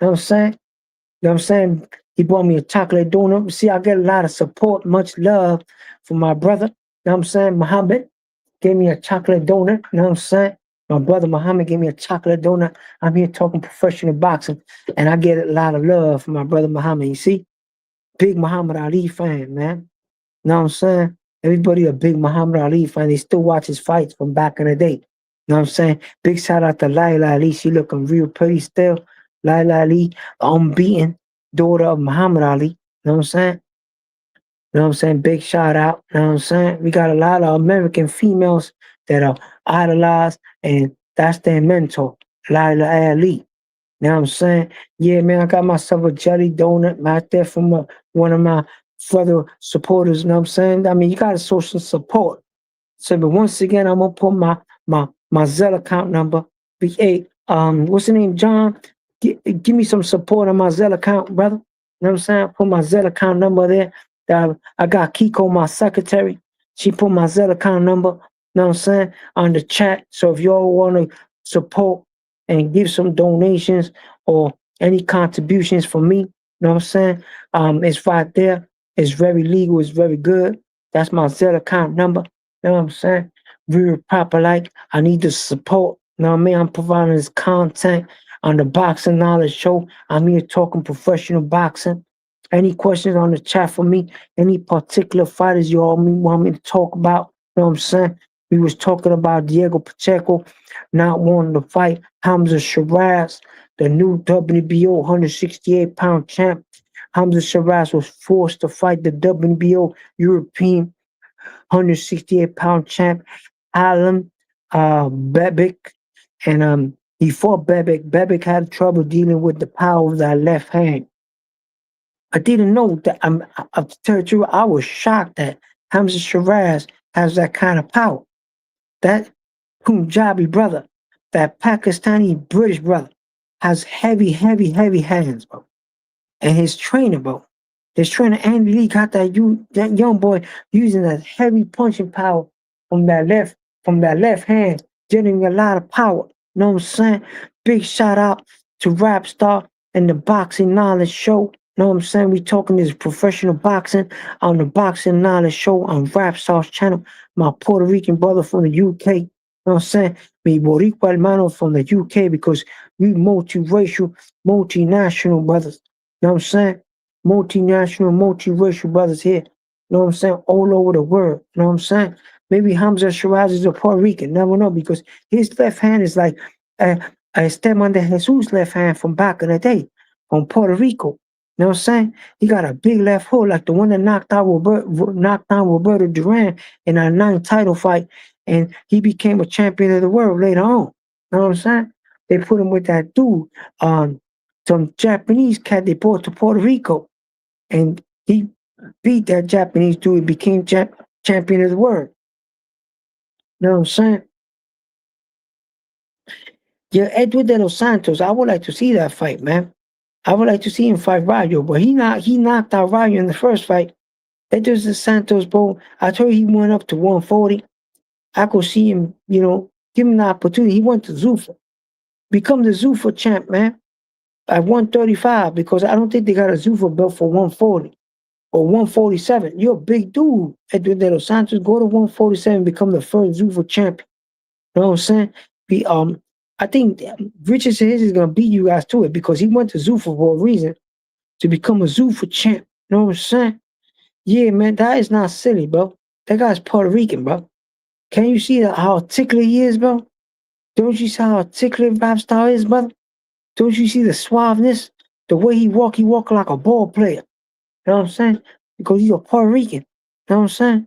know what I'm saying? You know what I'm saying? He bought me a chocolate donut. See, I get a lot of support, much love from my brother. You know what I'm saying? Muhammad gave me a chocolate donut. You know what I'm saying? My brother Muhammad gave me a chocolate donut. I'm here talking professional boxing, and I get a lot of love from my brother Muhammad. You see? Big Muhammad Ali fan, man. You know what I'm saying? Everybody a big Muhammad Ali fan. They still watch his fights from back in the day. You know what I'm saying? Big shout out to Laila Ali. She looking real pretty still. Laila Ali, unbeaten daughter of Muhammad Ali. You know what I'm saying? You know what I'm saying? Big shout out. You know what I'm saying? We got a lot of American females that are idolized, and that's their mentor, Laila Ali. You know what I'm saying? Yeah, man, I got myself a jelly donut right there from one of my further supporters. You know what I'm saying? I mean, you got to show some support. So, but once again, I'm gonna put my Zelle account number. Hey, what's the name, John? Give me some support on my Zelle account, brother. You know what I'm saying? Put my Zelle account number there. I got Kiko, my secretary. She put my Zelle account number. You know what I'm saying? On the chat. So if y'all want to support and give some donations or any contributions for me, you know what I'm saying? It's right there. It's very legal. It's very good. That's my Zelle account number. You know what I'm saying? Real proper like. I need the support. You know what I mean? I'm providing this content on the Boxing Knowledge Show. I'm here talking professional boxing. Any questions on the chat for me? Any particular fighters you all want me to talk about? You know what I'm saying? We was talking about Diego Pacheco not wanting to fight Hamza Shiraz, the new WBO 168-pound champ. Hamza Shiraz was forced to fight the WBO European 168-pound champ Alan Bebic, and he fought Bebic. Bebic had trouble dealing with the power of that left hand. I didn't know that. To tell you, I was shocked that Hamza Shiraz has that kind of power. That Punjabi brother, that Pakistani British brother, has heavy, heavy, heavy hands, bro. And his trainer, bro, his trainer Andy Lee got that young boy using that heavy punching power from that left hand, generating a lot of power. You know what I'm saying? Big shout out to Rap Star and the Boxing Knowledge Show. You know what I'm saying? We talking this professional boxing on the Boxing Knowledge Show on Rap Star's channel. My Puerto Rican brother from the UK. You know what I'm saying? Mi Boricua hermano from the UK, because we multiracial, multinational brothers. You know what I'm saying? Multinational, multiracial brothers here. You know what I'm saying? All over the world. You know what I'm saying? Maybe Hamza Shiraz is a Puerto Rican. Never know, because his left hand is like Esteban de Jesus' left hand from back in the day, from Puerto Rico. You know what I'm saying? He got a big left hook, like the one that knocked down Roberto Duran in our 9th title fight, and he became a champion of the world later on. You know what I'm saying? They put him with that dude, some Japanese cat they brought to Puerto Rico, and he beat that Japanese dude and became champion of the world. You know what I'm saying? Yeah, Edwin de los Santos. I would like to see that fight, man. I would like to see him fight Rayo, but he knocked out Rayo in the first fight. Edwin de los Santos, bro. I told you he went up to 140. I could see him, give him the opportunity. He went to Zuffa. Become the Zuffa champ, man. At 135, because I don't think they got a Zuffa belt for 140 or 147. You're a big dude, Edwin de los Santos. Go to 147, become the first Zuffa champion. You know what I'm saying? I think Richardson is gonna beat you guys to it because he went to Zuffa for a reason to become a Zuffa champ. You know what I'm saying? Yeah, man, that is not silly, bro. That guy's Puerto Rican, bro. Can you see how articulate he is, bro? Don't you see how articulate Rap Star is, brother? Don't you see the suaveness? The way he walk like a ball player. You know what I'm saying? Because he's a Puerto Rican. You know what I'm saying?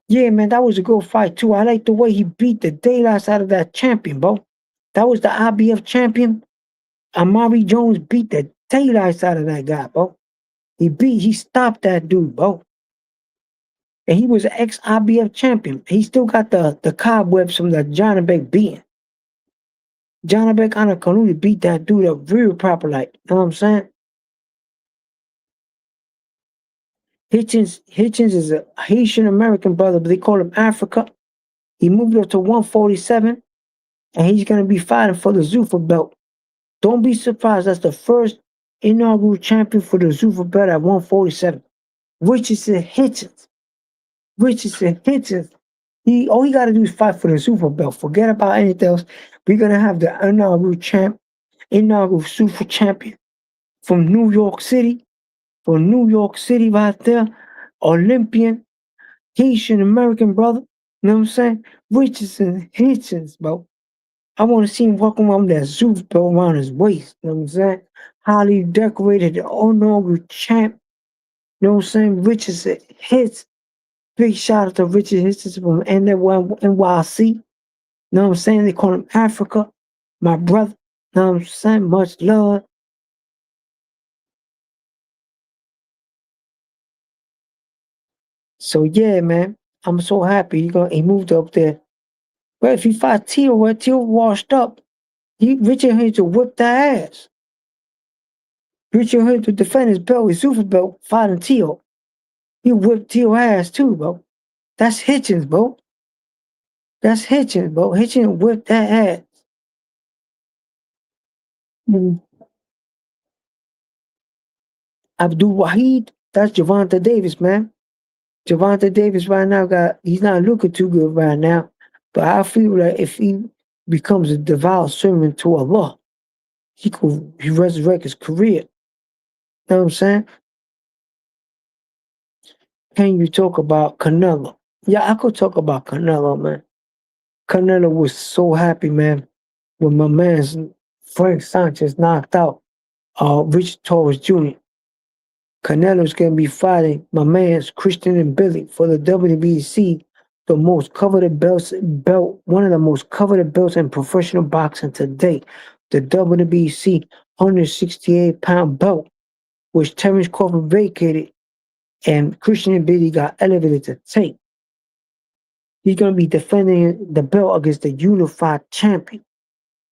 Yeah, man, that was a good fight too. I like the way he beat the daylights out of that champion, bro. That was the IBF champion. Amari Jones beat the daylights out of that guy, bro. He stopped that dude, bro. And he was an ex-IBF champion. He still got the cobwebs from the John Beck beating. John Beck on a Kanuni beat that dude up real proper like. You know what I'm saying? Hitchens is a Haitian American brother, but they call him Africa. He moved up to 147, and he's gonna be fighting for the Zuffa belt. Don't be surprised. That's the first inaugural champion for the Zuffa belt at 147. Richardson Hitchens. Richardson Hitchens. All he got to do is fight for the Zuffa belt. Forget about anything else. We're gonna have the inaugural Zuffa champion from New York City. From New York City, right there, Olympian, Haitian American brother. You know what I'm saying? Richardson Hitchens, bro. I want to see him walking around with that Zuffa belt around his waist. You know what I'm saying? Highly decorated, the inaugural champ. You know what I'm saying? Richardson Hits. Big shout out to Richard Hitchens from NYC. You know what I'm saying? They call him Africa. My brother. You know what I'm saying? Much love. So yeah, man. I'm so happy he moved up there. But if he fought Teal, where Teal washed up, Richard Hitchens to whip that ass. Richard Hitchens to defend his belt, his super belt, fighting Teal. He whipped Teal ass too, bro. That's Hitchens, bro. That's Hitchens, bro. Hitchens whipped that ass. Mm. Abdul Wahid, that's Javante Davis, man. Javante Davis right now he's not looking too good right now. But I feel like if he becomes a devout servant to Allah, he resurrect his career. You know what I'm saying? Can you talk about Canelo? Yeah, I could talk about Canelo, man. Canelo was so happy, man, when my man Frank Sanchez knocked out Richard Torres Jr. Canelo's gonna be fighting my man's Christian and Billy for the WBC, the most coveted one of the most coveted belts in professional boxing today. The WBC 168-pound belt, which Terrence Crawford vacated and Christian and Billy got elevated to take. He's gonna be defending the belt against the unified champion.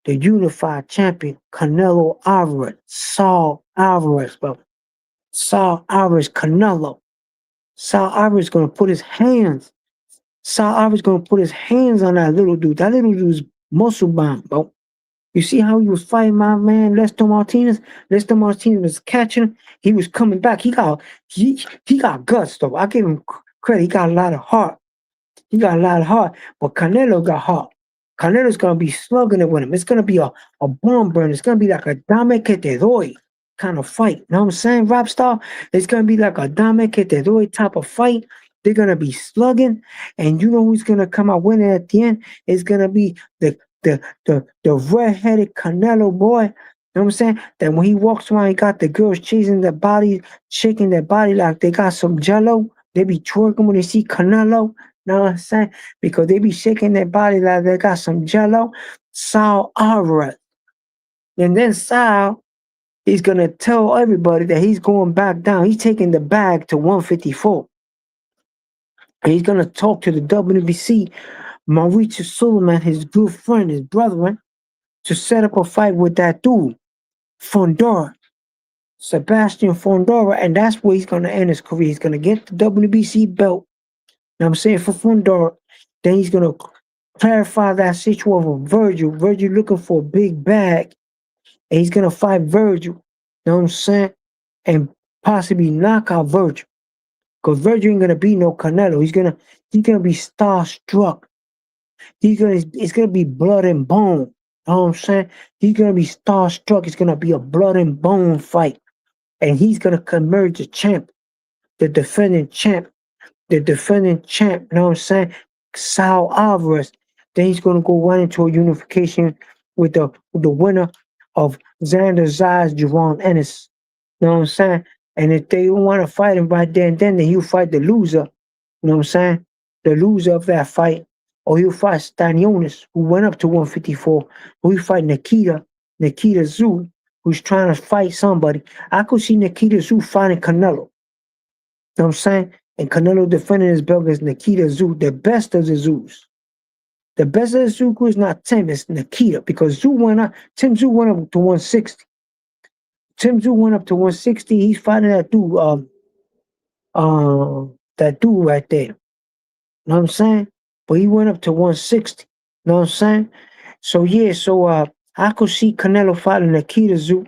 The unified champion, Canelo Alvarez. Saul Alvarez, bro. Saul Alvarez, Canelo. Saul Alvarez gonna put his hands. Saul Alvarez gonna put his hands on that little dude. That little dude's muscle bound, bro. You see how he was fighting my man Lester Martinez? Lester Martinez was catching him. He was coming back. He got guts though. I give him credit. He got a lot of heart. But Canelo got heart. Canelo's gonna be slugging it with him. It's gonna be a bomb burn. It's gonna be like a dame que te doy kind of fight. You know what I'm saying, Rap Star? It's gonna be like a dame que te doy type of fight. They're gonna be slugging, and you know who's gonna come out winning at the end? It's gonna be the red-headed Canelo boy. You know what I'm saying? That when he walks around, he got the girls chasing their body, shaking their body like they got some jello. They be twerking when they see Canelo. You know what I'm saying? Because they be shaking their body like they got some jello. Saul Alvarez. And then Saul is going to tell everybody that he's going back down. He's taking the bag to 154. And he's going to talk to the WBC, Mauricio Suleiman, his good friend, his brother, to set up a fight with that dude, Fondora, Sebastian Fondora, and that's where he's gonna end his career. He's gonna get the WBC belt. You know what I'm saying, for Fondora. Then he's gonna clarify that situation with Virgil. Virgil looking for a big bag, and he's gonna fight Virgil. You know what I'm saying? And possibly knock out Virgil. Because Virgil ain't gonna be no Canelo. He's gonna be starstruck. It's gonna be blood and bone. You know what I'm saying? He's gonna be starstruck. It's gonna be a blood and bone fight. And he's gonna emerge the champ, the defending champ, you know what I'm saying? Sal Alvarez. Then he's gonna go right into a unification with the winner of Xander Zayas, Javon Ennis. You know what I'm saying? And if they don't want to fight him right there and then he'll fight the loser. You know what I'm saying? The loser of that fight. Or he'll fight Stanionis, who went up to 154. Or he'll fight Nikita Zoo, who's trying to fight somebody. I could see Nikita Zoo fighting Canelo. You know what I'm saying? And Canelo defending his belt against Nikita Zoo, the best of the Zoos. The best of the Zoo is not Tim, it's Nikita, because Tim Zoo went up to 160. Tim Zoo went up to 160. He's fighting that dude right there. You know what I'm saying? But he went up to 160. You know what I'm saying? So yeah, I could see Canelo fighting Nikita Zoo.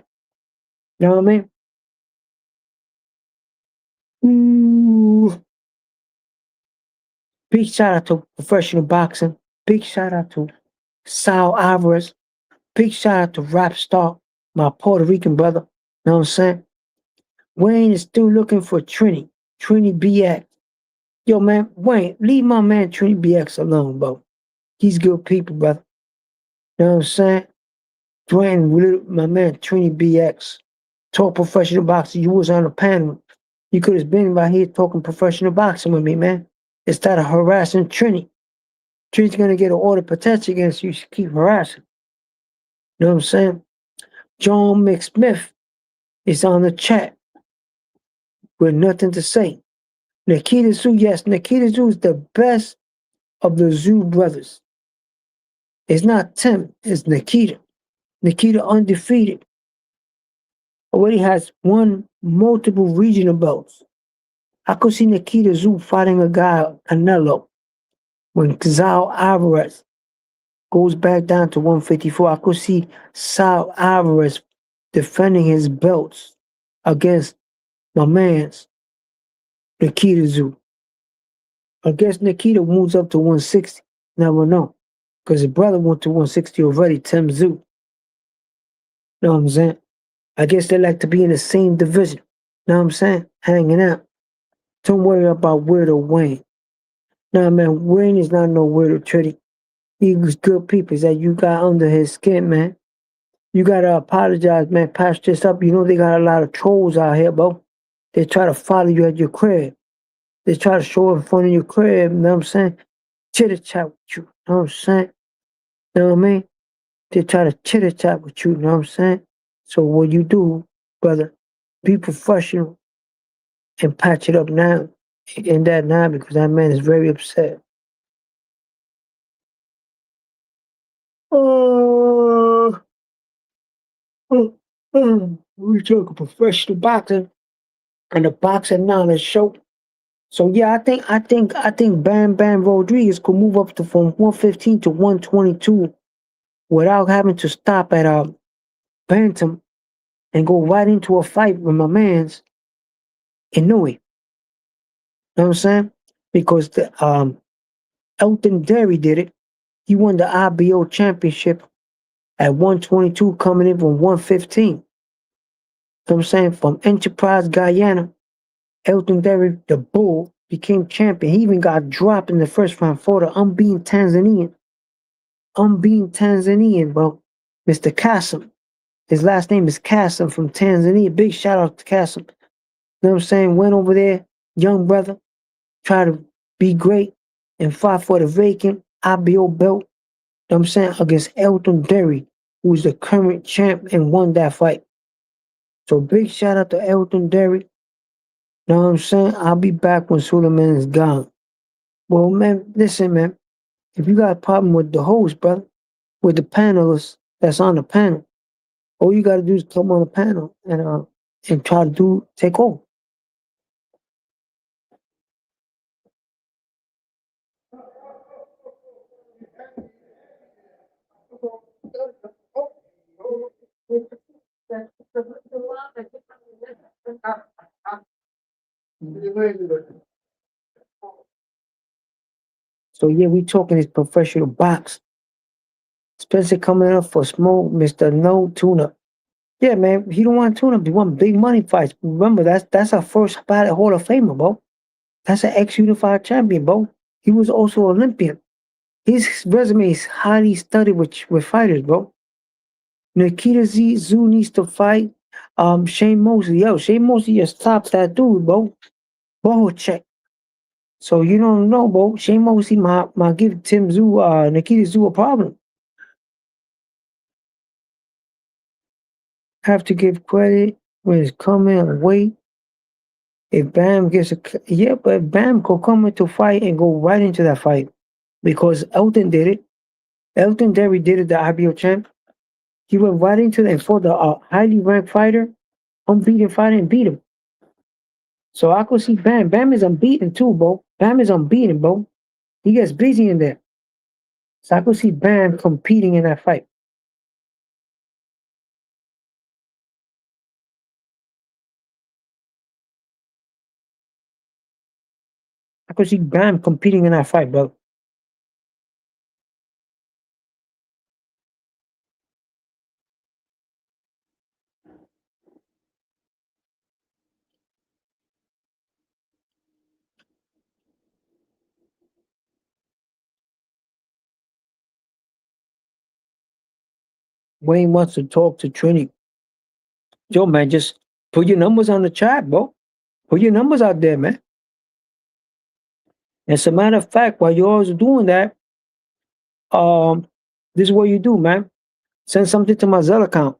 You know what I mean? Ooh. Big shout out to professional boxing. Big shout out to Sal Alvarez. Big shout out to Rap Star, my Puerto Rican brother. You know what I'm saying? Wayne is still looking for Trini BX. Yo, man, Wayne, leave my man Trini BX alone, bro. He's good people, brother. You know what I'm saying? Dwayne, my man Trini BX. Talk professional boxing. You was on the panel. You could have been right here talking professional boxing with me, man. Instead of harassing Trini. Trini's gonna get an order of protection against you. You should keep harassing. You know what I'm saying? John McSmith is on the chat with nothing to say. Nikita Zoo, yes, Nikita Zoo is the best of the Zoo brothers. It's not Tim, it's Nikita. Nikita undefeated. Already has won multiple regional belts. I could see Nikita Zoo fighting a guy, Canelo, when Sal Alvarez goes back down to 154. I could see Sal Alvarez defending his belts against my man's Nikita Zoo. I guess Nikita moves up to 160. Never know. Because his brother went to 160 already, Tim Zoo. Know what I'm saying? I guess they like to be in the same division. Know what I'm saying? Hanging out. Don't worry about Weirdo Wayne. Nah, man, Wayne is not no Weirdo Tritty. He was good people that you got under his skin, man. You gotta apologize, man. Patch this up. You know they got a lot of trolls out here, bro. They try to follow you at your crib. They try to show up in front of your crib, you know what I'm saying? Chitter chat with you, you know what I'm saying? You know what I mean? They try to chitter chat with you, you know what I'm saying? So what you do, brother, be professional and patch it up now. And that now because that man is very upset. We talk professional boxing and the boxing knowledge show. So yeah, I think Bam Bam Rodriguez could move up to from 115 to 122 without having to stop at Bantam and go right into a fight with my man's Inoue. You know what I'm saying? Because the Elton Derry did it. He won the IBO championship at 122, coming in from 115. You know what I'm saying? From Enterprise Guyana, Elton Derry, the bull, became champion. He even got dropped in the first round for the unbeaten Tanzanian. Bro. Mr. Kassem. His last name is Kassem from Tanzania. Big shout out to Kassem. You know what I'm saying? Went over there, young brother, tried to be great and fought for the vacant IBO belt. You know what I'm saying? Against Elton Derry, who's the current champ and won that fight. So big shout out to Elton Derry. You know what I'm saying? I'll be back when Suleiman is gone. Well, man, listen, man. If you got a problem with the host, brother, with the panelists, that's on the panel. All you gotta do is come on the panel and try to take over. So yeah, we talking this professional box. Spencer coming up for smoke, Mr. No Tuna. Yeah, man, he don't want tune-up. He want big money fights. Remember, that's our first fight at Hall of Famer, bro. That's an ex-unified champion, bro. He was also Olympian. His resume is highly studied with fighters, bro. Nikita Zoo needs to fight Shane Mosley. Yo, Shane Mosley just stopped that dude, bro. Ball check. So you don't know, bro. Shane Mosley might give Tim Zoo, Nikita Zoo a problem. Have to give credit when it's coming and wait. If Bam gets yeah, but Bam could come into fight and go right into that fight because Elton did it. Elton Derry did it, the IBO champ. He went right into it and fought the highly ranked fighter, unbeaten fighter, and beat him. So I could see Bam. Bam is unbeaten too, bro. Bam is unbeaten, bro. He gets busy in there. So I could see Bam competing in that fight. I could see Bam competing in that fight, bro. Wayne wants to talk to Trini. Yo, man, just put your numbers on the chat, bro. Put your numbers out there, man. As a matter of fact, while you're always doing that, this is what you do, man. Send something to my Zelle account.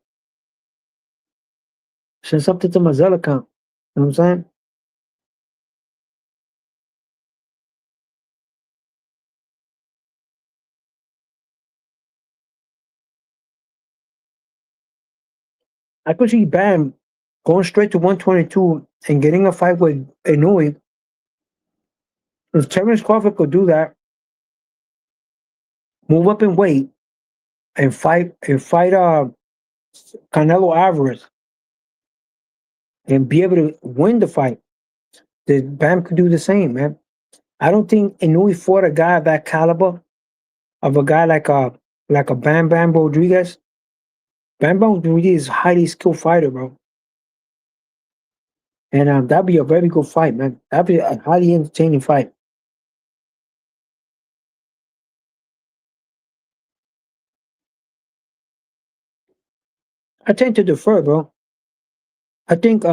Send something to my Zelle account. You know what I'm saying? I could see Bam going straight to 122 and getting a fight with Inoue. If Terrence Crawford could do that, move up in weight and fight Canelo Alvarez and be able to win the fight, then Bam could do the same, man. I don't think Inoue fought a guy of that caliber of a guy like a Bam Bam Rodriguez. Bam Bam Rodriguez is a highly skilled fighter, bro. And that'd be a very good fight, man. That'd be a highly entertaining fight. I tend to defer, bro. I think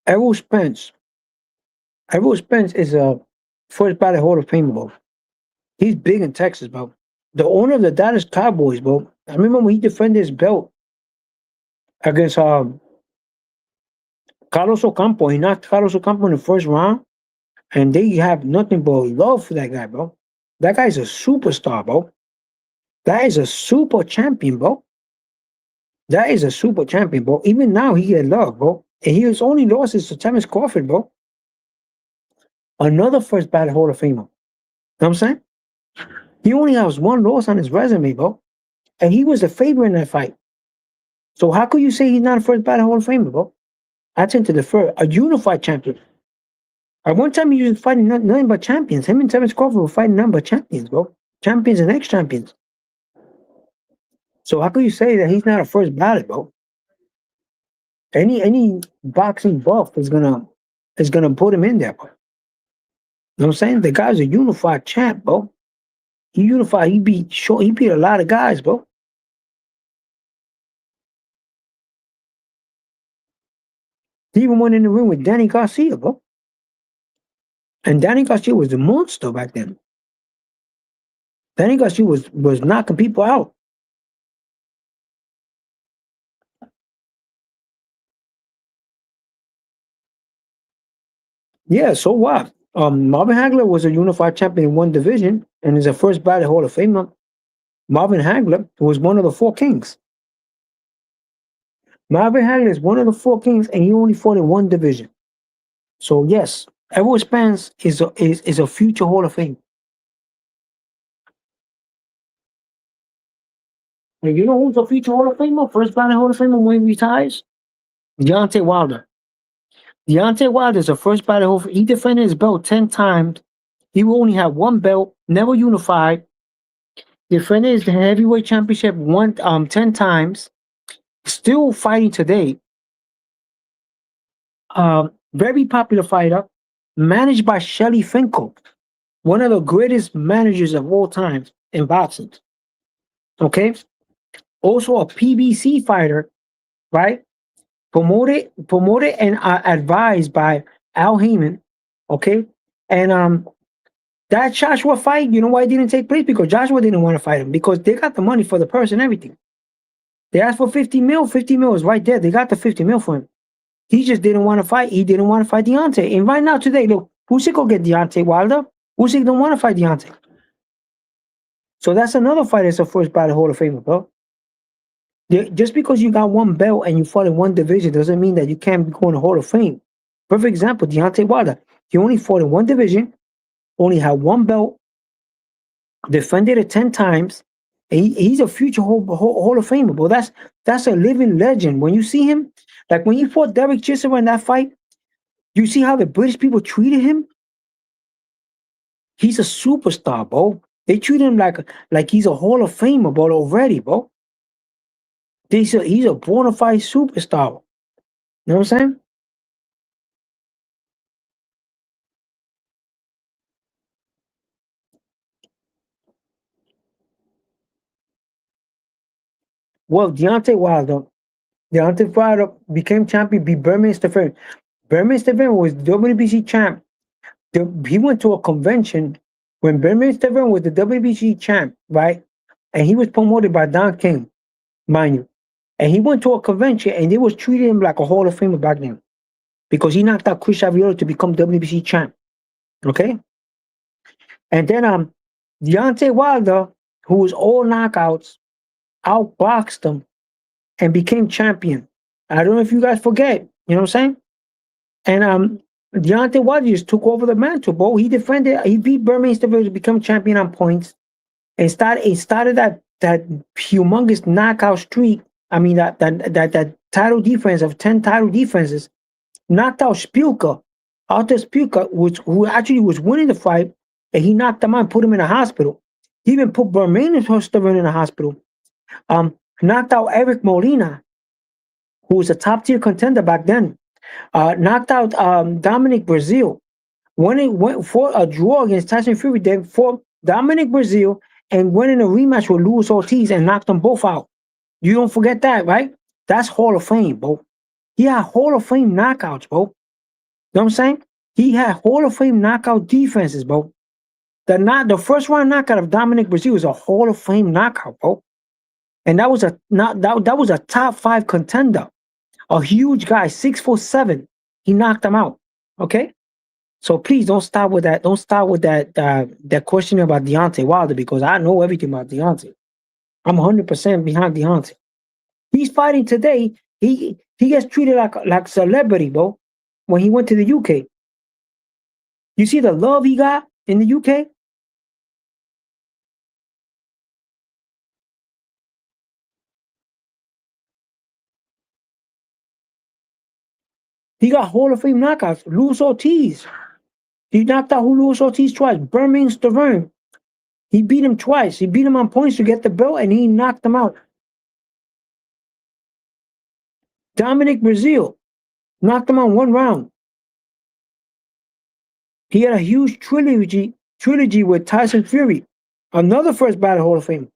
Errol Spence. Errol Spence is a first ballot Hall of Famer, bro. He's big in Texas, bro. The owner of the Dallas Cowboys, bro. I remember when he defended his belt against Carlos Ocampo. He knocked Carlos Ocampo in the first round, and they have nothing but love for that guy, bro. That guy's a superstar, bro. That is a super champion, bro. That is a super champion, bro. Even now, he get love, bro. And his only loss is to Terrence Crawford, bro. Another first ballot Hall of Famer. You know what I'm saying? He only has one loss on his resume, bro. And he was the favorite in that fight. So how could you say he's not a first ballot Hall of Famer, bro? I tend to defer. A unified champion. At one time, he was fighting nothing but champions. Him and Terrence Crawford were fighting nothing but champions, bro. Champions and ex-champions. So how could you say that he's not a first ballot, bro? Any boxing buff is gonna put him in there, bro. You know what I'm saying? The guy's a unified champ, bro. He unified. He beat a lot of guys, bro. He even went in the ring with Danny Garcia, bro. And Danny Garcia was the monster back then. Danny Garcia was knocking people out. Yeah, so what? Marvin Hagler was a unified champion in one division and is a first ballot Hall of Famer. Marvin Hagler was one of the four kings. Marvin Hagler is one of the four kings, and he only fought in one division. So yes, Errol Spence is a future Hall of Fame. And you know who's a future Hall of Famer? First ballot Hall of Famer when he retires? Deontay Wilder. Deontay Wilder is a first ballot Hall of Famer. He defended his belt 10 times. He will only have one belt, never unified. Defended his heavyweight championship 10 times. Still fighting today. Very popular fighter. Managed by Shelly Finkel, one of the greatest managers of all time in boxing. Okay? Also a PBC fighter, right? Promoted and advised by Al Heyman. Okay? And that Joshua fight, you know why it didn't take place? Because Joshua didn't want to fight him. Because they got the money for the purse and everything. They asked for 50 mil. 50 mil is right there. They got the 50 mil for him. He just didn't want to fight. He didn't want to fight Deontay. And right now, today, look, Usyk will get Deontay Wilder. Usyk don't want to fight Deontay. So that's another fight that's a first ballot Hall of Famer, bro. Just because you got one belt and you fought in one division doesn't mean that you can't be going to Hall of Fame. Perfect example, Deontay Wilder. He only fought in one division, only had one belt, defended it 10 times. And he's a future Hall of Famer, bro. That's a living legend. When you see him, like when he fought Derek Chisora in that fight, you see how the British people treated him? He's a superstar, bro. They treat him like he's a Hall of Famer, bro, already, bro. He's a bona fide superstar. You know what I'm saying? Well, Deontay Wilder became champion, beat Berman Stavern. Berman Stavern was WBC champ. He went to a convention when Berman Stavern was the WBC champ, right? And he was promoted by Don King, mind you. And he went to a convention and they was treating him like a Hall of Famer back then. Because he knocked out Chris Schiavone to become WBC champ. Okay? And then Deontay Wilder, who was all knockouts, outboxed him and became champion. I don't know if you guys forget, you know what I'm saying? And Deontay Wilder just took over the mantle, bro. He beat Berman Stavern to become champion on points. And started that humongous knockout streak. I mean that title defense of 10 title defenses. Knocked out Spielka. Arthur Spielka, who actually was winning the fight, and he knocked him out, put him in a hospital. He even put Berman Stavern in a hospital. Knocked out Eric Molina, who was a top tier contender back then. Knocked out Dominic Brazil. Went for a draw against Tyson Fury. Then fought Dominic Brazil and went in a rematch with Luis Ortiz and knocked them both out. You don't forget that, right? That's Hall of Fame, bro. He had Hall of Fame knockouts, bro. You know what I'm saying? He had Hall of Fame knockout defenses, bro. The first round knockout of Dominic Brazil was a Hall of Fame knockout, bro. And that was a top 5 contender. A huge guy, 6'7". He knocked him out. Okay? So please don't start with that. Don't start with that question about Deontay Wilder, because I know everything about Deontay. I'm 100% behind Deontay. He's fighting today. He gets treated like celebrity, bro. When he went to the UK, you see the love he got in the UK. He got Hall of Fame knockouts. Luis Ortiz. He knocked out Luis Ortiz twice. Berman Stavern. He beat him twice. He beat him on points to get the belt, and he knocked him out. Dominic Brazil knocked him on 1 round. He had a huge trilogy with Tyson Fury, another first ballot Hall of Fame.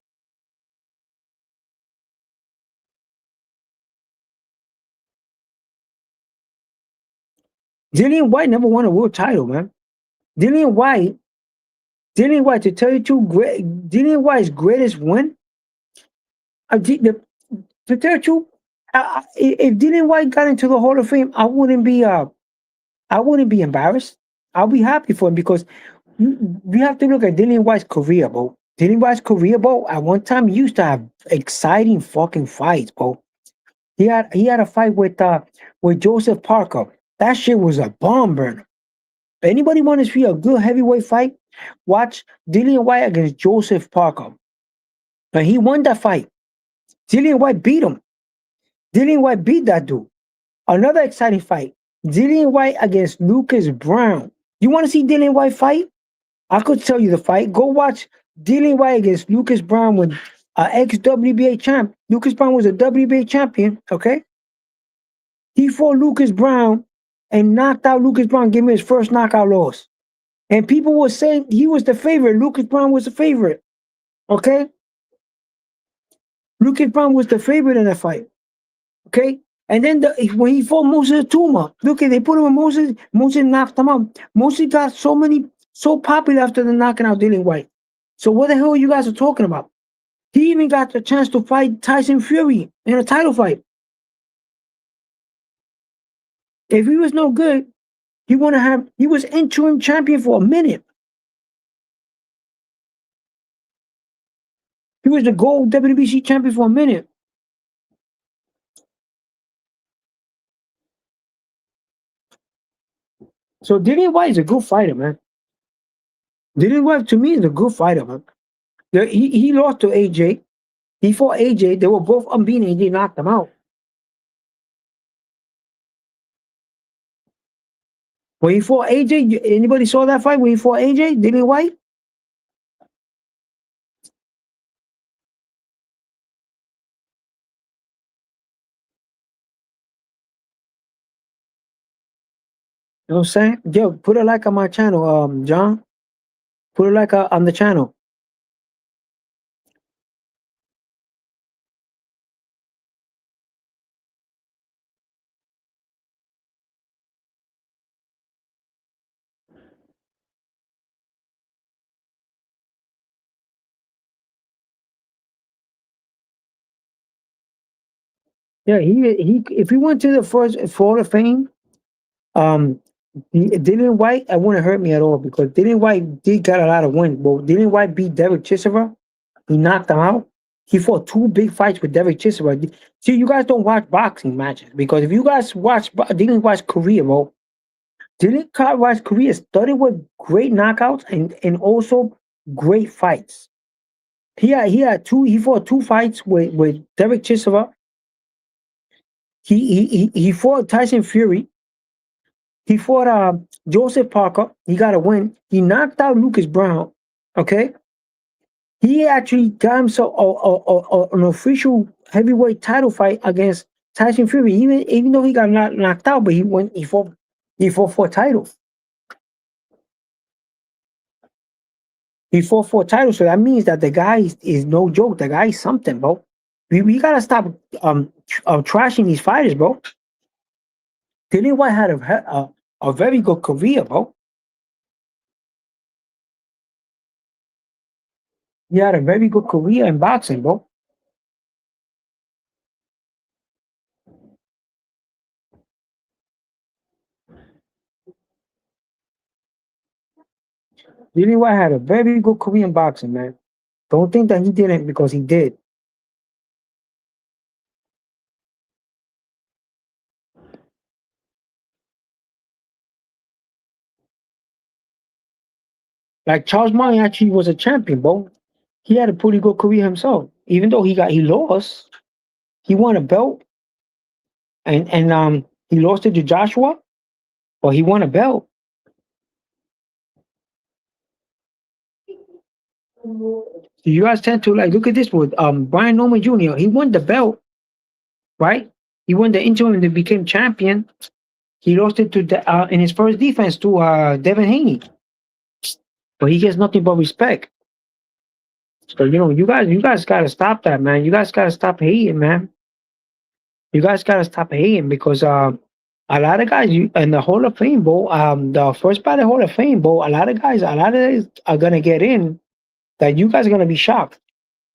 Dillian White never won a world title, man. Dillian White, to tell you the truth, Dillian White's greatest win. To tell you the truth, if Dillian White got into the Hall of Fame, I wouldn't be embarrassed. I'll be happy for him, because you have to look at Dillian White's career, bro. Dillian White's career, bro, at one time he used to have exciting fucking fights, bro. He had a fight with Joseph Parker. That shit was a bomb burner. If anybody want to see a good heavyweight fight, watch Dillian White against Joseph Parker. And he won that fight. Dillian White beat him. Dillian White beat that dude. Another exciting fight. Dillian White against Lucas Brown. You want to see Dillian White fight? I could tell you the fight. Go watch Dillian White against Lucas Brown with ex-WBA champ. Lucas Brown was a WBA champion, okay? He fought Lucas Brown and knocked out Lucas Brown, gave him his first knockout loss. And people were saying he was the favorite. Lucas Brown was the favorite, okay? Lucas Brown was the favorite in that fight, okay? And then when he fought Moses Tuma, look, they put him in Moses. Moses knocked him out. Moses got so popular after the knocking out Dillian White. So what the hell are you guys are talking about? He even got the chance to fight Tyson Fury in a title fight. If he was no good, he was interim champion for a minute. He was the gold WBC champion for a minute. So Dillian White is a good fighter, man. Dillian White to me is a good fighter, man. He lost to AJ. He fought AJ. They were both unbeaten. AJ knocked him out. When he fought AJ, anybody saw that fight when he fought AJ? Dillian White? You know what I'm saying? Yo, put a like on my channel, John. Put a like on the channel. Yeah, he if he went to the first Hall of Fame, Dillian White, it wouldn't hurt me at all because Dillian White did got a lot of wins. But Dillian White beat Derek Chisora. He knocked him out. He fought 2 big fights with Derek Chisora. See, you guys don't watch boxing matches because if you guys watch Dillian White's career, bro, Dillian White's career started with great knockouts and also great fights. He fought 2 fights with Derek Chisora. He fought Tyson Fury. He fought Joseph Parker. He got a win. He knocked out Lucas Brown. Okay. He actually got himself an official heavyweight title fight against Tyson Fury. Even though he got knocked out, but he fought for a title. He fought for a title, so that means that the guy is no joke. The guy is something, bro. We gotta stop trashing these fighters, bro. Dillian White had a very good career, bro. He had a very good career in boxing, bro. Dillian White had a very good career in boxing, man. Don't think that he didn't because he did. Like Charles Martin actually was a champion, bro. He had a pretty good career himself. Even though he lost, he won a belt, and he lost it to Joshua, but he won a belt. You guys tend to like look at this with Brian Norman Jr. He won the belt, right? He won the interim and became champion. He lost it to in his first defense to Devin Haney, but he gets nothing but respect. So you guys gotta stop that, man. You guys gotta stop hating, man. You guys gotta stop hating because a lot of guys in the Hall of Fame, bro. The first by the Hall of Fame, bro. A lot of guys are gonna get in that you guys are gonna be shocked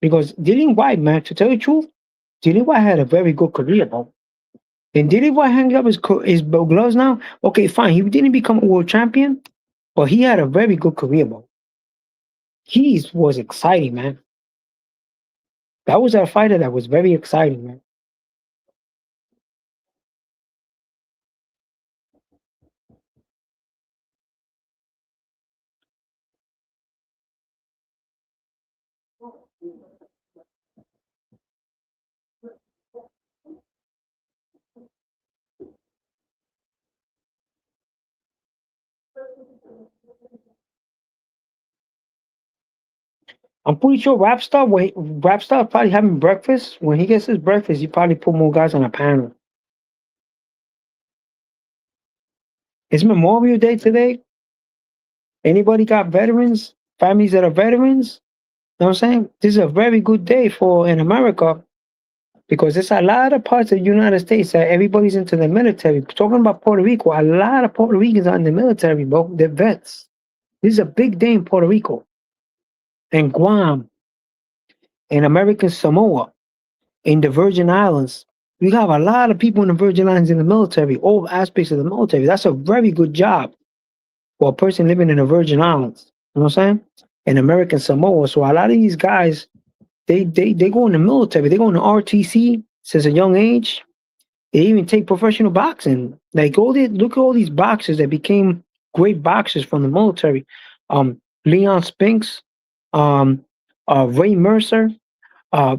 because Dillian White, man. To tell you the truth, Dillian White had a very good career, bro. And Dillian White hanging up his gloves now. Okay, fine. He didn't become a world champion, but he had a very good career, bro. he was exciting, man. That was a fighter that was very exciting, man. I'm pretty sure Rapstar probably having breakfast. When he gets his breakfast, he probably put more guys on a panel. It's Memorial Day today. Anybody got veterans, families that are veterans? You know what I'm saying? This is a very good day for in America because there's a lot of parts of the United States that everybody's into the military. Talking about Puerto Rico, a lot of Puerto Ricans are in the military, bro. They're vets. This is a big day in Puerto Rico and Guam and American Samoa in the Virgin Islands. We have a lot of people in the Virgin Islands in the military, all aspects of the military. That's a very good job for a person living in the Virgin Islands. You know what I'm saying? In American Samoa. So a lot of these guys, they go in the military. They go in the RTC since a young age. They even take professional boxing. Like look at all these boxers that became great boxers from the military. Leon Spinks, Ray Mercer,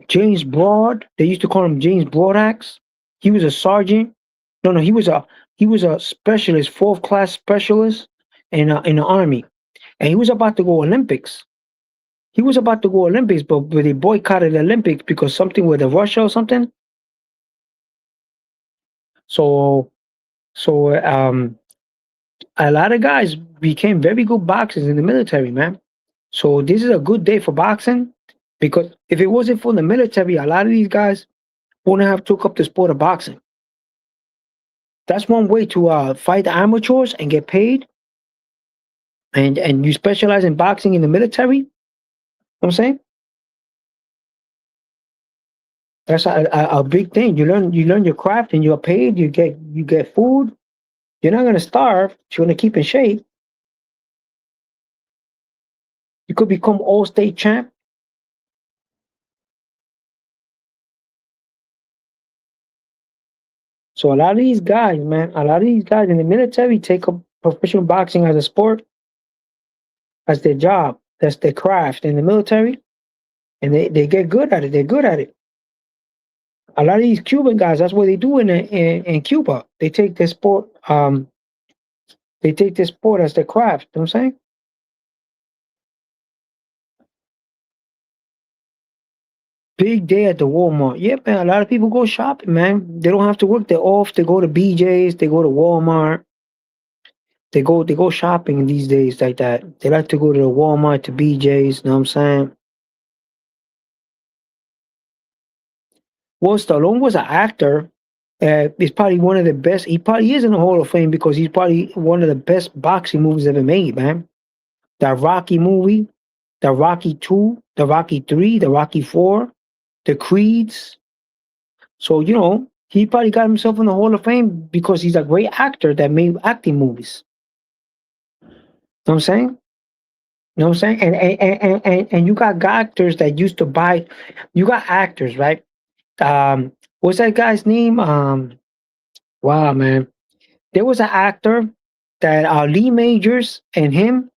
James Broad. They used to call him James Broadaxe. He was a sergeant. No, he was a specialist, fourth class specialist in the army, and he was about to go Olympics. He was about to go Olympics, but they boycotted the Olympics because something with the Russia or something. So a lot of guys became very good boxers in the military, man. So this is a good day for boxing because if it wasn't for the military, a lot of these guys wouldn't have took up the sport of boxing. That's one way to fight the amateurs and get paid. And you specialize in boxing in the military. You know what I'm saying? That's a big thing. You learn your craft and you're paid. You get food. You're not gonna starve. You're gonna keep in shape. You could become all state champ. So a lot of these guys, man, a lot of these guys in the military take up professional boxing as a sport, as their job. That's their craft in the military, and they get good at it. They're good at it. A lot of these Cuban guys, that's what they do in Cuba. They take their sport, they take this sport as their craft. You know what I'm saying? Big day at the Walmart. Yeah, man. A lot of people go shopping, man. They don't have to work. They're off. They go to BJ's. They go to Walmart. They go shopping these days like that. They like to go to the Walmart, to BJ's. You know what I'm saying? Well, Stallone was an actor. He's probably one of the best. He probably is in the Hall of Fame because he's probably one of the best boxing movies ever made, man. That Rocky movie, the Rocky 2, the Rocky 3, the Rocky 4, the Creeds. So, he probably got himself in the Hall of Fame because he's a great actor that made acting movies. You know what I'm saying? You know what I'm saying? And you got actors that used to buy, you got actors, right? What's that guy's name? Wow, man. There was an actor that Lee Majors and him,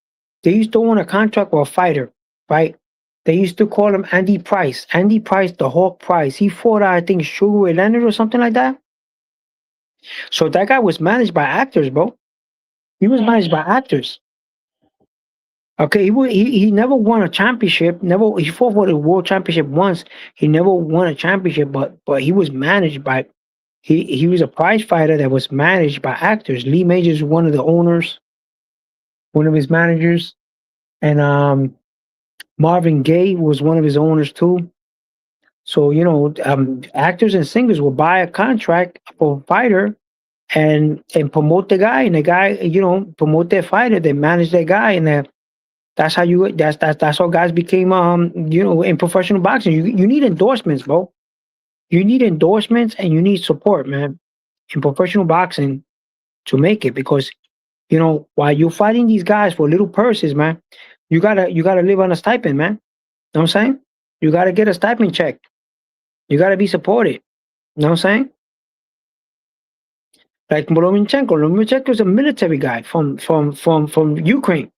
they used to own a contract with a fighter, right? They used to call him Andy Price. Andy Price, the Hawk Price. He fought, I think, Sugar Ray Leonard or something like that. So that guy was managed by actors, bro. He was managed by actors. Okay, he never won a championship. Never he fought for the world championship once. He never won a championship, but he was managed by he was a prize fighter that was managed by actors. Lee Majors was one of the owners, one of his managers, and Marvin Gaye was one of his owners too. So actors and singers will buy a contract for a fighter and promote the guy, and the guy promote their fighter. They manage their guy, and that's how guys became in professional boxing. You need endorsements, bro. You need endorsements and you need support, man, in professional boxing to make it because while you're fighting these guys for little purses, man, You gotta live on a stipend, man. You know what I'm saying? You gotta get a stipend check. You gotta be supported. You know what I'm saying? Like Lomachenko. Lomachenko is a military guy from Ukraine.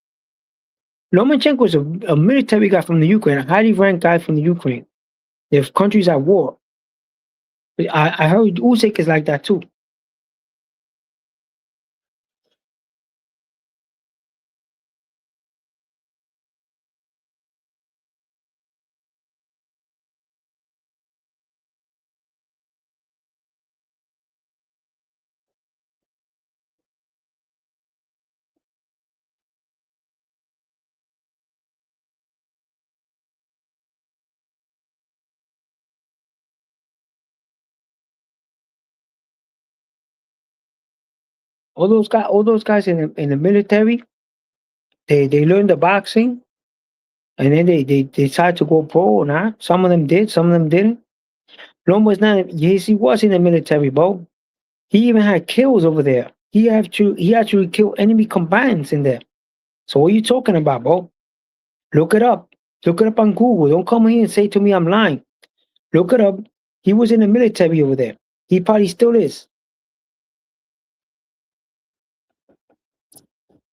Lomachenko is a military guy from the Ukraine, a highly ranked guy from the Ukraine. If countries at war. I heard Usyk is like that too. All those guys in the military, they learned the boxing, and then they decided to go pro or not. Some of them did, some of them didn't. Loma's not. Yes, he was in the military, bro. He even had kills over there. He actually killed enemy combatants in there. So what are you talking about, bro? Look it up. Look it up on Google. Don't come here and say to me I'm lying. Look it up. He was in the military over there. He probably still is.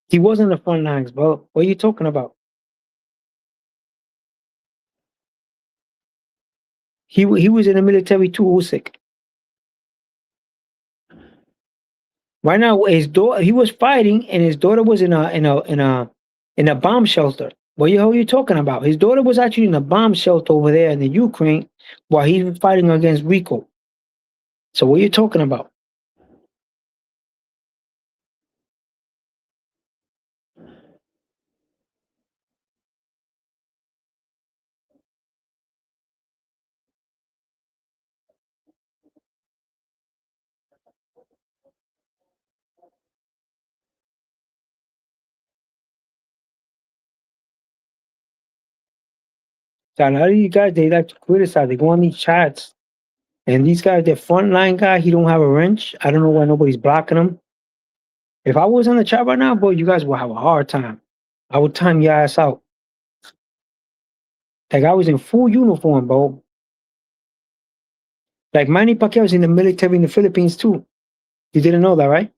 He was in the front lines, bro. What are you talking about? He was in the military too, Usyk. Right now, his daughter, he was fighting, and his daughter was in a bomb shelter. What the hell are you talking about? His daughter was actually in a bomb shelter over there in the Ukraine while he was fighting against Rico. So what are you talking about? So a lot of you guys, they like to criticize. They go on these chats, and these guys, their frontline guy, he don't have a wrench. I don't know why nobody's blocking him. If I was on the chat right now, boy, you guys will have a hard time. I would time your ass out. Like I was in full uniform, bro. Like Manny Pacquiao's in the military in the Philippines too. You didn't know that, right?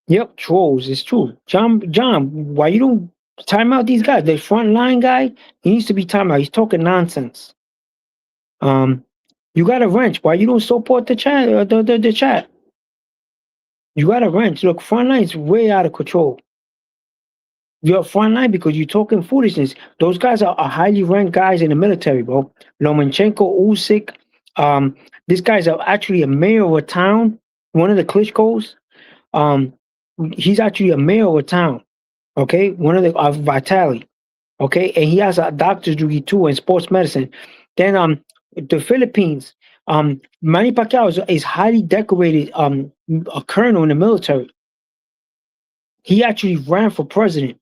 Yep, trolls. It's true. John, why you don't time out these guys? The front line guy, he needs to be timed out. He's talking nonsense. You got a wrench. Why you don't support the chat? The chat. You got a wrench. Look, front line is way out of control. You're front line because you're talking foolishness. Those guys are highly ranked guys in the military, bro. Lomachenko, Usyk. This guy's actually a mayor of a town. One of the Klitschko's. He's actually a mayor of a town. Okay, one of the Vitali. Okay, and he has a doctor's degree too in sports medicine. Then the Philippines. Manny Pacquiao is highly decorated. A colonel in the military. He actually ran for president.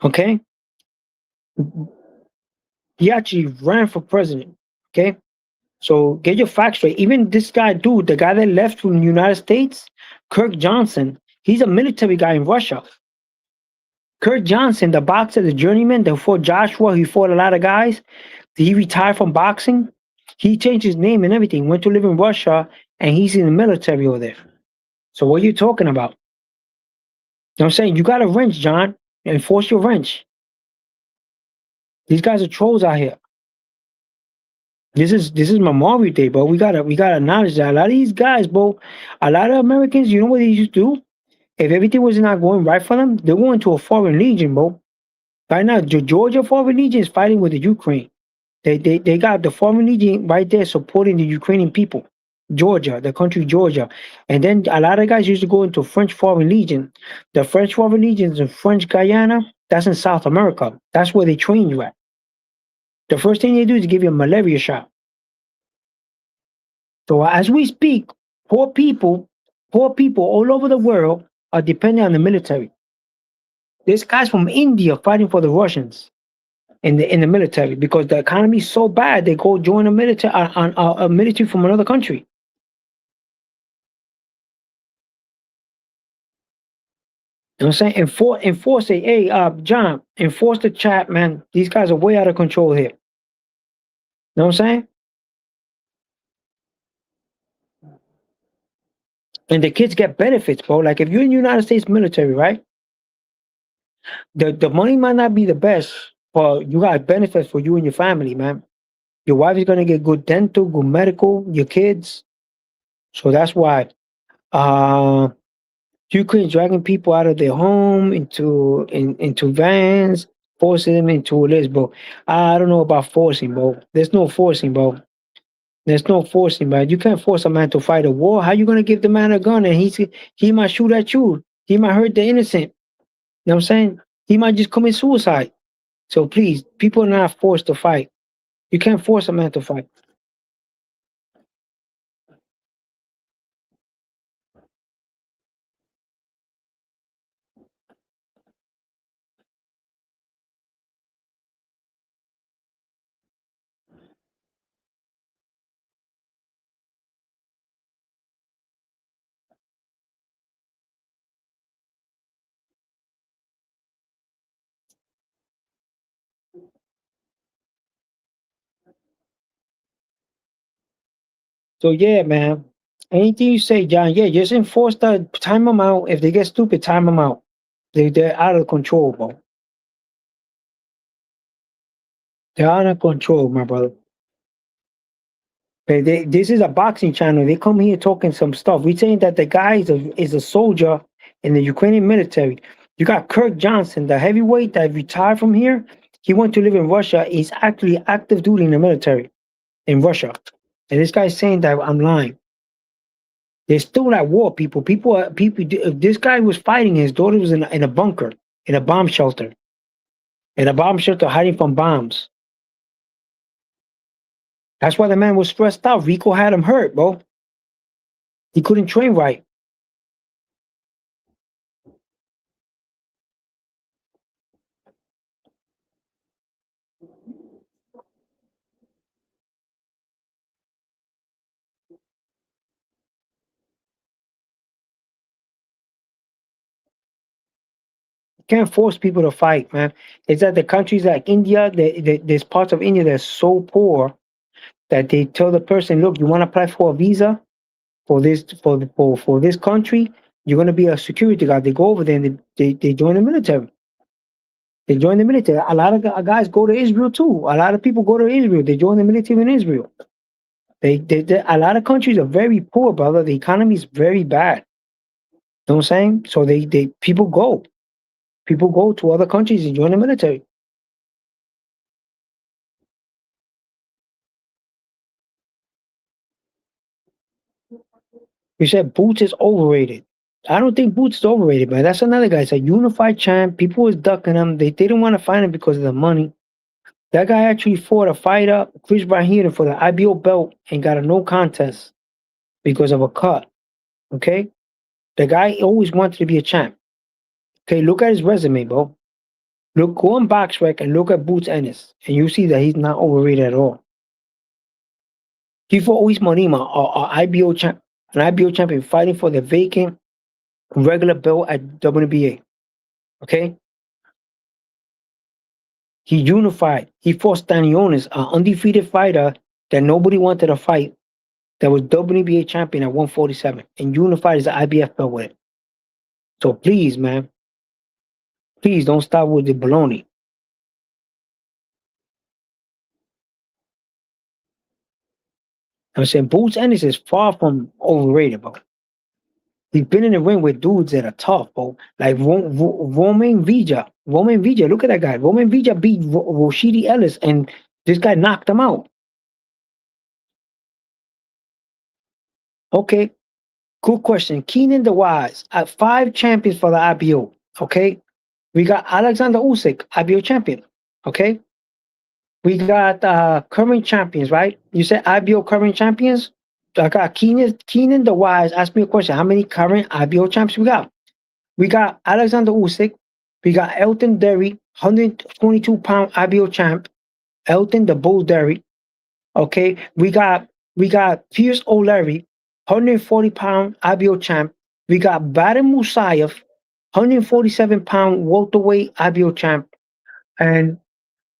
Okay, he actually ran for president. Okay, so get your facts straight. Even this guy, dude, the guy that left from the United States, Kirk Johnson, he's a military guy in Russia. Kirk Johnson, the boxer, the journeyman that fought Joshua, he fought a lot of guys. He retired from boxing. He changed his name and everything, went to live in Russia, and he's in the military over there. So what are you talking about? You know what I'm saying? You got a wrench, John. Enforce your wrench. These guys are trolls out here. This is Memorial Day, bro. We gotta acknowledge that a lot of these guys, bro, a lot of Americans, you know what they used to do? If everything was not going right for them, they're going to a foreign legion, bro. Right now, the Georgia foreign legion is fighting with the Ukraine. They got the foreign legion right there supporting the Ukrainian people. Georgia, the country Georgia. And then a lot of guys used to go into French foreign legion. The French foreign legion is in French Guyana. That's in South America. That's where they train you at. The first thing they do is give you a malaria shot. So as we speak, poor people all over the world are dependent on the military. There's guys from India fighting for the Russians in the military because the economy is so bad. They go join a military a military from another country. You know what I'm saying? Enforce it. Hey, John, enforce the chat, man. These guys are way out of control here. You know what I'm saying? And the kids get benefits, bro. Like if you're in the United States military, right? The money might not be the best, but you got benefits for you and your family, man. Your wife is gonna get good dental, good medical, your kids. So that's why Ukraine dragging people out of their home into vans, forcing them into this, bro. I don't know about forcing, bro. There's no forcing, bro. There's no forcing, man. You can't force a man to fight a war. How you gonna give the man a gun and he might shoot at you? He might hurt the innocent. You know what I'm saying? He might just commit suicide. So please, people are not forced to fight. You can't force a man to fight. So yeah, man. Anything you say, John, yeah, just enforce the time them out. If they get stupid, time them out. They're out of control, bro. They're out of control, my brother. This is a boxing channel. They come here talking some stuff. We saying that the guy is a soldier in the Ukrainian military. You got Kirk Johnson, the heavyweight that retired from here. He went to live in Russia. He's actually active duty in the military in Russia. And this guy's saying that I'm lying. They're still at war, people. People. This guy was fighting. His daughter was in a bunker, in a bomb shelter, hiding from bombs. That's why the man was stressed out. Rico had him hurt, bro. He couldn't train right. Can't force people to fight, man. It's that the countries like India, there's parts of India that's so poor that they tell the person, look, you want to apply for a visa for this country, you're gonna be a security guard. They go over there and they join the military. They join the military. A lot of guys go to Israel too. A lot of people go to Israel. They join the military in Israel. A lot of countries are very poor, brother. The economy is very bad. You know what I'm saying? So people go. People go to other countries and join the military. You said Boots is overrated. I don't think Boots is overrated, man. That's another guy. It's a unified champ. People was ducking him. They didn't want to fight him because of the money. That guy actually fought a fighter, Chris Brahina, for the IBO belt and got a no contest because of a cut. Okay? The guy always wanted to be a champ. Okay, look at his resume, bro. Go on BoxRec and look at Boots Ennis, and you see that he's not overrated at all. He fought Luis Monima, an IBO champion, fighting for the vacant regular belt at WBA. Okay? He unified. He fought Stanionis, an undefeated fighter that nobody wanted to fight, that was WBA champion at 147, and unified his IBF belt with it. So please, man, please don't start with the baloney. I'm saying Boots Ennis is far from overrated, bro. He's been in the ring with dudes that are tough, bro. Like Roman Vija. Roman Vija, look at that guy. Roman Vija beat Rashidi Ellis, and this guy knocked him out. Okay, good question. Keenan the Wise, 5 champions for the IBO. Okay, we got Alexander Usyk, IBO champion. Okay, we got current champions, right? You said IBO current champions. I got Keenan the Wise. Ask me a question. How many current IBO champs we got? We got Alexander Usyk. We got Elton Derry, 122-pound IBO champ. Elton the Bull Derry. Okay. We got Pierce O'Leary, 140-pound IBO champ. We got Baden Musayev, 147-pound welterweight IBO champ. And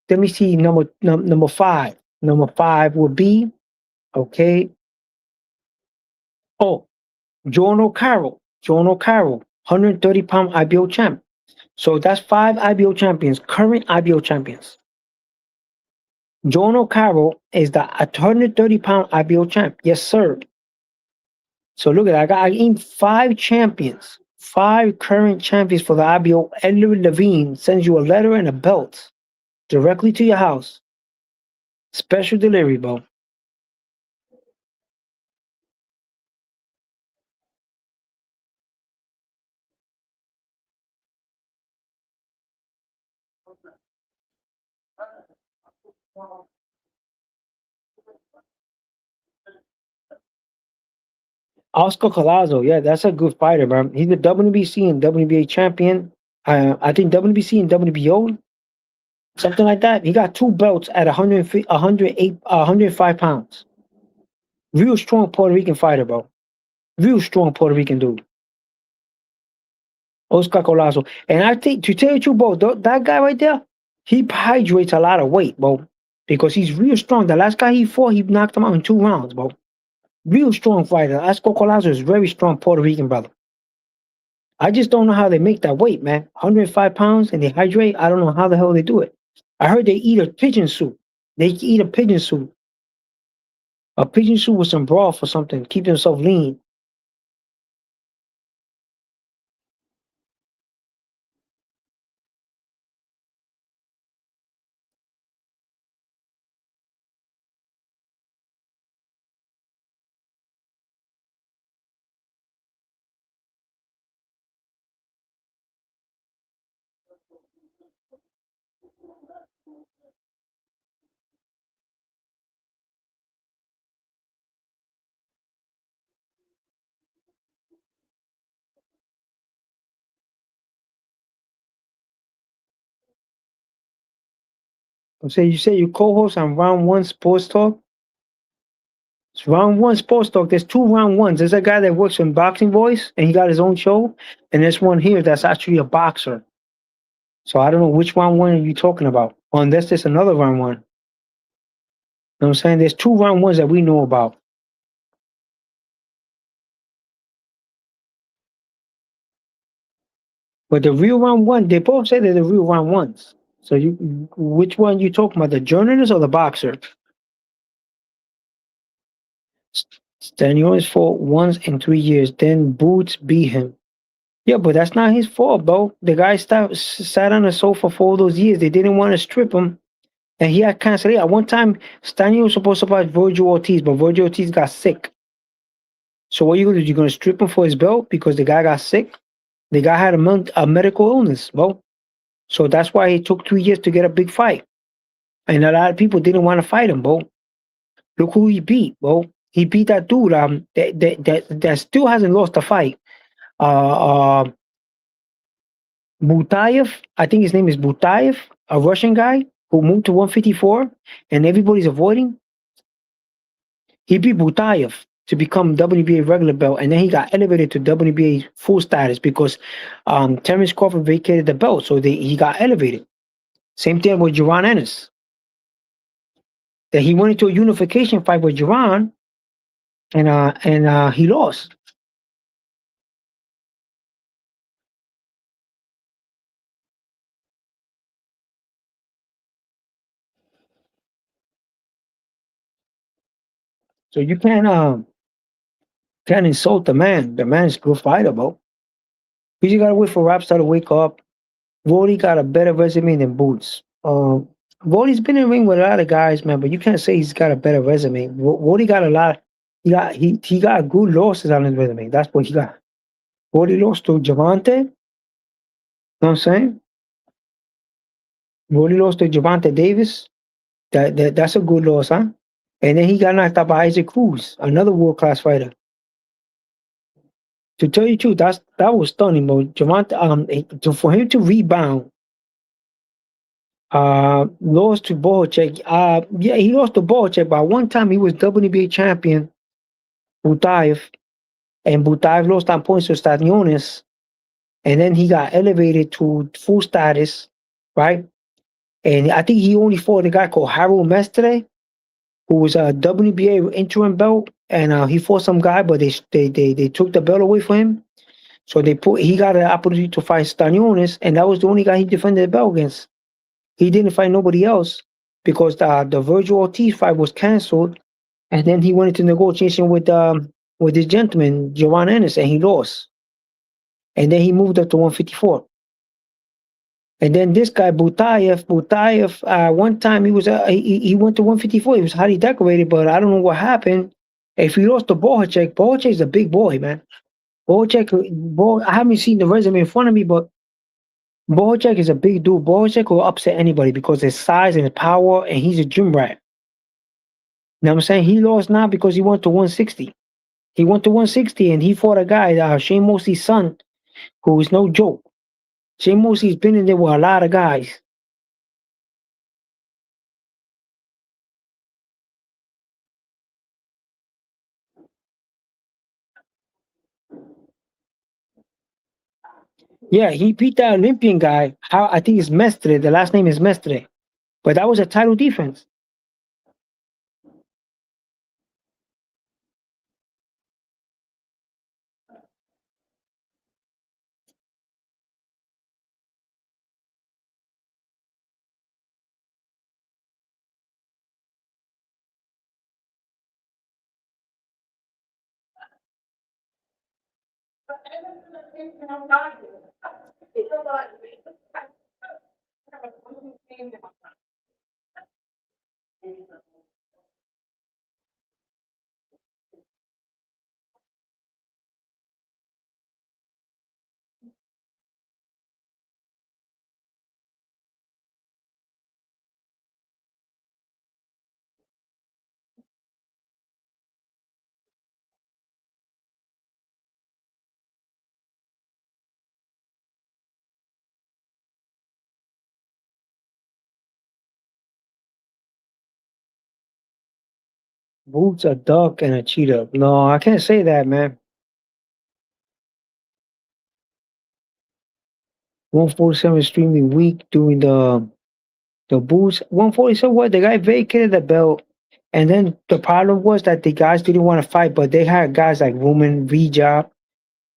let me see number 5. Number 5 would be, okay. Oh, John O'Carroll. John O'Carroll, 130-pound IBO champ. So that's 5 IBO champions, current IBO champions. John O'Carroll is the 130-pound IBO champ. Yes, sir. So look at that. I named 5 champions, 5 current champions for the IBO. Edward Levine sends you a letter and a belt directly to your house. Special delivery, bro. Oscar Collazo, yeah, that's a good fighter, man. He's the WBC and WBA champion. I think WBC and WBO, something like that. He got 2 belts at 105 pounds. Real strong Puerto Rican fighter, bro. Real strong Puerto Rican dude. Oscar Collazo. And I think, to tell you the truth, bro, that guy right there, he hydrates a lot of weight, bro. Because he's real strong. The last guy he fought, he knocked him out in 2 rounds, bro. Real strong fighter. Oscar Collazo is very strong Puerto Rican, brother. I just don't know how they make that weight, man. 105 pounds and they hydrate. I don't know how the hell they do it. I heard they eat a pigeon soup. They eat a pigeon soup. A pigeon soup with some broth or something. Keep themselves lean. So you say you co-host on Round One Sports Talk? It's Round One Sports Talk. There's 2 Round Ones. There's a guy that works on Boxing Voice and he got his own show. And there's one here that's actually a boxer. So I don't know which Round One are you talking about. Unless there's another Round One. You know what I'm saying? There's 2 Round Ones that we know about. But the real Round One, they both say they're the real Round Ones. So which one you talking about? The journalist or the boxer? Stanionis fought once in 3 years. Then Boots beat him. Yeah, but that's not his fault, bro. The guy sat on the sofa for all those years. They didn't want to strip him. And he had cancer. At one time, Stanley was supposed to fight Virgil Ortiz, but Virgil Ortiz got sick. So what are you going to do? You're going to strip him for his belt because the guy got sick? The guy had a medical illness, bro. So that's why it took 3 years to get a big fight. And a lot of people didn't want to fight him, bro. Look who he beat, bro. He beat that dude that still hasn't lost a fight. Butayev, I think his name is Butayev, a Russian guy who moved to 154 and everybody's avoiding. He beat Butayev to become WBA regular belt, and then he got elevated to WBA full status because Terence Crawford vacated the belt, so he got elevated. Same thing with Jaron Ennis. That he went into a unification fight with Jaron, and he lost. So you can't insult the man. The man's a good fighter, bro. You just gotta wait for Rapstar to wake up. Vody got a better resume than Boots. Vody's been in the ring with a lot of guys, man, but you can't say he's got a better resume. Vody got a lot. He got good losses on his resume. That's what he got. Vody lost to Javante. You know what I'm saying? Vody lost to Javante Davis. That's a good loss, huh? And then he got knocked out by Isaac Cruz, another world class fighter. To tell you the truth, that was stunning, bro. Javante, for him to rebound. Lost to Bohacek. Yeah, he lost to Bohacek, but one time he was WBA champion, Butayev, and Butayev lost on points to Stanionis. and then he got elevated to full status, right? And I think he only fought a guy called Harold Mestre, who was a WBA interim belt, and he fought some guy, but they took the belt away from him. So he got an opportunity to fight Stanionis, and that was the only guy he defended the belt against. He didn't fight nobody else because the Virgil Ortiz fight was canceled, and then he went into negotiation with this gentleman, Joanne Ennis, and he lost. And then he moved up to 154. And then this guy Butayev, one time he went to 154. He was highly decorated, but I don't know what happened. If he lost to Bohacek is a big boy, man. I haven't seen the resume in front of me, but Bohacek is a big dude. Bohacek will upset anybody because his size and his power, and he's a gym rat. You know what I'm saying? He lost now because he went to 160. He went to 160 and he fought a guy, Shane Mosley's son, who is no joke. Shane Mosley's been in there with a lot of guys. Yeah, he beat that Olympian guy. How I think it's Mestre. The last name is Mestre. But that was a title defense. Boots, a duck, and a cheetah. No, I can't say that, man. 147 extremely weak doing the boots. 147 what? The guy vacated the belt. And then the problem was that the guys didn't want to fight, but they had guys like Roman, Rejob.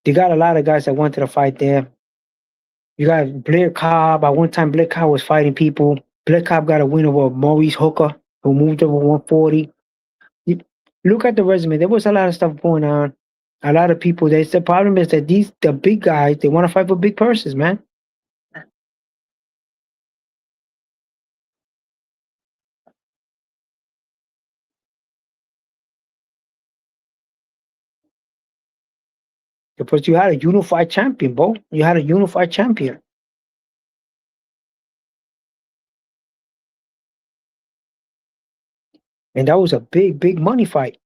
They got a lot of guys that wanted to fight there. You got Blair Cobb. At one time, Blair Cobb was fighting people. Blair Cobb got a win over Maurice Hooker, who moved over 140. You look at the resume. There was a lot of stuff going on. A lot of people. The problem is that the big guys, they want to fight for big purses, man. Because you had a unified champion, bro. You had a unified champion. And that was a big, big money fight.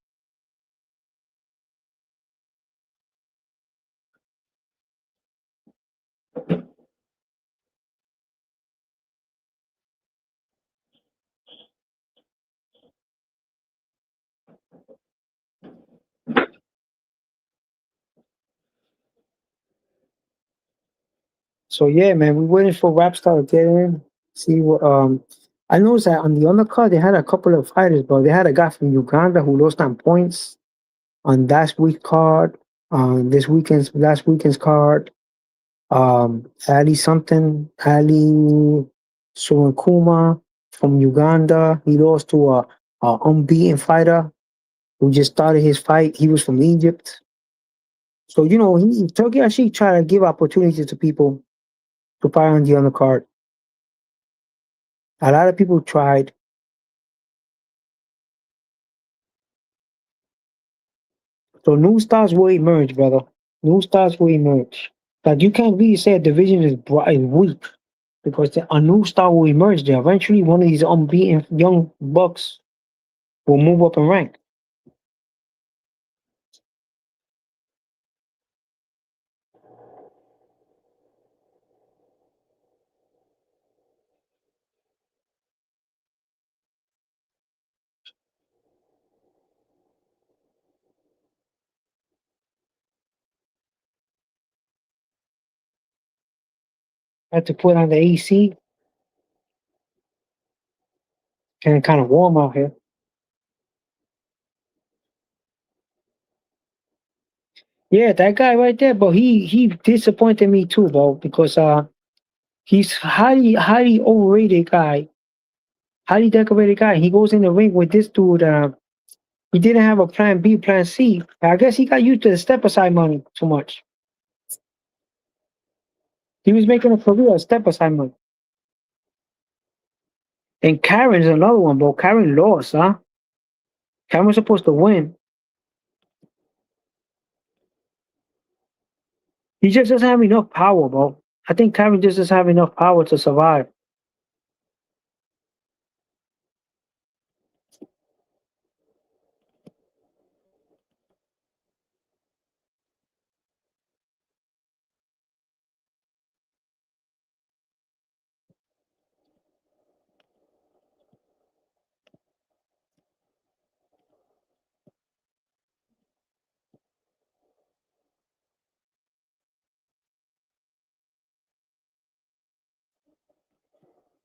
So yeah, man, we waiting for Rapstar to get in. See what I noticed that on the undercard they had a couple of fighters, bro. They had a guy from Uganda who lost on points on last week's card, on this weekend's last weekend's card. Ali something, Ali Surankuma from Uganda. He lost to a unbeaten fighter who just started his fight. He was from Egypt. So Turkey actually try to give opportunities to people to fight on the undercard. A lot of people tried. So new stars will emerge, brother. New stars will emerge. Like you can't really say a division is weak because a new star will emerge there. Eventually, one of these unbeaten young bucks will move up in rank. I had to put on the AC, and it's kind of warm out here. Yeah, that guy right there, but he disappointed me too, bro, because he's highly overrated guy, highly decorated guy. He goes in the ring with this dude. He didn't have a plan B, plan C. I guess he got used to the step aside money too much. He was making a career of step aside money. And Karen's another one, bro. Karen lost, huh? Karen was supposed to win. He just doesn't have enough power, bro. I think Karen just doesn't have enough power to survive.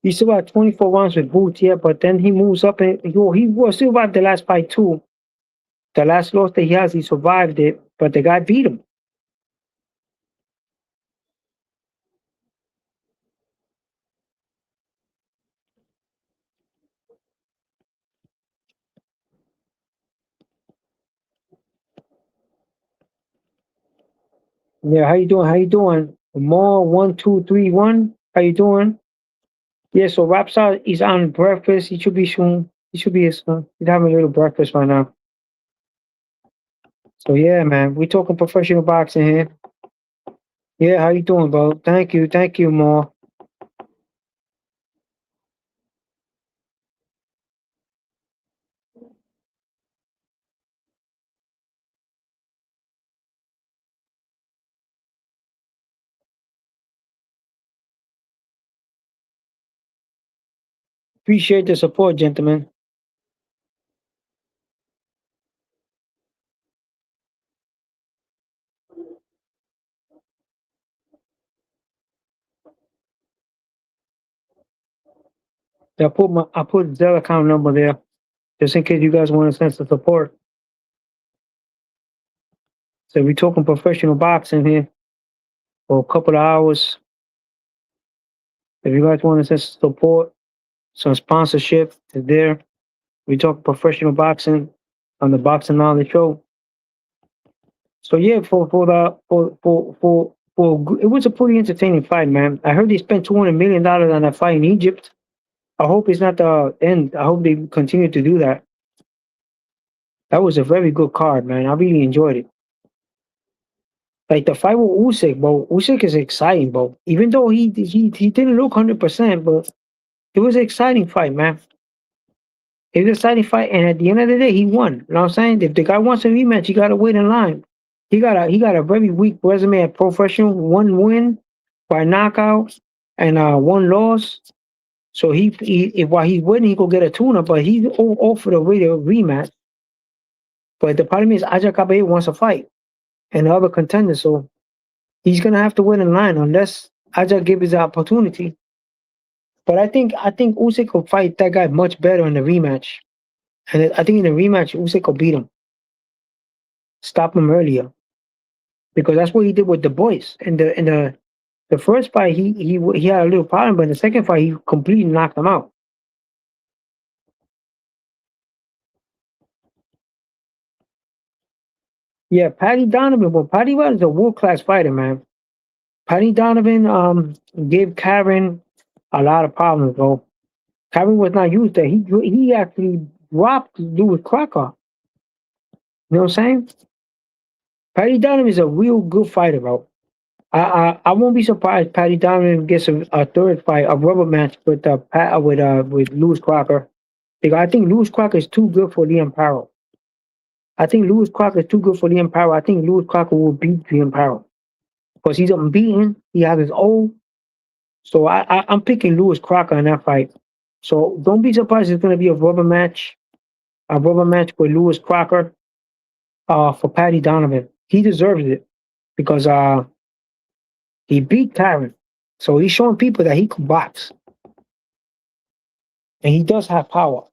He survived 24 rounds with boots, yeah, but then he moves up and he was still survived the last fight too. The last loss that he has, he survived it, but the guy beat him. Yeah, how you doing? How you doing? More 1231. How you doing? Yeah, so Rapstar is on breakfast. He should be soon. He should be soon. He's having a little breakfast right now. So yeah, man, we talking professional boxing here. Yeah, how you doing, bro? Thank you, more. Appreciate the support, gentlemen. I put Zelle account number there just in case you guys want to send some support. So we talking professional boxing here for a couple of hours. If you guys want to send some support, some sponsorship is there. We talk professional boxing on the Boxing Knowledge Show. So yeah, it was a pretty entertaining fight, man. I heard they spent $200 million on that fight in Egypt. I hope it's not the end. I hope they continue to do that. That was a very good card, man. I really enjoyed it. Like the fight with Usyk, bro. Usyk is exciting, bro. Even though he didn't look 100%, but it was an exciting fight, man. It was an exciting fight, and at the end of the day, he won. You know what I'm saying? If the guy wants a rematch, he gotta wait in line. He got a very weak resume at professional. One win by knockout and one loss. So if while he's winning, he could get a tuna, but he's offered a rematch. But the problem is Aja Kabe wants a fight and the other contender, so he's gonna have to win in line unless Aja gives the opportunity. But I think Usyk will fight that guy much better in the rematch. And I think in the rematch, Usyk will beat him. Stop him earlier. Because that's what he did with the boys. In the first fight, he had a little problem, but in the second fight, he completely knocked him out. Yeah, Patty Donovan. Well, Patty was a world class fighter, man. Patty Donovan gave Karen a lot of problems, bro. Karen was not used to it. He actually dropped Lewis Crocker. You know what I'm saying? Patty Donovan is a real good fighter, bro. I won't be surprised Patty Donovan gets a third fight, a rubber match with Lewis Crocker. Because I think Lewis Crocker is too good for Liam Powell. I think Lewis Crocker is too good for Liam Powell. I think Lewis Crocker will beat Liam Powell. Because he's unbeaten. He has his own. So I'm picking Lewis Crocker in that fight. So don't be surprised it's going to be a rubber match. A rubber match with Lewis Crocker for Patty Donovan. He deserves it because he beat Karen. So he's showing people that he can box. And he does have power.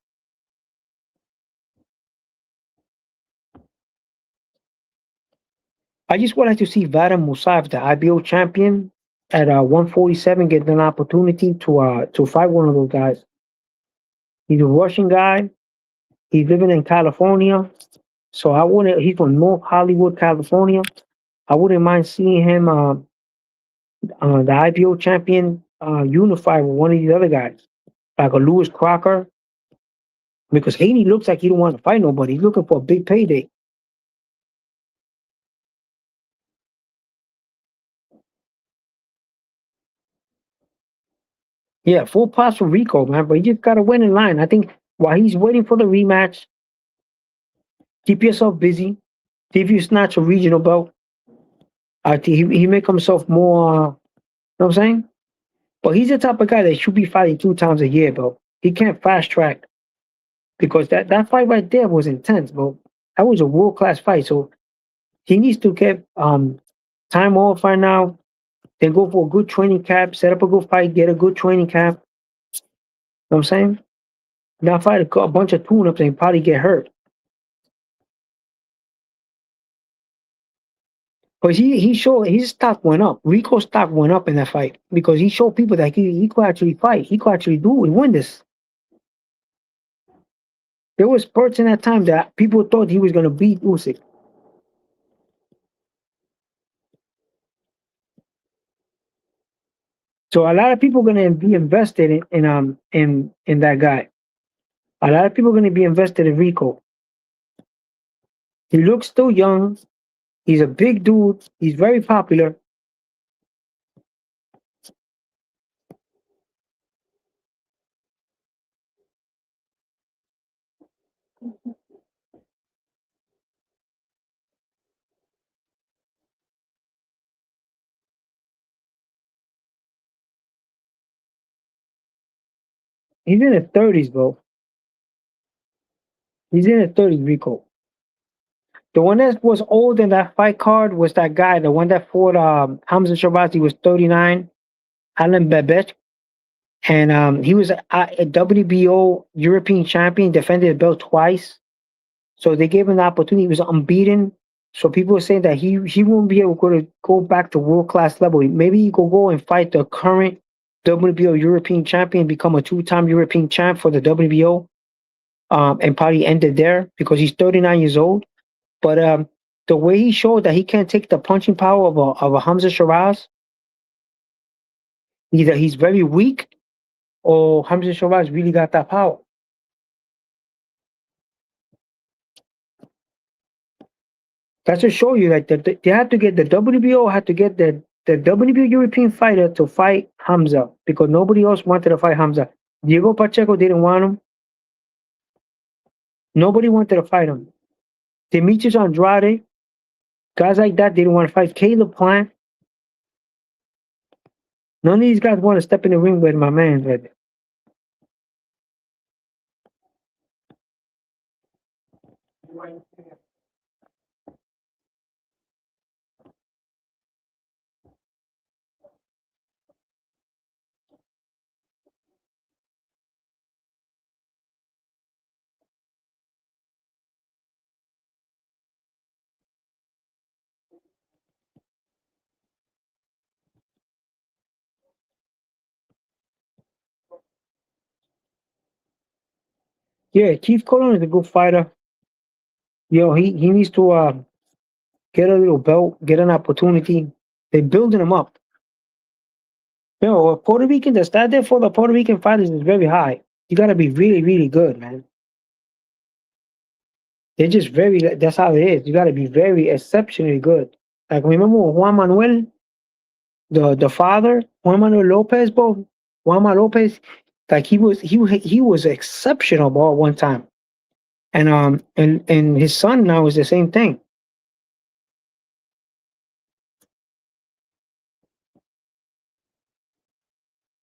I just wanted to see Vadim Musayev, the IBO champion, at 147, get an opportunity to fight one of those guys. He's a Russian guy. He's living in California. So I wouldn't. He's from North Hollywood, California. I wouldn't mind seeing him, the IBO champion, unify with one of these other guys, like a Lewis Crocker, because Haney looks like he don't want to fight nobody. He's looking for a big payday. Yeah, full pass for Rico, man, but you just gotta win in line. I think while he's waiting for the rematch, keep yourself busy. See if you snatch a regional belt. I think he make himself more. You know what I'm saying? But he's the type of guy that should be fighting 2 times a year, bro. He can't fast track because that fight right there was intense, bro. That was a world class fight. So he needs to get time off right now. Then go for a good training camp, set up a good fight, get a good training camp. You know what I'm saying? Not fight a bunch of tune-ups and probably get hurt. But he showed his stock went up. Rico's stock went up in that fight because he showed people that he could actually fight. He could actually do it, win this. There was spurts in that time that people thought he was gonna beat Usyk. So a lot of people are gonna be invested in that guy. A lot of people are gonna be invested in Rico. He looks still young. He's a big dude. He's very popular. He's in his 30s, bro. He's in his 30s, Rico. The one that was old in that fight card was that guy, the one that fought Hamza Shabazz. Was 39, Alan Babet. And he was a WBO European champion, defended the belt twice. So they gave him the opportunity. He was unbeaten. So people were saying that he won't be able to go back to world class level. Maybe he could go and fight the current WBO European champion, become a 2-time European champ for the WBO, and probably end it there because he's 39 years old. But the way he showed that he can't take the punching power of a Hamza Shiraz, either he's very weak or Hamza Shiraz really got that power. That's to show you that they had to get the WBO had to get the WBO European fighter to fight Hamza because nobody else wanted to fight Hamza. Diego Pacheco didn't want him. Nobody wanted to fight him. Demetrius Andrade, guys like that didn't want to fight. Caleb Plant. None of these guys want to step in the ring with my man right there. Yeah, Keith Colon is a good fighter. Yo, he needs to get a little belt, get an opportunity. They're building him up. Yo, Puerto Rican, the standard for the Puerto Rican fighters is very high. You gotta be really, really good, man. They're just that's how it is. You gotta be very exceptionally good. Like remember Juan Manuel, the father, Juan Manuel Lopez, bro. Juan Manuel Lopez, like he was exceptional, bro, at one time. And his son now is the same thing.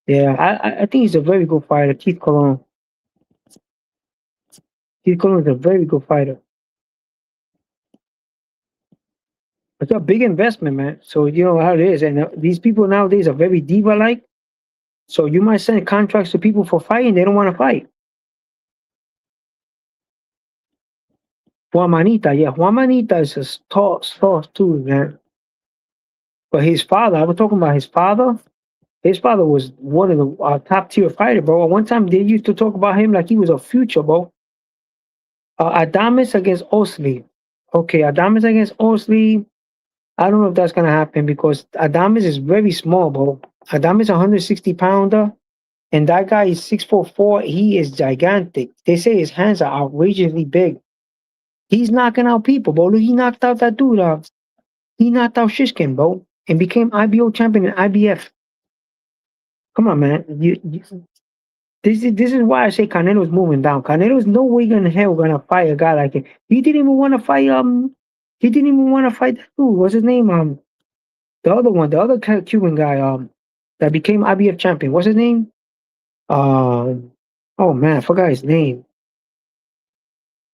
Yeah, I think he's a very good fighter, Keith Colon. Keith Colon is a very good fighter. It's a big investment, man. So you know how it is, and these people nowadays are very diva-like. So you might send contracts to people for fighting, they don't want to fight. Juan Manita, yeah, Juan Manita is a tall too, man. But his father, I was talking about his father. His father was one of the top tier fighter, bro. At one time, they used to talk about him like he was a future, bro. Adames against Osley. Okay, Adames against Osley. I don't know if that's gonna happen because Adames is very small, bro. Adames 160 pounder, and that guy is 6'4". He is gigantic. They say his hands are outrageously big. He's knocking out people, bro. Look, he knocked out that dude. He knocked out Shishkin, bro, and became IBO champion in IBF. Come on, man. This is why I say Canelo's moving down. Canelo's no way in hell gonna fight a guy like him. He didn't even want to fight. He didn't even want to fight that dude. What's his name? The other one, the other Cuban guy. That became IBF champion. What's his name? Oh man, I forgot his name.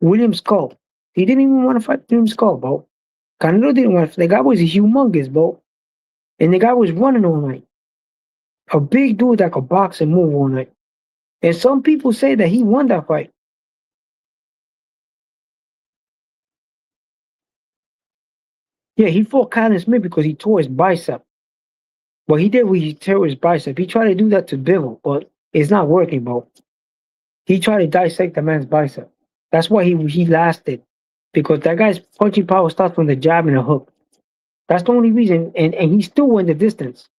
William Skull. He didn't even want to fight William Skull, bro. Canelo didn't want to. The guy was humongous, bro, and the guy was running all night. A big dude that could box and move all night. And some people say that he won that fight. Yeah, he fought Callum Smith because he tore his bicep. What he did was he tore his bicep. He tried to do that to Bivol, but it's not working, bro. He tried to dissect the man's bicep. That's why he lasted. Because that guy's punching power starts from the jab and the hook. That's the only reason. And he still went the distance.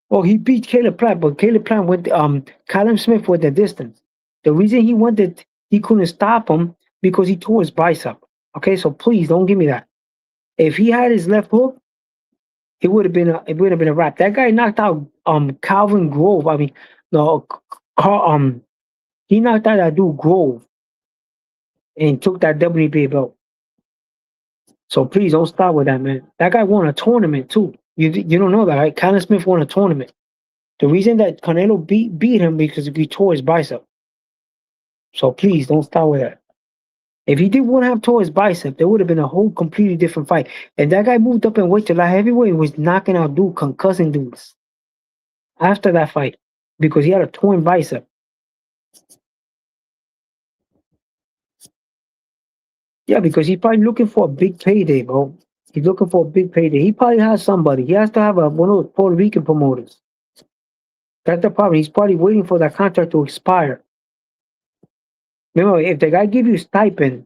Oh, he beat Caleb Plant, but Caleb Plant went Callum Smith went the distance. The reason he couldn't stop him because he tore his bicep. Okay, so please don't give me that. If he had his left hook, it would have been a wrap. That guy knocked out Calvin Grove. I mean, no, he knocked out that dude Grove and took that WBA belt. So please don't start with that, man. That guy won a tournament too. You don't know that, right? Callum Smith won a tournament. The reason that Canelo beat him because he tore his bicep. So please don't start with that. If he didn't want to have tore his bicep, there would have been a whole completely different fight. And that guy moved up in weight to light heavyweight and was knocking out concussing dudes after that fight because he had a torn bicep. Yeah, because he's probably looking for a big payday, bro. He's looking for a big payday. He probably has somebody. He has to have one of those Puerto Rican promoters. That's the problem. He's probably waiting for that contract to expire. Remember, if the guy give you stipend,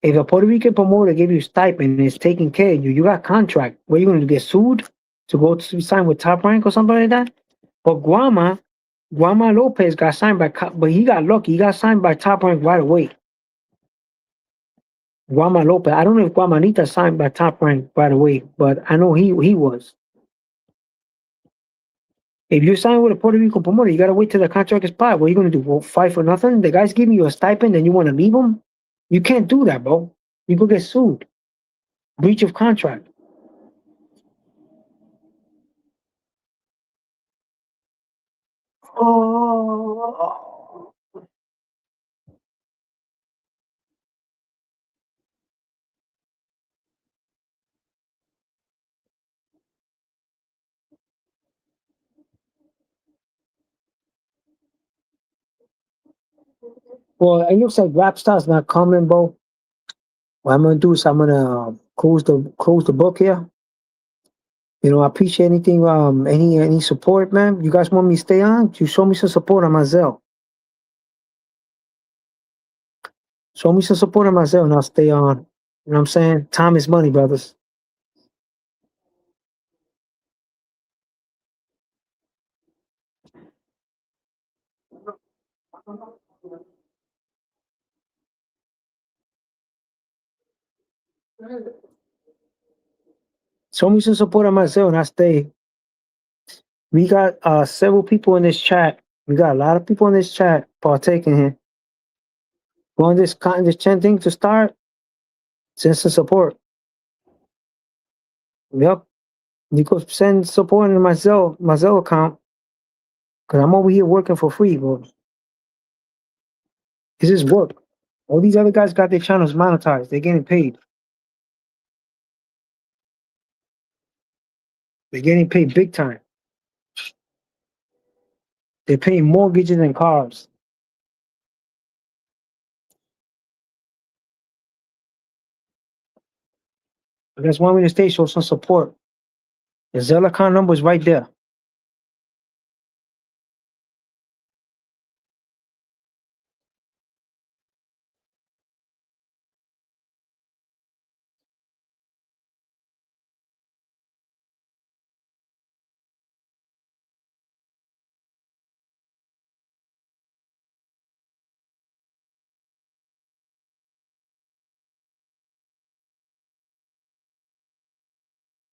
if a Puerto Rican promoter give you stipend and is taking care of you, you got contract. What are you going to get sued to go to sign with Top Rank or something like that? But Guama Lopez got signed but he got lucky. He got signed by Top Rank right away. Guama Lopez. I don't know if Guamanita signed by Top Rank right away, but I know he was. If you sign with a Puerto Rican promoter, you gotta wait till the contract expires. What are you gonna do? Well, fight for nothing? The guy's giving you a stipend and you wanna leave him? You can't do that, bro. You could get sued. Breach of contract. Oh. Well, it looks like Rapstar's not coming, bro. What I'm gonna do is I'm gonna close the book here. You know, I appreciate anything, any support, man. You guys want me to stay on? You show me some support on my Zelle. Show me some support on my Zelle and I'll stay on. You know what I'm saying? Time is money, brothers. Show me some support on my Zelle and I stay. We got several people in this chat. We got a lot of people in this chat partaking here. Want this chat thing to start? Send some support. Yep. You could send support in my Zelle account. Cause I'm over here working for free, bro. This is work. All these other guys got their channels monetized. They're getting paid. They're getting paid big time. They're paying mortgages and cars. You guys want me to stay, show some support. The Zelle account number is right there.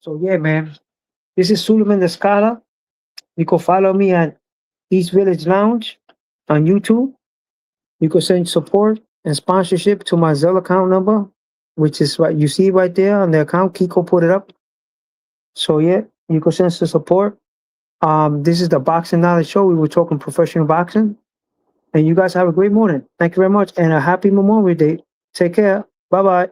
So yeah, man. This is Suleiman the Scholar. You can follow me at East Village Lounge on YouTube. You can send support and sponsorship to my Zelle account number, which is what you see right there on the account. Kiko put it up. So yeah, you can send some support. This is the Boxing Knowledge Show. We were talking professional boxing. And you guys have a great morning. Thank you very much. And a happy Memorial Day. Take care. Bye-bye.